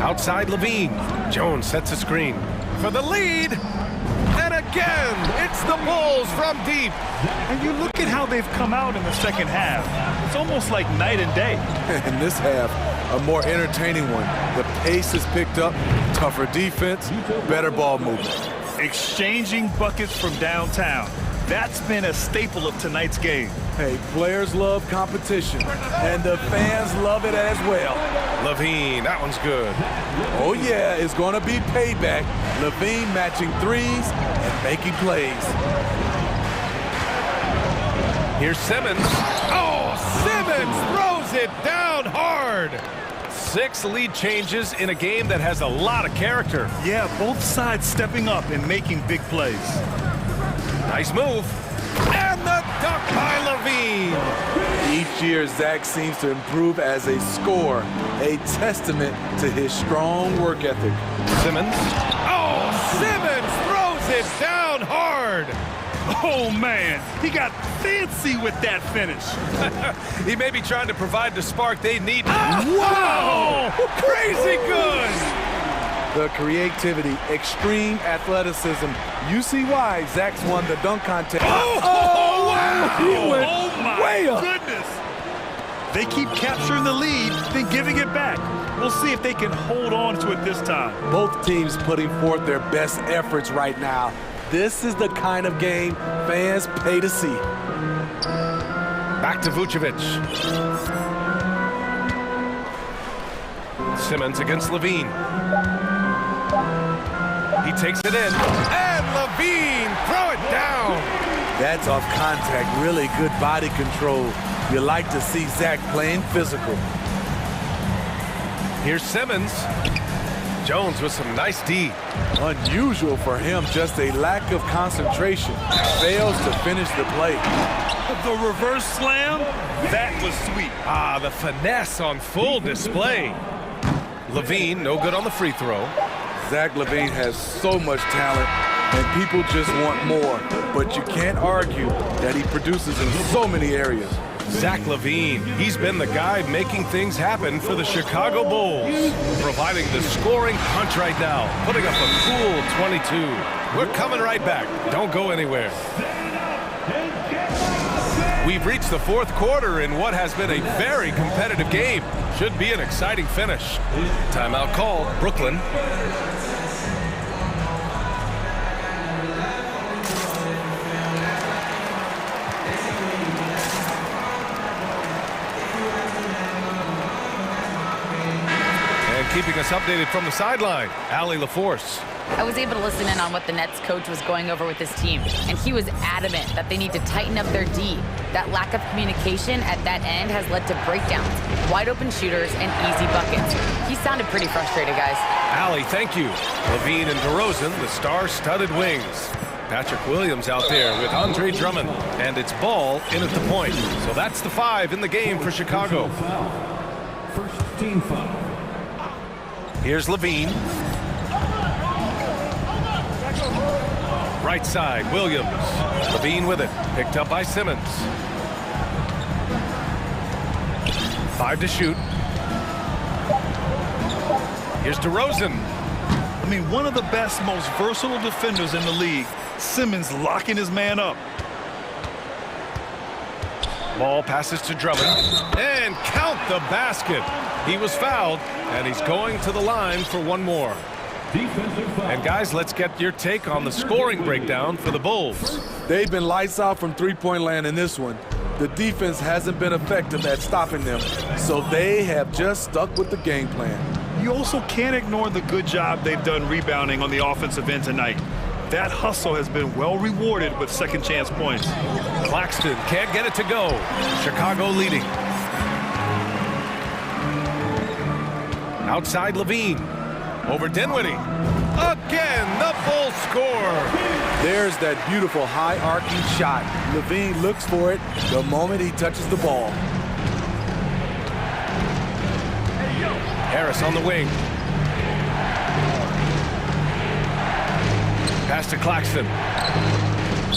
Outside LaVine. Jones sets a screen for the lead. And again, it's the Bulls from deep. And you look at how they've come out in the second half. It's almost like night and day. In this half, a more entertaining one. The pace has picked up, tougher defense, better ball movement. Exchanging buckets from downtown. That's been a staple of tonight's game. Hey, players love competition, and the fans love it as well. LaVine, that one's good. Oh yeah, it's gonna be payback. LaVine matching threes and making plays. Here's Simmons. Oh, Simmons throws it down hard. 6 lead changes in a game that has a lot of character. Yeah, both sides stepping up and making big plays. Nice move. And the dunk by LaVine. Each year, Zach seems to improve as a scorer, a testament to his strong work ethic. Simmons. Oh, Simmons throws it down hard. Oh, man, he got fancy with that finish. He may be trying to provide the spark they need. Wow! Crazy good! The creativity, extreme athleticism. You see why Zach's won the dunk contest. Oh, wow! He went oh, my way up. goodness. They keep capturing the lead, then giving it back. We'll see if they can hold on to it this time. Both teams putting forth their best efforts right now. This is the kind of game fans pay to see. Back to Vucevic. Simmons against Levine. He takes it in, and Levine, throw it down. That's off contact, really good body control. You like to see Zach playing physical. Here's Simmons. Jones with some nice D. Unusual for him, just a lack of concentration. Fails to finish the play. The reverse slam, that was sweet. Ah, the finesse on full display. Levine, no good on the free throw. Zach LaVine has so much talent, and people just want more. But you can't argue that he produces in so many areas. Zach LaVine, he's been the guy making things happen for the Chicago Bulls, providing the scoring punch right now, putting up a cool 22. We're coming right back. Don't go anywhere. We've reached the fourth quarter in what has been a very competitive game. Should be an exciting finish. Timeout called, Brooklyn. Keeping us updated from the sideline, Allie LaForce. I was able to listen in on what the Nets coach was going over with his team, and he was adamant that they need to tighten up their D. That lack of communication at that end has led to breakdowns, wide open shooters, and easy buckets. He sounded pretty frustrated, guys. Allie, thank you. Levine and DeRozan, the star-studded wings. Patrick Williams out there with Andre Drummond, and it's Ball in at the point. So that's the 5 in the game for Chicago. First team foul. Here's Levine. Right side, Williams. Levine with it. Picked up by Simmons. 5 to shoot. Here's DeRozan. I mean, one of the best, most versatile defenders in the league. Simmons locking his man up. Ball passes to Drummond. And count the basket. He was fouled, and he's going to the line for one more. And guys, let's get your take on the scoring breakdown for the Bulls. They've been lights out from three-point land in this one. The defense hasn't been effective at stopping them, so they have just stuck with the game plan. You also can't ignore the good job they've done rebounding on the offensive end tonight. That hustle has been well rewarded with second chance points. Claxton can't get it to go. Chicago leading. Outside Levine. Over Dinwiddie. Again, the Bulls score. There's that beautiful high arcing shot. Levine looks for it the moment he touches the ball. Harris on the wing. Pass to Claxton.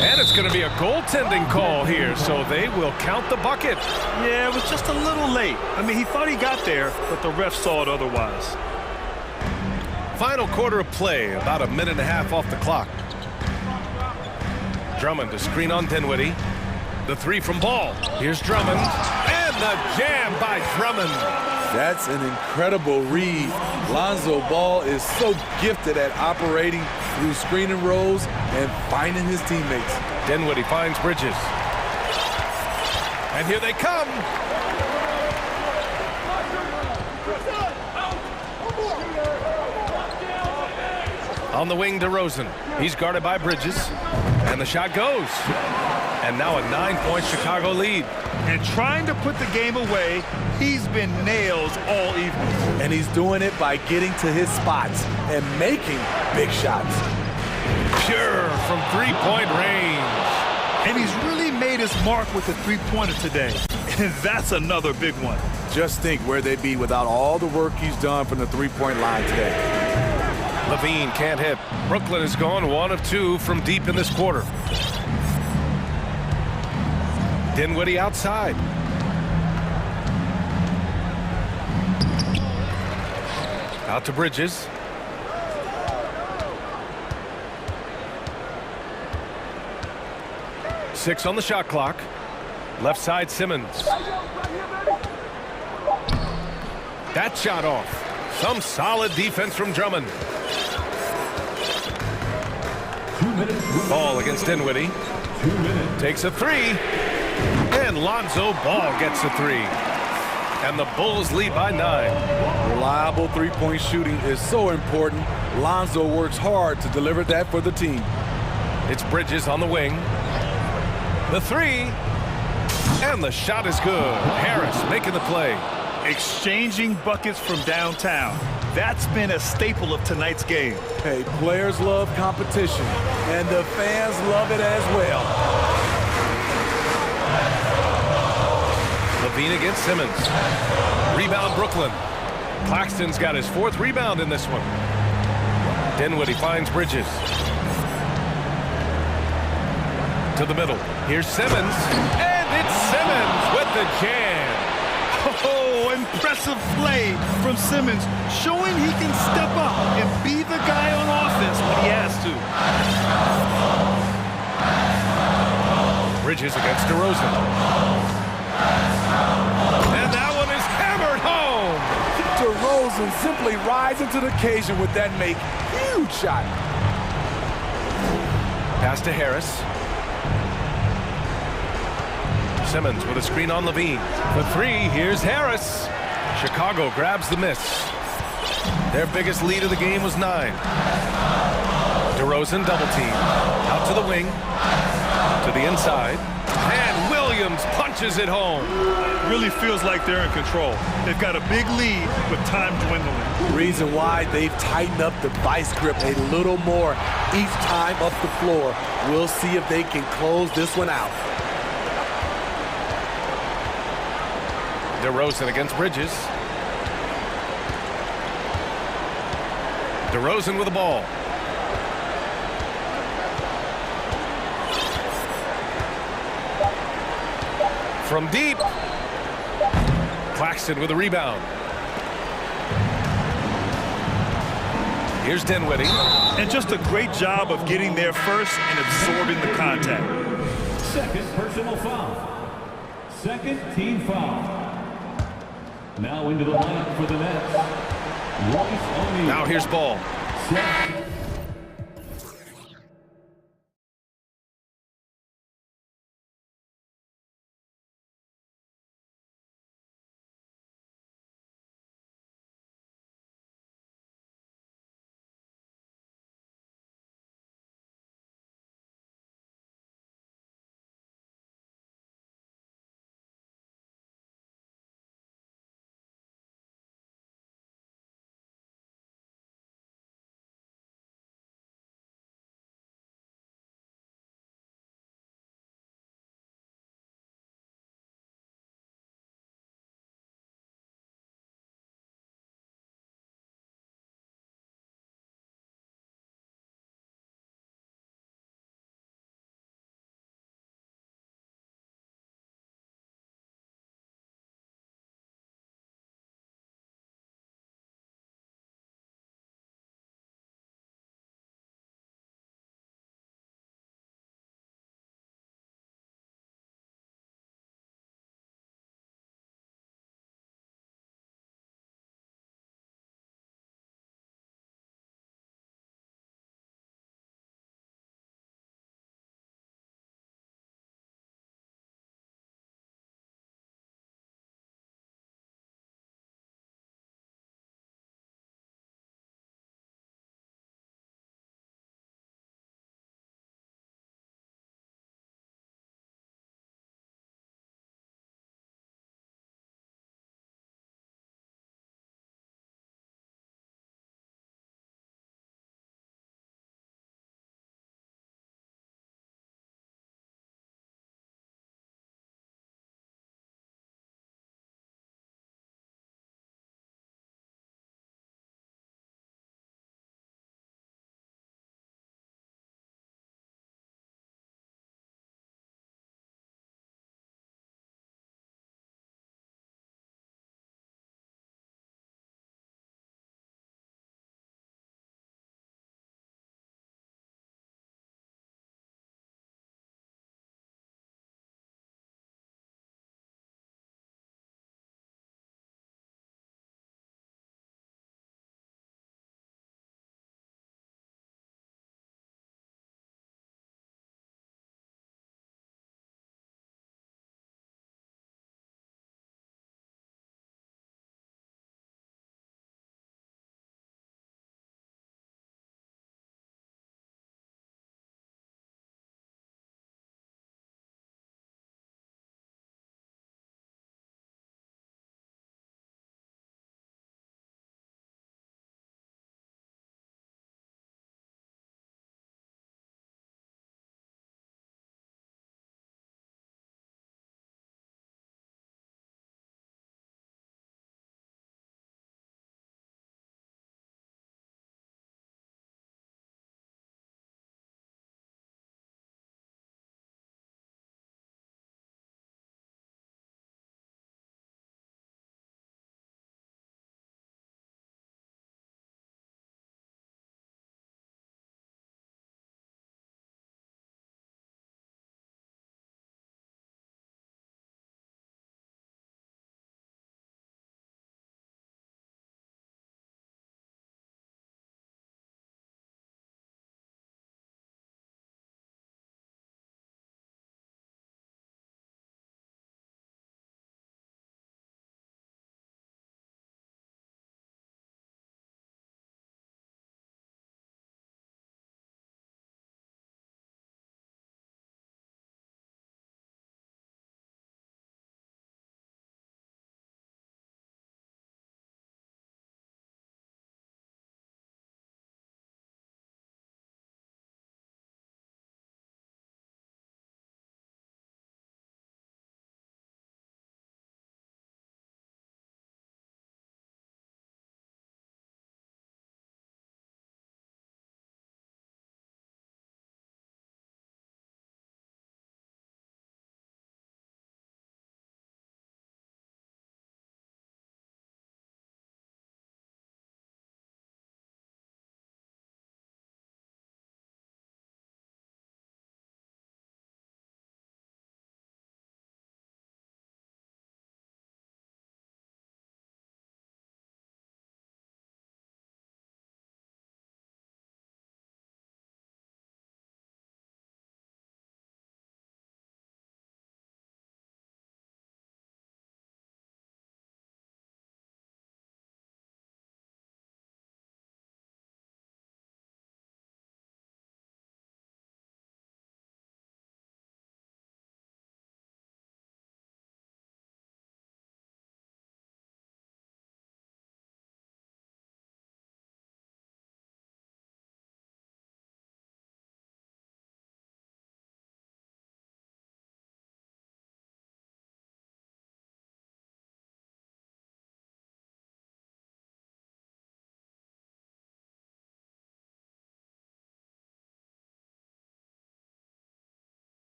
And it's going to be a goaltending call here, so they will count the bucket. Yeah, it was just a little late. I mean, he thought he got there, but the ref saw it otherwise. Final quarter of play, about a minute and a half off the clock. Drummond to screen on Dinwiddie. The 3 from Ball. Here's Drummond. And the jam by Drummond. That's an incredible read. Lonzo Ball is so gifted at operating through screening roles and finding his teammates. Dinwiddie finds Bridges. And here they come. On the wing, DeRozan. He's guarded by Bridges. And the shot goes. And now a 9-point Chicago lead. And trying to put the game away, he's been nails all evening. And he's doing it by getting to his spots and making big shots. Pure from three-point range. And he's really made his mark with the three-pointer today. And that's another big one. Just think where they'd be without all the work he's done from the three-point line today. Levine can't hit. Brooklyn has gone 1 of 2 from deep in this quarter. Dinwiddie outside. Out to Bridges. Six on the shot clock. Left side, Simmons. That shot off. Some solid defense from Drummond. Ball against Dinwiddie. Takes a 3. And Lonzo Ball gets a 3. And the Bulls lead by 9. Reliable three-point shooting is so important. Lonzo works hard to deliver that for the team. It's Bridges on the wing. The three. And the shot is good. Harris making the play. Exchanging buckets from downtown. That's been a staple of tonight's game. Hey, players love competition, and the fans love it as well. Levine against Simmons. Rebound Brooklyn. Claxton's got his 4th rebound in this one. Dinwiddie finds Bridges. To the middle. Here's Simmons. And it's Simmons with the jam. Oh, impressive play from Simmons, showing he can step up and be the guy on offense when he has to. Bridges against DeRozan. And that one is hammered home. DeRozan simply rising to the occasion with that make. Huge shot. Pass to Harris. Simmons with a screen on Levine. The three, here's Harris. Chicago grabs the miss. Their biggest lead of the game was 9. DeRozan double team. Out to the wing. To the inside. And Williams punches it home. Really feels like they're in control. They've got a big lead with time dwindling. Reason why they've tightened up the vice grip a little more each time up the floor. We'll see if they can close this one out. DeRozan against Bridges. DeRozan with the ball. From deep. Claxton with a rebound. Here's Dinwiddie. And just a great job of getting there first and absorbing the contact. 2nd personal foul. 2nd team foul. Now into the lineup for the Nets. Royce O'Neal. Now here's Ball.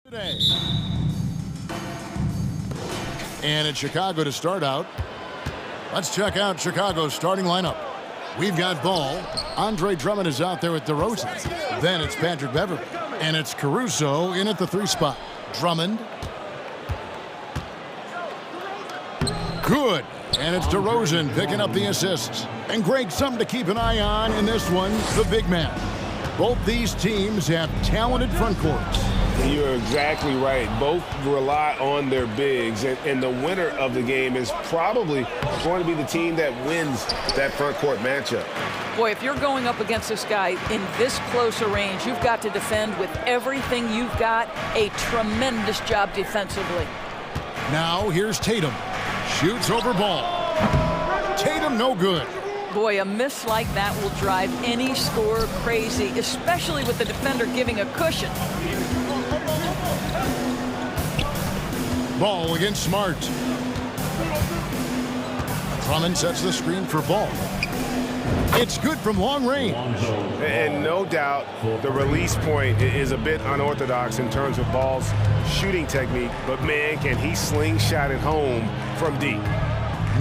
Today. And it's Chicago to start out. Let's check out Chicago's starting lineup. We've got ball. Andre Drummond is out there with DeRozan. Then it's Patrick Beverley. And it's Caruso in at the 3 spot. Drummond. Good. And it's DeRozan picking up the assists. And Greg, something to keep an eye on in this one, the big man. Both these teams have talented front courts. You're exactly right. Both rely on their bigs, and the winner of the game is probably going to be the team that wins that front court matchup. Boy, if you're going up against this guy in this close a range, you've got to defend with everything you've got. A tremendous job defensively. Now here's Tatum. Shoots over ball. Tatum no good. Boy, a miss like that will drive any scorer crazy, especially with the defender giving a cushion. Ball against Smart. Drummond sets the screen for Ball. It's good from long range. And no doubt the release point is a bit unorthodox in terms of Ball's shooting technique, but man, can he slingshot it home from deep.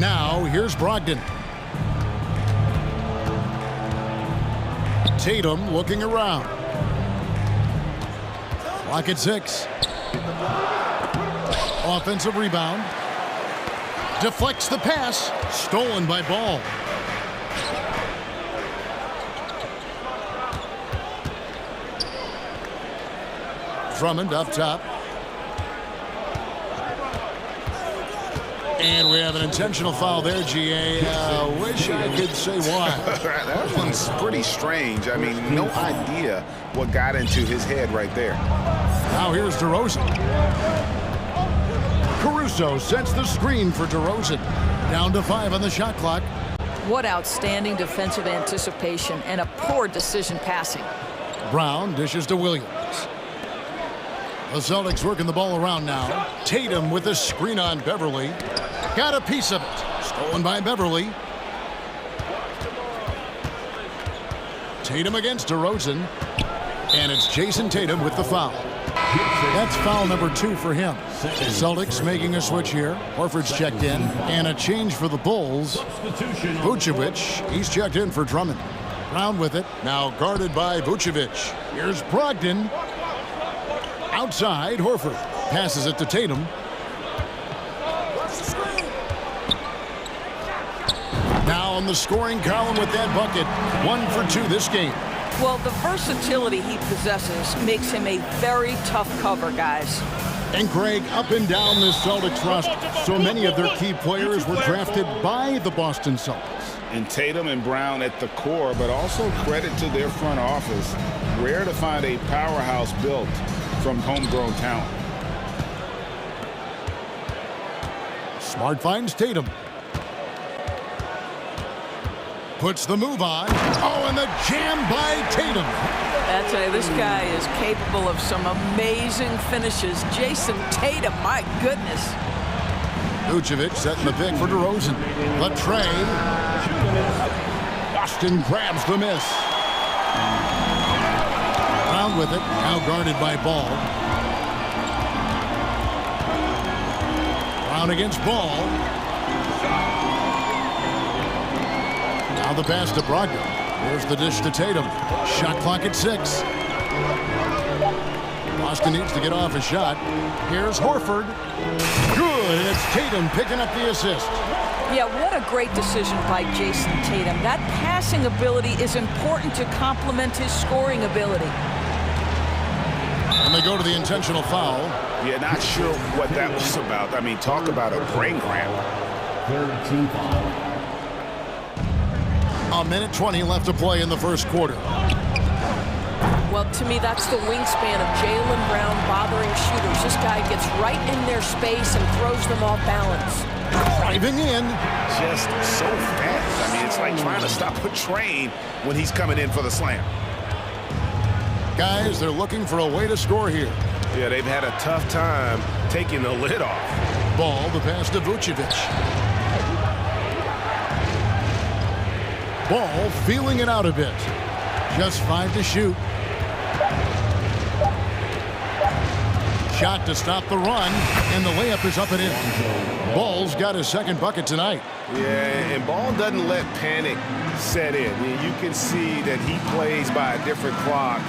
Now here's Brogdon. Tatum looking around. Clock at 6. Offensive rebound. Deflects the pass. Stolen by Ball. Drummond up top. And we have an intentional foul there, GA. Wish I could say why. That one's pretty strange. I mean, no idea what got into his head right there. Now here's DeRozan. Caruso sets the screen for DeRozan. Down to 5 on the shot clock. What outstanding defensive anticipation and a poor decision passing. Brown dishes to Williams. The Celtics working the ball around now. Tatum with a screen on Beverley. Got a piece of it. Stolen by Beverley. Tatum against DeRozan. And it's Jason Tatum with the foul. That's foul number 2 for him. Celtics making a switch here. Horford's checked in. And a change for the Bulls. Vucevic, he's checked in for Drummond. Brown with it. Now guarded by Vucevic. Here's Brogdon. Outside, Horford passes it to Tatum. Now on the scoring column with that bucket. 1 for 2 this game. Well, the versatility he possesses makes him a very tough cover, guys. And Greg, up and down this Celtics roster, so many of their key players were drafted by the Boston Celtics. And Tatum and Brown at the core, but also credit to their front office. Rare to find a powerhouse built from homegrown talent. Smart finds Tatum. Puts the move on. Oh, and the jam by Tatum. I tell you, this guy is capable of some amazing finishes. Jason Tatum, my goodness. Vucevic setting the pick for DeRozan. The tray. Boston grabs the miss. Brown with it, now guarded by Ball. Brown against Ball. Now the pass to Brogdon. Here's the dish to Tatum. Shot clock at 6. Boston needs to get off a shot. Here's Horford. Good, and it's Tatum picking up the assist. Yeah, what a great decision by Jason Tatum. That passing ability is important to complement his scoring ability. And they go to the intentional foul. Yeah, not sure what that was about. I mean, talk about a brain cramp. A minute 20 left to play in the first quarter. Well, to me, that's the wingspan of Jaylen Brown bothering shooters. This guy gets right in their space and throws them off balance. Driving in. Just so fast. I mean, it's like trying to stop a train when he's coming in for the slam. Guys, they're looking for a way to score here. Yeah, they've had a tough time taking the lid off. Ball, the pass to Vucevic. Ball feeling it out a bit. Just 5 to shoot. Shot to stop the run, and the layup is up and in. Ball's got his second bucket tonight. Yeah, and Ball doesn't let panic set in. You can see that he plays by a different clock.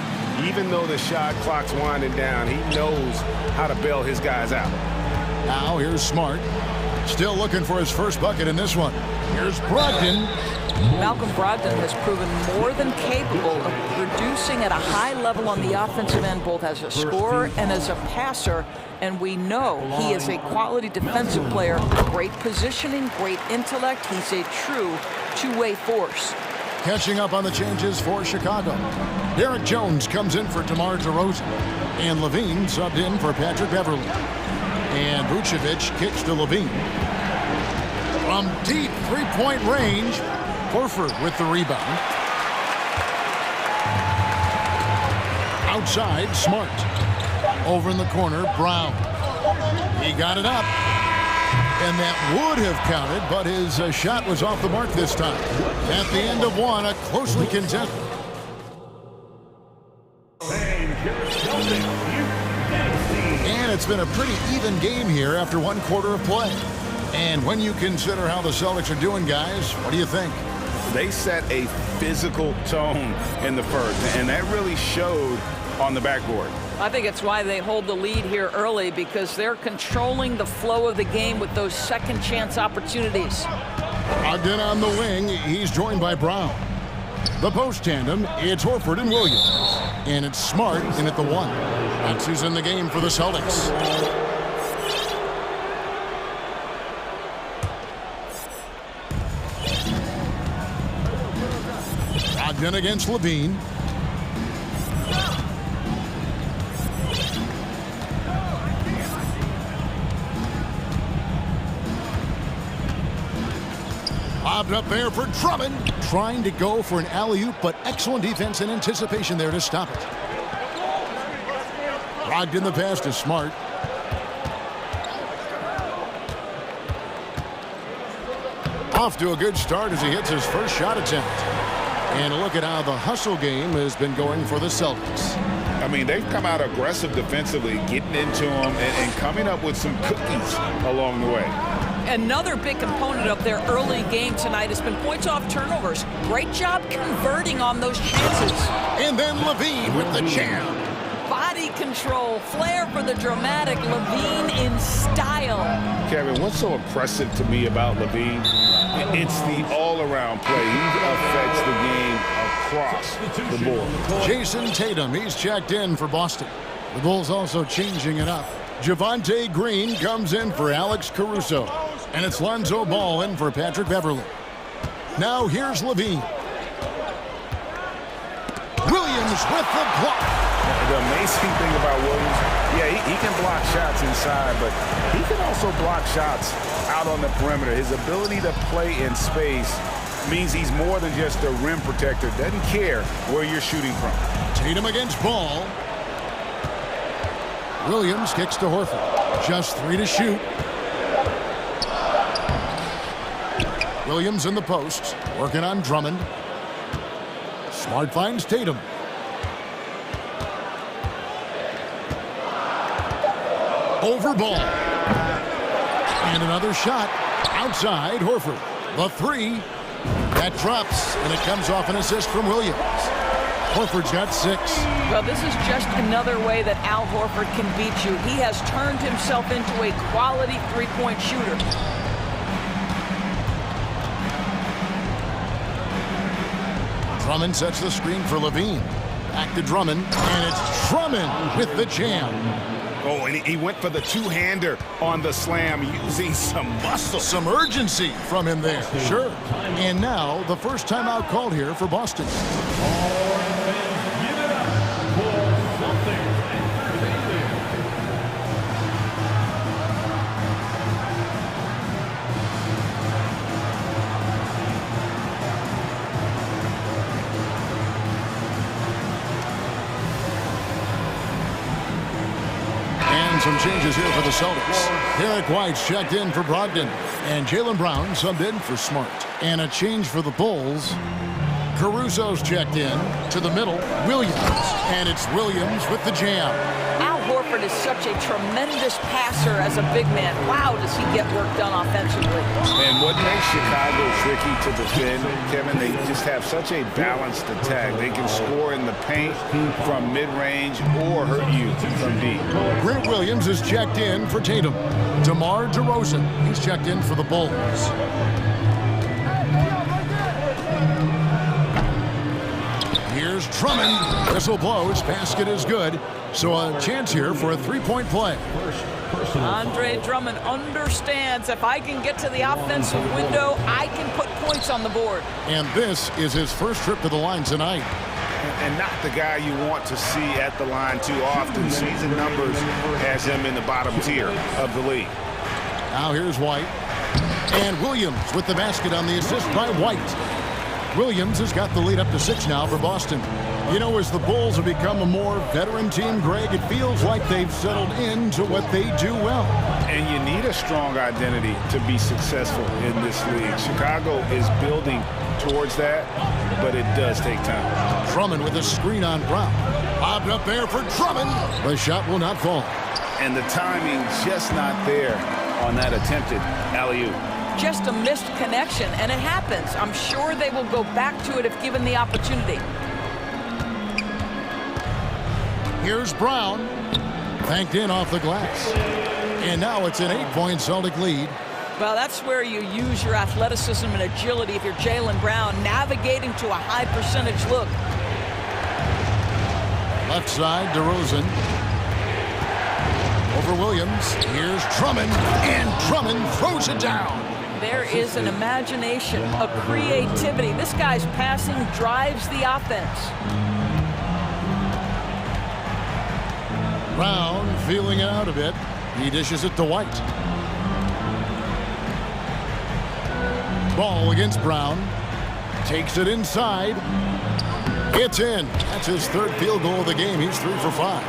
Even though the shot clock's winding down, he knows how to bail his guys out. Now here's Smart. Still looking for his first bucket in this one. Here's Brogdon. Malcolm Brogdon has proven more than capable of producing at a high level on the offensive end, both as a scorer and as a passer. And we know he is a quality defensive player. Great positioning, great intellect. He's a true two-way force. Catching up on the changes for Chicago. Derek Jones comes in for DeMar DeRozan. And Levine subbed in for Patrick Beverly. And Vucevic kicks to Levine. From deep three-point range, Horford with the rebound. Outside, Smart. Over in the corner, Brown. He got it up. And that would have counted, but his shot was off the mark this time. At the end of one, a closely contested. And it's been a pretty even game here after one quarter of play. And when you consider how the Celtics are doing, guys, what do you think? They set a physical tone in the first, and that really showed on the backboard. I think it's why they hold the lead here early, because they're controlling the flow of the game with those second chance opportunities. Brogdon on the wing. He's joined by Brown. The post tandem, it's Horford and Williams. And it's Smart in at the one. That's who's in the game for the Celtics. Brogdon against Levine. Lobbed up there for Drummond. Trying to go for an alley-oop, but excellent defense and anticipation there to stop it. Brogdon the pass to Smart. Off to a good start as he hits his first shot attempt. And a look at how the hustle game has been going for the Celtics. I mean, they've come out aggressive defensively, getting into them and coming up with some cookies along the way. Another big component of their early game tonight has been points off turnovers. Great job converting on those chances. And then Levine with the jam. Body control, flair for the dramatic. Levine in style. Kevin, what's so impressive to me about Levine? It's the all-around play. He affects the game across the board. Jason Tatum, he's checked in for Boston. The Bulls also changing it up. Javonte Green comes in for Alex Caruso. And it's Lonzo Ball in for Patrick Beverly. Now here's Levine. Williams with the block. The amazing thing about Williams, yeah, he can block shots inside, but he can also block shots out on the perimeter. His ability to play in space means he's more than just a rim protector. Doesn't care where you're shooting from. Tatum against Ball. Williams kicks to Horford. Just 3 to shoot. Williams in the post, working on Drummond. Smart finds Tatum. Over Ball. And another shot outside Horford. The three. That drops, and it comes off an assist from Williams. Horford's got 6. Well, this is just another way that Al Horford can beat you. He has turned himself into a quality three-point shooter. Drummond sets the screen for Levine. Back to Drummond, and it's Drummond with the jam. Oh, and he went for the two-hander on the slam, using some muscle. Some urgency from him there, sure. And now, the first timeout called here for Boston. Some changes here for the Celtics. Derek White's checked in for Brogdon. And Jaylen Brown subbed in for Smart. And a change for the Bulls. Caruso's checked in to the middle. Williams. And it's Williams with the jam. Al Horford is such a tremendous passer as a big man. Wow, does he get work done offensively. And what makes Chicago tricky to defend, Kevin, they just have such a balanced attack. They can score in the paint from mid-range or hurt you from deep. Grant Williams is checked in for Tatum. DeMar DeRozan, he's checked in for the Bulls. Here's Drummond. Whistle blows. Basket is good. So a chance here for a three-point play. Andre Drummond understands if I can get to the offensive window, I can put points on the board. And this is his first trip to the line tonight. And not the guy you want to see at the line too often. Season numbers has him in the bottom tier of the league. Now here's White. And Williams with the basket on the assist by White. Williams has got the lead up to 6 now for Boston. You know, as the Bulls have become a more veteran team, Greg, it feels like they've settled into what they do well. And you need a strong identity to be successful in this league. Chicago is building towards that, but it does take time. Drummond with a screen on Brown. Lobbed up there for Drummond. The shot will not fall. And the timing just not there on that attempted alley-oop. Just a missed connection, and it happens. I'm sure they will go back to it if given the opportunity. Here's Brown. Banked in off the glass. And now it's an 8-point Celtic lead. Well, that's where you use your athleticism and agility if you're Jaylen Brown, navigating to a high percentage look. Left side, DeRozan. Over Williams. Here's Drummond. And Drummond throws it down. There is an imagination, a creativity. This guy's passing drives the offense. Brown feeling it out a bit. He dishes it to White. Ball against Brown. Takes it inside. It's in. That's his third field goal of the game. He's 3 for 5.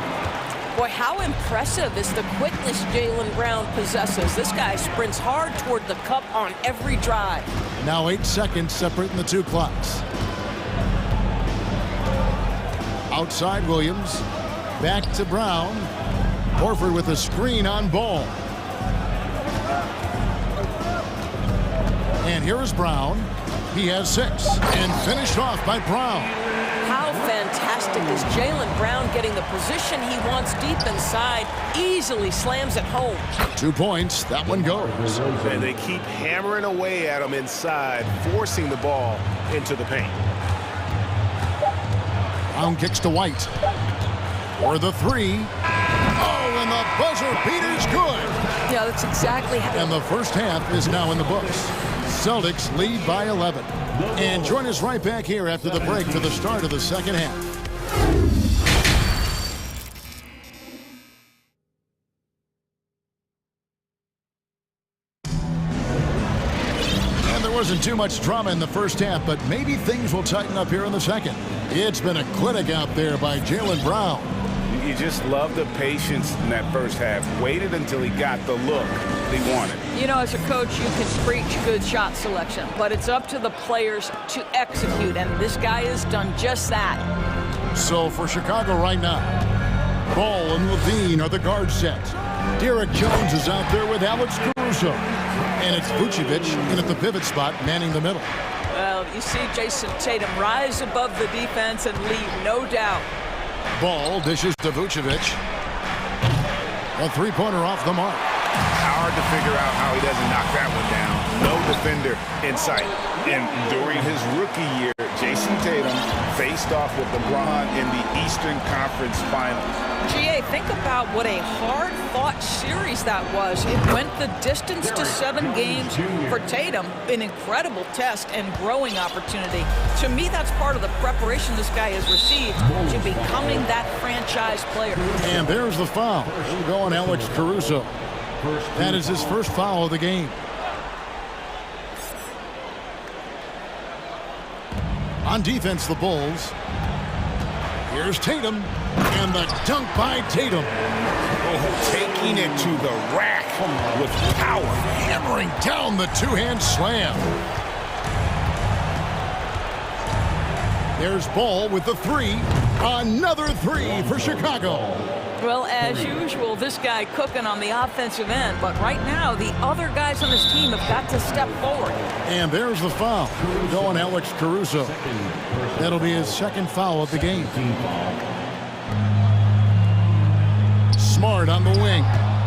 Boy, how impressive is the quickness Jaylen Brown possesses. This guy sprints hard toward the cup on every drive. Now 8 seconds separating the two clocks. Outside Williams. Back to Brown. Horford with a screen on Ball. And here is Brown. He has 6. And finished off by Brown. How fantastic is Jaylen Brown getting the position he wants deep inside, easily slams it home. 2 points, that one goes. And they keep hammering away at him inside, forcing the ball into the paint. Brown kicks to White. For the 3. Oh, and the buzzer beater's good. Yeah, that's exactly how. And the first half is now in the books. Celtics lead by 11. And join us right back here after the break for the start of the second half. And there wasn't too much drama in the first half, but maybe things will tighten up here in the second. It's been a clinic out there by Jaylen Brown. You just love the patience in that first half. Waited until he got the look he wanted. You know, as a coach, you can preach good shot selection, but it's up to the players to execute, and this guy has done just that. So for Chicago right now, Ball and Levine are the guard set. Derek Jones is out there with Alex Caruso. And it's Vucevic in at the pivot spot, manning the middle. Well, you see Jason Tatum rise above the defense and lead, no doubt. Ball dishes to Vucevic. A three-pointer off the mark. Hard to figure out how he doesn't knock that one down. No defender in sight. And during his rookie year, Jason Tatum faced off with LeBron in the Eastern Conference Finals. GA, think about what a hard-fought series that was. It went the distance to 7 games for Tatum, an incredible test and growing opportunity. To me, that's part of the preparation this guy has received to becoming that franchise player. And there's the foul. We'll go on Alex Caruso. That is his first foul of the game. On defense, the Bulls. Here's Tatum, and the dunk by Tatum. Oh, taking it to the rack with power. Hammering down the two-hand slam. There's Ball with the 3. Another three for Chicago. Well, as usual, this guy cooking on the offensive end, but right now the other guys on his team have got to step forward. And there's the foul. Going Alex Caruso. That'll be his second foul of the game. Smart on the wing.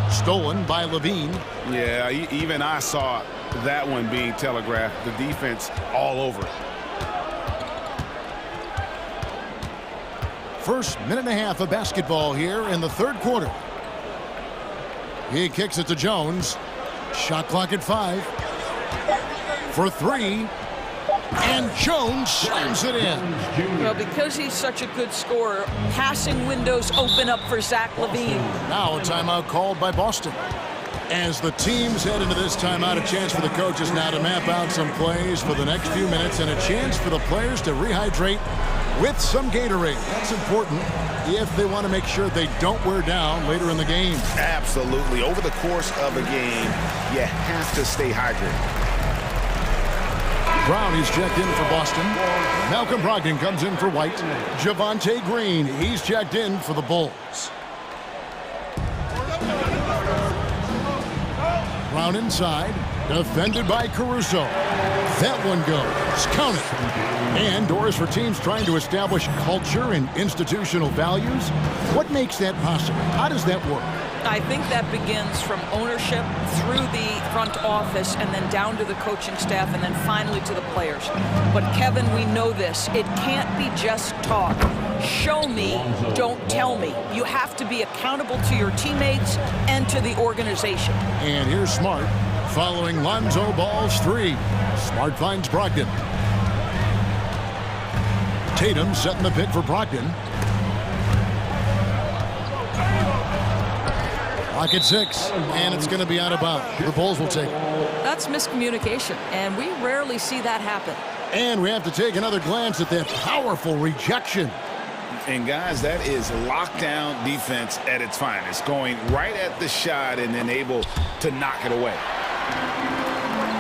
Stolen by Levine. Yeah, even I saw that one being telegraphed. The defense all over it. First minute and a half of basketball here in the third quarter. He kicks it to Jones. Shot clock at 5. For 3. And Jones slams it in. Well, because he's such a good scorer, passing windows open up for Zach LaVine. Now a timeout called by Boston. As the teams head into this timeout, a chance for the coaches now to map out some plays for the next few minutes and a chance for the players to rehydrate with some Gatorade. That's important if they want to make sure they don't wear down later in the game. Absolutely. Over the course of a game, you have to stay hydrated. Brown, he's checked in for Boston. Malcolm Brogdon comes in for White. Javonte Green, he's checked in for the Bulls. Brown inside, defended by Caruso. That one goes. Count it. And doors for teams trying to establish culture and institutional values. What makes that possible? How does that work? I think that begins from ownership through the front office and then down to the coaching staff and then finally to the players. But Kevin, we know this. It can't be just talk. Show me, don't tell me. You have to be accountable to your teammates and to the organization. And here's Smart following Lonzo Ball's 3. Smart finds Brogdon. Tatum setting the pick for Brogdon. Clock at 6, and it's going to be out of bounds. The Bulls will take it. That's miscommunication, and we rarely see that happen. And we have to take another glance at that powerful rejection. And guys, that is lockdown defense at its finest, going right at the shot and then able to knock it away.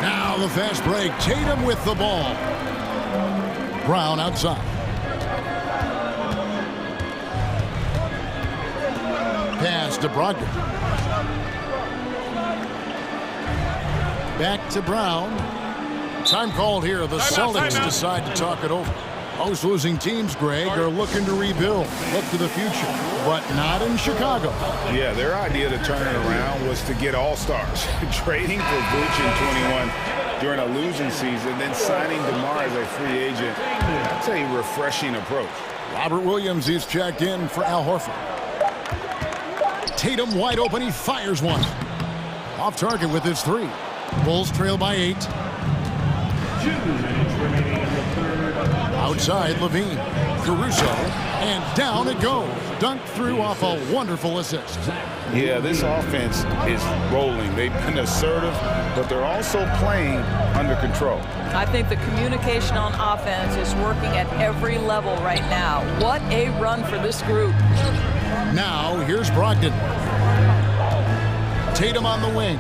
Now the fast break. Tatum with the ball. Brown outside. Pass to Brogdon. Back to Brown. Time called here. The Celtics decide to talk it over. Most losing teams, Greg, are looking to rebuild, look to the future, but not in Chicago. Yeah, their idea to turn it around was to get all-stars. Trading for Vooch in 21 during a losing season, then signing DeMar as a free agent. That's a refreshing approach. Robert Williams is checked in for Al Horford. Tatum wide open. He fires one. Off target with his 3. Bulls trail by 8. Outside, Levine. Caruso. And down it goes. Dunked through off a wonderful assist. Yeah, this offense is rolling. They've been assertive, but they're also playing under control. I think the communication on offense is working at every level right now. What a run for this group. Now, here's Brogdon. Tatum on the wing.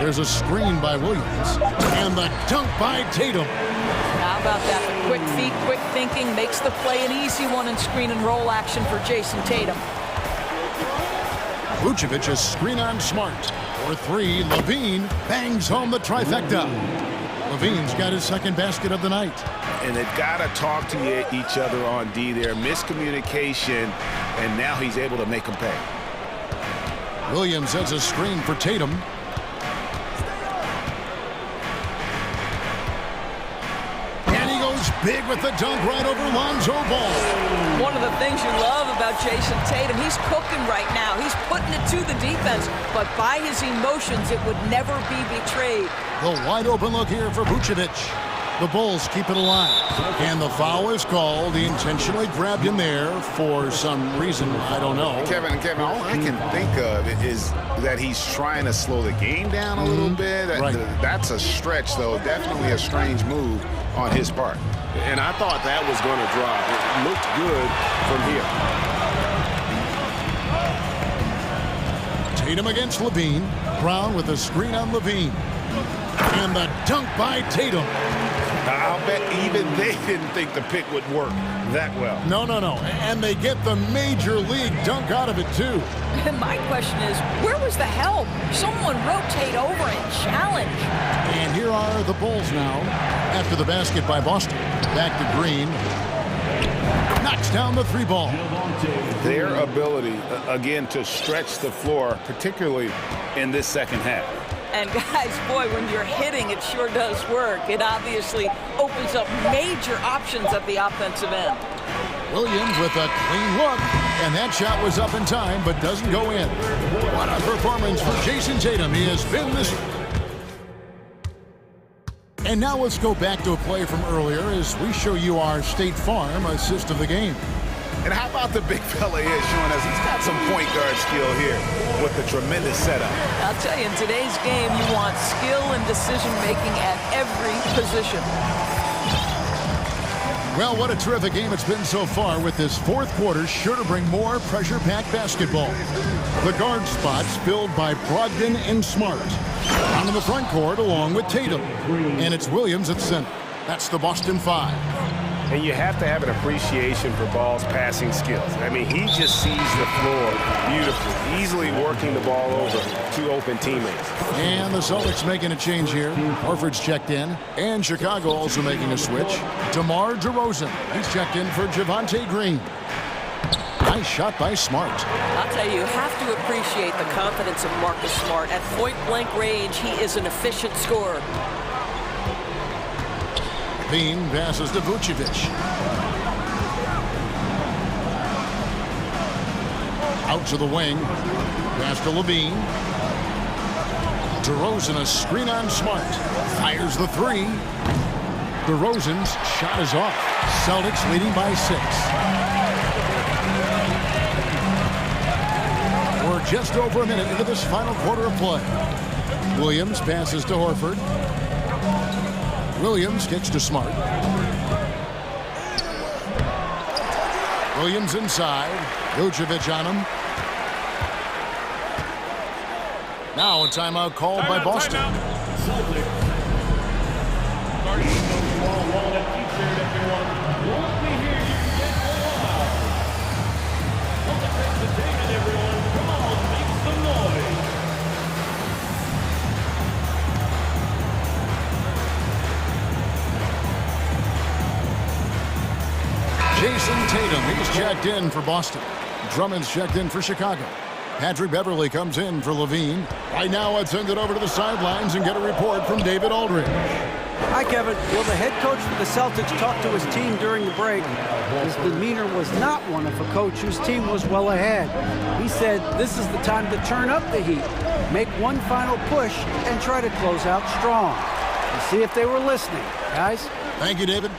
There's a screen by Williams. And the dunk by Tatum. How about that? The quick feet, quick thinking makes the play an easy one in screen and roll action for Jason Tatum. Vucevic a screen on Smart. For 3, Levine bangs home the trifecta. Levine's got his second basket of the night. And they've got to talk to each other on D there. Miscommunication, and now he's able to make them pay. Williams sets a screen for Tatum. Big with the dunk right over Lonzo Ball. One of the things you love about Jason Tatum, he's cooking right now. He's putting it to the defense, but by his emotions, it would never be betrayed. The wide open look here for Vucevic. The Bulls keep it alive. And the foul is called. He intentionally grabbed him there for some reason. I don't know. Kevin, all I can think of is that he's trying to slow the game down a little bit. Right. That's a stretch, though. Definitely a strange move on his part. And I thought that was going to drop. It looked good from here. Tatum against Levine. Brown with a screen on Levine. And the dunk by Tatum. How bet even they didn't think the pick would work that well. No. And they get the major league dunk out of it, too. And my question is, where was the help? Someone rotate over and challenge. And here are the Bulls now. After the basket by Boston. Back to Green. Knocks down the three ball. Their ability, again, to stretch the floor, particularly in this second half. And guys, boy, when you're hitting, it sure does work. It obviously opens up major options at the offensive end. Williams with a clean look, and that shot was up in time, but doesn't go in. What a performance for Jason Tatum. He has been this. And now let's go back to a play from earlier as we show you our State Farm assist of the game. And how about the big fella here showing us he's got some point guard skill here with the tremendous setup. I'll tell you, in today's game, you want skill and decision-making at every position. Well, what a terrific game it's been so far, with this fourth quarter sure to bring more pressure-packed basketball. The guard spots filled by Brogdon and Smart. On in the front court along with Tatum. And it's Williams at center. That's the Boston Five. And you have to have an appreciation for Ball's passing skills. I mean, he just sees the floor beautifully, easily working the ball over two open teammates. And the Celtics making a change here. Horford's checked in. And Chicago also making a switch. DeMar DeRozan. He's checked in for Javonte Green. Nice shot by Smart. I'll tell you, you have to appreciate the confidence of Marcus Smart. At point-blank range, he is an efficient scorer. Bean passes to Vucevic. Out to the wing. Pass to Levine. DeRozan, a screen on Smart. Fires the three. DeRozan's shot is off. Celtics leading by 6. We're just over a minute into this final quarter of play. Williams passes to Horford. Williams kicks to Smart. Williams inside. Vucevic on him. Now a timeout called by Boston. Jason Tatum, he's checked in for Boston. Drummond's checked in for Chicago. Patrick Beverly comes in for Levine. Right now, let's send it over to the sidelines and get a report from David Aldridge. Hi, Kevin. Well, the head coach for the Celtics talked to his team during the break. His demeanor was not one of a coach whose team was well ahead. He said this is the time to turn up the heat, make one final push, and try to close out strong. We'll see if they were listening, guys. Thank you, David.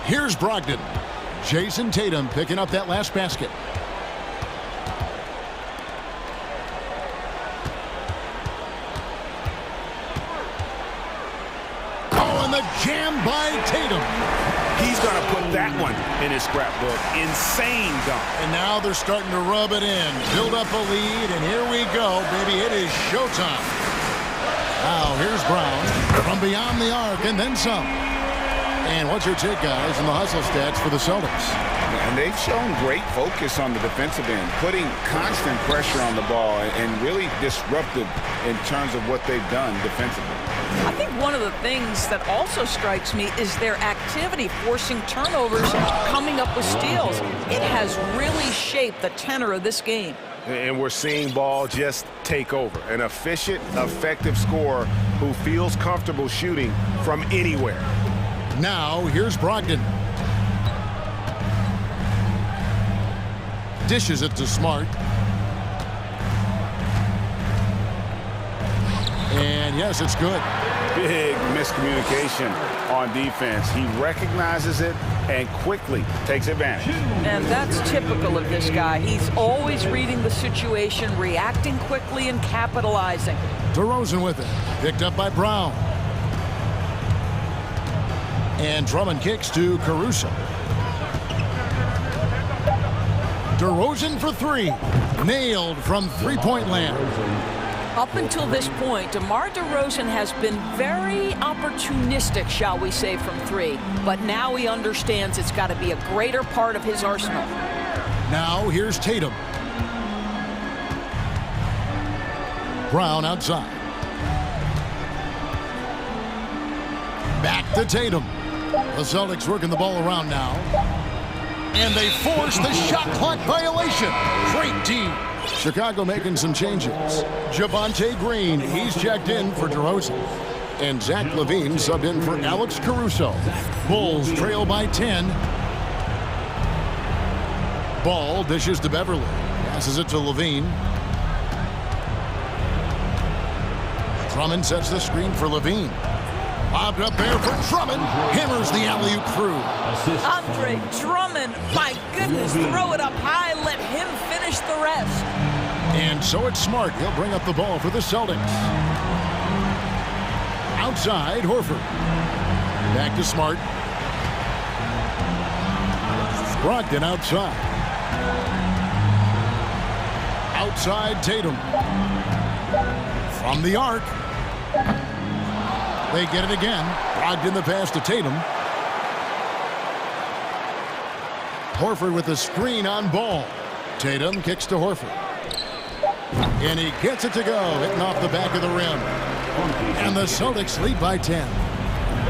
Here's Brogdon. Jason Tatum picking up that last basket. Oh, and the jam by Tatum. He's going to put that one in his scrapbook. Insane dunk. And now they're starting to rub it in. Build up a lead, and here we go, baby. It is showtime. Now, here's Brown from beyond the arc, and then some. And what's your take, guys, in the hustle stats for the Celtics? And they've shown great focus on the defensive end, putting constant pressure on the ball and really disruptive in terms of what they've done defensively. I think one of the things that also strikes me is their activity, forcing turnovers, coming up with steals. It has really shaped the tenor of this game. And we're seeing Ball just take over. An efficient, effective scorer who feels comfortable shooting from anywhere. Now, here's Brogdon. Dishes it to Smart. And yes, it's good. Big miscommunication on defense. He recognizes it and quickly takes advantage. And that's typical of this guy. He's always reading the situation, reacting quickly, and capitalizing. DeRozan with it. Picked up by Brown. And Drummond kicks to Caruso. DeRozan for three. Nailed from three-point land. Up until this point, DeMar DeRozan has been very opportunistic, shall we say, from three. But now he understands it's got to be a greater part of his arsenal. Now here's Tatum. Brown outside. Back to Tatum. The Celtics working the ball around now. And they force the shot clock violation. Great team. Chicago making some changes. Javonte Green, he's checked in for DeRozan. And Zach LaVine subbed in for Alex Caruso. Bulls trail by 10. Ball dishes to Beverly. Passes it to LaVine. Drummond sets the screen for LaVine. Lobbed up there for Drummond. Hammers the alley-oop through. Andre Drummond, my goodness, throw it up high. Let him finish the rest. And so it's Smart. He'll bring up the ball for the Celtics. Outside, Horford. Back to Smart. Brogdon outside. Outside, Tatum. From the arc. They get it again. Brogdon the pass to Tatum. Horford with the screen on ball. Tatum kicks to Horford. And he gets it to go, hitting off the back of the rim. And the Celtics lead by 10.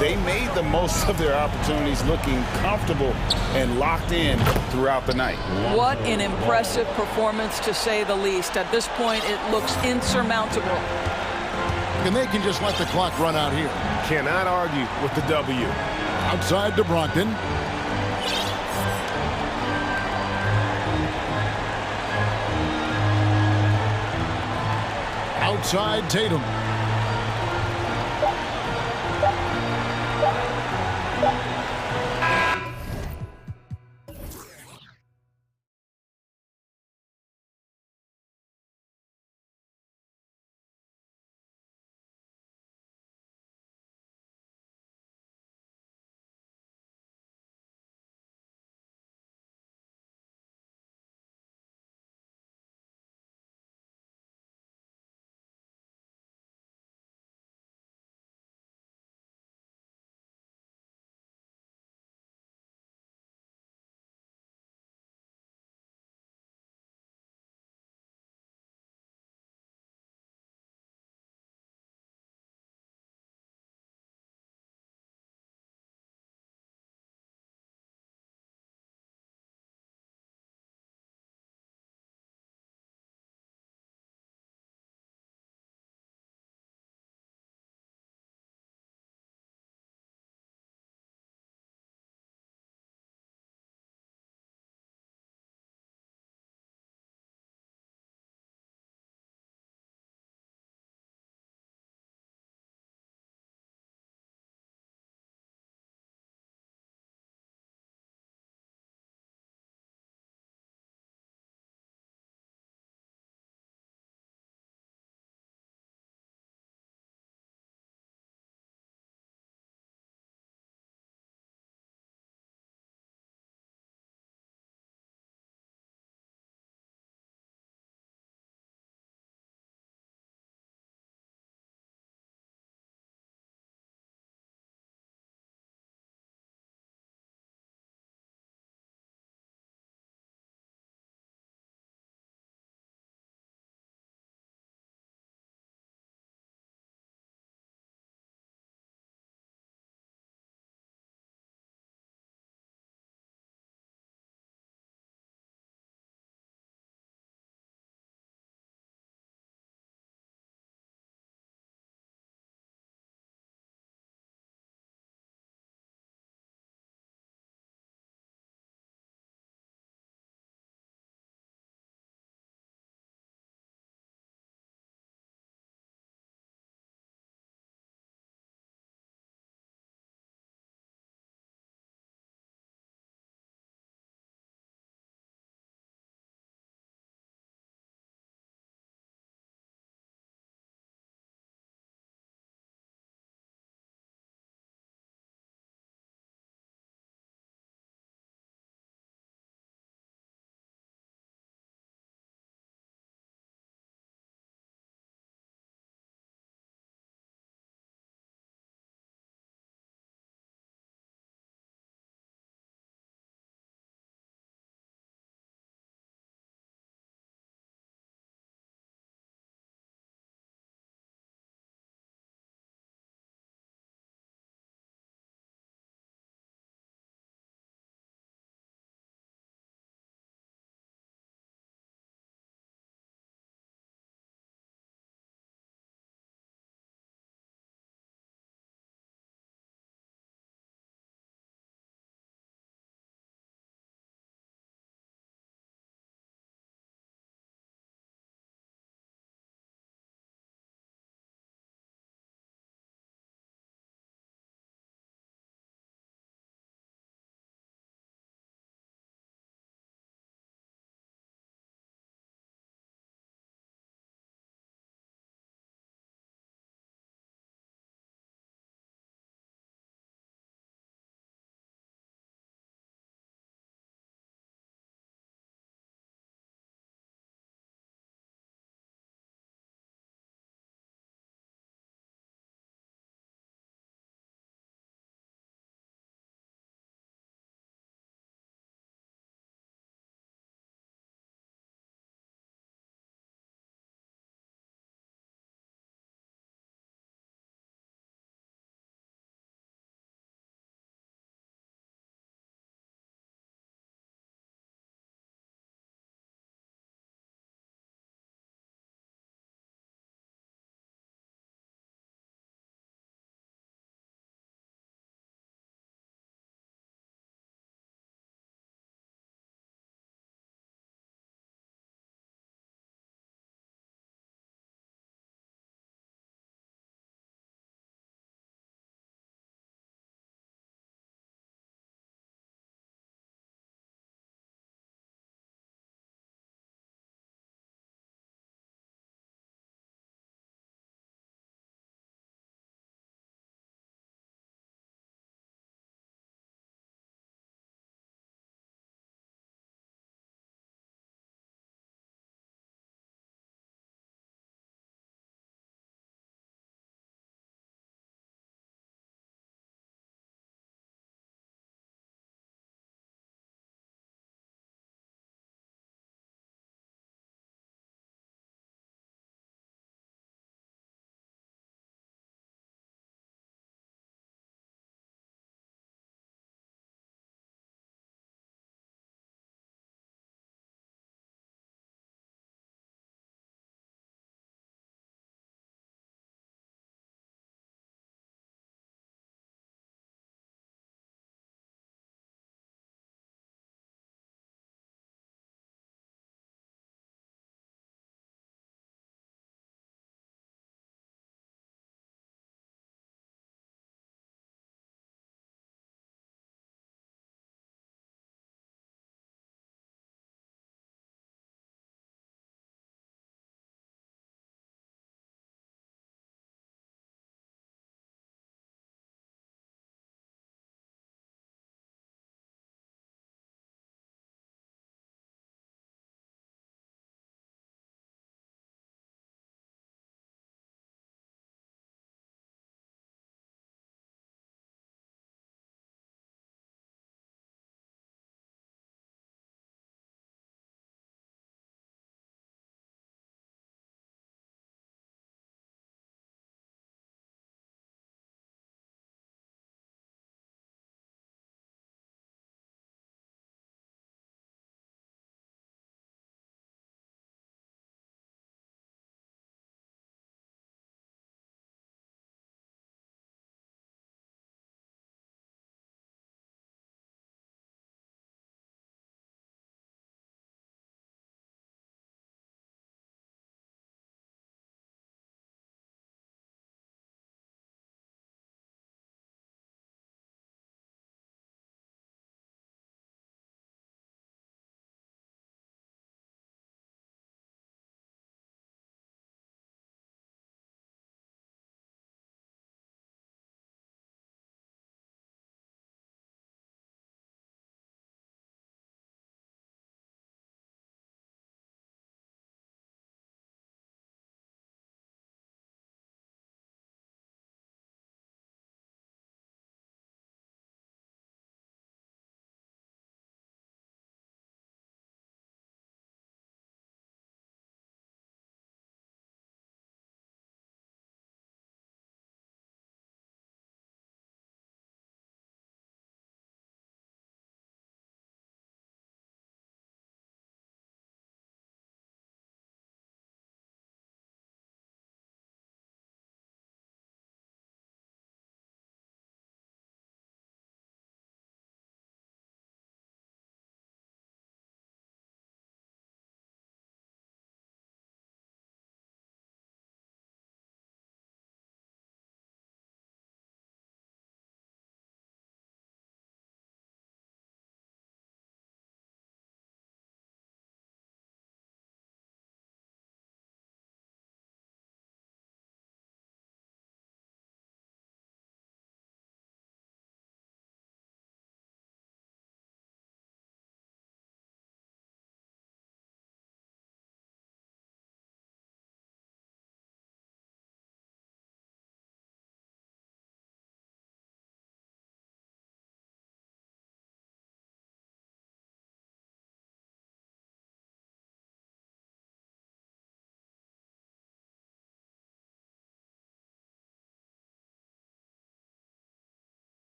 They made the most of their opportunities, looking comfortable and locked in throughout the night. What an impressive performance, to say the least. At this point, it looks insurmountable. And they can just let the clock run out here. Cannot argue with the W. Outside to Brogdon. Outside Tatum.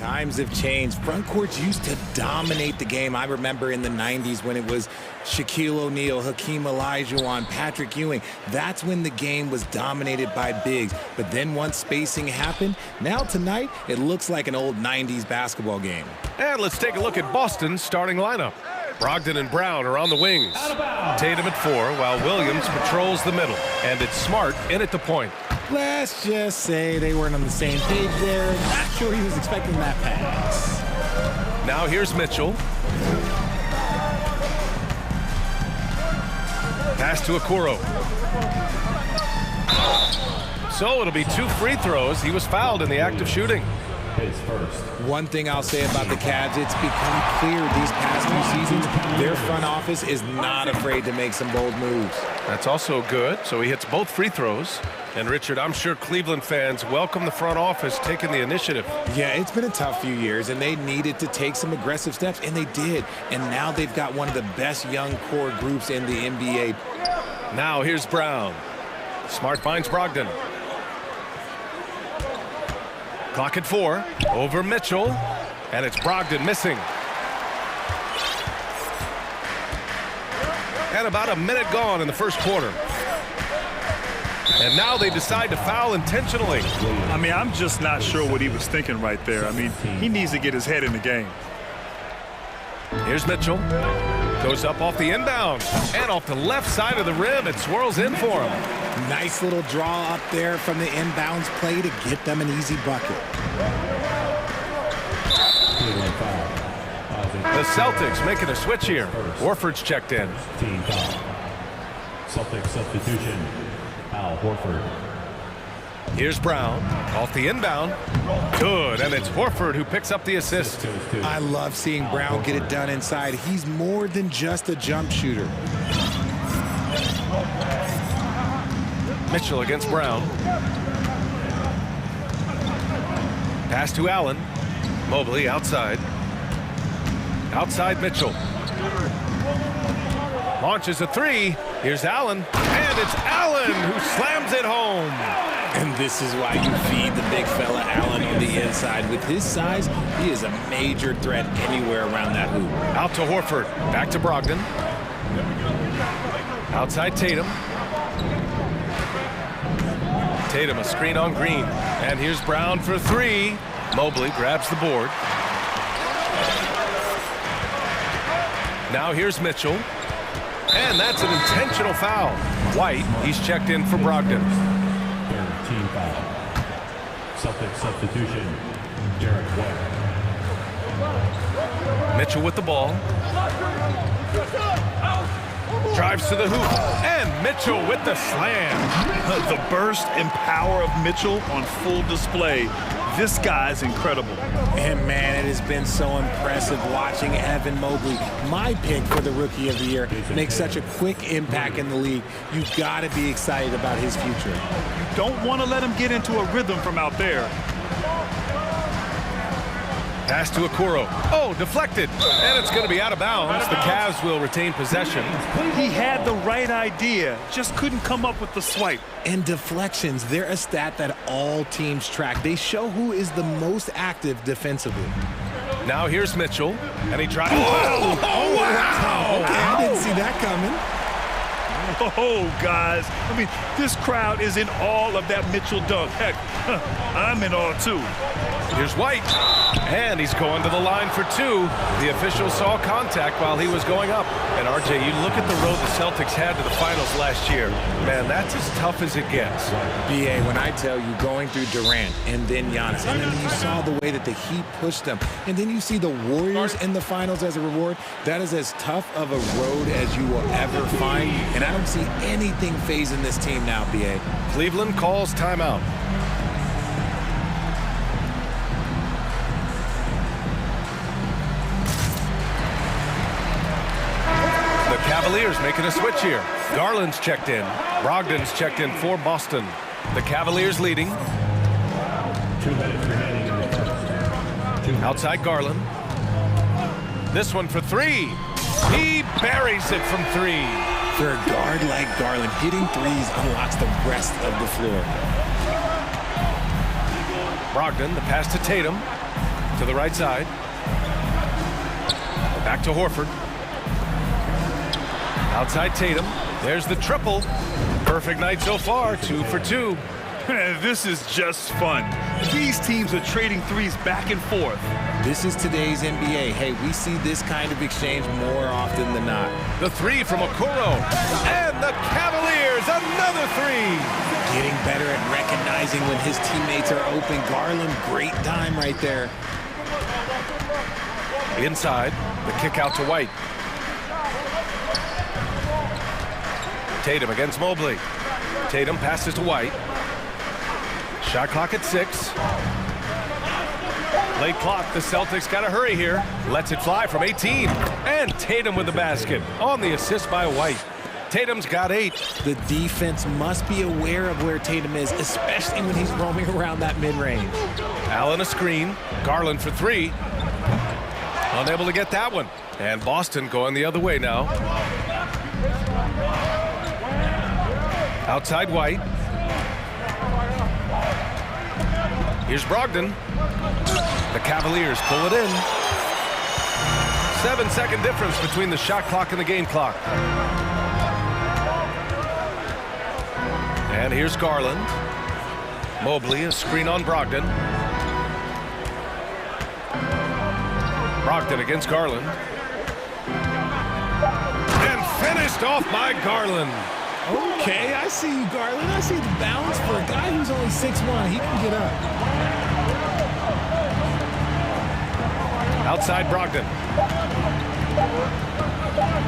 Times have changed. Front courts used to dominate the game. I remember in the 90s when it was Shaquille O'Neal, Hakeem Olajuwon, Patrick Ewing. That's when the game was dominated by bigs. But then once spacing happened, now tonight, it looks like an old 90s basketball game. And let's take a look at Boston's starting lineup. Brogdon and Brown are on the wings. Tatum at 4, while Williams patrols the middle. And it's Smart in at the point. Let's just say they weren't on the same page there. Not sure he was expecting that pass. Now here's Mitchell. Pass to Okoro. So it'll be 2 free throws. He was fouled in the act of shooting. One thing I'll say about the Cavs, it's become clear these past 2 seasons, their front office is not afraid to make some bold moves. That's also good. So he hits both free throws. And Richard, I'm sure Cleveland fans welcome the front office taking the initiative. Yeah, it's been a tough few years, and they needed to take some aggressive steps, and they did. And now they've got one of the best young core groups in the NBA. Now here's Brown. Smart finds Brogdon. Clock at 4. Over Mitchell. And it's Brogdon missing. And about a minute gone in the first quarter. And now they decide to foul intentionally. I mean, I'm just not sure what he was thinking right there. I mean, he needs to get his head in the game. Here's Mitchell. Goes up off the inbound. And off the left side of the rim, it swirls in for him. Nice little draw up there from the inbounds play to get them an easy bucket. The Celtics making a switch here. Horford's checked in. Celtics substitution. Al Horford. Here's Brown. Off the inbound. Good, and it's Horford who picks up the assist. I love seeing Brown get it done inside. He's more than just a jump shooter. Mitchell against Brown. Pass to Allen. Mobley outside. Outside Mitchell. Launches a 3. Here's Allen. And it's Allen who slams it home. And this is why you feed the big fella Allen on the inside. With his size, he is a major threat anywhere around that hoop. Out to Horford. Back to Brogdon. Outside Tatum. Tatum a screen on Green. And here's Brown for 3. Mobley grabs the board. Now here's Mitchell. And that's an intentional foul. White, he's checked in for Brogdon. Third team foul. Celtics substitution. Derek White. Mitchell with the ball. Drives to the hoop. And Mitchell with the slam. The burst and power of Mitchell on full display. This guy's incredible. And man, it has been so impressive watching Evan Mobley, my pick for the Rookie of the Year, make such a quick impact in the league. You've got to be excited about his future. You don't want to let him get into a rhythm from out there. Pass to Okoro. Oh, deflected. And it's going to be out of bounds. The Cavs will retain possession. He had the right idea, just couldn't come up with the swipe. And deflections, they're a stat that all teams track. They show who is the most active defensively. Now here's Mitchell. And he tries. Oh, wow. Okay, I didn't see that coming. Oh, guys. I mean, this crowd is in awe of that Mitchell dunk. Heck, I'm in awe, too. Here's White. And he's going to the line for 2. The official saw contact while he was going up. And, RJ, you look at the road the Celtics had to the finals last year. Man, that's as tough as it gets. BA, when I tell you going through Durant and then Giannis, and then you saw the way that the Heat pushed them, and then you see the Warriors in the finals as a reward, that is as tough of a road as you will ever find. And I don't see anything phasing this team now, BA. Cleveland calls timeout. The Cavaliers making a switch here. Garland's checked in. Brogdon's checked in for Boston. The Cavaliers leading. 2 minutes remaining in the first. Outside Garland. This one for 3. He buries it from 3. For a guard like Garland, hitting threes unlocks the rest of the floor. Brogdon, the pass to Tatum. To the right side. Back to Horford. Outside Tatum. There's the triple. Perfect night so far, 2 for 2. This is just fun. These teams are trading threes back and forth. This is today's NBA. Hey, we see this kind of exchange more often than not. The three from Okoro. And the Cavaliers, another three. Getting better at recognizing when his teammates are open. Garland, great time right there. Inside, the kick out to White. Tatum against Mobley. Tatum passes to White. Shot clock at 6. Late clock, the Celtics got to hurry here. Lets it fly from 18. And Tatum with the basket on the assist by White. Tatum's got 8. The defense must be aware of where Tatum is, especially when he's roaming around that mid-range. Allen a screen. Garland for 3. Unable to get that one. And Boston going the other way now. Outside White. Here's Brogdon. The Cavaliers pull it in. 7-second difference between the shot clock and the game clock. And here's Garland. Mobley, a screen on Brogdon. Brogdon against Garland. And finished off by Garland. Okay, I see you, Garland. I see the bounce for a guy who's only 6'1". He can get up. Outside Brogdon.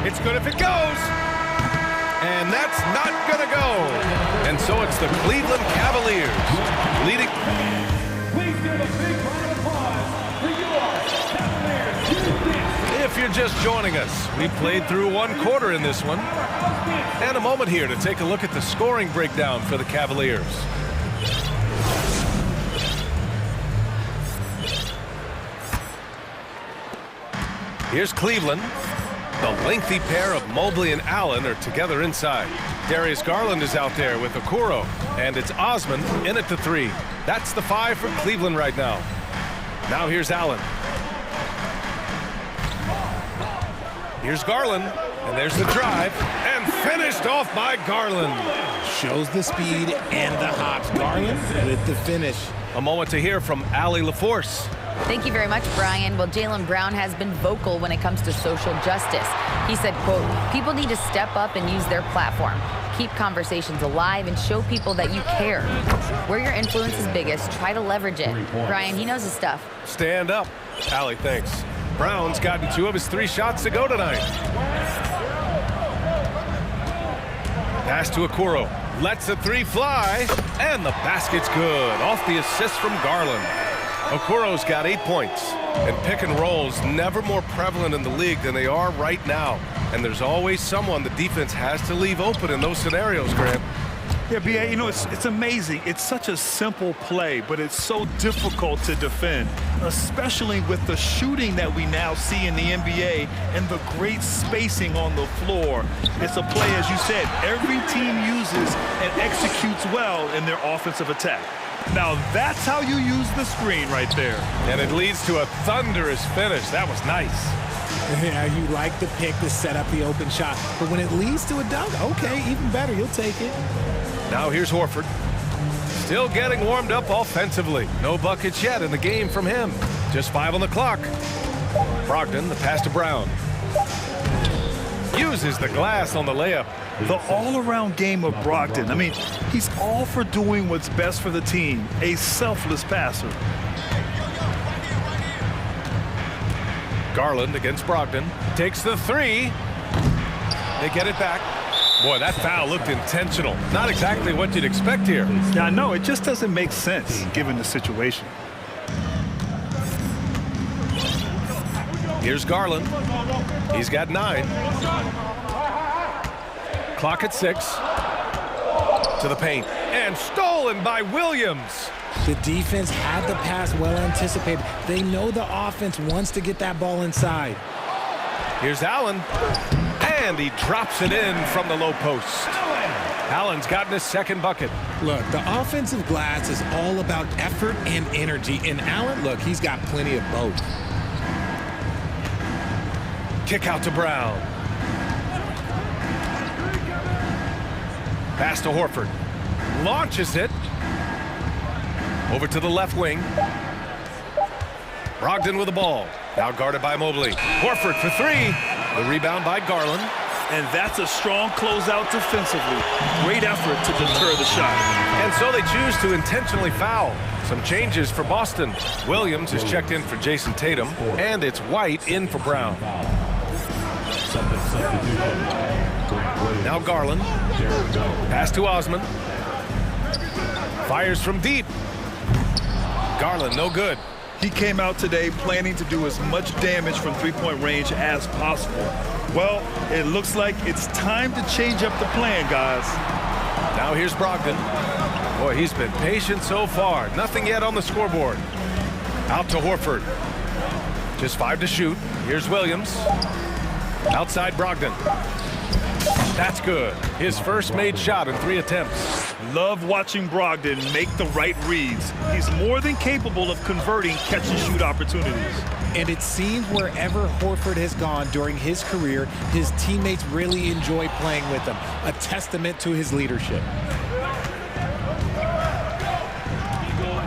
It's good if it goes. And that's not going to go. And so it's the Cleveland Cavaliers leading. Please give a big round of applause for your Cavaliers. If you're just joining us, we played through 1 quarter in this one. And a moment here to take a look at the scoring breakdown for the Cavaliers. Here's Cleveland. The lengthy pair of Mobley and Allen are together inside. Darius Garland is out there with Okoro. And it's Osman in at the 3. That's the 5 for Cleveland right now. Now here's Allen. Here's Garland. And there's the drive. And finished off by Garland. Shows the speed and the hops. Garland with the finish. A moment to hear from Allie LaForce. Thank you very much, Brian. Well, Jaylen Brown has been vocal when it comes to social justice. He said, quote, people need to step up and use their platform. Keep conversations alive and show people that you care. Where your influence is biggest, try to leverage it. Brian, he knows his stuff. Stand up. Allie, thanks. Brown's gotten 2 of his 3 shots to go tonight. Pass to Okoro. Lets the 3 fly. And the basket's good. Off the assist from Garland. Okoro's got 8 points. And pick and rolls never more prevalent in the league than they are right now. And there's always someone the defense has to leave open in those scenarios, Grant. Yeah, B.A., you know, it's amazing. It's such a simple play, but it's so difficult to defend, especially with the shooting that we now see in the NBA and the great spacing on the floor. It's a play, as you said, every team uses and executes well in their offensive attack. Now, that's how you use the screen right there. And it leads to a thunderous finish. That was nice. Yeah, you like the pick to set up the open shot. But when it leads to a dunk, okay, even better. You'll take it. Now here's Horford. Still getting warmed up offensively. No buckets yet in the game from him. Just 5 on the clock. Brogdon, the pass to Brown. Uses the glass on the layup. The all-around game of Brogdon. I mean, he's all for doing what's best for the team. A selfless passer. Garland against Brogdon. Takes the 3. They get it back. Boy, that foul looked intentional. Not exactly what you'd expect here. Yeah, I know. It just doesn't make sense given the situation. Here's Garland. He's got 9. Clock at 6. To the paint. And stolen by Williams. The defense had the pass well anticipated. They know the offense wants to get that ball inside. Here's Allen. And he drops it in from the low post. Allen's gotten his second bucket. Look, the offensive glass is all about effort and energy. And Allen, look, he's got plenty of both. Kick out to Brown. Pass to Horford. Launches it. Over to the left wing. Brogdon with the ball. Now guarded by Mobley. Horford for three. The rebound by Garland. And that's a strong closeout defensively. Great effort to deter the shot. And so they choose to intentionally foul. Some changes for Boston. Williams is checked in for Jason Tatum. And it's White in for Brown. Now Garland. Pass to Osman. Fires from deep. Garland, no good. He came out today planning to do as much damage from three-point range as possible. Well, it looks like it's time to change up the plan, guys. Now here's Brogdon. Boy, he's been patient so far. Nothing yet on the scoreboard. Out to Horford. Just 5 to shoot. Here's Williams. Outside Brogdon. That's good. His first made shot in 3 attempts. Love watching Brogdon make the right reads. He's more than capable of converting catch-and-shoot opportunities. And it seems wherever Horford has gone during his career, his teammates really enjoy playing with him. A testament to his leadership.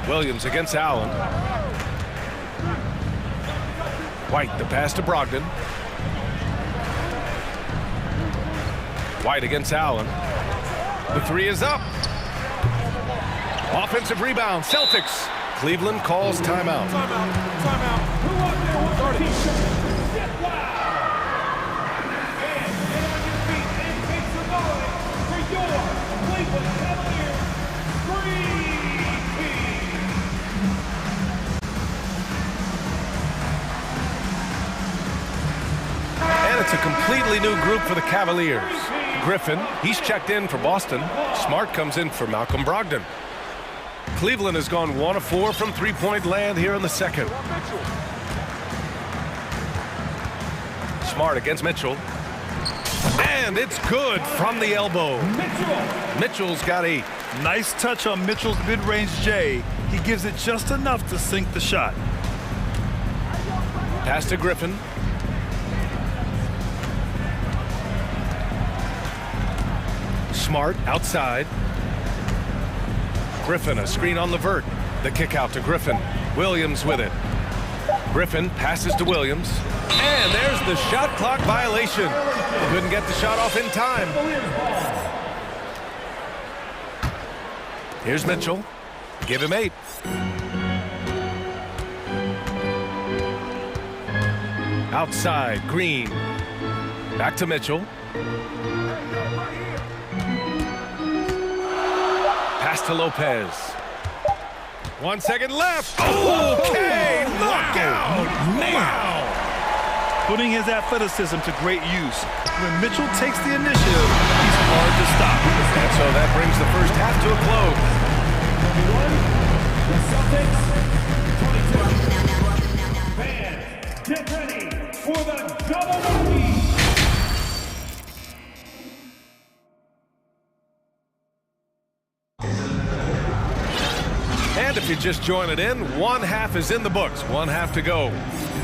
Williams against Allen. White, the pass to Brogdon. White against Allen. The three is up. Offensive rebound, Celtics. Cleveland calls timeout. Timeout. And it's a completely new group for the Cavaliers. Griffin, he's checked in for Boston. Smart comes in for Malcolm Brogdon. Cleveland has gone 1 of 4 from three-point land here in the second. Smart against Mitchell. And it's good from the elbow. Mitchell's got 8. Nice touch on Mitchell's mid-range J. He gives it just enough to sink the shot. Pass to Griffin. Smart outside. Griffin, a screen on Levert. The kick out to Griffin. Williams with it. Griffin passes to Williams. And there's the shot clock violation. Couldn't get the shot off in time. Here's Mitchell. Give him 8. Outside, Green. Back to Mitchell. Pass to Lopez. 1 second left. Okay, knockout. Wow. Putting his athleticism to great use. When Mitchell takes the initiative, he's hard to stop. And so that brings the first half to a close. Fans, get ready for the double whammy. And if you're just joining in, 1 half is in the books, 1 half to go.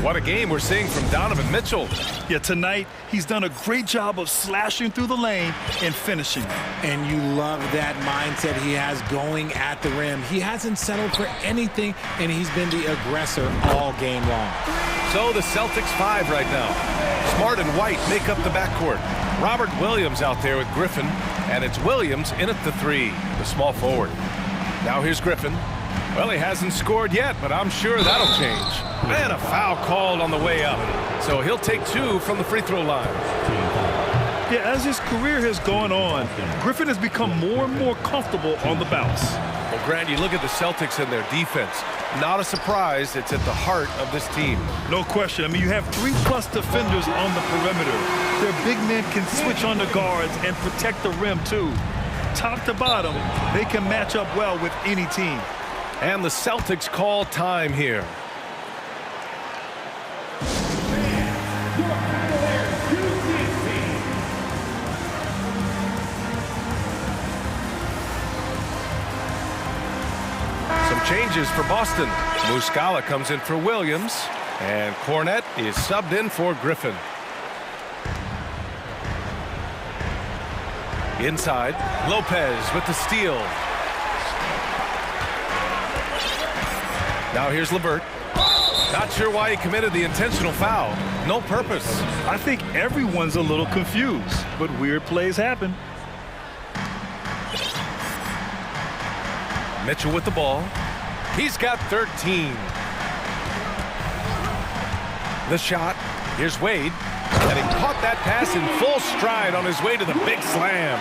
What a game we're seeing from Donovan Mitchell. Yeah, tonight, he's done a great job of slashing through the lane and finishing. And you love that mindset he has going at the rim. He hasn't settled for anything, and he's been the aggressor all game long. So the Celtics 5 right now. Smart and White make up the backcourt. Robert Williams out there with Griffin, and it's Williams in at the 3, the small forward. Now here's Griffin. Well, he hasn't scored yet, but I'm sure that'll change. And a foul called on the way up. So he'll take 2 from the free throw line. Yeah, as his career has gone on, Griffin has become more and more comfortable on the bounce. Well, Grant, you look at the Celtics and their defense. Not a surprise, it's at the heart of this team. No question. I mean, you have 3+ defenders on the perimeter. Their big men can switch on the guards and protect the rim, too. Top to bottom, they can match up well with any team. And the Celtics call time here. changes for Boston. Muscala comes in for Williams, and Cornette is subbed in for Griffin. Inside, Lopez with the steal. Now here's LeVert. Not sure why he committed the intentional foul. No purpose. I think everyone's a little confused, but weird plays happen. Mitchell with the ball. He's got 13. The shot. Here's Wade. And he caught that pass in full stride on his way to the big slam.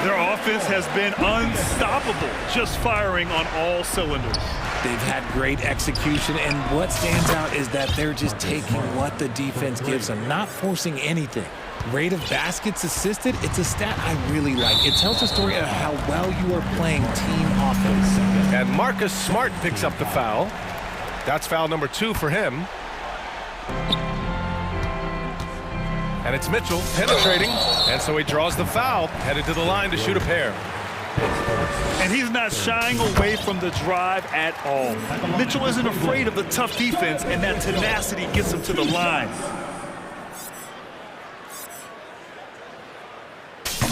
Their offense has been unstoppable, just firing on all cylinders. They've had great execution, and what stands out is that they're just taking what the defense gives them, not forcing anything. Rate of baskets assisted, it's a stat I really like. It tells a story of how well you are playing team offense. And Marcus Smart picks up the foul. That's foul number 2 for him. And it's Mitchell penetrating, and so he draws the foul, headed to the line to shoot a pair. And he's not shying away from the drive at all. Mitchell isn't afraid of the tough defense, and that tenacity gets him to the line.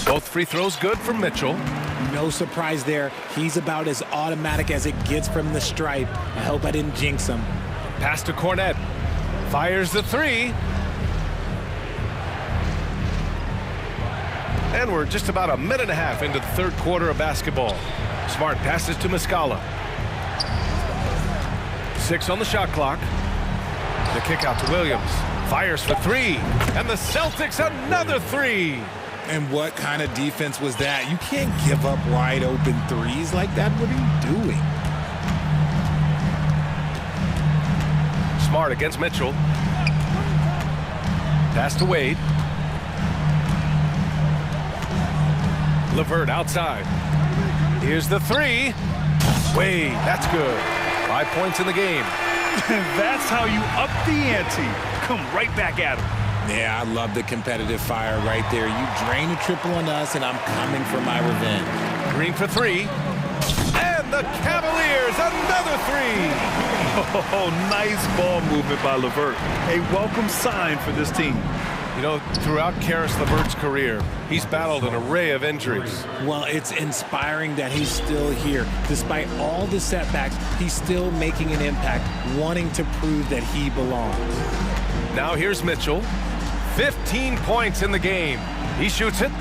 Both free throws good for Mitchell. No surprise there. He's about as automatic as it gets from the stripe. I hope I didn't jinx him. Pass to Cornette. Fires the 3. And we're just about a minute and a half into the third quarter of basketball. Smart passes to Muscala. 6 on the shot clock. The kick out to Williams. Fires for 3. And the Celtics another 3. And what kind of defense was that? You can't give up wide open threes like that. What are you doing? Smart against Mitchell. Pass to Wade. LeVert outside. Here's the 3. Wade, that's good. 5 points in the game. That's how you up the ante. Come right back at him. Yeah, I love the competitive fire right there. You drain a triple on us, and I'm coming for my revenge. Green for 3. And the Cavaliers, another 3. Oh, nice ball movement by LeVert. A welcome sign for this team. You know, throughout Karis LeVert's career, he's battled an array of injuries. Well, it's inspiring that he's still here. Despite all the setbacks, he's still making an impact, wanting to prove that he belongs. Now here's Mitchell. 15 points in the game. He shoots it.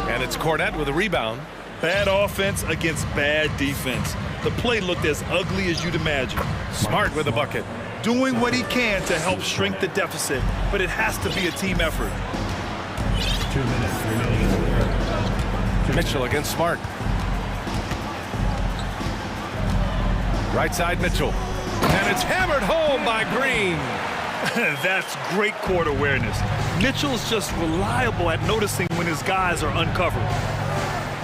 And it's Cornette with a rebound. Bad offense against bad defense. The play looked as ugly as you'd imagine. Smart with a bucket. Doing what he can to help shrink the deficit, but it has to be a team effort. 2 minutes remaining. Mitchell against Smart. Right side Mitchell. And it's hammered home by Green. That's great court awareness. Mitchell's just reliable at noticing when his guys are uncovered.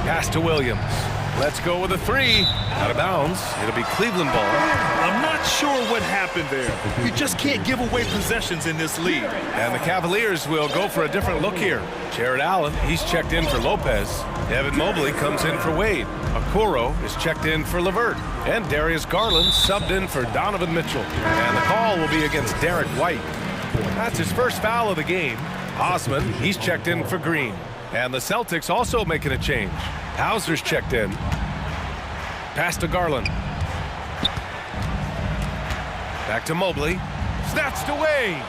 Pass to Williams. Let's go with a 3. Out of bounds. It'll be Cleveland ball. I'm not sure what happened there. You just can't give away possessions in this league. And the Cavaliers will go for a different look here. Jared Allen, he's checked in for Lopez. Evan Mobley comes in for Wade. Okoro is checked in for LeVert. And Darius Garland subbed in for Donovan Mitchell. And the call will be against Derek White. That's his first foul of the game. Osman, he's checked in for Green. And the Celtics also making a change. Hauser's checked in. Pass to Garland. Back to Mobley. Snatched away.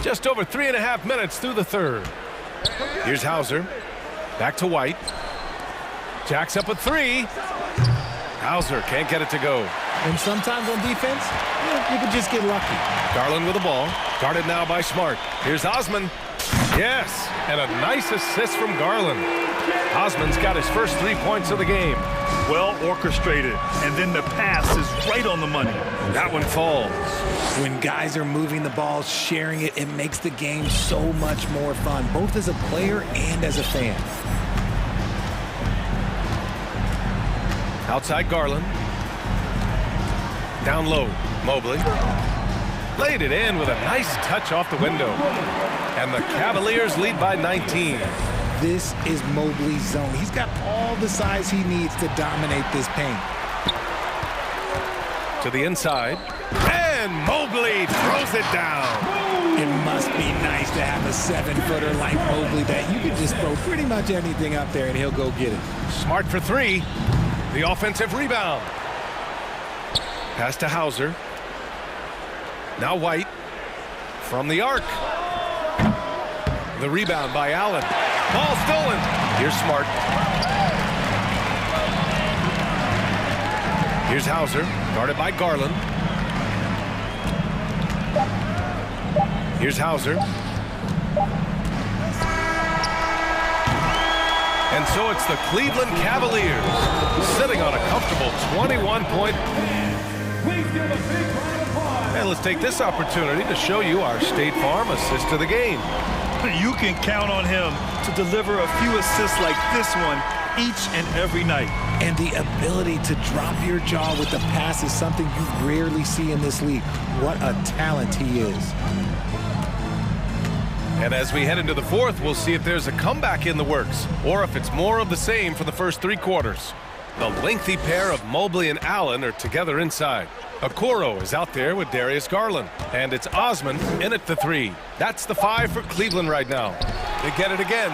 Just over 3.5 minutes through the third. Here's Hauser. Back to White. Jacks up a 3. Hauser can't get it to go. And sometimes on defense, you can just get lucky. Garland with the ball. Guarded now by Smart. Here's Osman. Yes, and a nice assist from Garland. Osman's got his first 3 points of the game. Well orchestrated, and then the pass is right on the money. That one falls. When guys are moving the ball, sharing it, it makes the game so much more fun, both as a player and as a fan. Outside Garland. Down low, Mobley. Laid it in with a nice touch off the window. And the Cavaliers lead by 19. This is Mobley's zone. He's got all the size he needs to dominate this paint. To the inside, and Mobley throws it down. It must be nice to have a 7-footer like Mobley that you can just throw pretty much anything up there and he'll go get it. Smart for three. The offensive rebound. Pass to Hauser. Now White from the arc. The rebound by Allen. Ball stolen. Here's Smart. Here's Hauser, guarded by Garland. Here's Hauser. And so it's the Cleveland Cavaliers sitting on a comfortable 21-point. And let's take this opportunity to show you our State Farm assist of the game. You can count on him to deliver a few assists like this one each and every night. And the ability to drop your jaw with the pass is something you rarely see in this league. What a talent he is. And as we head into the fourth, we'll see if there's a comeback in the works, or if it's more of the same for the first three quarters. The lengthy pair of Mobley and Allen are together inside. Okoro is out there with Darius Garland, and it's Osman in at the three. That's the 5 for Cleveland right now. They get it again.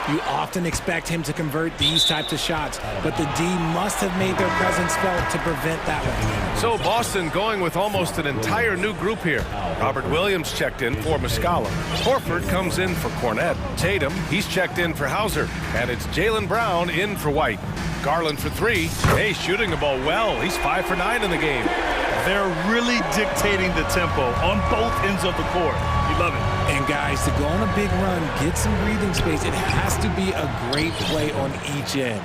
You often expect him to convert these types of shots, but the D must have made their presence felt to prevent that one. So Boston going with almost an entire new group here. Robert Williams checked in for Muscala. Horford comes in for Cornette. Tatum, he's checked in for Hauser. And it's Jaylen Brown in for White. Garland for three. Hey, shooting the ball well. He's 5 for 9 in the game. They're really dictating the tempo on both ends of the court. You love it. And guys, to go on a big run, get some breathing space, it has to be a great play on each end.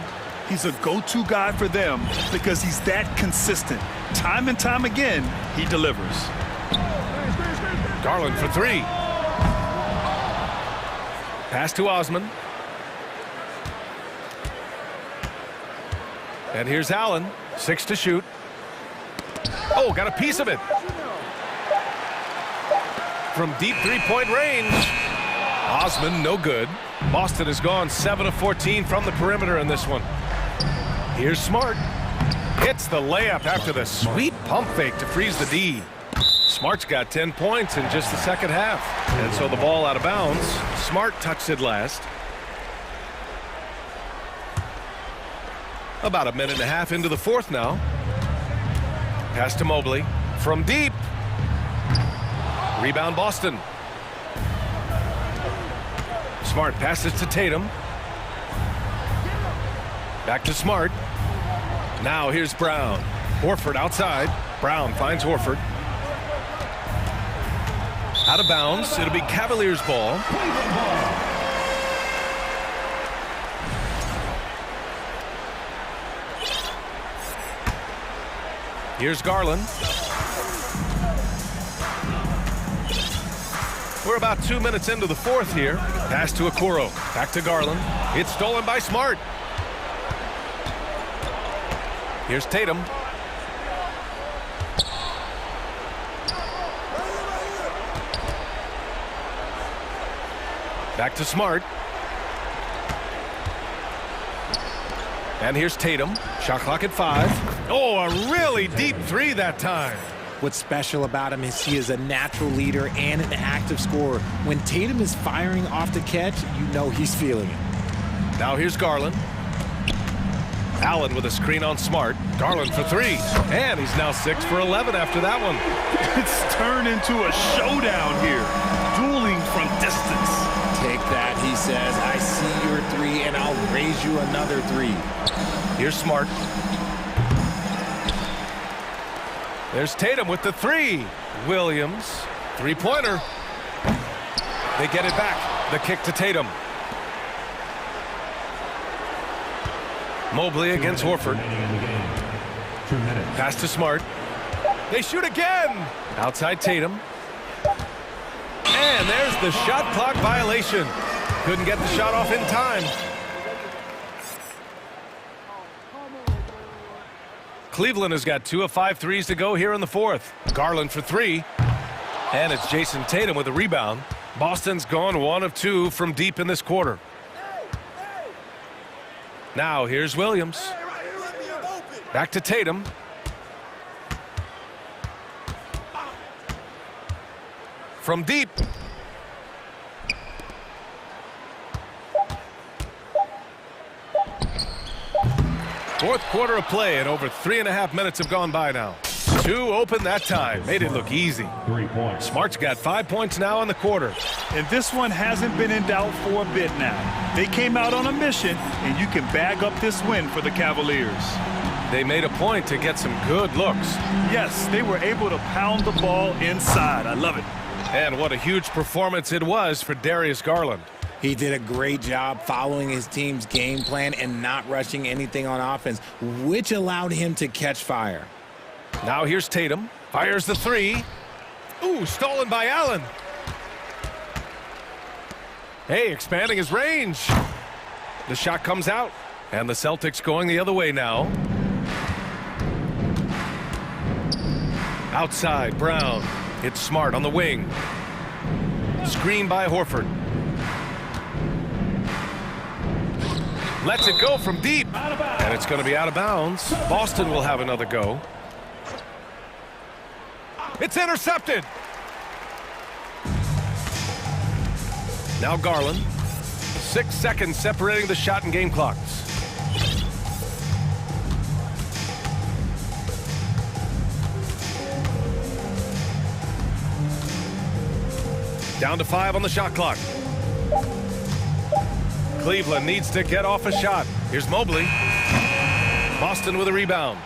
He's a go-to guy for them because he's that consistent. Time and time again, he delivers. Garland for three. Pass to Osman. And here's Allen, 6 to shoot. Oh, got a piece of it. From deep three-point range. Osman, no good. Boston has gone 7 of 14 from the perimeter in this one. Here's Smart. Hits the layup after the sweet pump fake to freeze the D. Smart's got 10 points in just the second half. And so the ball out of bounds. Smart touched it last. About a minute and a half into the fourth now. Pass to Mobley. From deep. Rebound Boston. Smart passes to Tatum. Back to Smart. Now here's Brown. Horford outside. Brown finds Horford. Out of bounds. It'll be Cavaliers ball. Here's Garland. We're about 2 minutes into the fourth here. Pass to Okoro. Back to Garland. It's stolen by Smart. Here's Tatum. Back to Smart. And here's Tatum. Shot clock at 5. Oh, a really deep three that time. What's special about him is he is a natural leader and an active scorer. When Tatum is firing off the catch, you know he's feeling it. Now here's Garland. Allen with a screen on Smart. Garland for three. And he's now 6 for 11 after that one. It's turned into a showdown here. Dueling from distance. Take that, he says. I see your three, and I'll raise you another three. Here's Smart. There's Tatum with the three. Williams, three-pointer. They get it back. The kick to Tatum. Mobley against Horford. Pass to Smart. They shoot again. Outside Tatum. And there's the shot clock violation. Couldn't get the shot off in time. Cleveland has got 2 of 5 threes to go here in the fourth. Garland for three. And it's Jason Tatum with a rebound. Boston's gone 1 of 2 from deep in this quarter. Now here's Williams. Back to Tatum. From deep. Fourth quarter of play, and over 3.5 minutes have gone by now. Two open that time. Made it look easy. 3 points. Smart's got 5 points now in the quarter. And this one hasn't been in doubt for a bit now. They came out on a mission, and you can bag up this win for the Cavaliers. They made a point to get some good looks. Yes, they were able to pound the ball inside. I love it. And what a huge performance it was for Darius Garland. He did a great job following his team's game plan and not rushing anything on offense, which allowed him to catch fire. Now here's Tatum. Fires the three. Ooh, stolen by Allen. Hey, expanding his range. The shot comes out. And the Celtics going the other way now. Outside, Brown. It's Smart on the wing. Screen by Horford. Lets it go from deep. And it's going to be out of bounds. Boston will have another go. It's intercepted. Now Garland. 6 seconds separating the shot and game clocks. Down to 5 on the shot clock. Cleveland needs to get off a shot. Here's Mobley. Boston with a rebound.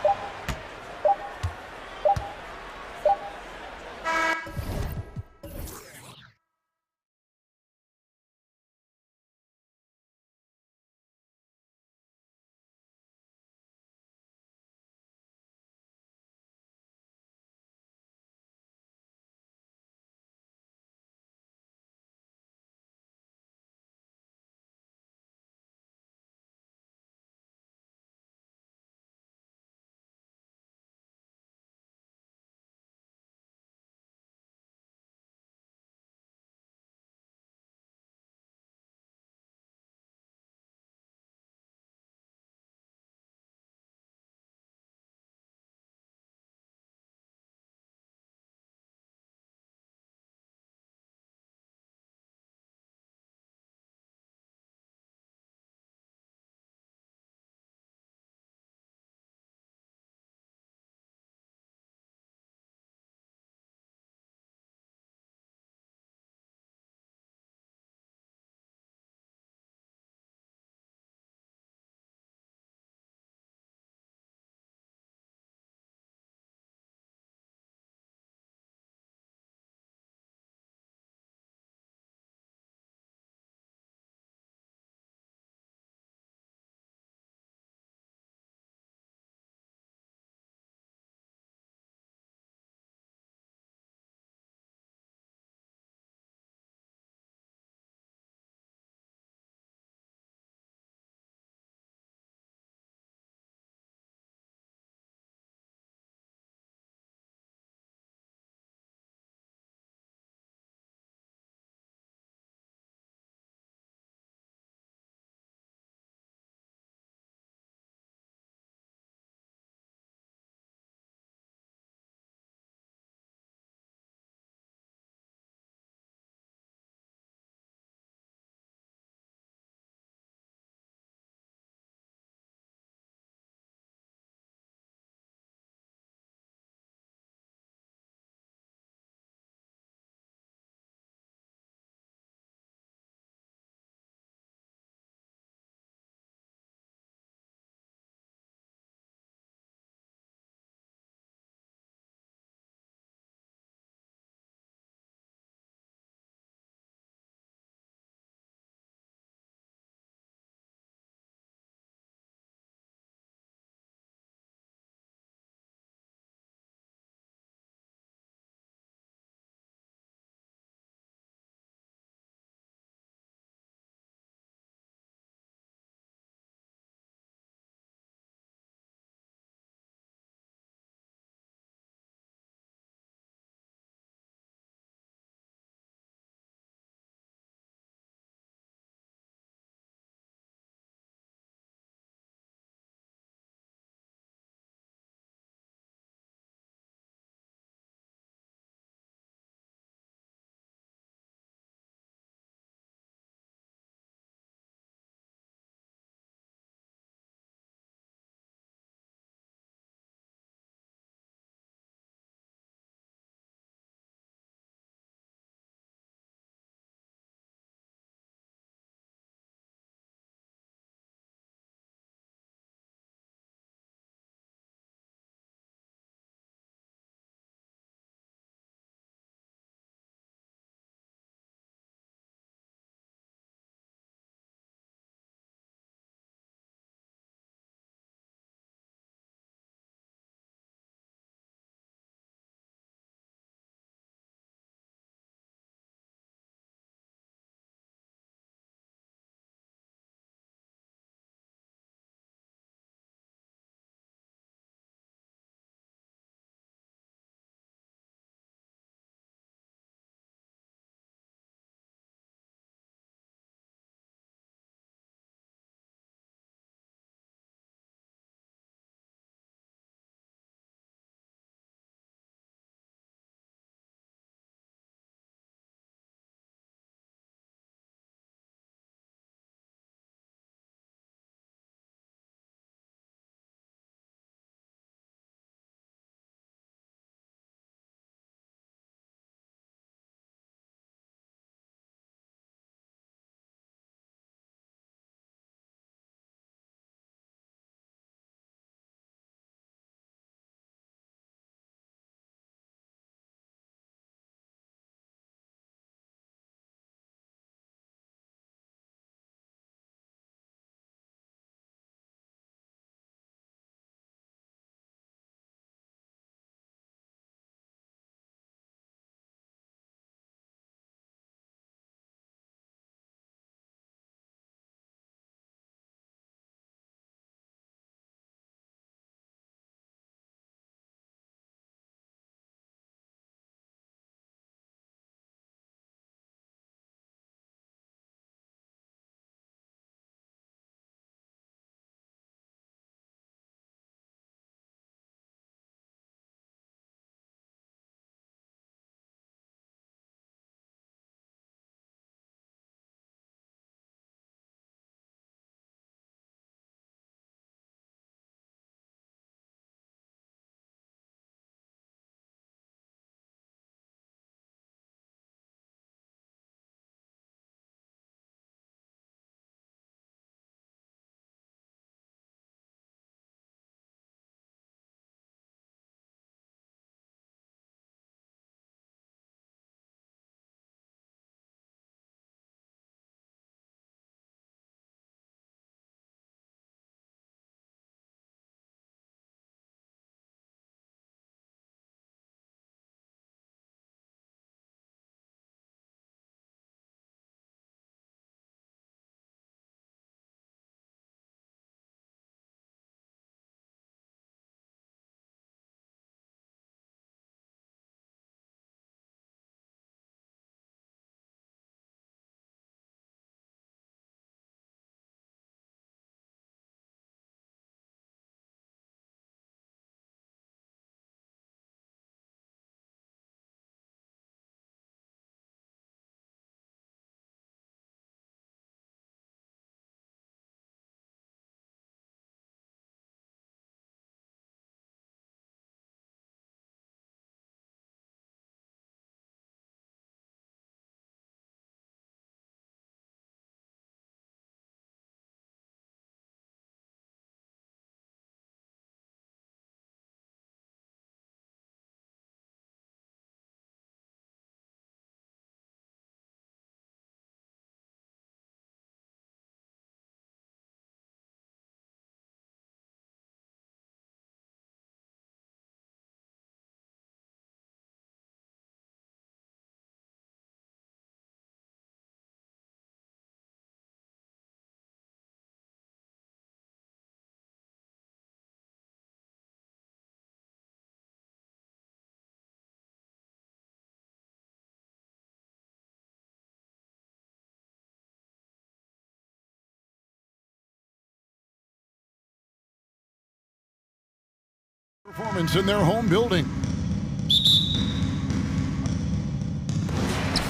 Performance in their home building.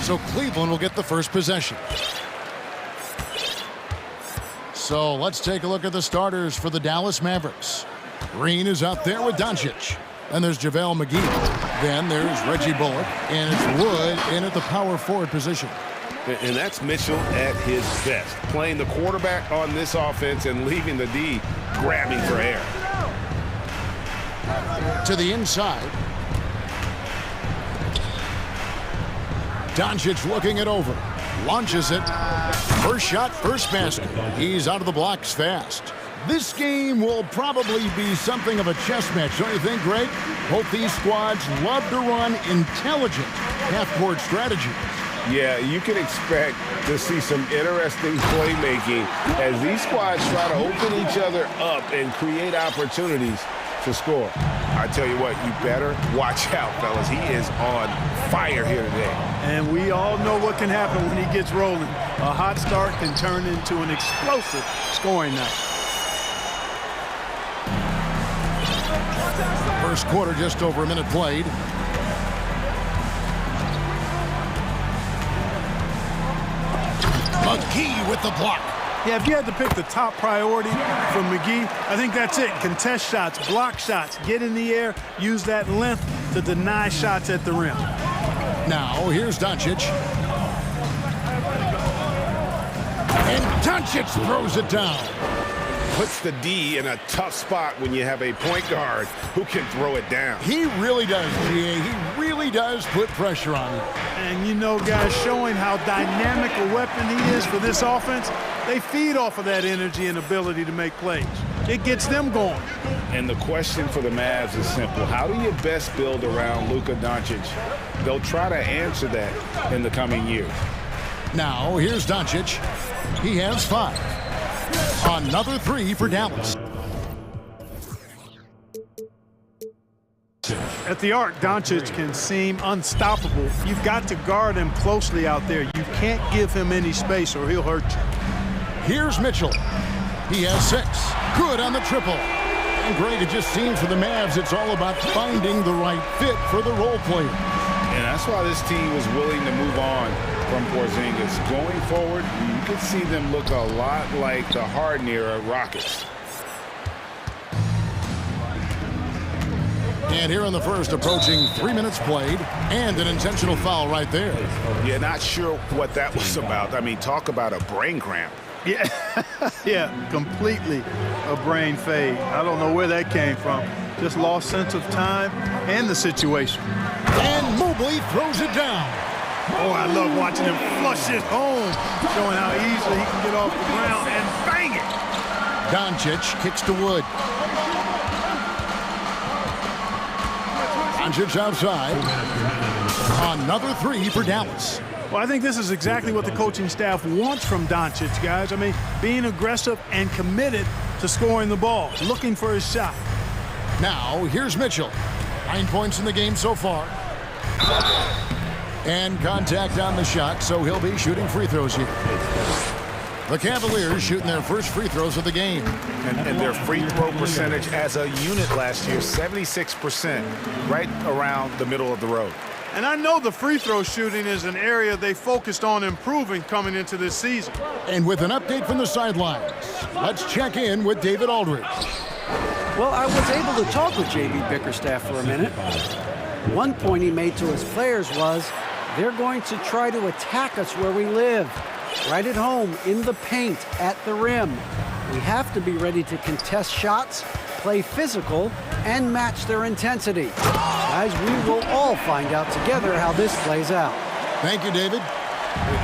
So Cleveland will get the first possession. So let's take a look at the starters for the Dallas Mavericks. Green is out there with Doncic. And there's JaVale McGee. Then there's Reggie Bullock. And it's Wood in at the power forward position. And that's Mitchell at his best, playing the quarterback on this offense and leaving the D grabbing for air. To the inside. Doncic looking it over. Launches it. First shot, first basket. He's out of the blocks fast. This game will probably be something of a chess match, don't you think, Greg? Both these squads love to run intelligent half-court strategies. Yeah, you can expect to see some interesting playmaking as these squads try to open each other up and create opportunities to score. I tell you what, you better watch out, fellas. He is on fire here today. And we all know what can happen when he gets rolling. A hot start can turn into an explosive scoring night. First quarter, just over a minute played. McGee with the block. Yeah, if you had to pick the top priority for McGee, I think that's it. Contest shots, block shots, get in the air, use that length to deny shots at the rim. Now, here's Doncic. And Doncic throws it down. Puts the D in a tough spot when you have a point guard who can throw it down. He really does, GA. He really does put pressure on him. And you know, guys, showing how dynamic a weapon he is for this offense, they feed off of that energy and ability to make plays. It gets them going. And the question for the Mavs is simple. How do you best build around Luka Doncic? They'll try to answer that in the coming years. Now, here's Doncic. He has 5. Another 3 for Dallas. At the arc, Doncic can seem unstoppable. You've got to guard him closely out there. You can't give him any space or he'll hurt you. Here's Mitchell. He has 6. Good on the triple. And Greg, it just seems for the Mavs it's all about finding the right fit for the role player. And that's why this team was willing to move on from Porzingis. Going forward, you could see them look a lot like the Harden-era Rockets. And here in the first, approaching 3 minutes played, and an intentional foul right there. Yeah, not sure what that was about. I mean, talk about a brain cramp. Yeah, yeah, completely a brain fade. I don't know where that came from. Just lost sense of time and the situation. And Mobley throws it down. Oh, I love watching him flush it home, showing how easily he can get off the ground and bang it. Doncic kicks to Wood. Doncic outside. Another 3 for Dallas. Well, I think this is exactly what the coaching staff wants from Doncic, guys. I mean, being aggressive and committed to scoring the ball, looking for his shot. Now, here's Mitchell. 9 points in the game so far. And contact on the shot, so he'll be shooting free throws here. The Cavaliers shooting their first free throws of the game. And their free throw percentage as a unit last year, 76%, right around the middle of the road. And I know the free throw shooting is an area they focused on improving coming into this season. And with an update from the sidelines, let's check in with David Aldridge. Well, I was able to talk with J.B. Bickerstaff for a minute. One point he made to his players was, they're going to try to attack us where we live, right at home, in the paint, at the rim. We have to be ready to contest shots, play physical, and match their intensity. Guys, we will all find out together how this plays out. Thank you, David.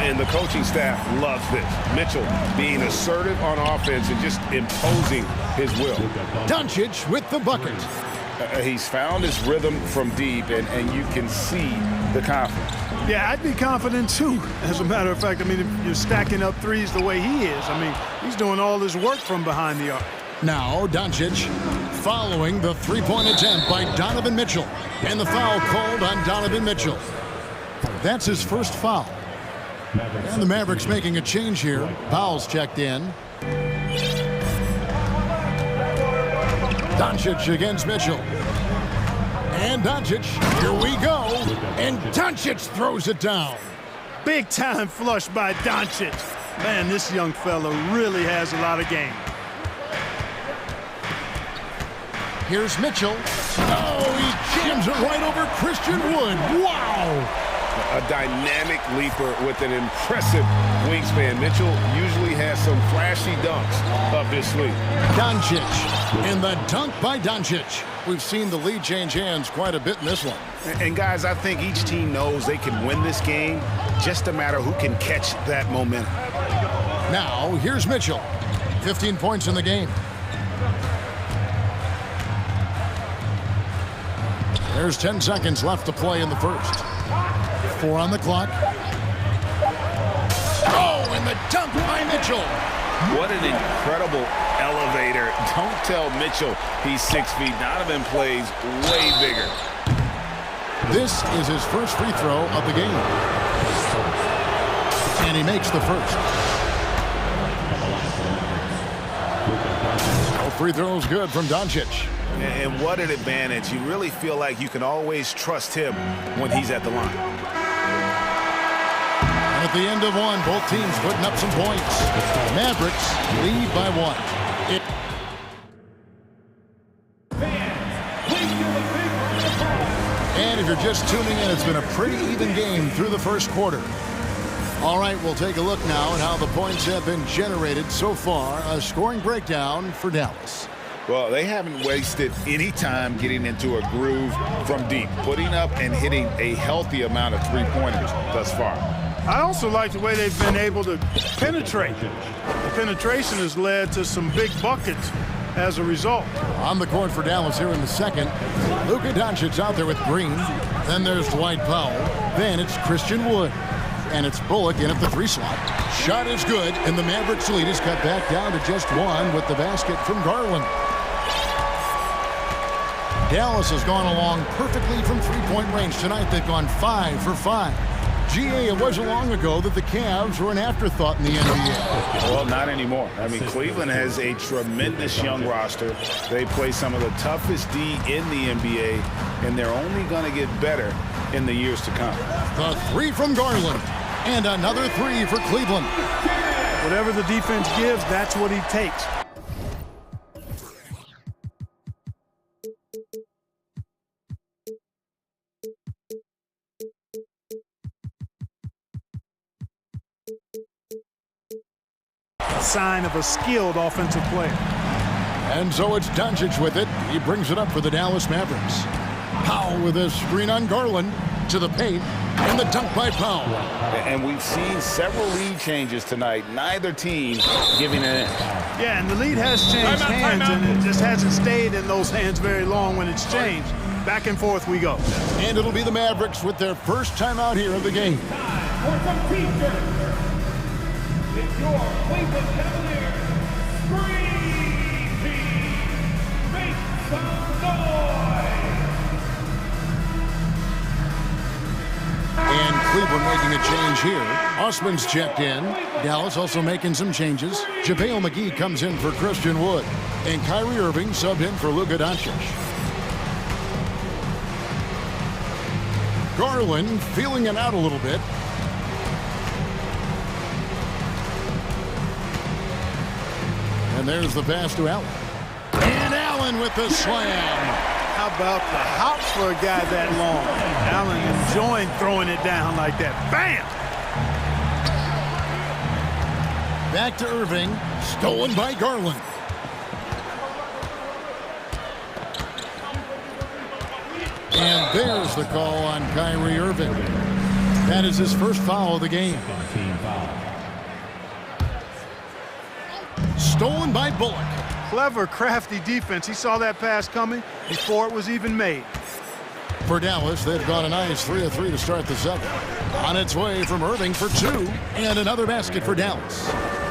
And the coaching staff loves this. Mitchell being assertive on offense and just imposing his will. Doncic with the bucket. He's found his rhythm from deep, and you can see the confidence. Yeah, I'd be confident too, as a matter of fact. I mean, if you're stacking up threes the way he is, I mean, he's doing all this work from behind the arc. Now, Doncic following the three-point attempt by Donovan Mitchell. And the foul called on Donovan Mitchell. That's his first foul. And the Mavericks making a change here. Fouls checked in. Doncic against Mitchell. And Doncic, here we go. And Doncic throws it down. Big time flush by Doncic. Man, this young fella really has a lot of game. Here's Mitchell. Oh, he jams it right over Christian Wood. Wow! A dynamic leaper with an impressive wingspan. Mitchell usually has some flashy dunks up his sleeve. Doncic, and the dunk by Doncic. We've seen the lead change hands quite a bit in this one. And guys, I think each team knows they can win this game. Just a matter who can catch that momentum. Now, here's Mitchell. 15 points in the game. There's 10 seconds left to play in the first. 4 on the clock. Oh, and the dunk by Mitchell. What an incredible elevator. Don't tell Mitchell he's 6 feet. Donovan plays way bigger. This is his first free throw of the game. And he makes the first. No free throws good from Doncic. And what an advantage. You really feel like you can always trust him when he's at the line. And at the end of one, both teams putting up some points. Mavericks lead by 1. And if you're just tuning in, it's been a pretty even game through the first quarter. All right, we'll take a look now at how the points have been generated so far. A scoring breakdown for Dallas. Well, they haven't wasted any time getting into a groove from deep, putting up and hitting a healthy amount of three-pointers thus far. I also like the way they've been able to penetrate. The penetration has led to some big buckets as a result. On the court for Dallas here in the second, Luka Doncic out there with Green. Then there's Dwight Powell. Then it's Christian Wood. And it's Bullock in at the 3 slot. Shot is good, and the Mavericks lead is cut back down to just 1 with the basket from Garland. Dallas has gone along perfectly from three-point range. Tonight they've gone 5 for 5. GA, it wasn't long ago that the Cavs were an afterthought in the NBA. Well, not anymore. I mean, Cleveland has a tremendous young roster. They play some of the toughest D in the NBA, and they're only going to get better in the years to come. The 3 from Garland, and another 3 for Cleveland. Whatever the defense gives, that's what he takes. Sign of a skilled offensive player. And so it's Doncic with it. He brings it up for the Dallas Mavericks. Powell with a screen on Garland to the paint, and the dunk by Powell. And we've seen several lead changes tonight. Neither team giving an inch. Yeah, and the lead has changed hands, and it just hasn't stayed in those hands very long when it's changed. Back and forth we go. And it'll be the Mavericks with their first timeout here of the game. For some teachers. It's your Cleveland Cavaliers Screen Team. Make some noise. And Cleveland making a change here. Osman's checked in. Dallas also making some changes. JaVale McGee comes in for Christian Wood. And Kyrie Irving subbed in for Luka Doncic. Garland feeling it out a little bit. And there's the pass to Allen. And Allen with the slam. How about the hops for a guy that long? Allen enjoying throwing it down like that. Bam! Back to Irving. Stolen by Garland. And there's the call on Kyrie Irving. That is his first foul of the game. Stolen by Bullock. Clever, crafty defense. He saw that pass coming before it was even made. For Dallas, they've got a nice 3 of 3 to start the second. On its way from Irving for 2, and another basket for Dallas.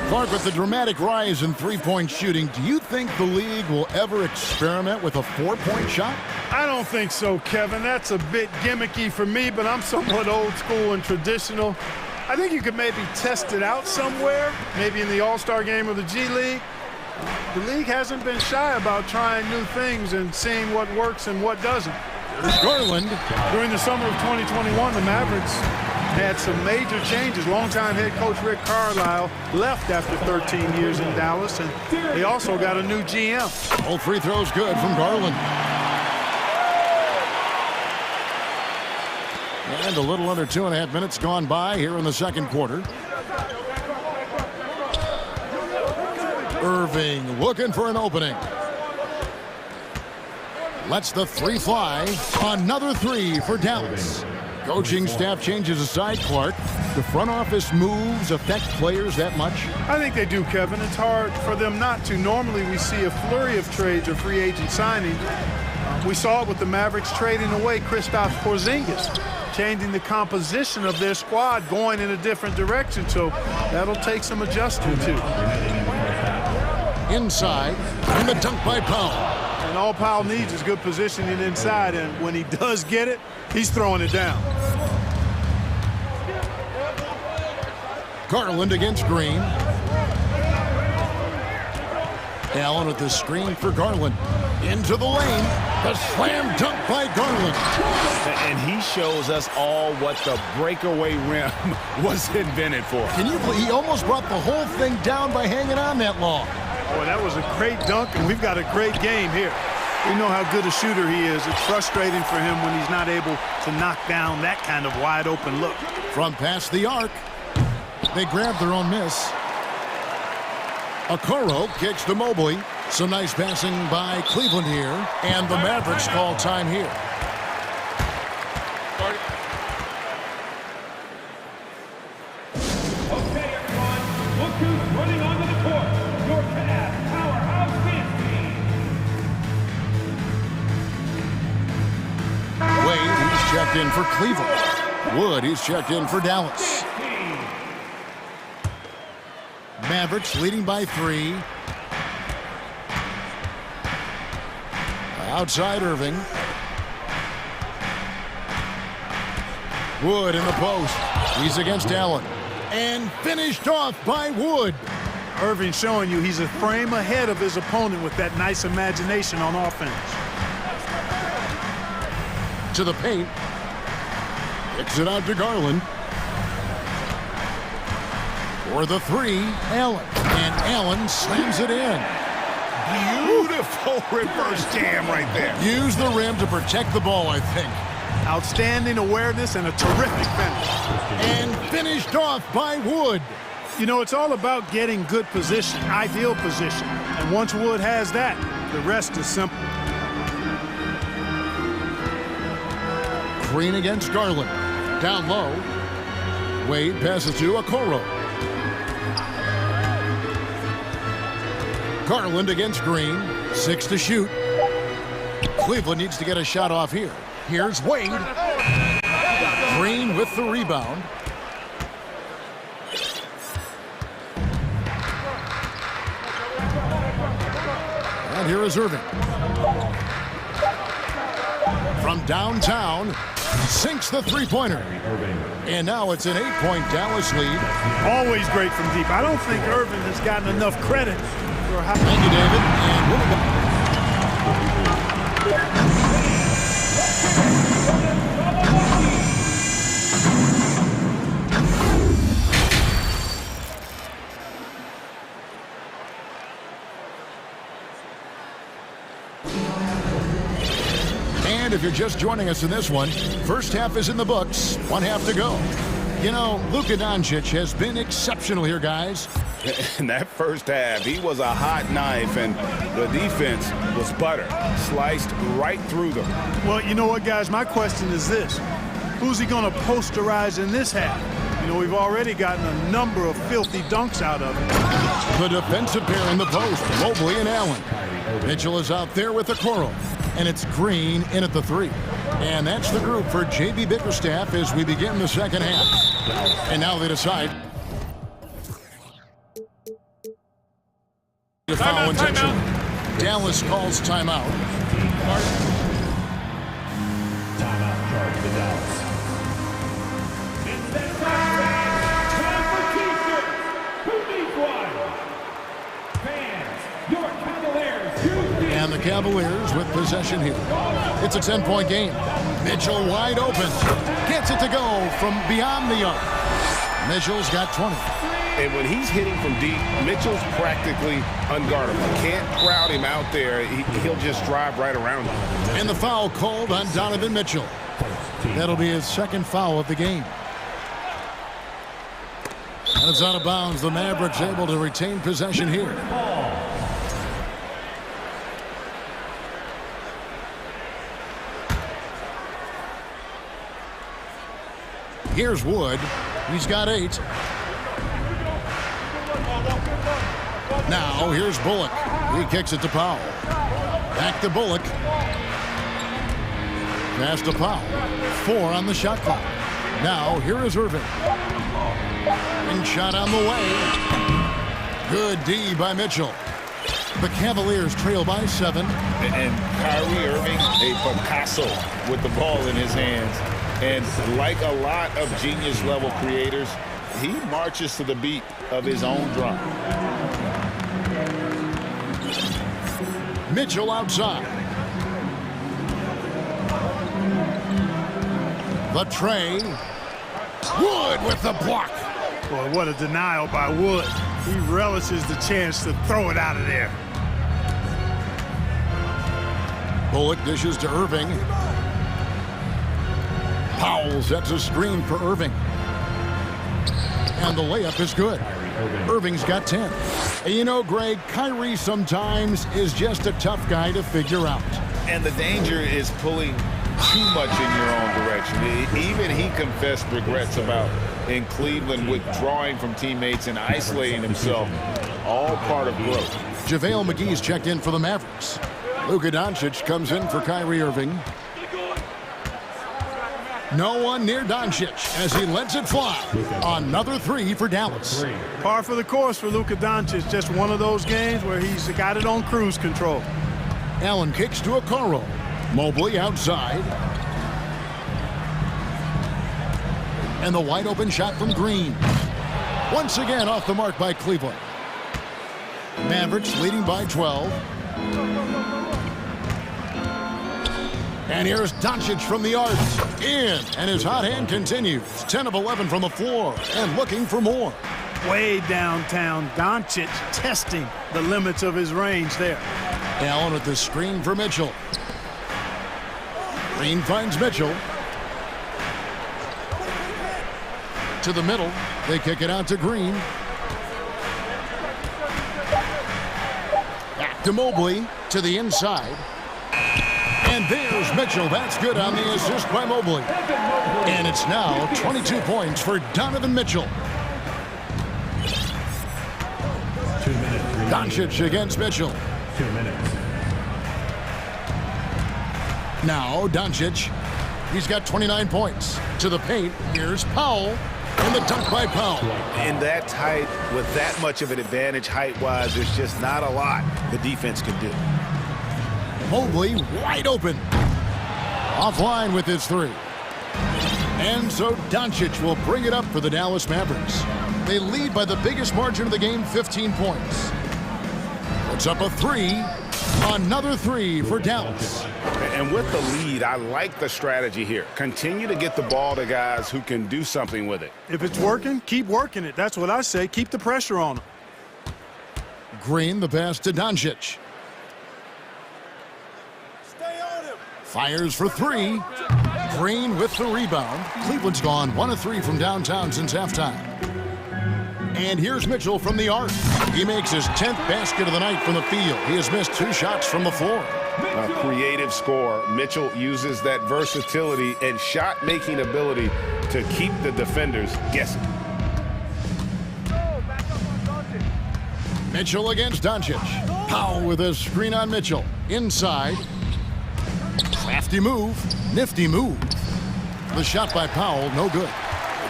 Clark, with the dramatic rise in three-point shooting, do you think the league will ever experiment with a 4-point shot? I don't think so, Kevin. That's a bit gimmicky for me, but I'm somewhat old school and traditional. I think you could maybe test it out somewhere, maybe in the All-Star game or the G League. The league hasn't been shy about trying new things and seeing what works and what doesn't. Here's Garland. During the summer of 2021, the Mavericks had some major changes. Longtime head coach Rick Carlisle left after 13 years in Dallas, and they also got a new GM. All free throws good from Garland. And a little under 2.5 minutes gone by here in the second quarter. Irving looking for an opening. Lets the three fly. Another three for Dallas. Coaching staff changes aside, Clark. The front office moves affect players that much? I think they do, Kevin. It's hard for them not to. Normally we see a flurry of trades or free agent signings. We saw it with the Mavericks trading away Kristaps Porzingis, changing the composition of their squad, going in a different direction. So that'll take some adjusting too. Inside, and the dunk by Powell. And all Powell needs is good positioning inside, and when he does get it, he's throwing it down. Garland against Green. Allen with the screen for Garland. Into the lane. The slam dunk by Garland. And he shows us all what the breakaway rim was invented for. Can you believe he almost brought the whole thing down by hanging on that long? Boy, that was a great dunk, and we've got a great game here. We know how good a shooter he is. It's frustrating for him when he's not able to knock down that kind of wide open look. From past the arc, they grab their own miss. Okoro kicks to Mobley. Some nice passing by Cleveland here, and the Mavericks call time here. Okay, everyone, look who's running onto the court. Your Cavs powerhouse dance team. Wade, he's checked in for Cleveland. Wood, he's checked in for Dallas. Mavericks leading by 3. Outside Irving. Wood in the post. He's against Allen. And finished off by Wood. Irving showing you he's a frame ahead of his opponent with that nice imagination on offense. To the paint. Kicks it out to Garland. For the 3, Allen. And Allen slams it in. Beautiful reverse jam right there. Use the rim to protect the ball, I think. Outstanding awareness and a terrific finish. And finished off by Wood. You know, it's all about getting good position, ideal position. And once Wood has that, the rest is simple. Green against Garland. Down low. Wade passes to Okoro. Garland against Green. 6 to shoot. Cleveland needs to get a shot off here. Here's Wade. Green with the rebound. And here is Irving. From downtown, sinks the three-pointer. And now it's an 8-point Dallas lead. Always great from deep. I don't think Irving has gotten enough credit for how... Thank you, David. And we'll be back. And if you're just joining us in this one, first half is in the books, 1 half to go. You know, Luka Doncic has been exceptional here, guys. In that first half, he was a hot knife, and the defense was butter, sliced right through them. Well, you know what, guys? My question is this. Who's he going to posterize in this half? You know, we've already gotten a number of filthy dunks out of it. The defensive pair in the post, Mobley and Allen. Mitchell is out there with the Okoro. And it's Green in at the 3. And that's the group for J.B. Bickerstaff as we begin the second half. And now they decide. The foul intention. Dallas calls timeout. Timeout charge to Dallas. It's that time for T-shirts. Who needs one? Fans, your Cavaliers, And the Cavaliers with possession here. It's a 10-point game. Mitchell wide open. Gets it to go from beyond the arc. Mitchell's got 20. And when he's hitting from deep, Mitchell's practically unguardable. Can't crowd him out there. He'll just drive right around him. And the foul called on Donovan Mitchell. That'll be his second foul of the game. And it's out of bounds. The Mavericks able to retain possession here. Here's Wood. He's got 8. Now here's Bullock. He kicks it to Powell. Back to Bullock. Pass to Powell. 4 on the shot clock. Now here is Irving. And shot on the way. Good D by Mitchell. The Cavaliers trail by 7. And Kyrie Irving, a Picasso with the ball in his hands. And like a lot of genius-level creators, he marches to the beat of his own drum. Mitchell outside. The tray. Wood with the block. Boy, what a denial by Wood. He relishes the chance to throw it out of there. Bullock dishes to Irving. Powell sets a screen for Irving. And the layup is good. Irving's got 10. And you know, Greg, Kyrie sometimes is just a tough guy to figure out. And the danger is pulling too much in your own direction. Even he confessed regrets about in Cleveland withdrawing from teammates and isolating himself. All part of growth. JaVale McGee's checked in for the Mavericks. Luka Doncic comes in for Kyrie Irving. No one near Doncic as he lets it fly. Another 3 for Dallas. Par for the course for Luka Doncic. Just one of those games where he's got it on cruise control. Allen kicks to Okoro. Mobley outside. And the wide open shot from Green. Once again off the mark by Cleveland. Mavericks leading by 12. And here's Doncic from the arc. In. And his hot hand continues. 10 of 11 from the floor. And looking for more. Way downtown, Doncic testing the limits of his range there. Allen with the screen for Mitchell. Green finds Mitchell. To the middle. They kick it out to Green. Back to Mobley. To the inside. And there's Mitchell. That's good on the assist by Mobley. And it's now 22 points for Donovan Mitchell. 2 minutes. Doncic against Mitchell. 2 minutes. Now Doncic. He's got 29 points. To the paint. Here's Powell. And the dunk by Powell. In that tight, with that much of an advantage height-wise, there's just not a lot the defense can do. Mobley wide open. Offline with his 3. And so Doncic will bring it up for the Dallas Mavericks. They lead by the biggest margin of the game, 15 points. Puts up a 3. Another 3 for Dallas. And with the lead, I like the strategy here. Continue to get the ball to guys who can do something with it. If it's working, keep working it. That's what I say. Keep the pressure on him. Green, the pass to Doncic. Fires for 3. Green with the rebound. Cleveland's gone 1 of 3 from downtown since halftime. And here's Mitchell from the arc. He makes his 10th basket of the night from the field. He has missed 2 shots from the floor. A creative scorer. Mitchell uses that versatility and shot-making ability to keep the defenders guessing. Mitchell against Doncic. Powell with a screen on Mitchell. Inside. Crafty move. Nifty move. The shot by Powell, no good.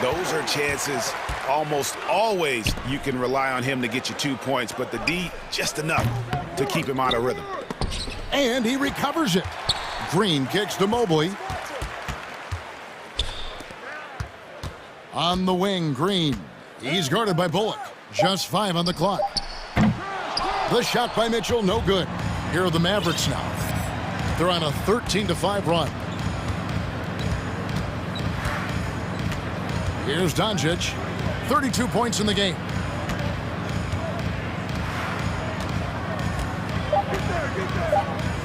Those are chances almost always you can rely on him to get you 2 points, but the D, just enough to keep him out of rhythm. And he recovers it. Green kicks to Mobley. On the wing, Green. He's guarded by Bullock. Just 5 on the clock. The shot by Mitchell, no good. Here are the Mavericks now. They're on a 13-5 run. Here's Doncic. 32 points in the game.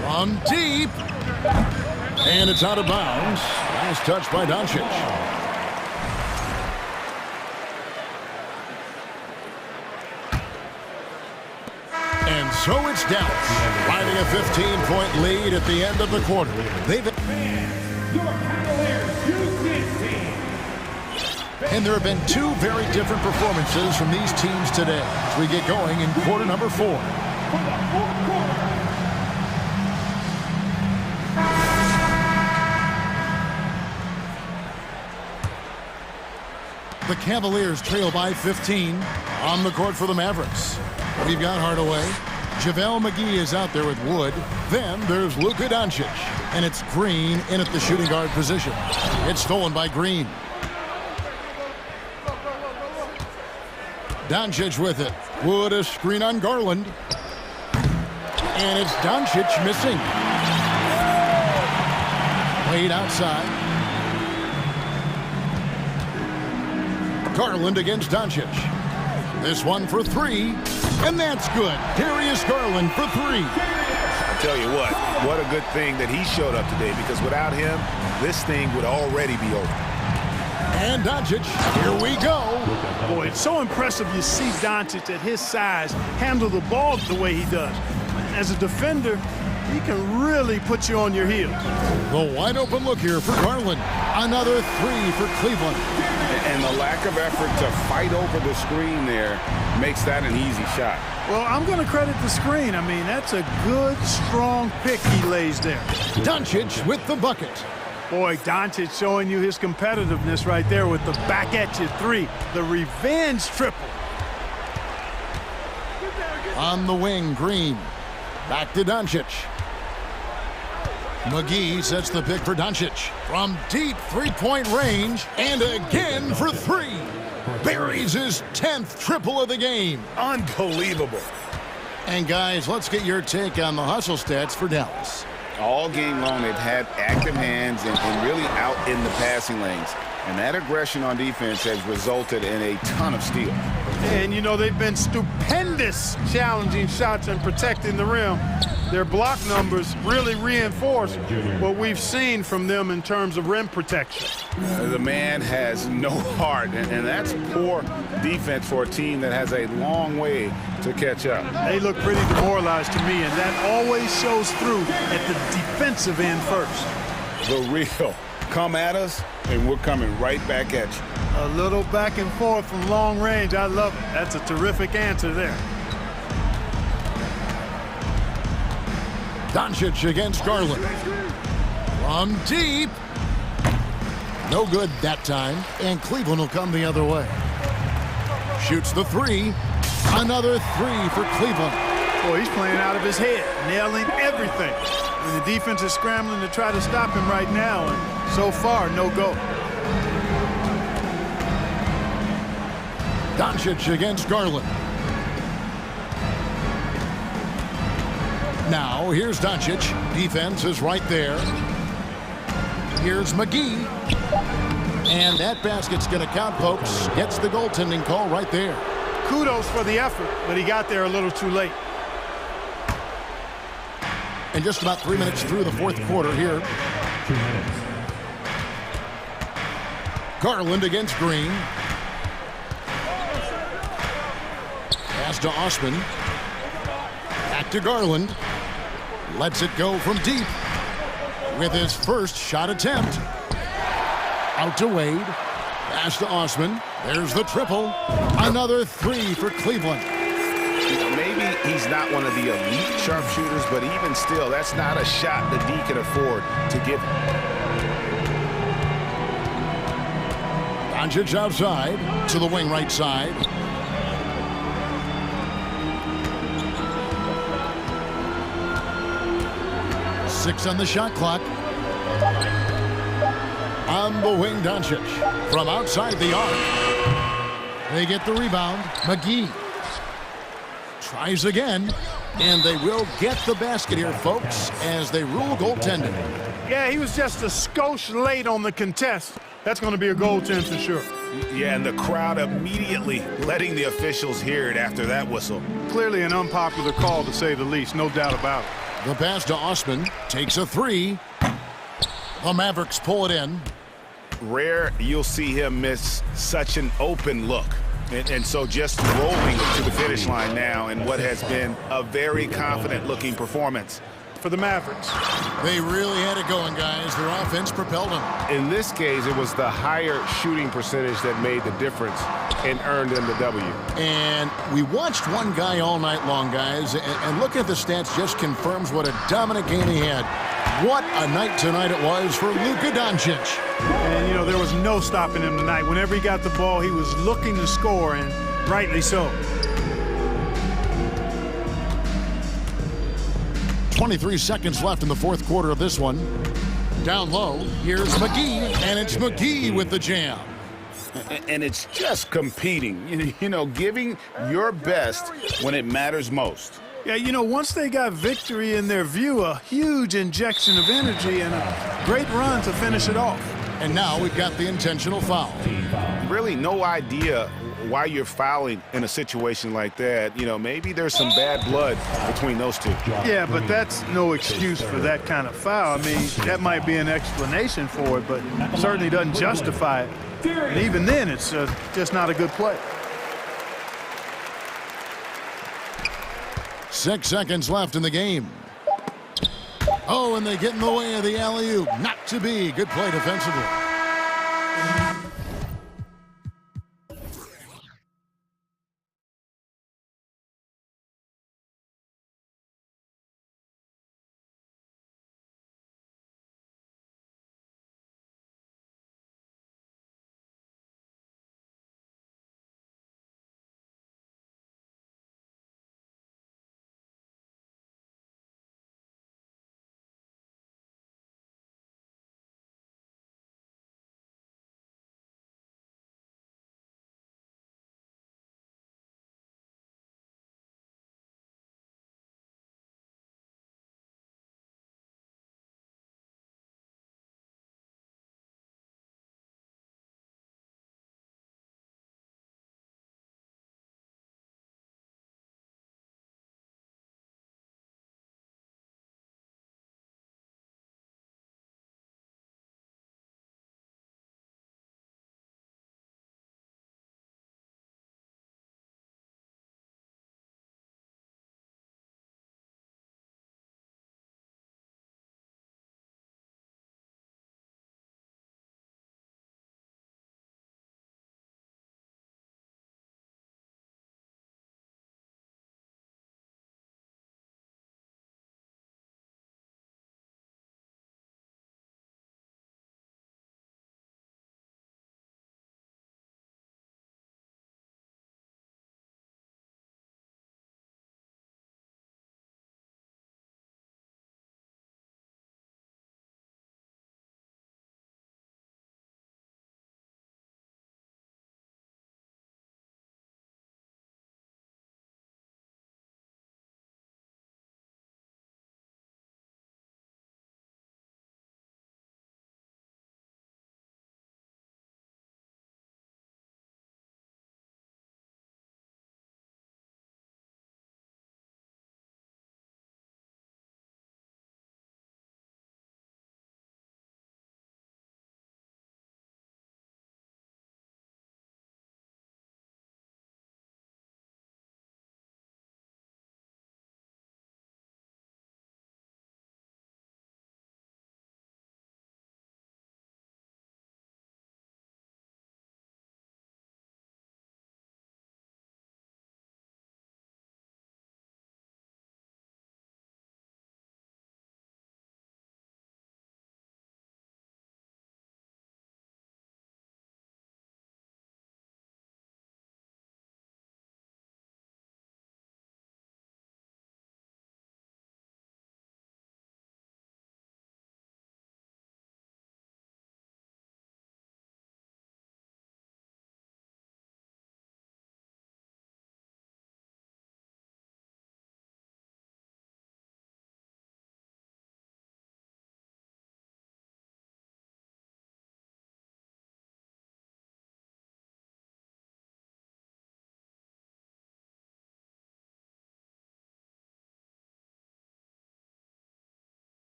From deep. And it's out of bounds. Nice touch by Doncic. And so it's Dallas, riding a 15-point lead at the end of the quarter. And there have been two very different performances from these teams today as we get going in quarter number 4. The Cavaliers trail by 15 on the court for the Mavericks. We've got Hardaway. JaVale McGee is out there with Wood. Then there's Luka Doncic. And it's Green in at the shooting guard position. It's stolen by Green. Doncic with it. Wood a screen on Garland. And it's Doncic missing. Played outside. Garland against Doncic. This one for 3. And that's good. Darius Garland for 3. I tell you what a good thing that he showed up today, because without him, this thing would already be over. And Doncic, here we go. Boy, it's so impressive you see Doncic at his size handle the ball the way he does. As a defender, he can really put you on your heels. The wide open look here for Garland. Another 3 for Cleveland. And the lack of effort to fight over the screen there makes that an easy shot. Well, I'm going to credit the screen. I mean, that's a good, strong pick he lays there. Doncic with the bucket. Boy, Doncic showing you his competitiveness right there with the back at you 3. The revenge triple. On the wing, Green. Back to Doncic. McGee sets the pick for Doncic. From deep three-point range, and again for 3. Buries his 10th triple of the game. Unbelievable. And guys, let's get your take on the hustle stats for Dallas. All game long, they've had active hands and really out in the passing lanes. And that aggression on defense has resulted in a ton of steals. And, you know, they've been stupendous challenging shots and protecting the rim. Their block numbers really reinforce what we've seen from them in terms of rim protection. The man has no heart, and that's poor defense for a team that has a long way to catch up. They look pretty demoralized to me, and that always shows through at the defensive end first. The real come at us, and we're coming right back at you. A little back and forth from long range. I love it. That's a terrific answer there. Doncic against Garland. From deep. No good that time, and Cleveland will come the other way. Shoots the 3. Another 3 for Cleveland. Boy, he's playing out of his head, nailing everything. And the defense is scrambling to try to stop him right now, and so far, no go. Doncic against Garland. Now, here's Doncic. Defense is right there. Here's McGee. And that basket's going to count, folks. Gets the goaltending call right there. Kudos for the effort, but he got there a little too late. And just about 3 minutes through the fourth quarter here. 2 minutes. Garland against Green. Pass to Osman. Back to Garland. Lets it go from deep. With his first shot attempt. Out to Wade. Pass to Osman. There's the triple. Another 3 for Cleveland. You know, maybe he's not one of the elite sharpshooters, but even still, that's not a shot that D can afford to give him. Doncic outside to the wing right side. Six on the shot clock. On the wing, Doncic. From outside the arc. They get the rebound. McGee tries again. And they will get the basket here, folks, as they rule goaltending. Yeah, he was just a skosh late on the contest. That's going to be a goaltend for sure. Yeah, and the crowd immediately letting the officials hear it after that whistle. Clearly an unpopular call, to say the least, no doubt about it. The pass to Osman takes a three. The Mavericks pull it in. Rare you'll see him miss such an open look. And so just rolling to the finish line now in what has been a very confident-looking performance. For the Mavericks. They really had it going, guys. Their offense propelled them. In this case, it was the higher shooting percentage that made the difference and earned them the W. And we watched one guy all night long, guys, and looking at the stats just confirms what a dominant game he had. What a night tonight it was for Luka Doncic. And, you know, there was no stopping him tonight. Whenever he got the ball, he was looking to score, and rightly so. 23 seconds left in the fourth quarter of this one. Down low, here's McGee, and it's McGee with the jam. And it's just competing, you know, giving your best when it matters most. Yeah, you know, once they got victory in their view, a huge injection of energy and a great run to finish it off. And now we've got the intentional foul. Really no idea why you're fouling in a situation like that. You know, maybe there's some bad blood between those two. Yeah, but that's no excuse for that kind of foul. I mean, that might be an explanation for it, but certainly doesn't justify it. And even then, it's just not a good play. 6 seconds left in the game. Oh, and they get in the way of the alley-oop. Not to be. Good play defensively.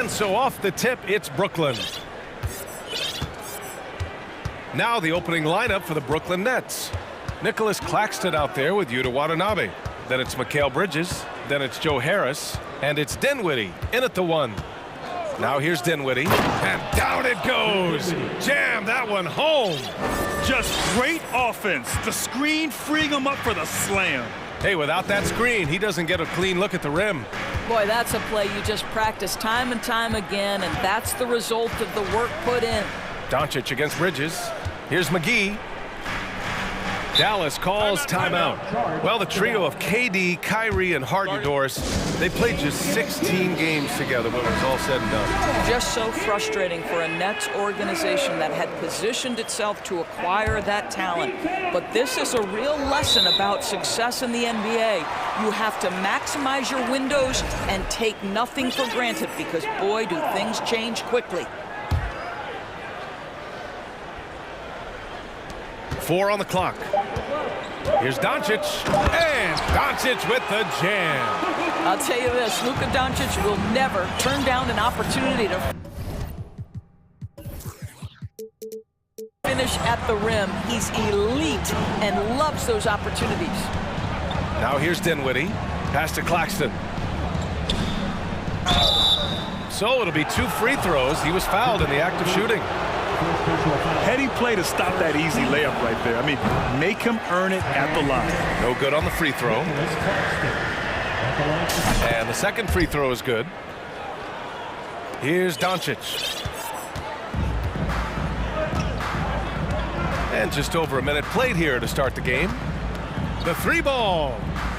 And so off the tip, it's Brooklyn. Now the opening lineup for the Brooklyn Nets. Nicholas Claxton out there with Yuta Watanabe. Then it's Mikal Bridges. Then it's Joe Harris. And it's Dinwiddie in at the 1. Now here's Dinwiddie. And down it goes. Jam that one home. Just great offense. The screen freeing him up for the slam. Hey, without that screen, he doesn't get a clean look at the rim. Boy, that's a play you just practice time and time again, and that's the result of the work put in. Doncic against Bridges. Here's McGee. Dallas calls timeout. Well, the trio of KD, Kyrie, and Harden-Doris, they played just 16 games together when it was all said and done. Just so frustrating for a Nets organization that had positioned itself to acquire that talent. But this is a real lesson about success in the NBA. You have to maximize your windows and take nothing for granted because, boy, do things change quickly. 4 on the clock. Here's Doncic, and Doncic with the jam. I'll tell you this, Luka Doncic will never turn down an opportunity to finish at the rim. He's elite and loves those opportunities. Now here's Dinwiddie, pass to Claxton. So it'll be 2 free throws. He was fouled in the act of shooting. Heady play to stop that easy layup right there. I mean, make him earn it at the line. No good on the free throw. And the second free throw is good. Here's Doncic. And just over a minute played here to start the game. The 3 ball.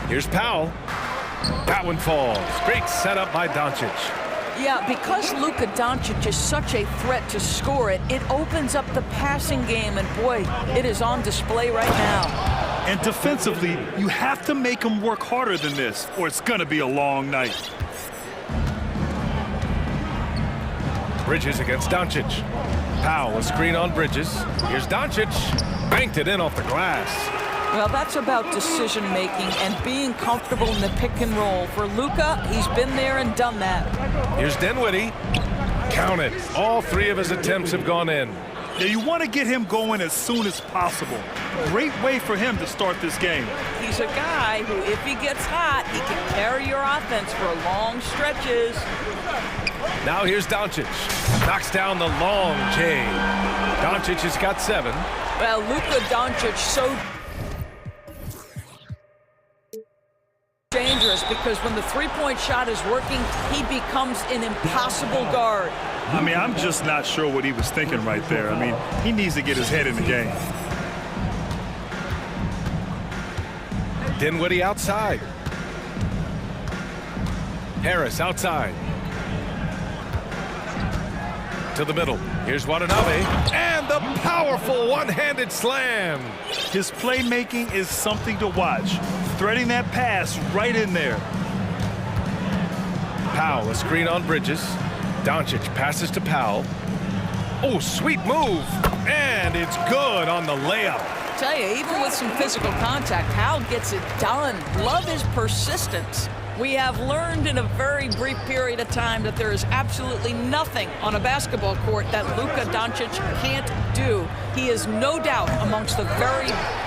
Here's Powell. That one falls. Great setup by Doncic. Yeah, because Luka Doncic is such a threat to score it, it opens up the passing game, and boy, it is on display right now. And defensively, you have to make him work harder than this, or it's going to be a long night. Bridges against Doncic. Powell, a screen on Bridges. Here's Doncic. Banked it in off the glass. Well, that's about decision-making and being comfortable in the pick and roll. For Luka, he's been there and done that. Here's Dinwiddie. Count it. All 3 of his attempts have gone in. Yeah, you want to get him going as soon as possible. Great way for him to start this game. He's a guy who, if he gets hot, he can carry your offense for long stretches. Now here's Doncic. Knocks down the long J. Doncic has got 7. Well, Luka Doncic so dangerous because when the three-point shot is working, he becomes an impossible guard. I mean, I'm just not sure what he was thinking right there. I mean, he needs to get his head in the game. Dinwiddie outside. Harris outside. To the middle. Here's Watanabe. And the powerful one-handed slam. His playmaking is something to watch. Threading that pass right in there. Powell, a screen on Bridges. Doncic passes to Powell. Oh, sweet move. And it's good on the layup. I tell you, even with some physical contact, Powell gets it done. Love his persistence. We have learned in a very brief period of time that there is absolutely nothing on a basketball court that Luka Doncic can't do. He is no doubt amongst the very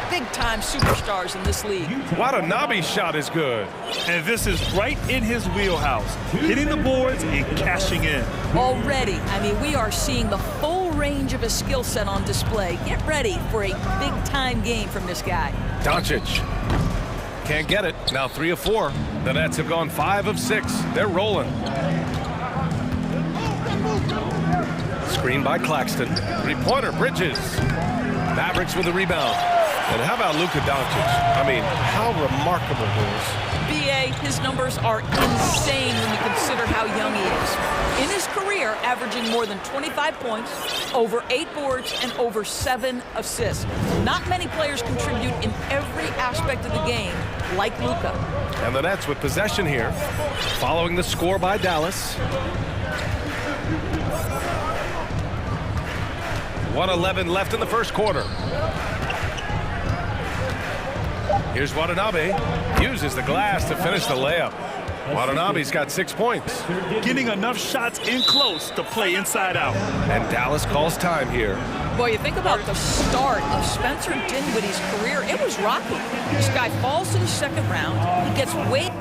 big-time superstars in this league. Watanabe's shot is good. And this is right in his wheelhouse. Hitting the boards and cashing in. Already, I mean, we are seeing the full range of his skill set on display. Get ready for a big-time game from this guy. Doncic. Can't get it. Now 3 of 4. The Nets have gone 5 of 6. They're rolling. Screen by Claxton. 3-pointer, Bridges. Mavericks with the rebound. And how about Luka Doncic? I mean, how remarkable, Bulls. BA, his numbers are insane when you consider how young he is. In his career, averaging more than 25 points, over 8 boards, and over 7 assists. Not many players contribute in every aspect of the game like Luka. And the Nets with possession here, following the score by Dallas. 1:11 left in the first quarter. Here's Watanabe. Uses the glass to finish the layup. Watanabe's got 6 points. Getting enough shots in close to play inside out. And Dallas calls time here. Boy, you think about the start of Spencer Dinwiddie's career. It was rocky. This guy falls to the second round. He gets way...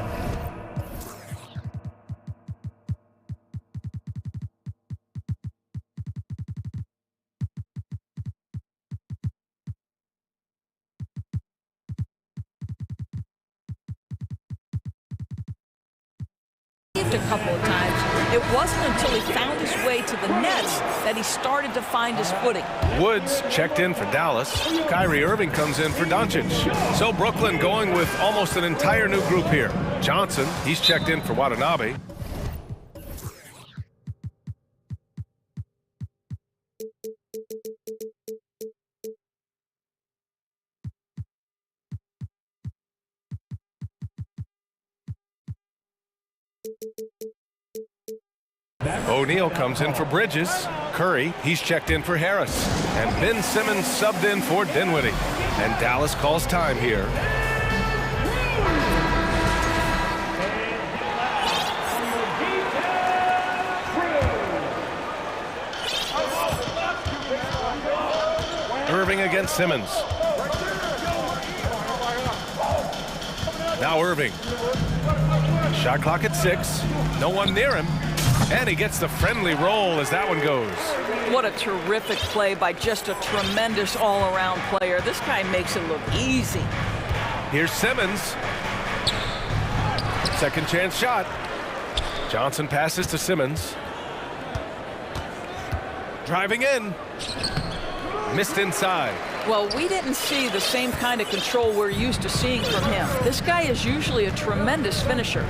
a couple of times. It wasn't until he found his way to the nets that he started to find his footing. Woods checked in for Dallas. Kyrie Irving comes in for Doncic. So Brooklyn going with almost an entire new group here. Johnson, he's checked in for Watanabe. O'Neal comes in for Bridges. Curry, he's checked in for Harris. And Ben Simmons subbed in for Dinwiddie. And Dallas calls time here. Irving against Simmons. Now Irving. Shot clock at 6. No one near him. And he gets the friendly roll as that one goes. What a terrific play by just a tremendous all-around player. This guy makes it look easy. Here's Simmons. Second chance shot. Johnson passes to Simmons. Driving in. Missed inside. Well, we didn't see the same kind of control we're used to seeing from him. This guy is usually a tremendous finisher.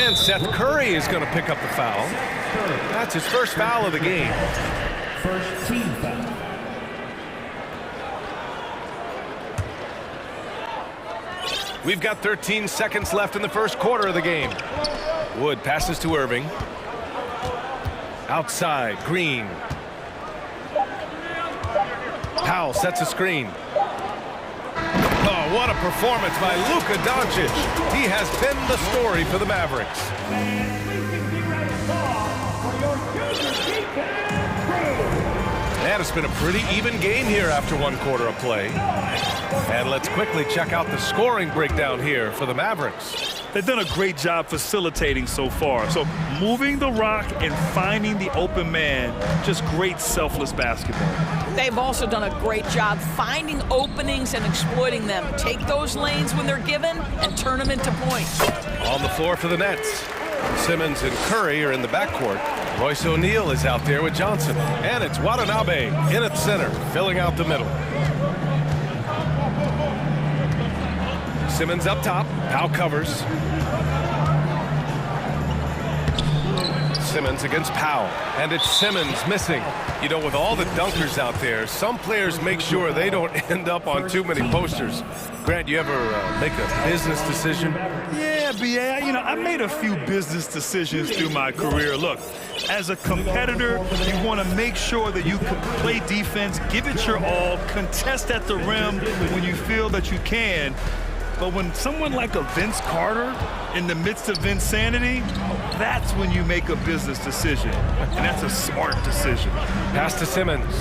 And Seth Curry is going to pick up the foul. That's his first foul of the game. First team foul. We've got 13 seconds left in the first quarter of the game. Wood passes to Irving. Outside, Green. Powell sets a screen. Oh, what a performance by Luka Doncic. He has been the story for the Mavericks. And it's been a pretty even game here after one quarter of play. And let's quickly check out the scoring breakdown here for the Mavericks. They've done a great job facilitating so far. So moving the rock and finding the open man, just great selfless basketball. They've also done a great job finding openings and exploiting them. Take those lanes when they're given and turn them into points. On the floor for the Nets, Simmons and Curry are in the backcourt. Royce O'Neal is out there with Johnson. And it's Watanabe in at center, filling out the middle. Simmons up top. Powell covers. Simmons against Powell. And it's Simmons missing. You know, with all the dunkers out there, some players make sure they don't end up on too many posters. Grant, you ever make a business decision? Yeah, B.A., you know, I made a few business decisions through my career. Look, as a competitor, you want to make sure that you can play defense, give it your all, contest at the rim when you feel that you can. But when someone like a Vince Carter in the midst of insanity, that's when you make a business decision. And that's a smart decision. Pass to Simmons.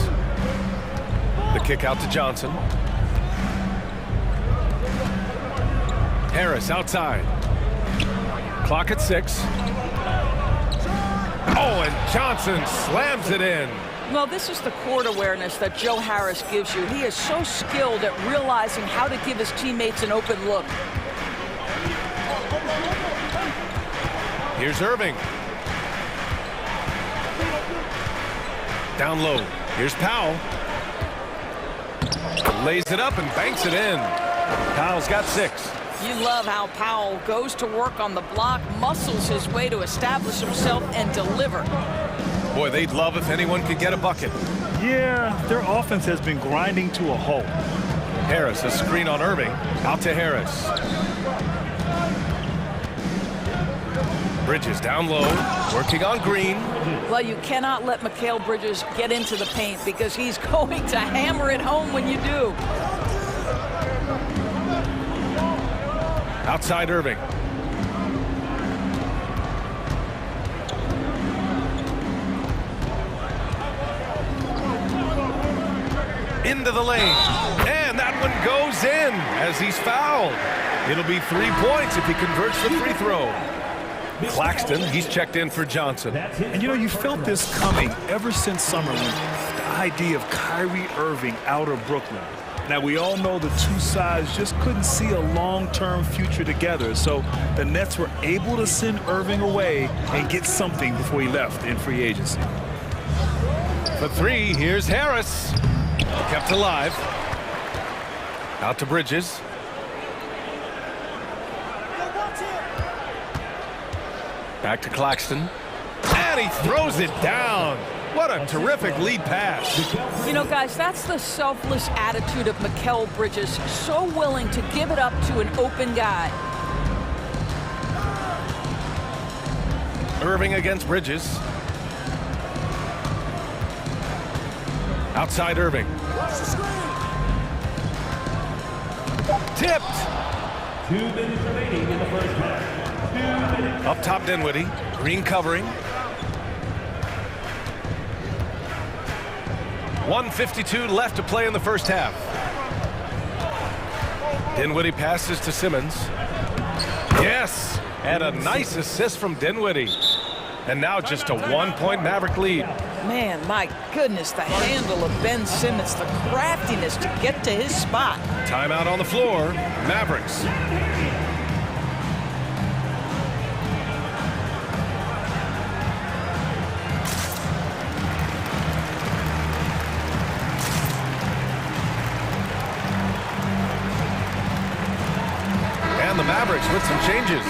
The kick out to Johnson. Harris outside. Clock at 6. Oh, and Johnson slams it in. Well, this is the court awareness that Joe Harris gives you. He is so skilled at realizing how to give his teammates an open look. Here's Irving. Down low. Here's Powell. Lays it up and banks it in. Powell's got 6. You love how Powell goes to work on the block, muscles his way to establish himself and deliver. Boy, they'd love if anyone could get a bucket. Yeah, their offense has been grinding to a halt. Harris, a screen on Irving. Out to Harris. Bridges down low, working on Green. Well, you cannot let Mikal Bridges get into the paint because he's going to hammer it home when you do. Outside Irving. Into the lane. And that one goes in as he's fouled. It'll be 3 points if he converts the free throw. Claxton, he's checked in for Johnson. And you know, you felt this coming ever since summer when the idea of Kyrie Irving out of Brooklyn. Now, we all know the two sides just couldn't see a long-term future together, so the Nets were able to send Irving away and get something before he left in free agency. For three, here's Harris. Kept alive. Out to Bridges. Back to Claxton. And he throws it down. What a terrific lead pass. You know, guys, that's the selfless attitude of Mikal Bridges. So willing to give it up to an open guy. Irving against Bridges. Outside Irving. Tipped. 2 minutes remaining in the first half. 2 minutes. Up top Dinwiddie. Green covering. 1:52 left to play in the first half. Dinwiddie passes to Simmons. Yes, and a nice assist from Dinwiddie. And now just a 1-point Maverick lead. Man, my goodness, the handle of Ben Simmons, the craftiness to get to his spot. Timeout on the floor, Mavericks. And the Mavericks with some changes.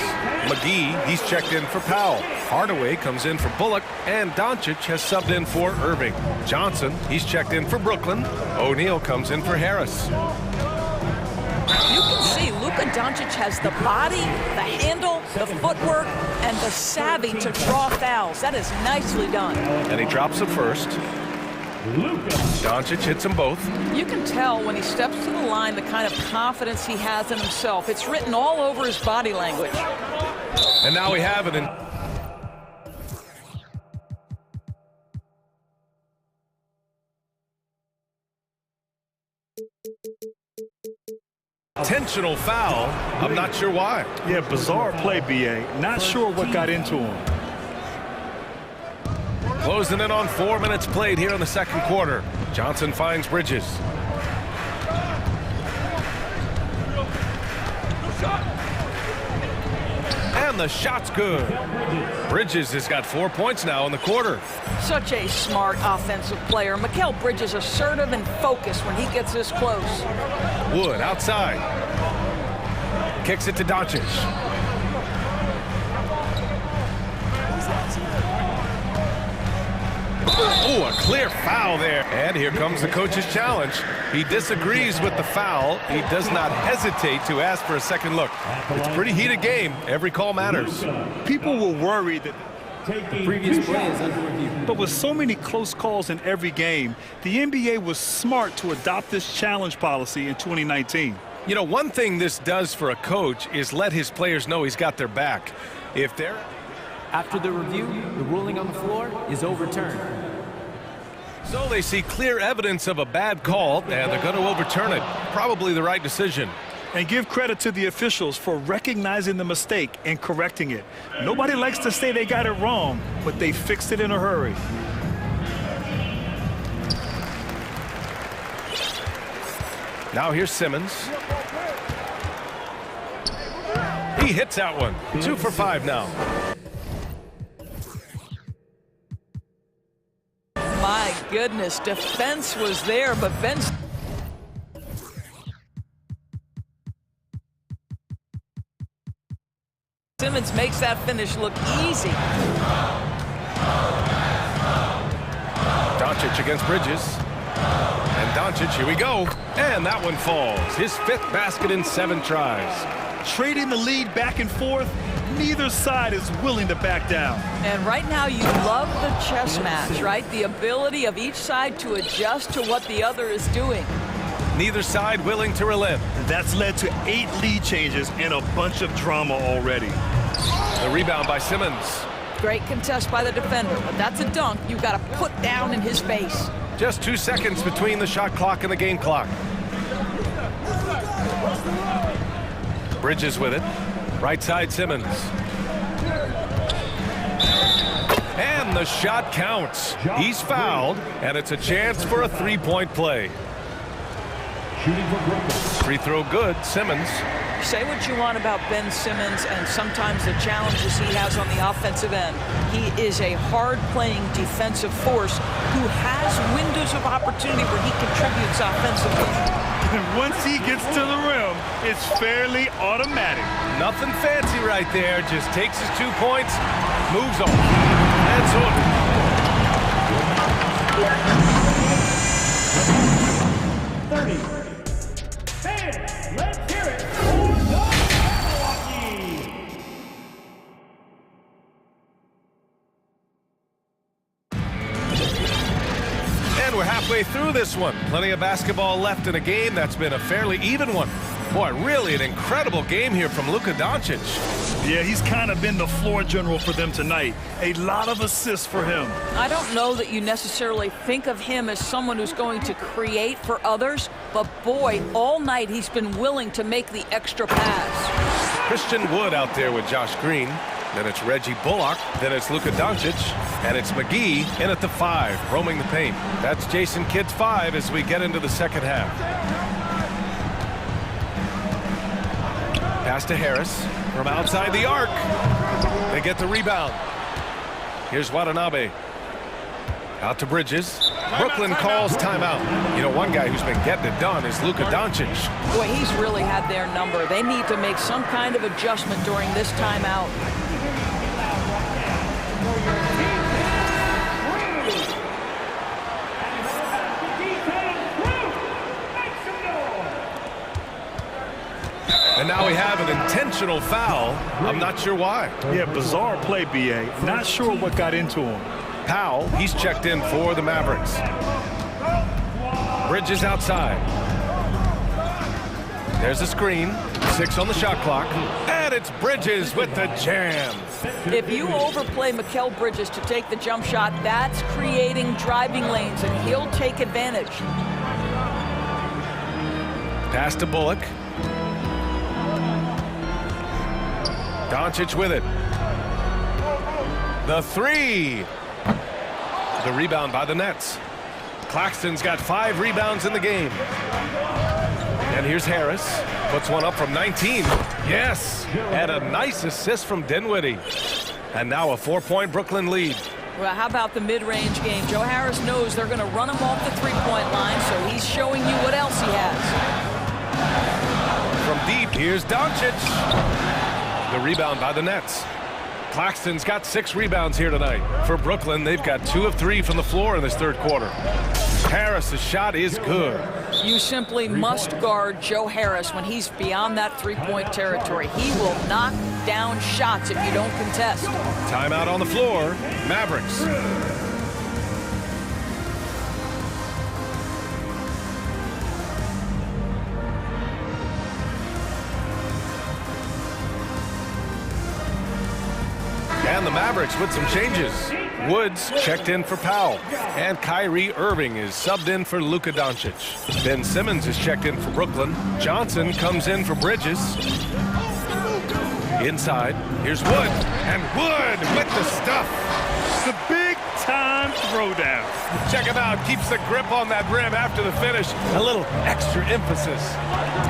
McGee, he's checked in for Powell. Hardaway comes in for Bullock, and Doncic has subbed in for Irving. Johnson, he's checked in for Brooklyn. O'Neal comes in for Harris. You can see Luka Doncic has the body, the handle, the footwork, and the savvy to draw fouls. That is nicely done. And he drops it first. Doncic hits them both. You can tell when he steps to the line the kind of confidence he has in himself. It's written all over his body language. And now we have it. Intentional foul. I'm not sure why. Yeah, bizarre play, B.A. Not sure what got into him. Closing in on 4 minutes played here in the second quarter. Johnson finds Bridges. And the shot's good. Bridges has got 4 points now in the quarter. Such a smart offensive player. Mikal Bridges assertive and focused when he gets this close. Wood outside. Kicks it to Doncic. Oh, a clear foul there. And here comes the coach's challenge. He disagrees with the foul. He does not hesitate to ask for a second look. It's a pretty heated game. Every call matters. People were worried that the previous play is under review. But with so many close calls in every game, the NBA was smart to adopt this challenge policy in 2019. You know, one thing this does for a coach is let his players know he's got their back. If they're... After the review, the ruling on the floor is overturned. So they see clear evidence of a bad call, and they're going to overturn it. Probably the right decision. And give credit to the officials for recognizing the mistake and correcting it. Nobody likes to say they got it wrong, but they fixed it in a hurry. Now here's Simmons. He hits that one. 2 for 5 now. My goodness, defense was there, but Ben Simmons makes that finish look easy. Doncic against Bridges. And Doncic, here we go. And that one falls. His 5th basket in 7 tries. Trading the lead back and forth, neither side is willing to back down. And right now you love the chess match, right? The ability of each side to adjust to what the other is doing. Neither side willing to relent. That's led to 8 lead changes and a bunch of drama already. The rebound by Simmons. Great contest by the defender, but that's a dunk you've got to put down in his face. Just 2 seconds between the shot clock and the game clock. Bridges with it. Right side Simmons. And the shot counts. He's fouled, and it's a chance for a three-point play. Free throw good, Simmons. Say what you want about Ben Simmons and sometimes the challenges he has on the offensive end. He is a hard-playing defensive force who has windows of opportunity where he contributes offensively. And once he gets to the rim, it's fairly automatic. Nothing fancy right there. Just takes his 2 points, moves on. That's it. 30. Fans, let's hear it for Milwaukee. And we're halfway through this one. Plenty of basketball left in a game that's been a fairly even one. Boy, really an incredible game here from Luka Doncic. Yeah, he's kind of been the floor general for them tonight. A lot of assists for him. I don't know that you necessarily think of him as someone who's going to create for others, but boy, all night he's been willing to make the extra pass. Christian Wood out there with Josh Green. Then it's Reggie Bullock. Then it's Luka Doncic. And it's McGee in at the 5, roaming the paint. That's Jason Kidd's 5 as we get into the second half. Pass to Harris from outside the arc. They get the rebound. Here's Watanabe. Out to Bridges. Brooklyn calls timeout. You know, one guy who's been getting it done is Luka Doncic. Boy, he's really had their number. They need to make some kind of adjustment during this timeout. And now we have an intentional foul. I'm not sure why. Yeah, bizarre play, B.A. Not sure what got into him. Powell, he's checked in for the Mavericks. Bridges outside. There's a screen. 6 on the shot clock. And it's Bridges with the jam. If you overplay Mikal Bridges to take the jump shot, that's creating driving lanes, and he'll take advantage. Pass to Bullock. Doncic with it. The 3. The rebound by the Nets. Claxton's got 5 rebounds in the game. And here's Harris. Puts one up from 19. Yes! And a nice assist from Dinwiddie. And now a 4-point Brooklyn lead. Well, how about the mid-range game? Joe Harris knows they're going to run him off the three-point line, so he's showing you what else he has. From deep, here's Doncic. The rebound by the Nets. Claxton's got 6 rebounds here tonight. For Brooklyn, they've got 2 of 3 from the floor in this third quarter. Harris' shot is good. You simply must guard Joe Harris when he's beyond that three-point territory. He will knock down shots if you don't contest. Timeout on the floor. Mavericks. And the Mavericks with some changes. Woods checked in for Powell. And Kyrie Irving is subbed in for Luka Doncic. Ben Simmons is checked in for Brooklyn. Johnson comes in for Bridges. Inside, here's Wood. And Wood with the stuff. The big-time throwdown. Check him out. Keeps the grip on that rim after the finish. A little extra emphasis.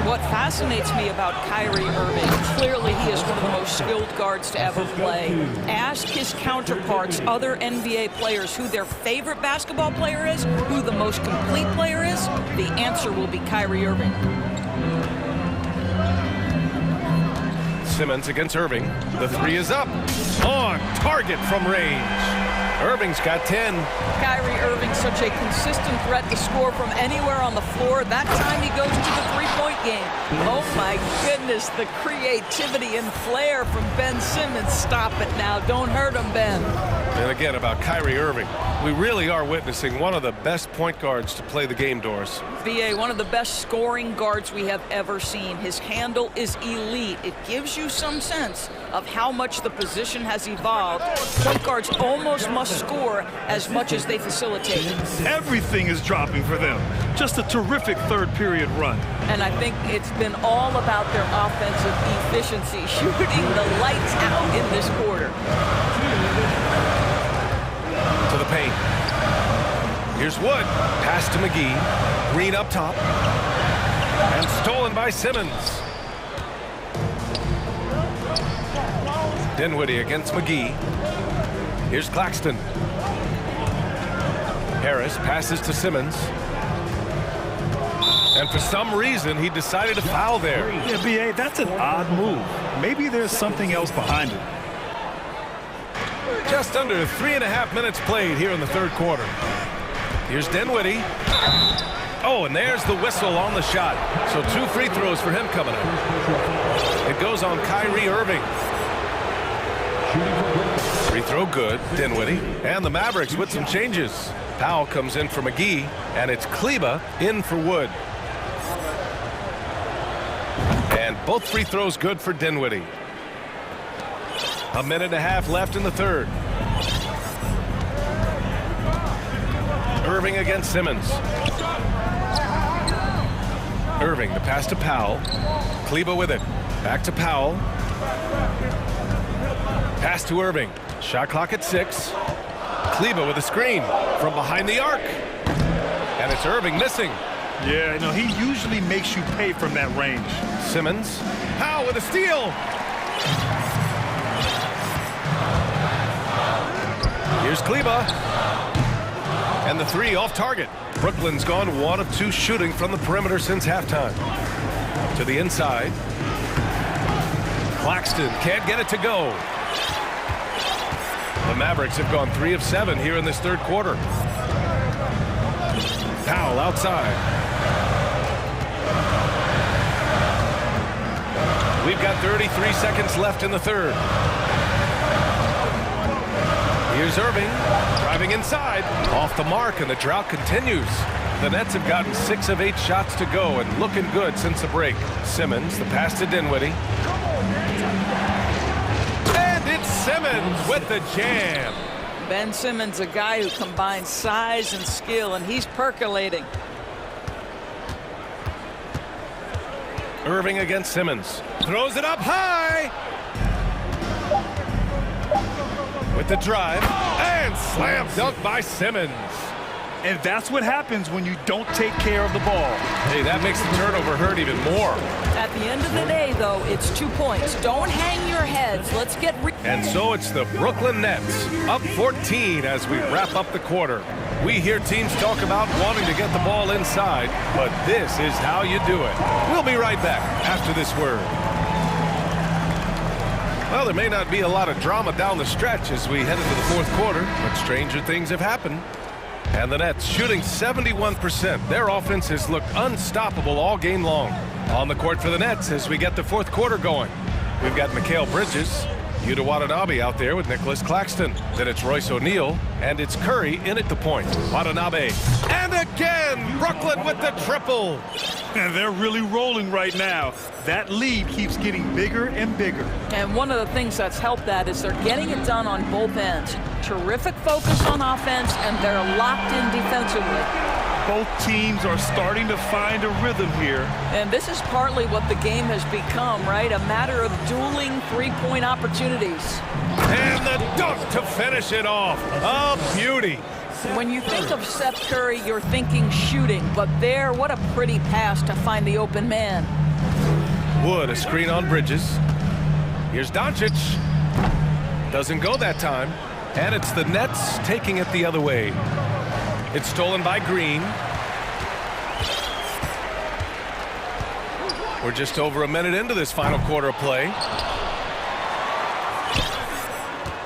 What fascinates me about Kyrie Irving, clearly he is one of the most skilled guards to ever play. Ask his counterparts, other NBA players, who their favorite basketball player is, who the most complete player is. The answer will be Kyrie Irving. Simmons against Irving. The 3 is up. On target from range. Irving's got 10. Kyrie Irving, such a consistent threat to score from anywhere on the floor. That time he goes to the three-point game. Oh my goodness, the creativity and flair from Ben Simmons. Stop it now. Don't hurt him, Ben. And again, about Kyrie Irving, we really are witnessing one of the best point guards to play the game, Doris. BA, one of the best scoring guards we have ever seen. His handle is elite. It gives you some sense of how much the position has evolved. Point guards almost must score as much as they facilitate. Everything is dropping for them. Just a terrific third period run. And I think it's been all about their offensive efficiency, shooting the lights out in this quarter. To the paint. Here's Wood. Pass to McGee. Green up top. And stolen by Simmons. Dinwiddie against McGee. Here's Claxton. Harris passes to Simmons. And for some reason, he decided to foul there. Yeah, BA, that's an odd move. Maybe there's something else behind it. Just under 3.5 minutes played here in the third quarter. Here's Dinwiddie. Oh, and there's the whistle on the shot. So 2 free throws for him coming up. It goes on Kyrie Irving. Free throw good, Dinwiddie. And the Mavericks with some changes. Powell comes in for McGee, and it's Kleba in for Wood. And both free throws good for Dinwiddie. 1.5 minutes left in the third. Irving against Simmons. Irving, the pass to Powell. Kleba with it. Back to Powell. Pass to Irving. Shot clock at 6. Kleba with a screen from behind the arc. And it's Irving missing. Yeah, you know, he usually makes you pay from that range. Simmons. Powell with a steal. Here's Kleba. And the 3 off target. Brooklyn's gone 1 of 2 shooting from the perimeter since halftime. To the inside. Claxton can't get it to go. The Mavericks have gone 3 of 7 here in this third quarter. Powell outside. We've got 33 seconds left in the third. Here's Irving, driving inside, off the mark, and the drought continues. The Nets have gotten 6 of 8 shots to go and looking good since the break. Simmons, the pass to Dinwiddie. And it's Simmons with the jam. Ben Simmons, a guy who combines size and skill, and he's percolating. Irving against Simmons. Throws it up high. With the drive, and slam dunk by Simmons. And that's what happens when you don't take care of the ball. Hey, that makes the turnover hurt even more. At the end of the day, though, it's 2 points. Don't hang your heads. Let's get... And so it's the Brooklyn Nets, up 14 as we wrap up the quarter. We hear teams talk about wanting to get the ball inside, but this is how you do it. We'll be right back after this word. Well, there may not be a lot of drama down the stretch as we head into the fourth quarter, but stranger things have happened. And the Nets shooting 71%. Their offense has looked unstoppable all game long. On the court for the Nets as we get the fourth quarter going. We've got Mikal Bridges, Yuta Watanabe out there with Nicholas Claxton. Then it's Royce O'Neal, and it's Curry in at the point. Watanabe, and again, Brooklyn with the triple. And they're really rolling right now. That lead keeps getting bigger and bigger. And one of the things that's helped that is they're getting it done on both ends. Terrific focus on offense, and they're locked in defensively. Both teams are starting to find a rhythm here. And this is partly what the game has become, right? A matter of dueling three-point opportunities. And the dunk to finish it off. A beauty. When you think of Seth Curry, you're thinking shooting, but there, what a pretty pass to find the open man. Wood, a screen on Bridges. Here's Doncic. Doesn't go that time. And it's the Nets taking it the other way. It's stolen by Green. We're just over a minute into this final quarter of play.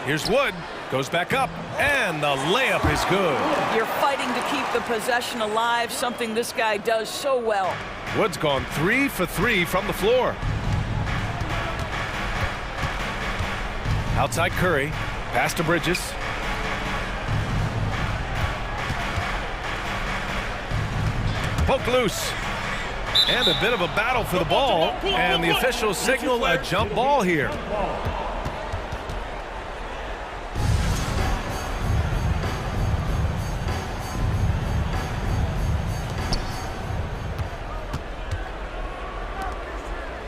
Here's Wood. Goes back up, and the layup is good. You're fighting to keep the possession alive, something this guy does so well. Wood's gone 3 for 3 from the floor. Outside Curry, pass to Bridges. Poke loose. And a bit of a battle for the ball. And the officials signal a jump ball here.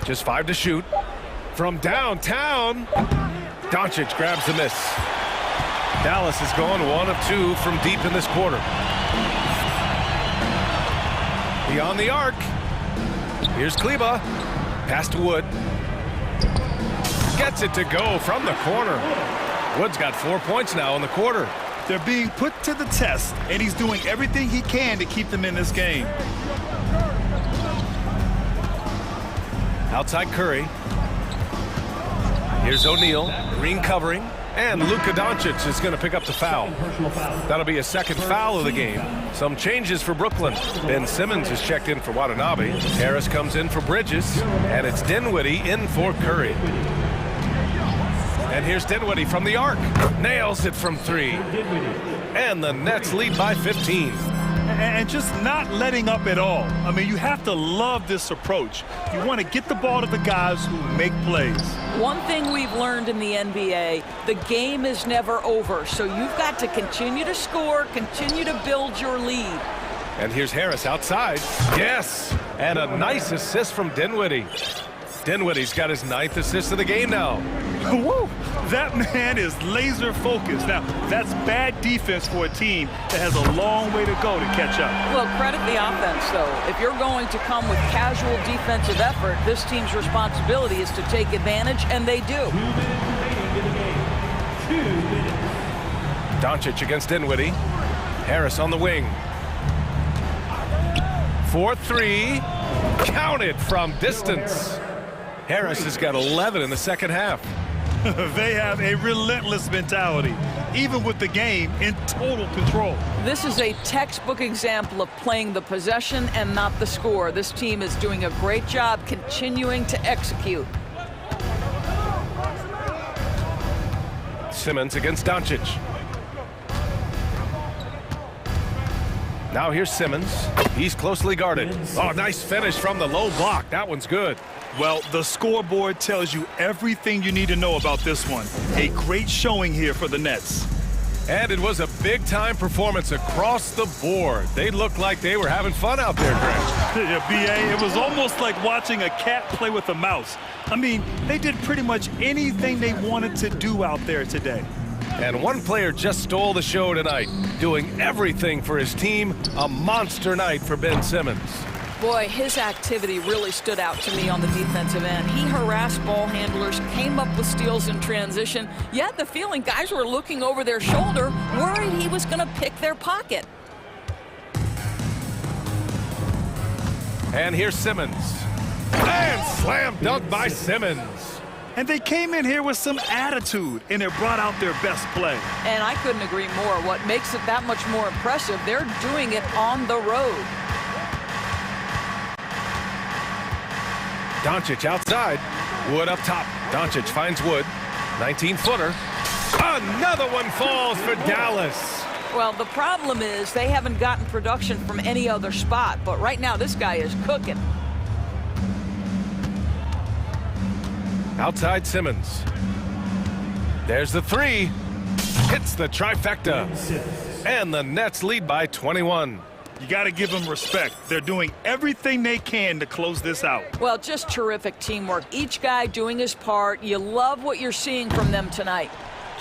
Just 5 to shoot. From downtown, Doncic grabs the miss. Dallas is going 1 of 2 from deep in this quarter. Beyond the arc. Here's Kleba. Pass to Wood. Gets it to go from the corner. Wood's got 4 points now in the quarter. They're being put to the test, and he's doing everything he can to keep them in this game. Outside Curry. Here's O'Neal, green covering, and Luka Doncic is going to pick up the foul. That'll be a second foul of the game. Some changes for Brooklyn. Ben Simmons is checked in for Watanabe. Harris comes in for Bridges, and it's Dinwiddie in for Curry. And here's Dinwiddie from the arc. Nails it from 3. And the Nets lead by 15. And just not letting up at all. I mean, you have to love this approach. You want to get the ball to the guys who make plays. One thing we've learned in the NBA, the game is never over. So you've got to continue to score, continue to build your lead. And here's Harris outside. Yes! And a nice assist from Dinwiddie. Dinwiddie's got his 9th assist of the game now. Woo! That man is laser focused. Now, that's bad defense for a team that has a long way to go to catch up. Well, credit the offense, though. If you're going to come with casual defensive effort, this team's responsibility is to take advantage, and they do. Doncic against Dinwiddie. Harris on the wing. 4-3. Counted from distance. Harris has got 11 in the second half. They have a relentless mentality, even with the game in total control. This is a textbook example of playing the possession and not the score. This team is doing a great job continuing to execute. Simmons against Doncic. Now here's Simmons. He's closely guarded. Oh, nice finish from the low block. That one's good. Well, the scoreboard tells you everything you need to know about this one. A great showing here for the Nets. And it was a big-time performance across the board. They looked like they were having fun out there, Greg. Yeah, B.A., it was almost like watching a cat play with a mouse. I mean, they did pretty much anything they wanted to do out there today. And one player just stole the show tonight, doing everything for his team. A monster night for Ben Simmons. Boy, his activity really stood out to me on the defensive end. He harassed ball handlers, came up with steals in transition. You had the feeling guys were looking over their shoulder, worried he was going to pick their pocket. And here's Simmons. And slam dunk by Simmons. And they came in here with some attitude, and it brought out their best play. And I couldn't agree more. What makes it that much more impressive, they're doing it on the road. Doncic outside. Wood up top. Doncic finds Wood. 19-footer. Another one falls for Dallas. Well, the problem is they haven't gotten production from any other spot. But right now, this guy is cooking. Outside Simmons. There's the 3. Hits the trifecta. And the Nets lead by 21. You got to give them respect. They're doing everything they can to close this out. Well, just terrific teamwork. Each guy doing his part. You love what you're seeing from them tonight.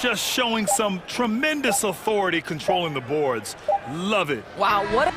Just showing some tremendous authority controlling the boards. Love it. Wow, what a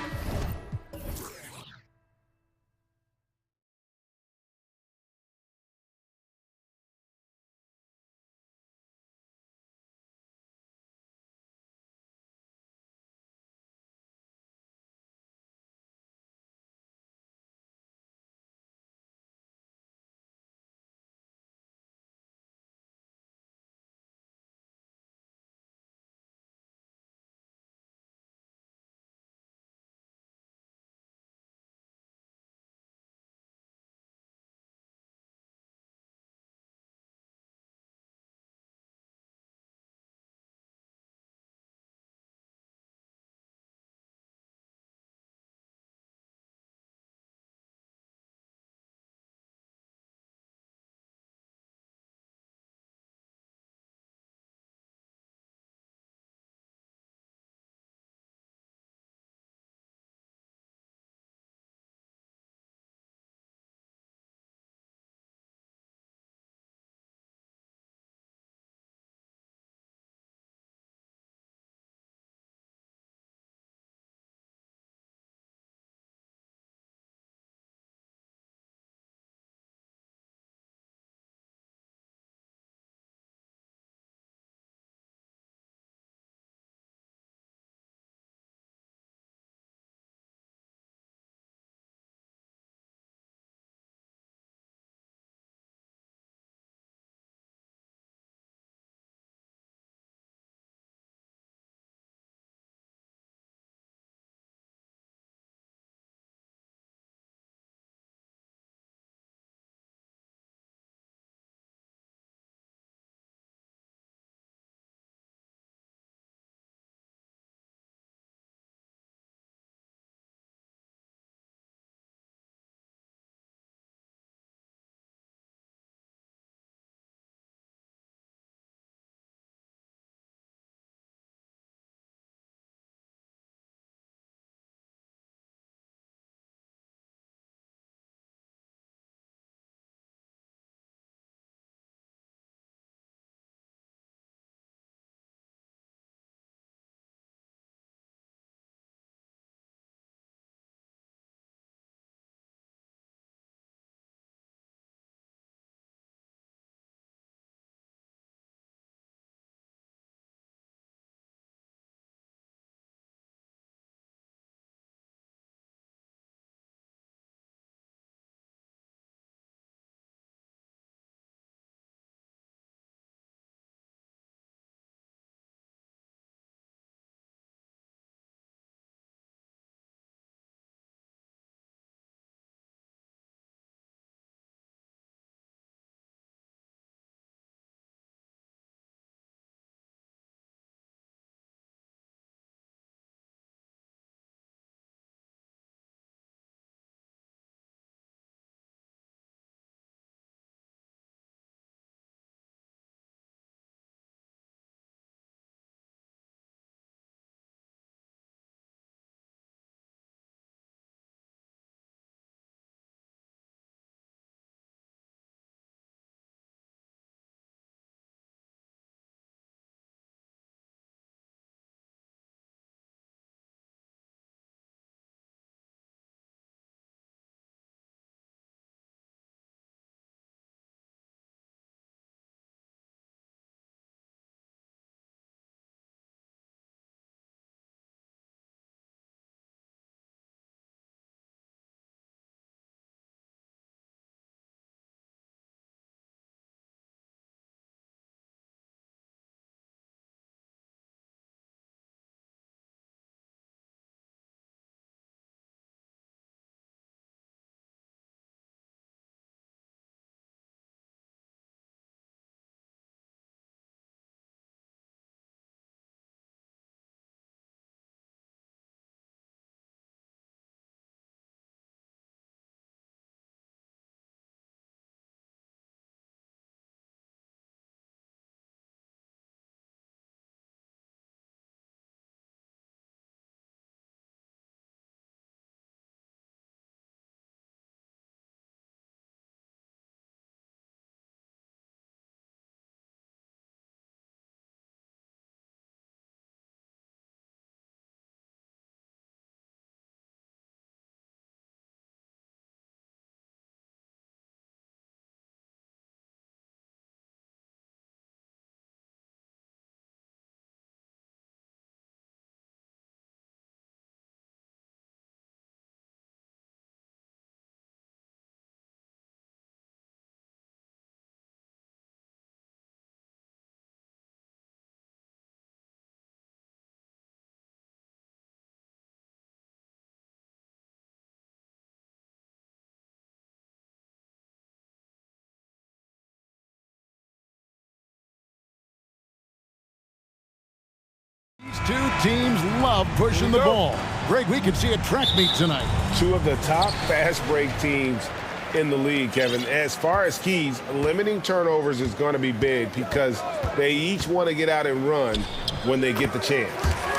two teams love pushing the ball. Greg, we could see a track meet tonight. Two of the top fast break teams in the league, Kevin. As far as keys, limiting turnovers is going to be big because they each want to get out and run when they get the chance.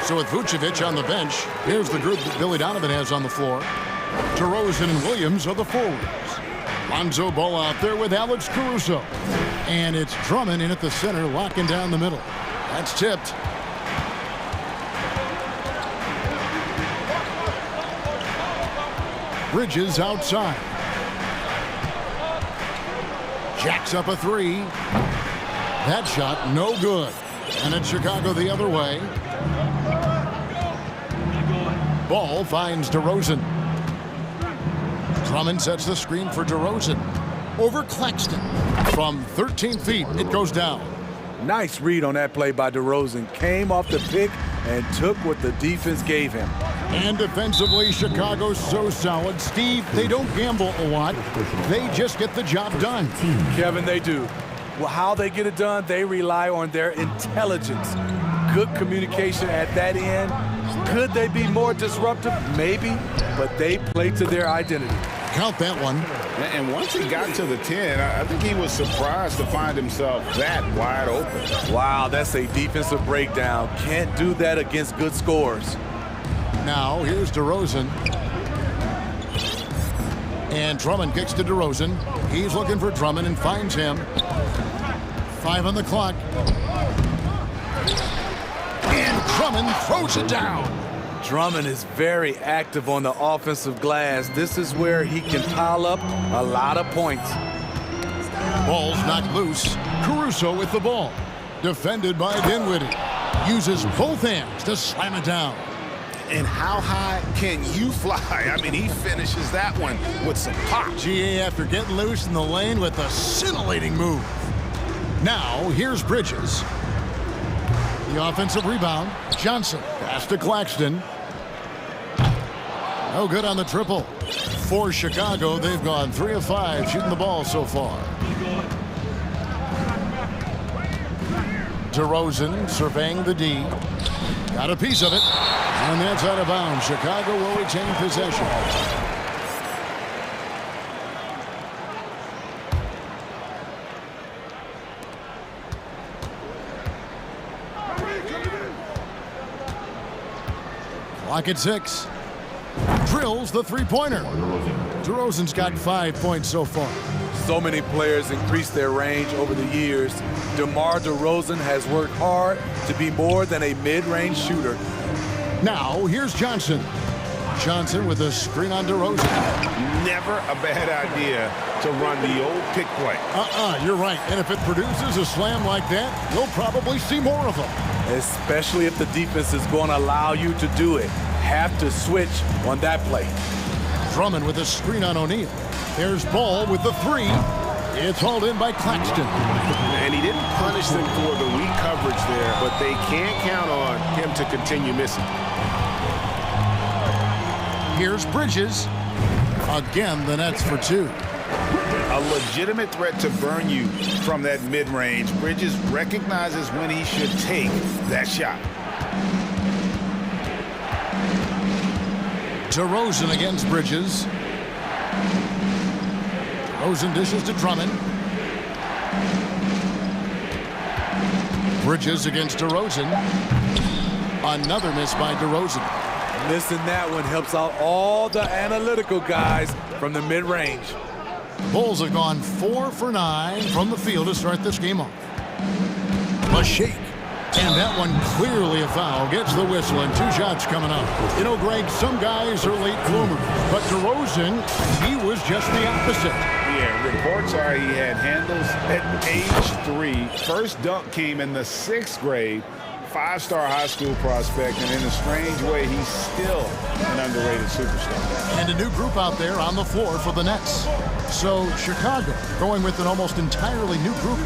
So with Vucevic on the bench, here's the group that Billy Donovan has on the floor. DeRozan and Williams are the forwards. Lonzo Ball out there with Alex Caruso. And it's Drummond in at the center, locking down the middle. That's tipped. Bridges outside. Jacks up a three. That shot no good. And it's Chicago the other way. Ball finds DeRozan. Drummond sets the screen for DeRozan. Over Claxton. From 13 feet, it goes down. Nice read on that play by DeRozan. Came off the pick and took what the defense gave him. And defensively, Chicago's so solid. Steve, they don't gamble a lot. They just get the job done. Kevin, they do. Well, how they get it done, they rely on their intelligence. Good communication at that end. Could they be more disruptive? Maybe, but they play to their identity. Count that one. And once he got to the 10, I think he was surprised to find himself that wide open. Wow, that's a defensive breakdown. Can't do that against good scores. Now, here's DeRozan. And Drummond kicks to DeRozan. He's looking for Drummond and finds him. 5 on the clock. And Drummond throws it down. Drummond is very active on the offensive glass. This is where he can pile up a lot of points. Ball's knocked loose. Caruso with the ball. Defended by Dinwiddie. Uses both hands to slam it down. And how high can you fly? I mean, he finishes that one with some pop. GA after getting loose in the lane with a scintillating move. Now, here's Bridges. The offensive rebound. Johnson. Pass to Claxton. No good on the triple. For Chicago, they've gone 3 of 5 shooting the ball so far. DeRozan surveying the D. Got a piece of it. And that's out of bounds. Chicago will retain possession. Clock at 6. Drills the three-pointer. DeRozan's got 5 points so far. So many players increased their range over the years. DeMar DeRozan has worked hard to be more than a mid-range shooter. Now, here's Johnson. Johnson with a screen on DeRozan. Never a bad idea to run the old pick play. You're right. And if it produces a slam like that, you'll probably see more of them. Especially if the defense is going to allow you to do it. Have to switch on that play. Drummond with a screen on O'Neal. There's Ball with the three. It's hauled in by Claxton. And he didn't punish them for the weak coverage there, but they can't count on him to continue missing. Here's Bridges. Again, the Nets for 2. A legitimate threat to burn you from that mid-range. Bridges recognizes when he should take that shot. DeRozan against Bridges. DeRozan dishes to Drummond. Bridges against DeRozan. Another miss by DeRozan. Missing that one helps out all the analytical guys from the mid-range. Bulls have gone 4 for 9 from the field to start this game off. A shake. And that one clearly a foul. Gets the whistle and 2 shots coming up. You know, Greg, some guys are late bloomers. But DeRozan, he was just the opposite. Yeah, reports are he had handles at age 3. First dunk came in the 6th grade. 5-star high school prospect, and in a strange way, he's still an underrated superstar. And a new group out there on the floor for the Nets. So Chicago going with an almost entirely new group.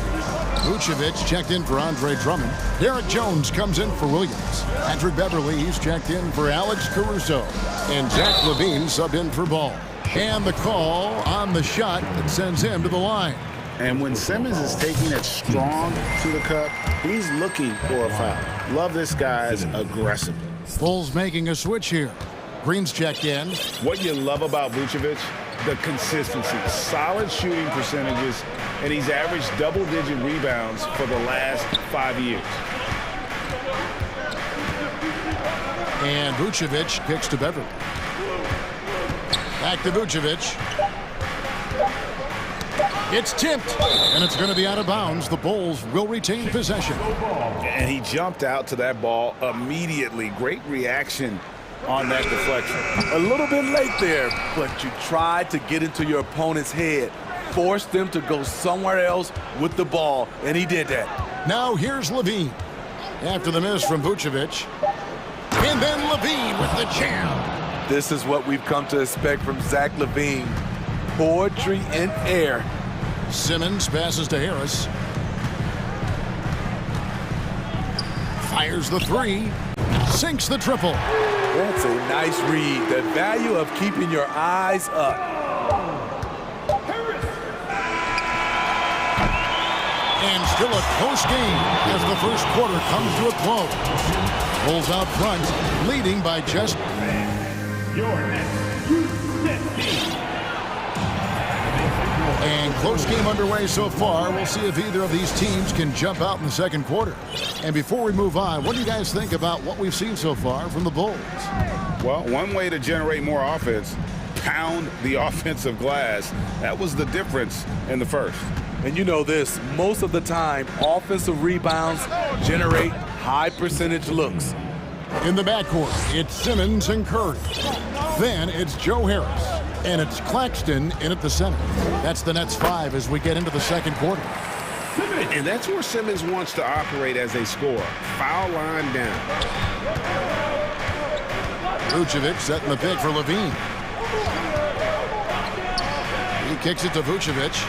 Vucevic checked in for Andre Drummond. Derek Jones comes in for Williams. Patrick Beverly, he's checked in for Alex Caruso. And Zach LaVine subbed in for Ball. And the call on the shot that sends him to the line. And when Simmons is taking it strong to the cup, he's looking for a foul. Love this guy's aggressiveness. Bulls making a switch here. Green's checked in. What you love about Vucevic, the consistency, solid shooting percentages, and he's averaged double-digit rebounds for the last 5 years. And Vucevic kicks to Beverly. Back to Vucevic. It's tipped, and it's going to be out of bounds. The Bulls will retain possession. And he jumped out to that ball immediately. Great reaction on that deflection. A little bit late there, but you tried to get into your opponent's head. Force them to go somewhere else with the ball, and he did that. Now here's Levine. After the miss from Vucevic. And then Levine with the jam. This is what we've come to expect from Zach Levine. Poetry in air. Simmons passes to Harris. Fires the three. Sinks the triple. That's a nice read. The value of keeping your eyes up. And still a close game as the first quarter comes to a close. Bulls out front, leading by just... And close game underway so far. We'll see if either of these teams can jump out in the second quarter. And before we move on, what do you guys think about what we've seen so far from the Bulls? Well, one way to generate more offense, pound the offensive glass. That was the difference in the first. And you know this, most of the time, offensive rebounds generate high percentage looks. In the backcourt, it's Simmons and Curry. Then it's Joe Harris. And it's Claxton in at the center. That's the Nets 5 as we get into the second quarter. And that's where Simmons wants to operate as a scorer. Foul line down. Vucevic setting the pick for Levine. He kicks it to Vucevic.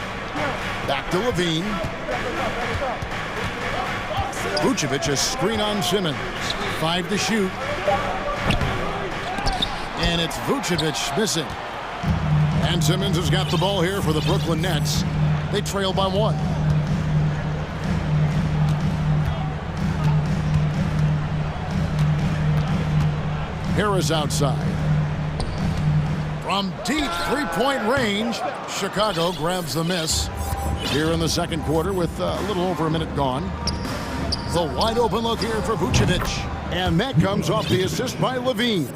Back to Levine. Vucevic a screen on Simmons. 5 to shoot. And it's Vucevic missing. And Simmons has got the ball here for the Brooklyn Nets. They trail by 1. Harris outside. From deep three-point range, Chicago grabs the miss. Here in the second quarter with a little over a minute gone. The wide open look here for Vucevic. And that comes off the assist by Levine.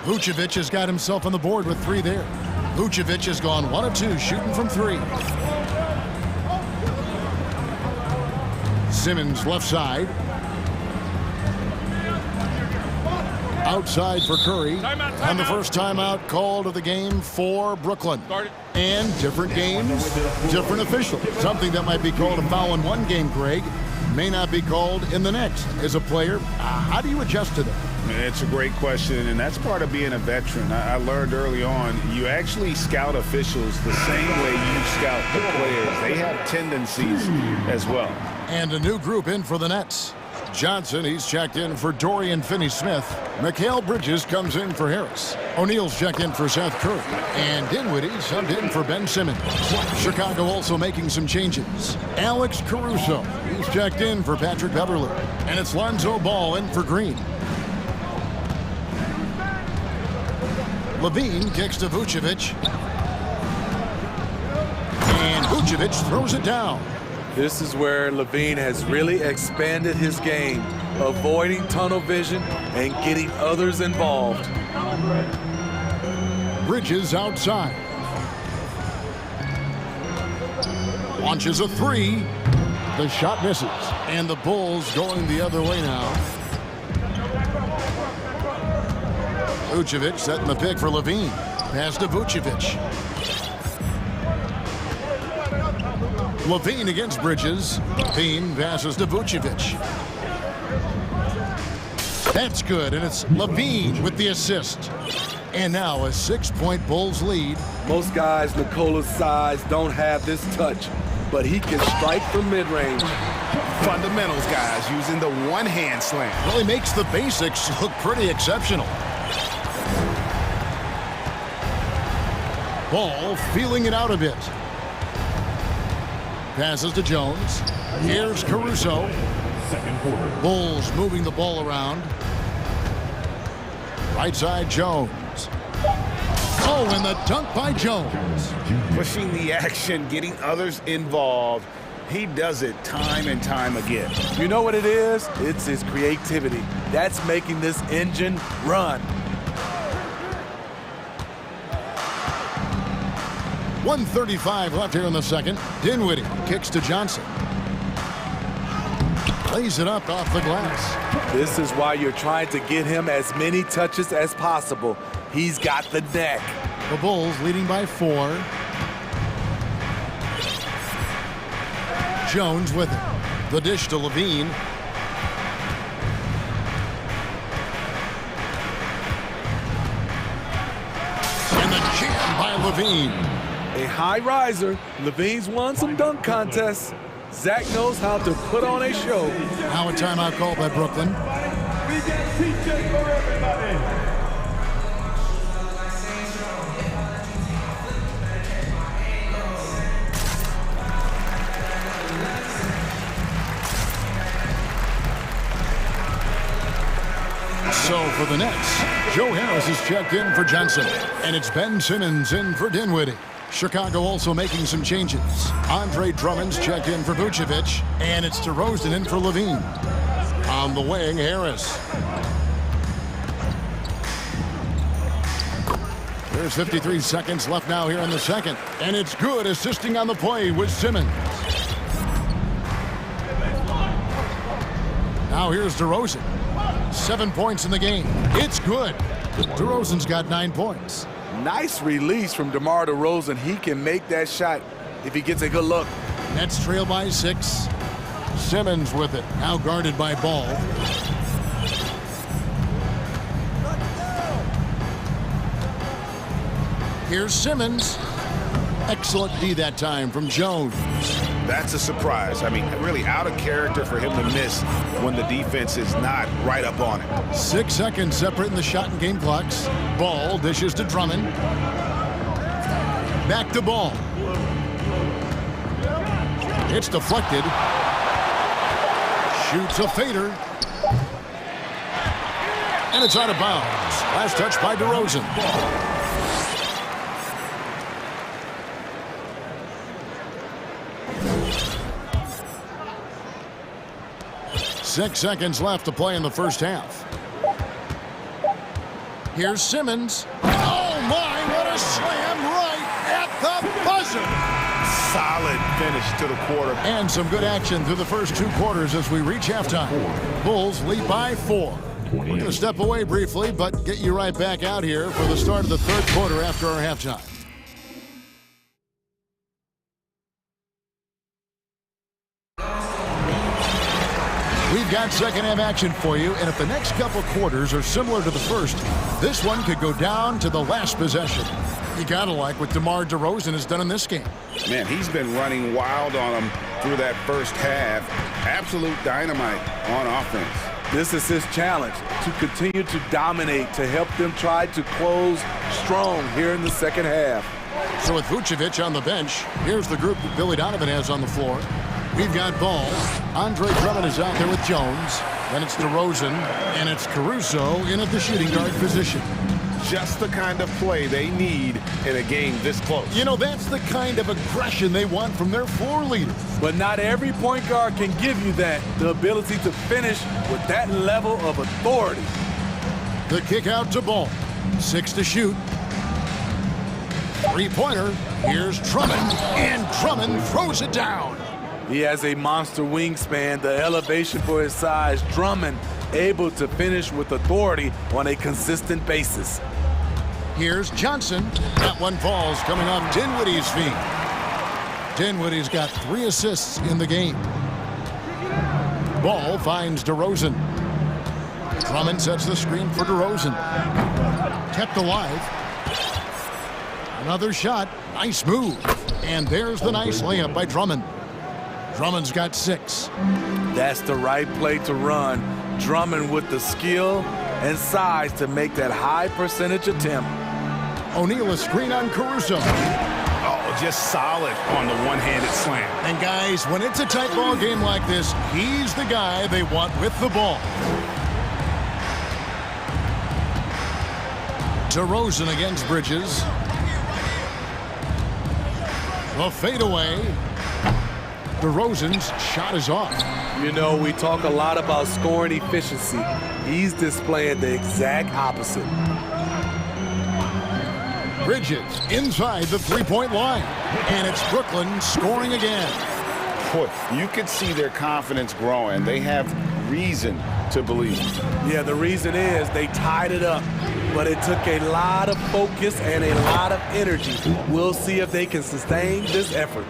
Vucevic has got himself on the board with 3 there. Vucevic has gone 1 of 2, shooting from 3. Simmons left side. Outside for Curry. And the first timeout called of the game for Brooklyn. And different games, different officials. Something that might be called a foul in one game, Greg, may not be called in the next. As a player, how do you adjust to that? It's a great question, and that's part of being a veteran. I learned early on, you actually scout officials the same way you scout the players. They have tendencies as well. And a new group in for the Nets. Johnson, he's checked in for Dorian Finney-Smith. Mikal Bridges comes in for Harris. O'Neal's checked in for Seth Curry. And Dinwiddie subbed in for Ben Simmons. Chicago also making some changes. Alex Caruso, he's checked in for Patrick Beverly. And it's Lonzo Ball in for Green. Levine kicks to Vucevic. And Vucevic throws it down. This is where Levine has really expanded his game, avoiding tunnel vision and getting others involved. Bridges outside. Launches a 3. The shot misses. And the Bulls going the other way now. Vucevic setting the pick for Levine. Pass to Vucevic. Levine against Bridges. Levine passes to Vucevic. That's good, and it's Levine with the assist. And now a 6-point Bulls lead. Most guys Nikola's size don't have this touch, but he can strike from mid-range. Fundamentals, guys, using the one-hand slam. Well, he makes the basics look pretty exceptional. Ball feeling it out a bit. passes to Jones. Here's Caruso. Second quarter. Bulls moving the ball around. Right side, Jones. Oh, and the dunk by Jones. Pushing the action, getting others involved. He does it time and time again. You know what it is? It's his creativity. That's making this engine run. 1:35 left here in the second. Dinwiddie kicks to Johnson. Lays it up off the glass. This is why you're trying to get him as many touches as possible. He's got the neck. The Bulls leading by 4. Jones with it. The dish to Levine. And the jam by Levine. A high riser. Levine's won some dunk contests. Zach knows how to put on a show. Now a timeout call by Brooklyn. We get TJ for everybody. So for the Nets, Joe Harris is checked in for Johnson. And it's Ben Simmons in for Dinwiddie. Chicago also making some changes. Andre Drummond's checked in for Vucevic, and it's DeRozan in for Levine. On the wing, Harris. There's 53 seconds left now here in the second, and it's good assisting on the play with Simmons. Now here's DeRozan. 7 points in the game. It's good. DeRozan's got 9 points. Nice release from DeMar DeRozan. He can make that shot if he gets a good look. Nets trail by 6. Simmons with it. Now guarded by Ball. Here's Simmons. Excellent D that time from Jones. That's a surprise. I mean, really out of character for him to miss when the defense is not right up on it. 6 seconds separating the shot and game clocks. Ball dishes to Drummond. Back to Ball. It's deflected. Shoots a fader. And it's out of bounds. Last touch by DeRozan. 6 seconds left to play in the first half. Here's Simmons. Oh my, what a slam right at the buzzer. Solid finish to the quarter. And some good action through the first 2 quarters as we reach halftime. Bulls lead by 4. We're going to step away briefly, but get you right back out here for the start of the third quarter after our halftime. We've got second half action for you, and if the next couple quarters are similar to the first, this one could go down to the last possession. You gotta like what DeMar DeRozan has done in this game. Man, he's been running wild on them through that first half. Absolute dynamite on offense. This is his challenge, to continue to dominate, to help them try to close strong here in the second half. So with Vucevic on the bench, here's the group that Billy Donovan has on the floor. We've got Ball. Andre Drummond is out there with Jones. Then it's DeRozan, and it's Caruso in at the shooting guard position. Just the kind of play they need in a game this close. You know, that's the kind of aggression they want from their floor leader. But not every point guard can give you that, the ability to finish with that level of authority. The kick out to Ball. 6 to shoot. 3-pointer. Here's Drummond, and Drummond throws it down. He has a monster wingspan, the elevation for his size. Drummond able to finish with authority on a consistent basis. Here's Johnson. That one falls coming off Dinwiddie's feet. Dinwiddie's got 3 assists in the game. Ball finds DeRozan. Drummond sets the screen for DeRozan. Kept alive. Another shot. Nice move. And there's the nice layup by Drummond. Drummond's got 6. That's the right play to run. Drummond with the skill and size to make that high percentage attempt. O'Neal a screen on Caruso. Oh, just solid on the one-handed slam. And guys, when it's a tight ball game like this, he's the guy they want with the ball. DeRozan against Bridges. The fadeaway. DeRozan's shot is off. You know, we talk a lot about scoring efficiency. He's displaying the exact opposite. Bridges inside the three-point line. And it's Brooklyn scoring again. Boy, you could see their confidence growing. They have reason to believe. Yeah, the reason is they tied it up. But it took a lot of focus and a lot of energy. We'll see if they can sustain this effort.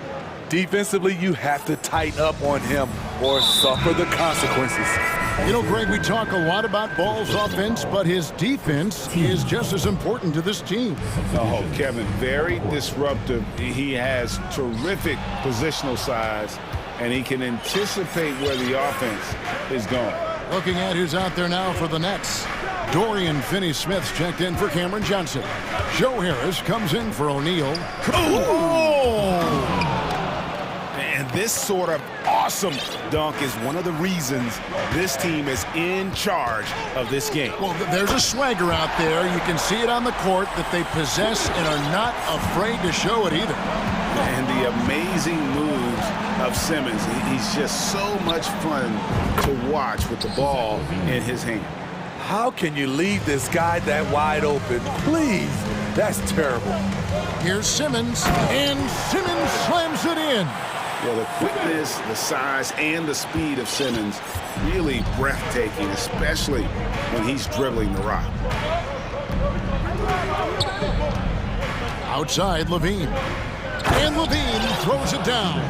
Defensively, you have to tighten up on him or suffer the consequences. You know, Greg, we talk a lot about Ball's offense, but his defense is just as important to this team. Oh, Kevin, very disruptive. He has terrific positional size, and he can anticipate where the offense is going. Looking at who's out there now for the Nets. Dorian Finney-Smith's checked in for Cameron Johnson. Joe Harris comes in for O'Neal. Oh! And this sort of awesome dunk is one of the reasons this team is in charge of this game. Well, there's a swagger out there. You can see it on the court that they possess and are not afraid to show it either. And the amazing moves of Simmons. He's just so much fun to watch with the ball in his hand. How can you leave this guy that wide open? Please, that's terrible. Here's Simmons, and Simmons slams it in. Well, the quickness, the size, and the speed of Simmons really breathtaking, especially when he's dribbling the rock. Outside, Levine. And Levine throws it down.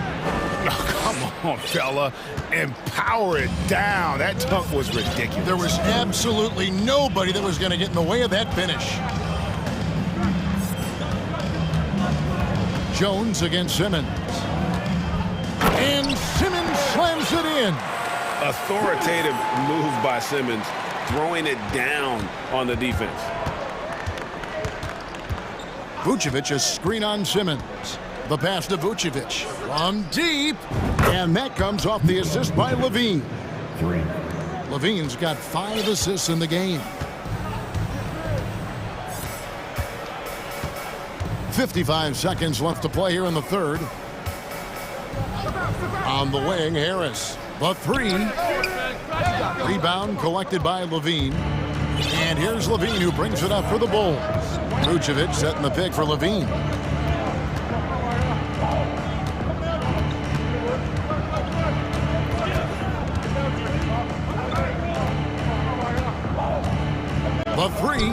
Oh, come on, fella. And power it down. That dunk was ridiculous. There was absolutely nobody that was going to get in the way of that finish. Jones against Simmons. And Simmons slams it in. Authoritative move by Simmons, throwing it down on the defense. Vucevic, a screen on Simmons. The pass to Vucevic from deep. And that comes off the assist by Levine. Levine's got 5 assists in the game. 55 seconds left to play here in the third. On the wing, Harris. The three. Rebound collected by Levine. And here's Levine who brings it up for the Bulls. Vucevic setting the pick for Levine. The three.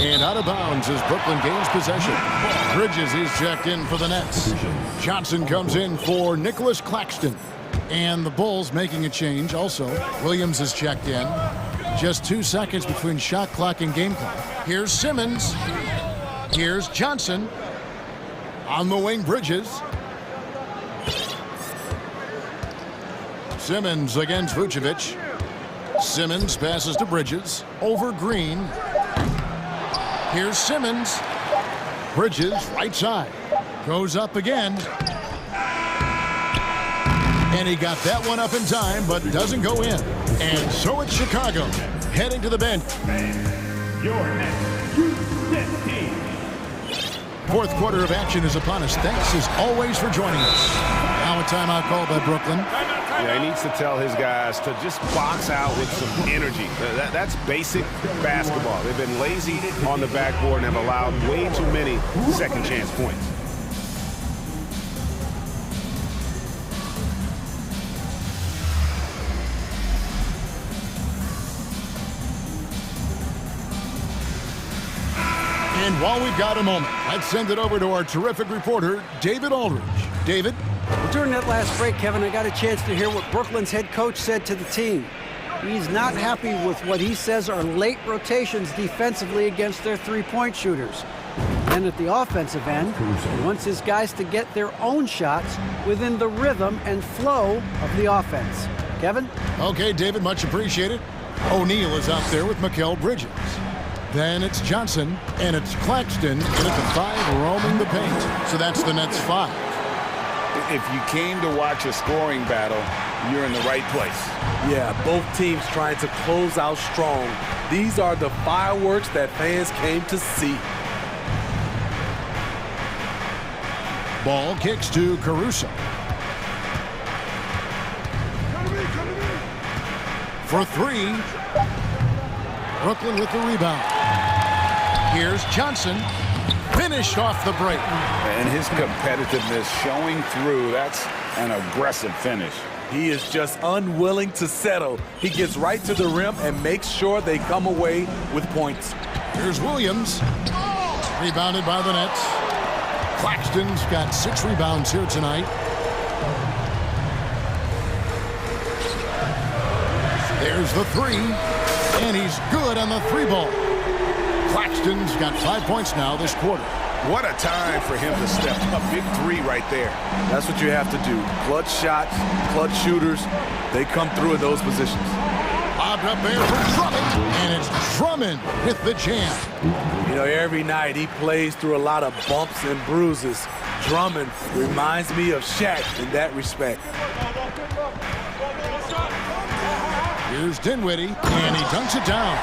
And out of bounds as Brooklyn gains possession. Bridges is checked in for the Nets. Johnson comes in for Nicholas Claxton. And the Bulls making a change also. Williams is checked in. Just 2 seconds between shot clock and game clock. Here's Simmons. Here's Johnson. On the wing, Bridges. Simmons against Vucevic. Simmons passes to Bridges. Over Green. Here's Simmons. Bridges, right side. Goes up again. And he got that one up in time, but doesn't go in. And so it's Chicago, heading to the bench. Your next team. Fourth quarter of action is upon us. Thanks as always for joining us. Now a timeout called by Brooklyn. Yeah, he needs to tell his guys to just box out with some energy. That's basic basketball. They've been lazy on the backboard and have allowed way too many second chance points. And while we've got a moment, let's send it over to our terrific reporter, David Aldridge. David? Well, during that last break, Kevin, I got a chance to hear what Brooklyn's head coach said to the team. He's not happy with what he says are late rotations defensively against their three-point shooters. And at the offensive end, he wants his guys to get their own shots within the rhythm and flow of the offense. Kevin? Okay, David, much appreciated. O'Neal is out there with Mikal Bridges. Then it's Johnson, and it's Claxton in at the 5, roaming the paint. So that's the Nets' 5. If you came to watch a scoring battle, you're in the right place. Yeah, both teams trying to close out strong. These are the fireworks that fans came to see. Ball kicks to Caruso. For 3. Brooklyn with the rebound. Here's Johnson. Finished off the break. And his competitiveness showing through. That's an aggressive finish. He is just unwilling to settle. He gets right to the rim and makes sure they come away with points. Here's Williams. Rebounded by the Nets. Claxton's got 6 rebounds here tonight. There's the 3. And he's good on the 3-ball. Claxton's got 5 points now this quarter. What a time for him to step up. Big 3 right there. That's what you have to do. Clutch shots, clutch shooters, they come through in those positions. Lobbed up there for Drummond, and it's Drummond with the jam. You know, every night he plays through a lot of bumps and bruises. Drummond reminds me of Shaq in that respect. Here's Dinwiddie, and he dunks it down.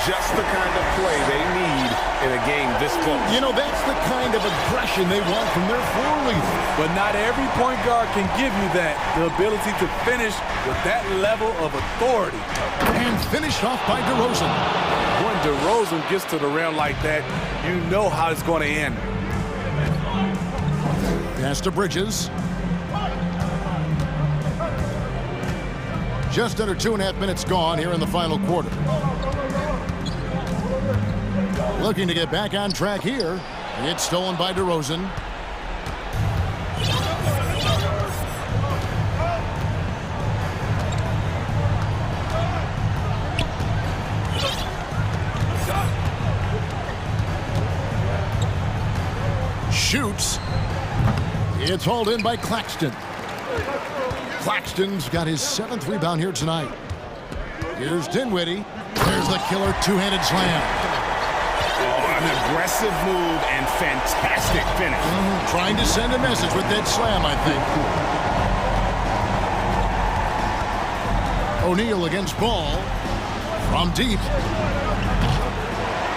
Just the kind of play they need in a game this close. You know, that's the kind of aggression they want from their floor leader. But not every point guard can give you that. The ability to finish with that level of authority. And finished off by DeRozan. When DeRozan gets to the rim like that, you know how it's going to end. Pass to Bridges. Just under 2.5 minutes gone here in the final quarter. Looking to get back on track here. It's stolen by DeRozan. Shoots. It's hauled in by Claxton. Claxton's got his 7th rebound here tonight. Here's Dinwiddie. There's the killer 2-handed slam. Oh, an aggressive move and fantastic finish. Trying to send a message with that slam, I think. O'Neal against Ball. From deep.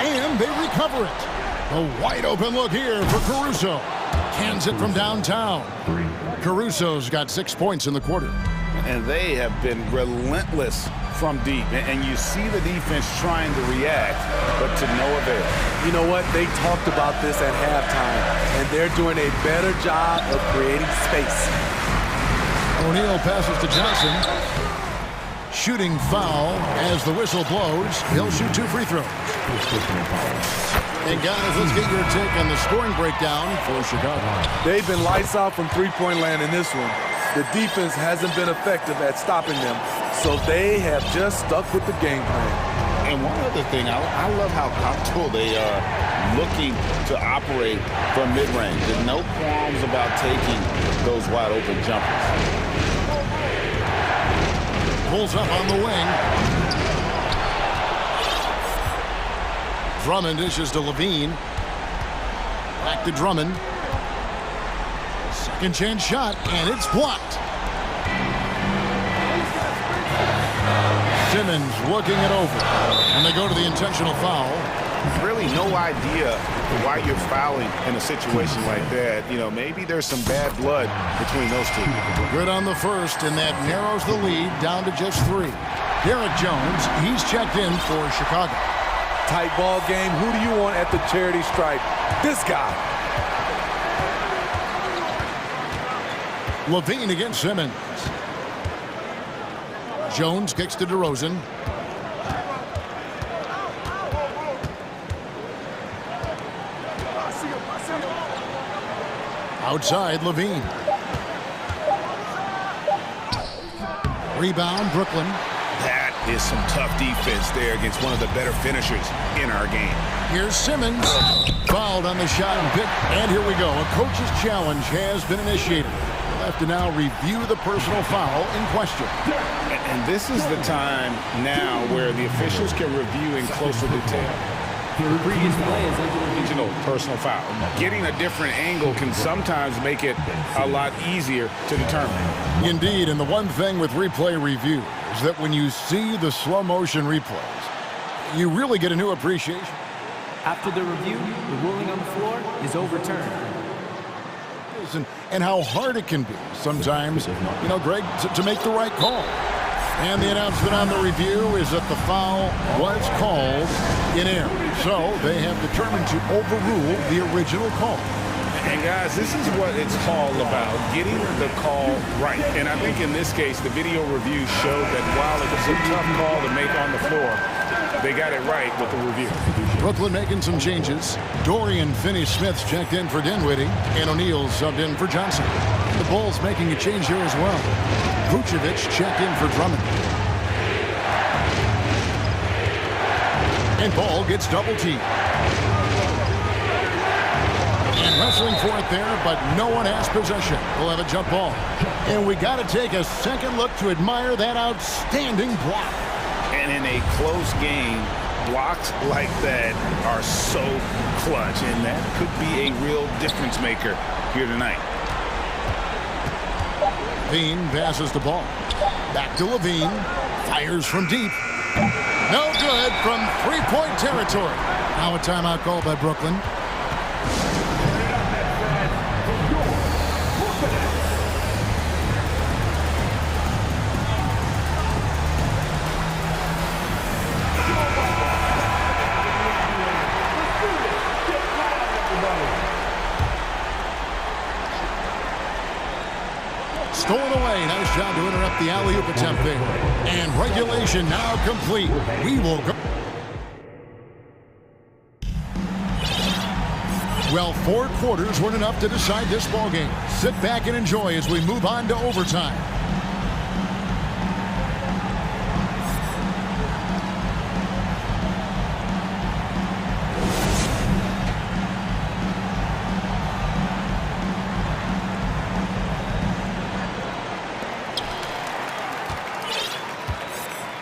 And they recover it. A wide open look here for Caruso. Cans it from downtown. Caruso's got 6 points in the quarter. And they have been relentless from deep. And you see the defense trying to react, but to no avail. You know what? They talked about this at halftime, and they're doing a better job of creating space. O'Neal passes to Johnson. Shooting foul as the whistle blows. He'll shoot 2 free throws. And guys, let's get your take on the scoring breakdown for Chicago. They've been lights out from three-point land in this one. The defense hasn't been effective at stopping them, so they have just stuck with the game plan. And one other thing, I love how comfortable they are looking to operate from mid-range. There's no qualms about taking those wide-open jumpers. Pulls up on the wing. Drummond dishes to Levine. Back to Drummond. Second chance shot, and it's blocked. Simmons looking it over. And they go to the intentional foul. Really no idea why you're fouling in a situation like that. You know, maybe there's some bad blood between those two. Good on the first, and that narrows the lead down to just 3. Derek Jones, he's checked in for Chicago. Tight ball game. Who do you want at the charity stripe? This guy. Levine against Simmons. Jones kicks to DeRozan. Outside, Levine. Rebound, Brooklyn. That is some tough defense there against one of the better finishers in our game. Here's Simmons. Fouled on the shot and pick. And here we go. A coach's challenge has been initiated. We'll have to now review the personal foul in question. And this is the time now where the officials can review in closer detail. The previous play is intentional personal foul. Getting a different angle can sometimes make it a lot easier to determine. Indeed, and the one thing with replay review is that when you see the slow motion replays, you really get a new appreciation. After the review, the ruling on the floor is overturned. And how hard it can be sometimes, Greg, to make the right call. And the announcement on the review is that the foul was called in error. So they have determined to overrule the original call. And guys, this is what it's all about, getting the call right. And I think in this case, the video review showed that while it was a tough call to make on the floor, they got it right with the review. Brooklyn making some changes. Dorian Finney-Smith's checked in for Dinwiddie, and O'Neal subbed in for Johnson. The Bulls making a change here as well. Vucevic checked in for Drummond. And Ball gets double teamed. And wrestling for it there, but no one has possession. We'll have a jump ball. And we got to take a second look to admire that outstanding block. And in a close game, blocks like that are so clutch, and that could be a real difference maker here tonight. Levine passes the ball. Back to Levine. Fires from deep. No good from three-point territory. Now a timeout called by Brooklyn. Stolen away. Nice job to interrupt the alley-oop attempt there. And regulation now complete. We will go. Well, 4 quarters weren't enough to decide this ballgame. Sit back and enjoy as we move on to overtime.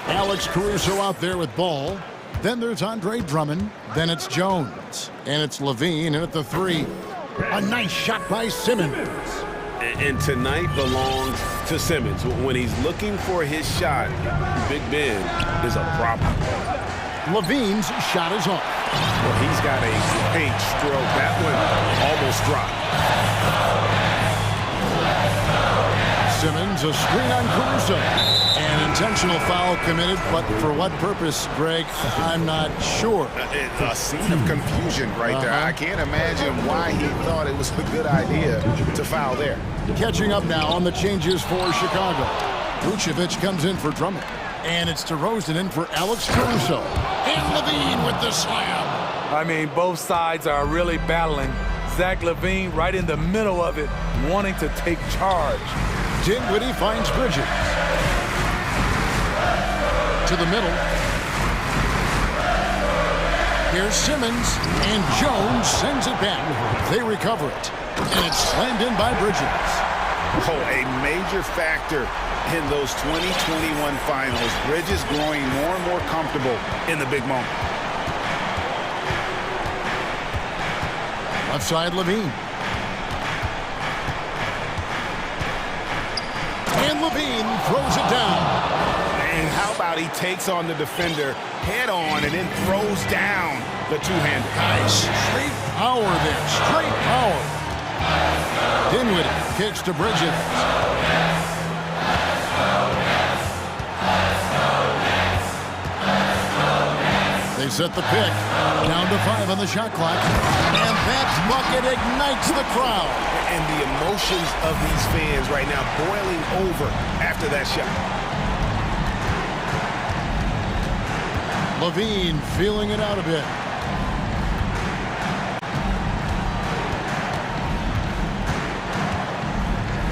Alex Caruso out there with ball. Then there's Andre Drummond. Then it's Jones. And it's Levine in at the 3. A nice shot by Simmons. And tonight belongs to Simmons. When he's looking for his shot, Big Ben is a problem. Levine's shot is off. Well, he's got a great stroke. That one almost dropped. Simmons, a screen on Caruso. An intentional foul committed, but for what purpose, Greg, I'm not sure. A scene of confusion right there. I can't imagine why he thought it was a good idea to foul there. Catching up now on the changes for Chicago. Vucevic comes in for Drummond. And it's DeRozan in for Alex Caruso. And Levine with the slam. I mean, both sides are really battling. Zach LaVine right in the middle of it, wanting to take charge. Dinwiddie finds Bridges. To the middle. Here's Simmons, and Jones sends it back. They recover it, and it's slammed in by Bridges. Oh, a major factor in those 2021 finals. Bridges growing more and more comfortable in the big moment. Left side, Levine. And Levine throws it down. And how about he takes on the defender head on and then throws down the two-hander. Nice. Straight power there. Straight power. Dinwiddie kicks to Bridges. They set the pick. Down to 5 on the shot clock. And that bucket ignites the crowd. And the emotions of these fans right now boiling over after that shot. Levine feeling it out a bit.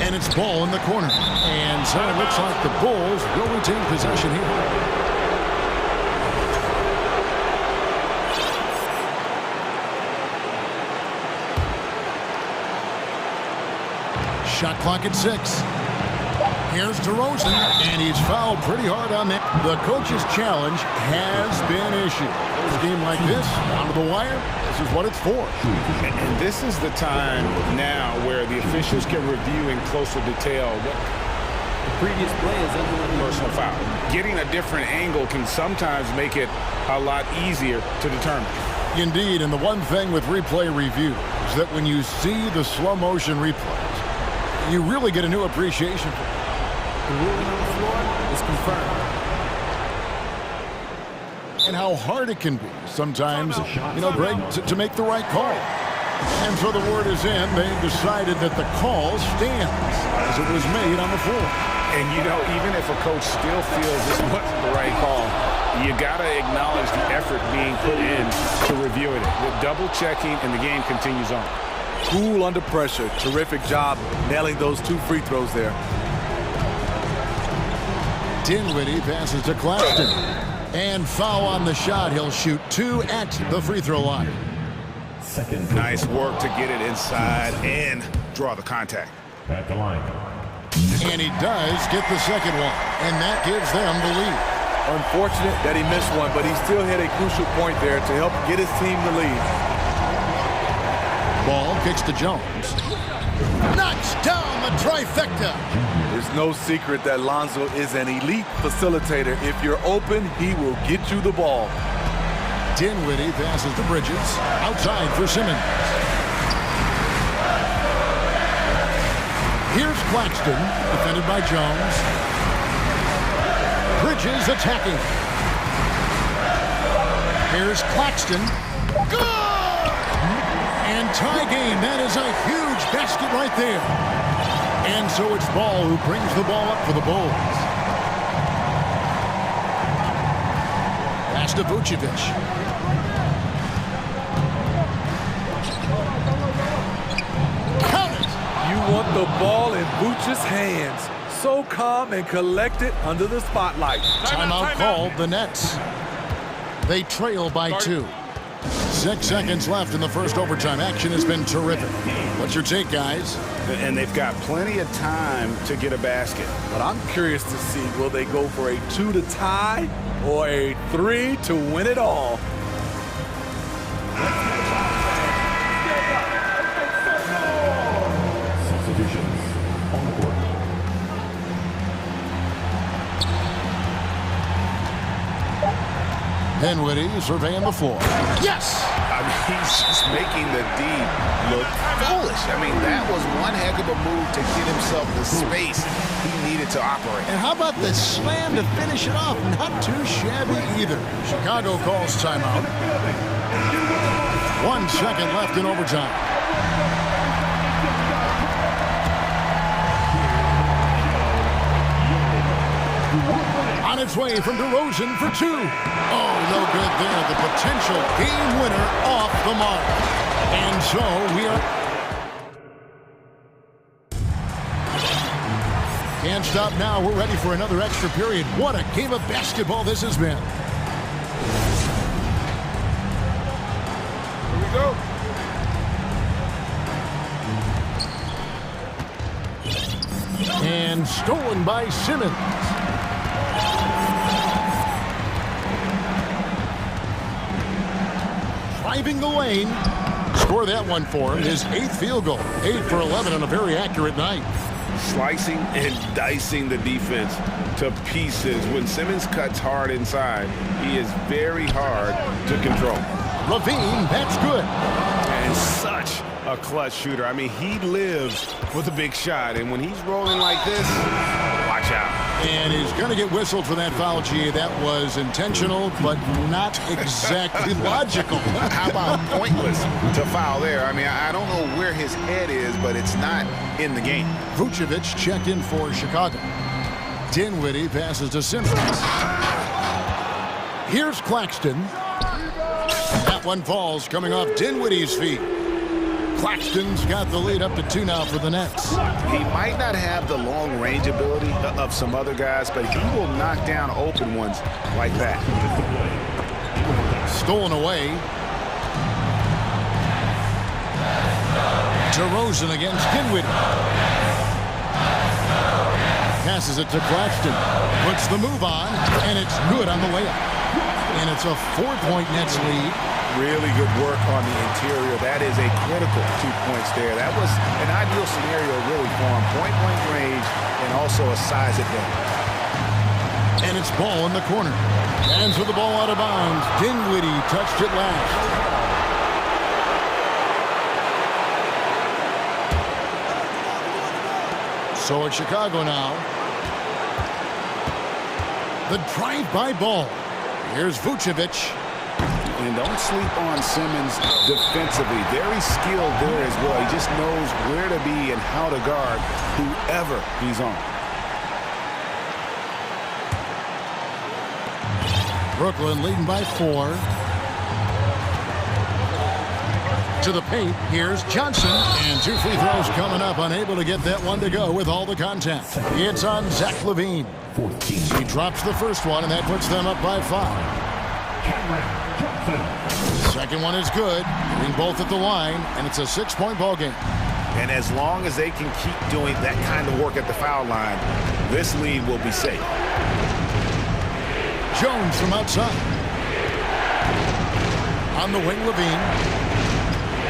And it's Ball in the corner. And so it looks like the Bulls will retain possession here. Shot clock at 6. Here's DeRozan, and he's fouled pretty hard on that. The coach's challenge has been issued. A game like this, down to the wire, this is what it's for. And this is the time now where the officials can review in closer detail what The previous play is under personal foul. Getting a different angle can sometimes make it a lot easier to determine. Indeed, and the one thing with replay review is that when you see the slow motion replays, you really get a new appreciation for it. The ruling on the floor is confirmed. And how hard it can be sometimes, Greg, to make the right call. And so the word is in. They've decided that the call stands as it was made on the floor. And, even if a coach still feels this wasn't the right call, you got to acknowledge the effort being put in to reviewing it. The double checking, and the game continues on. Cool under pressure. Terrific job nailing those 2 free throws there. Dinwiddie passes to Claxton. And foul on the shot. He'll shoot 2 at the free throw line. Nice work to get it inside and draw the contact. At the line. And he does get the second one. And that gives them the lead. Unfortunate that he missed one, but he still had a crucial point there to help get his team the lead. Ball kicks to Jones. Knocks down the trifecta. There's no secret that Lonzo is an elite facilitator. If you're open, he will get you the ball. Dinwiddie passes to Bridges. Outside for Simmons. Here's Claxton, defended by Jones. Bridges attacking. Here's Claxton. Good! And tie game. That is a huge basket right there. And so it's Ball who brings the ball up for the Bulls. Pass to Vucevic. Count it! You want the ball in Vucevic's hands. So calm and collected under the spotlight. Timeout called, the Nets. They trail by 2. 6 seconds left in the first overtime. Action has been terrific. What's your take, guys? And they've got plenty of time to get a basket. But I'm curious to see, will they go for a 2 to tie or a 3 to win it all? Substitutions on the court. Dinwiddie surveying the floor. Yes! I mean, he's just making the D look foolish. I mean, that was one heck of a move to get himself the space he needed to operate. And how about the slam to finish it off? Not too shabby either. Chicago calls timeout. 1 second left in overtime. On its way from DeRozan for 2. Oh, no good there. The potential game winner off the mark. And so we are... Can't stop now. We're ready for another extra period. What a game of basketball this has been. Here we go. And stolen by Simmons. Driving the lane. Score that one for him. His 8th field goal. 8 for 11 on a very accurate night. Slicing and dicing the defense to pieces. When Simmons cuts hard inside, he is very hard to control. Levine, that's good. And such a clutch shooter. I mean, he lives with a big shot. And when he's rolling like this, watch out. And he's going to get whistled for that foul, G. That was intentional, but not exactly logical. How about pointless to foul there? I mean, I don't know where his head is, but it's not in the game. Vucevic checked in for Chicago. Dinwiddie passes to Simmons. Here's Claxton. That one falls, coming off Dinwiddie's feet. Claxton's got the lead up to 2 now for the Nets. He might not have the long range ability of some other guys, but he will knock down open ones like that. Stolen away. DeRozan against Dinwiddie. Passes it to Claxton. Puts the move on, and it's good on the layup. And it's a 4-point Nets lead. Really good work on the interior. That is a critical 2 points there. That was an ideal scenario really for him. Point-blank range and also a size advantage. And it's ball in the corner. Hands with the ball out of bounds. Dinwiddie touched it last. So it's Chicago now. The drive-by ball. Here's Vucevic. And don't sleep on Simmons defensively. Very skilled there as well. He just knows where to be and how to guard whoever he's on. Brooklyn leading by 4. To the paint, here's Johnson. And 2 free throws coming up, unable to get that one to go with all the contact. It's on Zach LaVine. He drops the first one, and that puts them up by 5. Second one is good, hitting both at the line, and it's a 6-point ball game. And as long as they can keep doing that kind of work at the foul line, this lead will be safe. Jones from outside. On the wing, LaVine.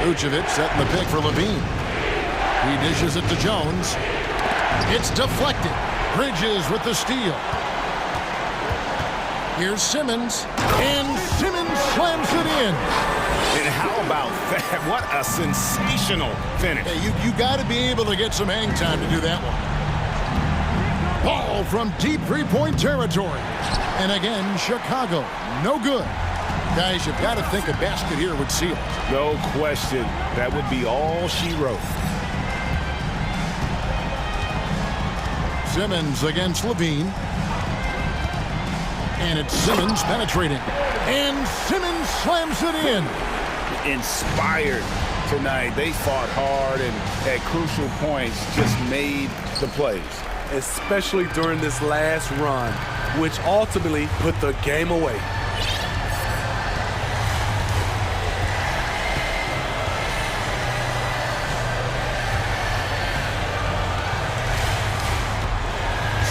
Vucevic setting the pick for LaVine. He dishes it to Jones. It's deflected. Bridges with the steal. Here's Simmons, and Simmons slams it in. And how about that? What a sensational finish. Hey, you got to be able to get some hang time to do that one. Ball from deep 3-point territory. And again, Chicago, no good. Guys, you've got to think a basket here would seal. No question. That would be all she wrote. Simmons against LaVine. And it's Simmons penetrating. And Simmons slams it in. Inspired tonight. They fought hard and at crucial points just made the plays. Especially during this last run, which ultimately put the game away.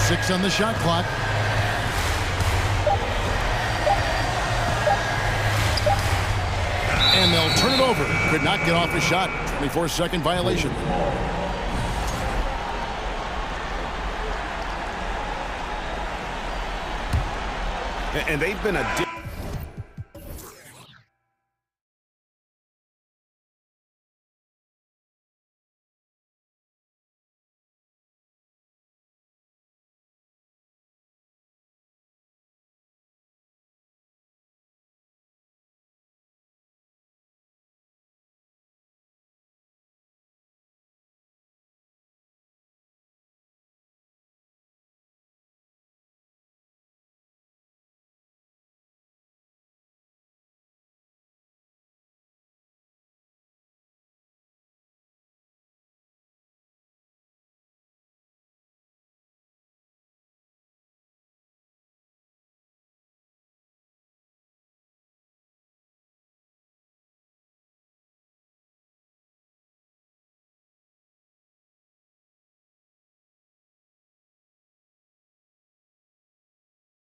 Six on the shot clock. And they'll turn it over. Could not get off the shot. 24-second violation. And they've been a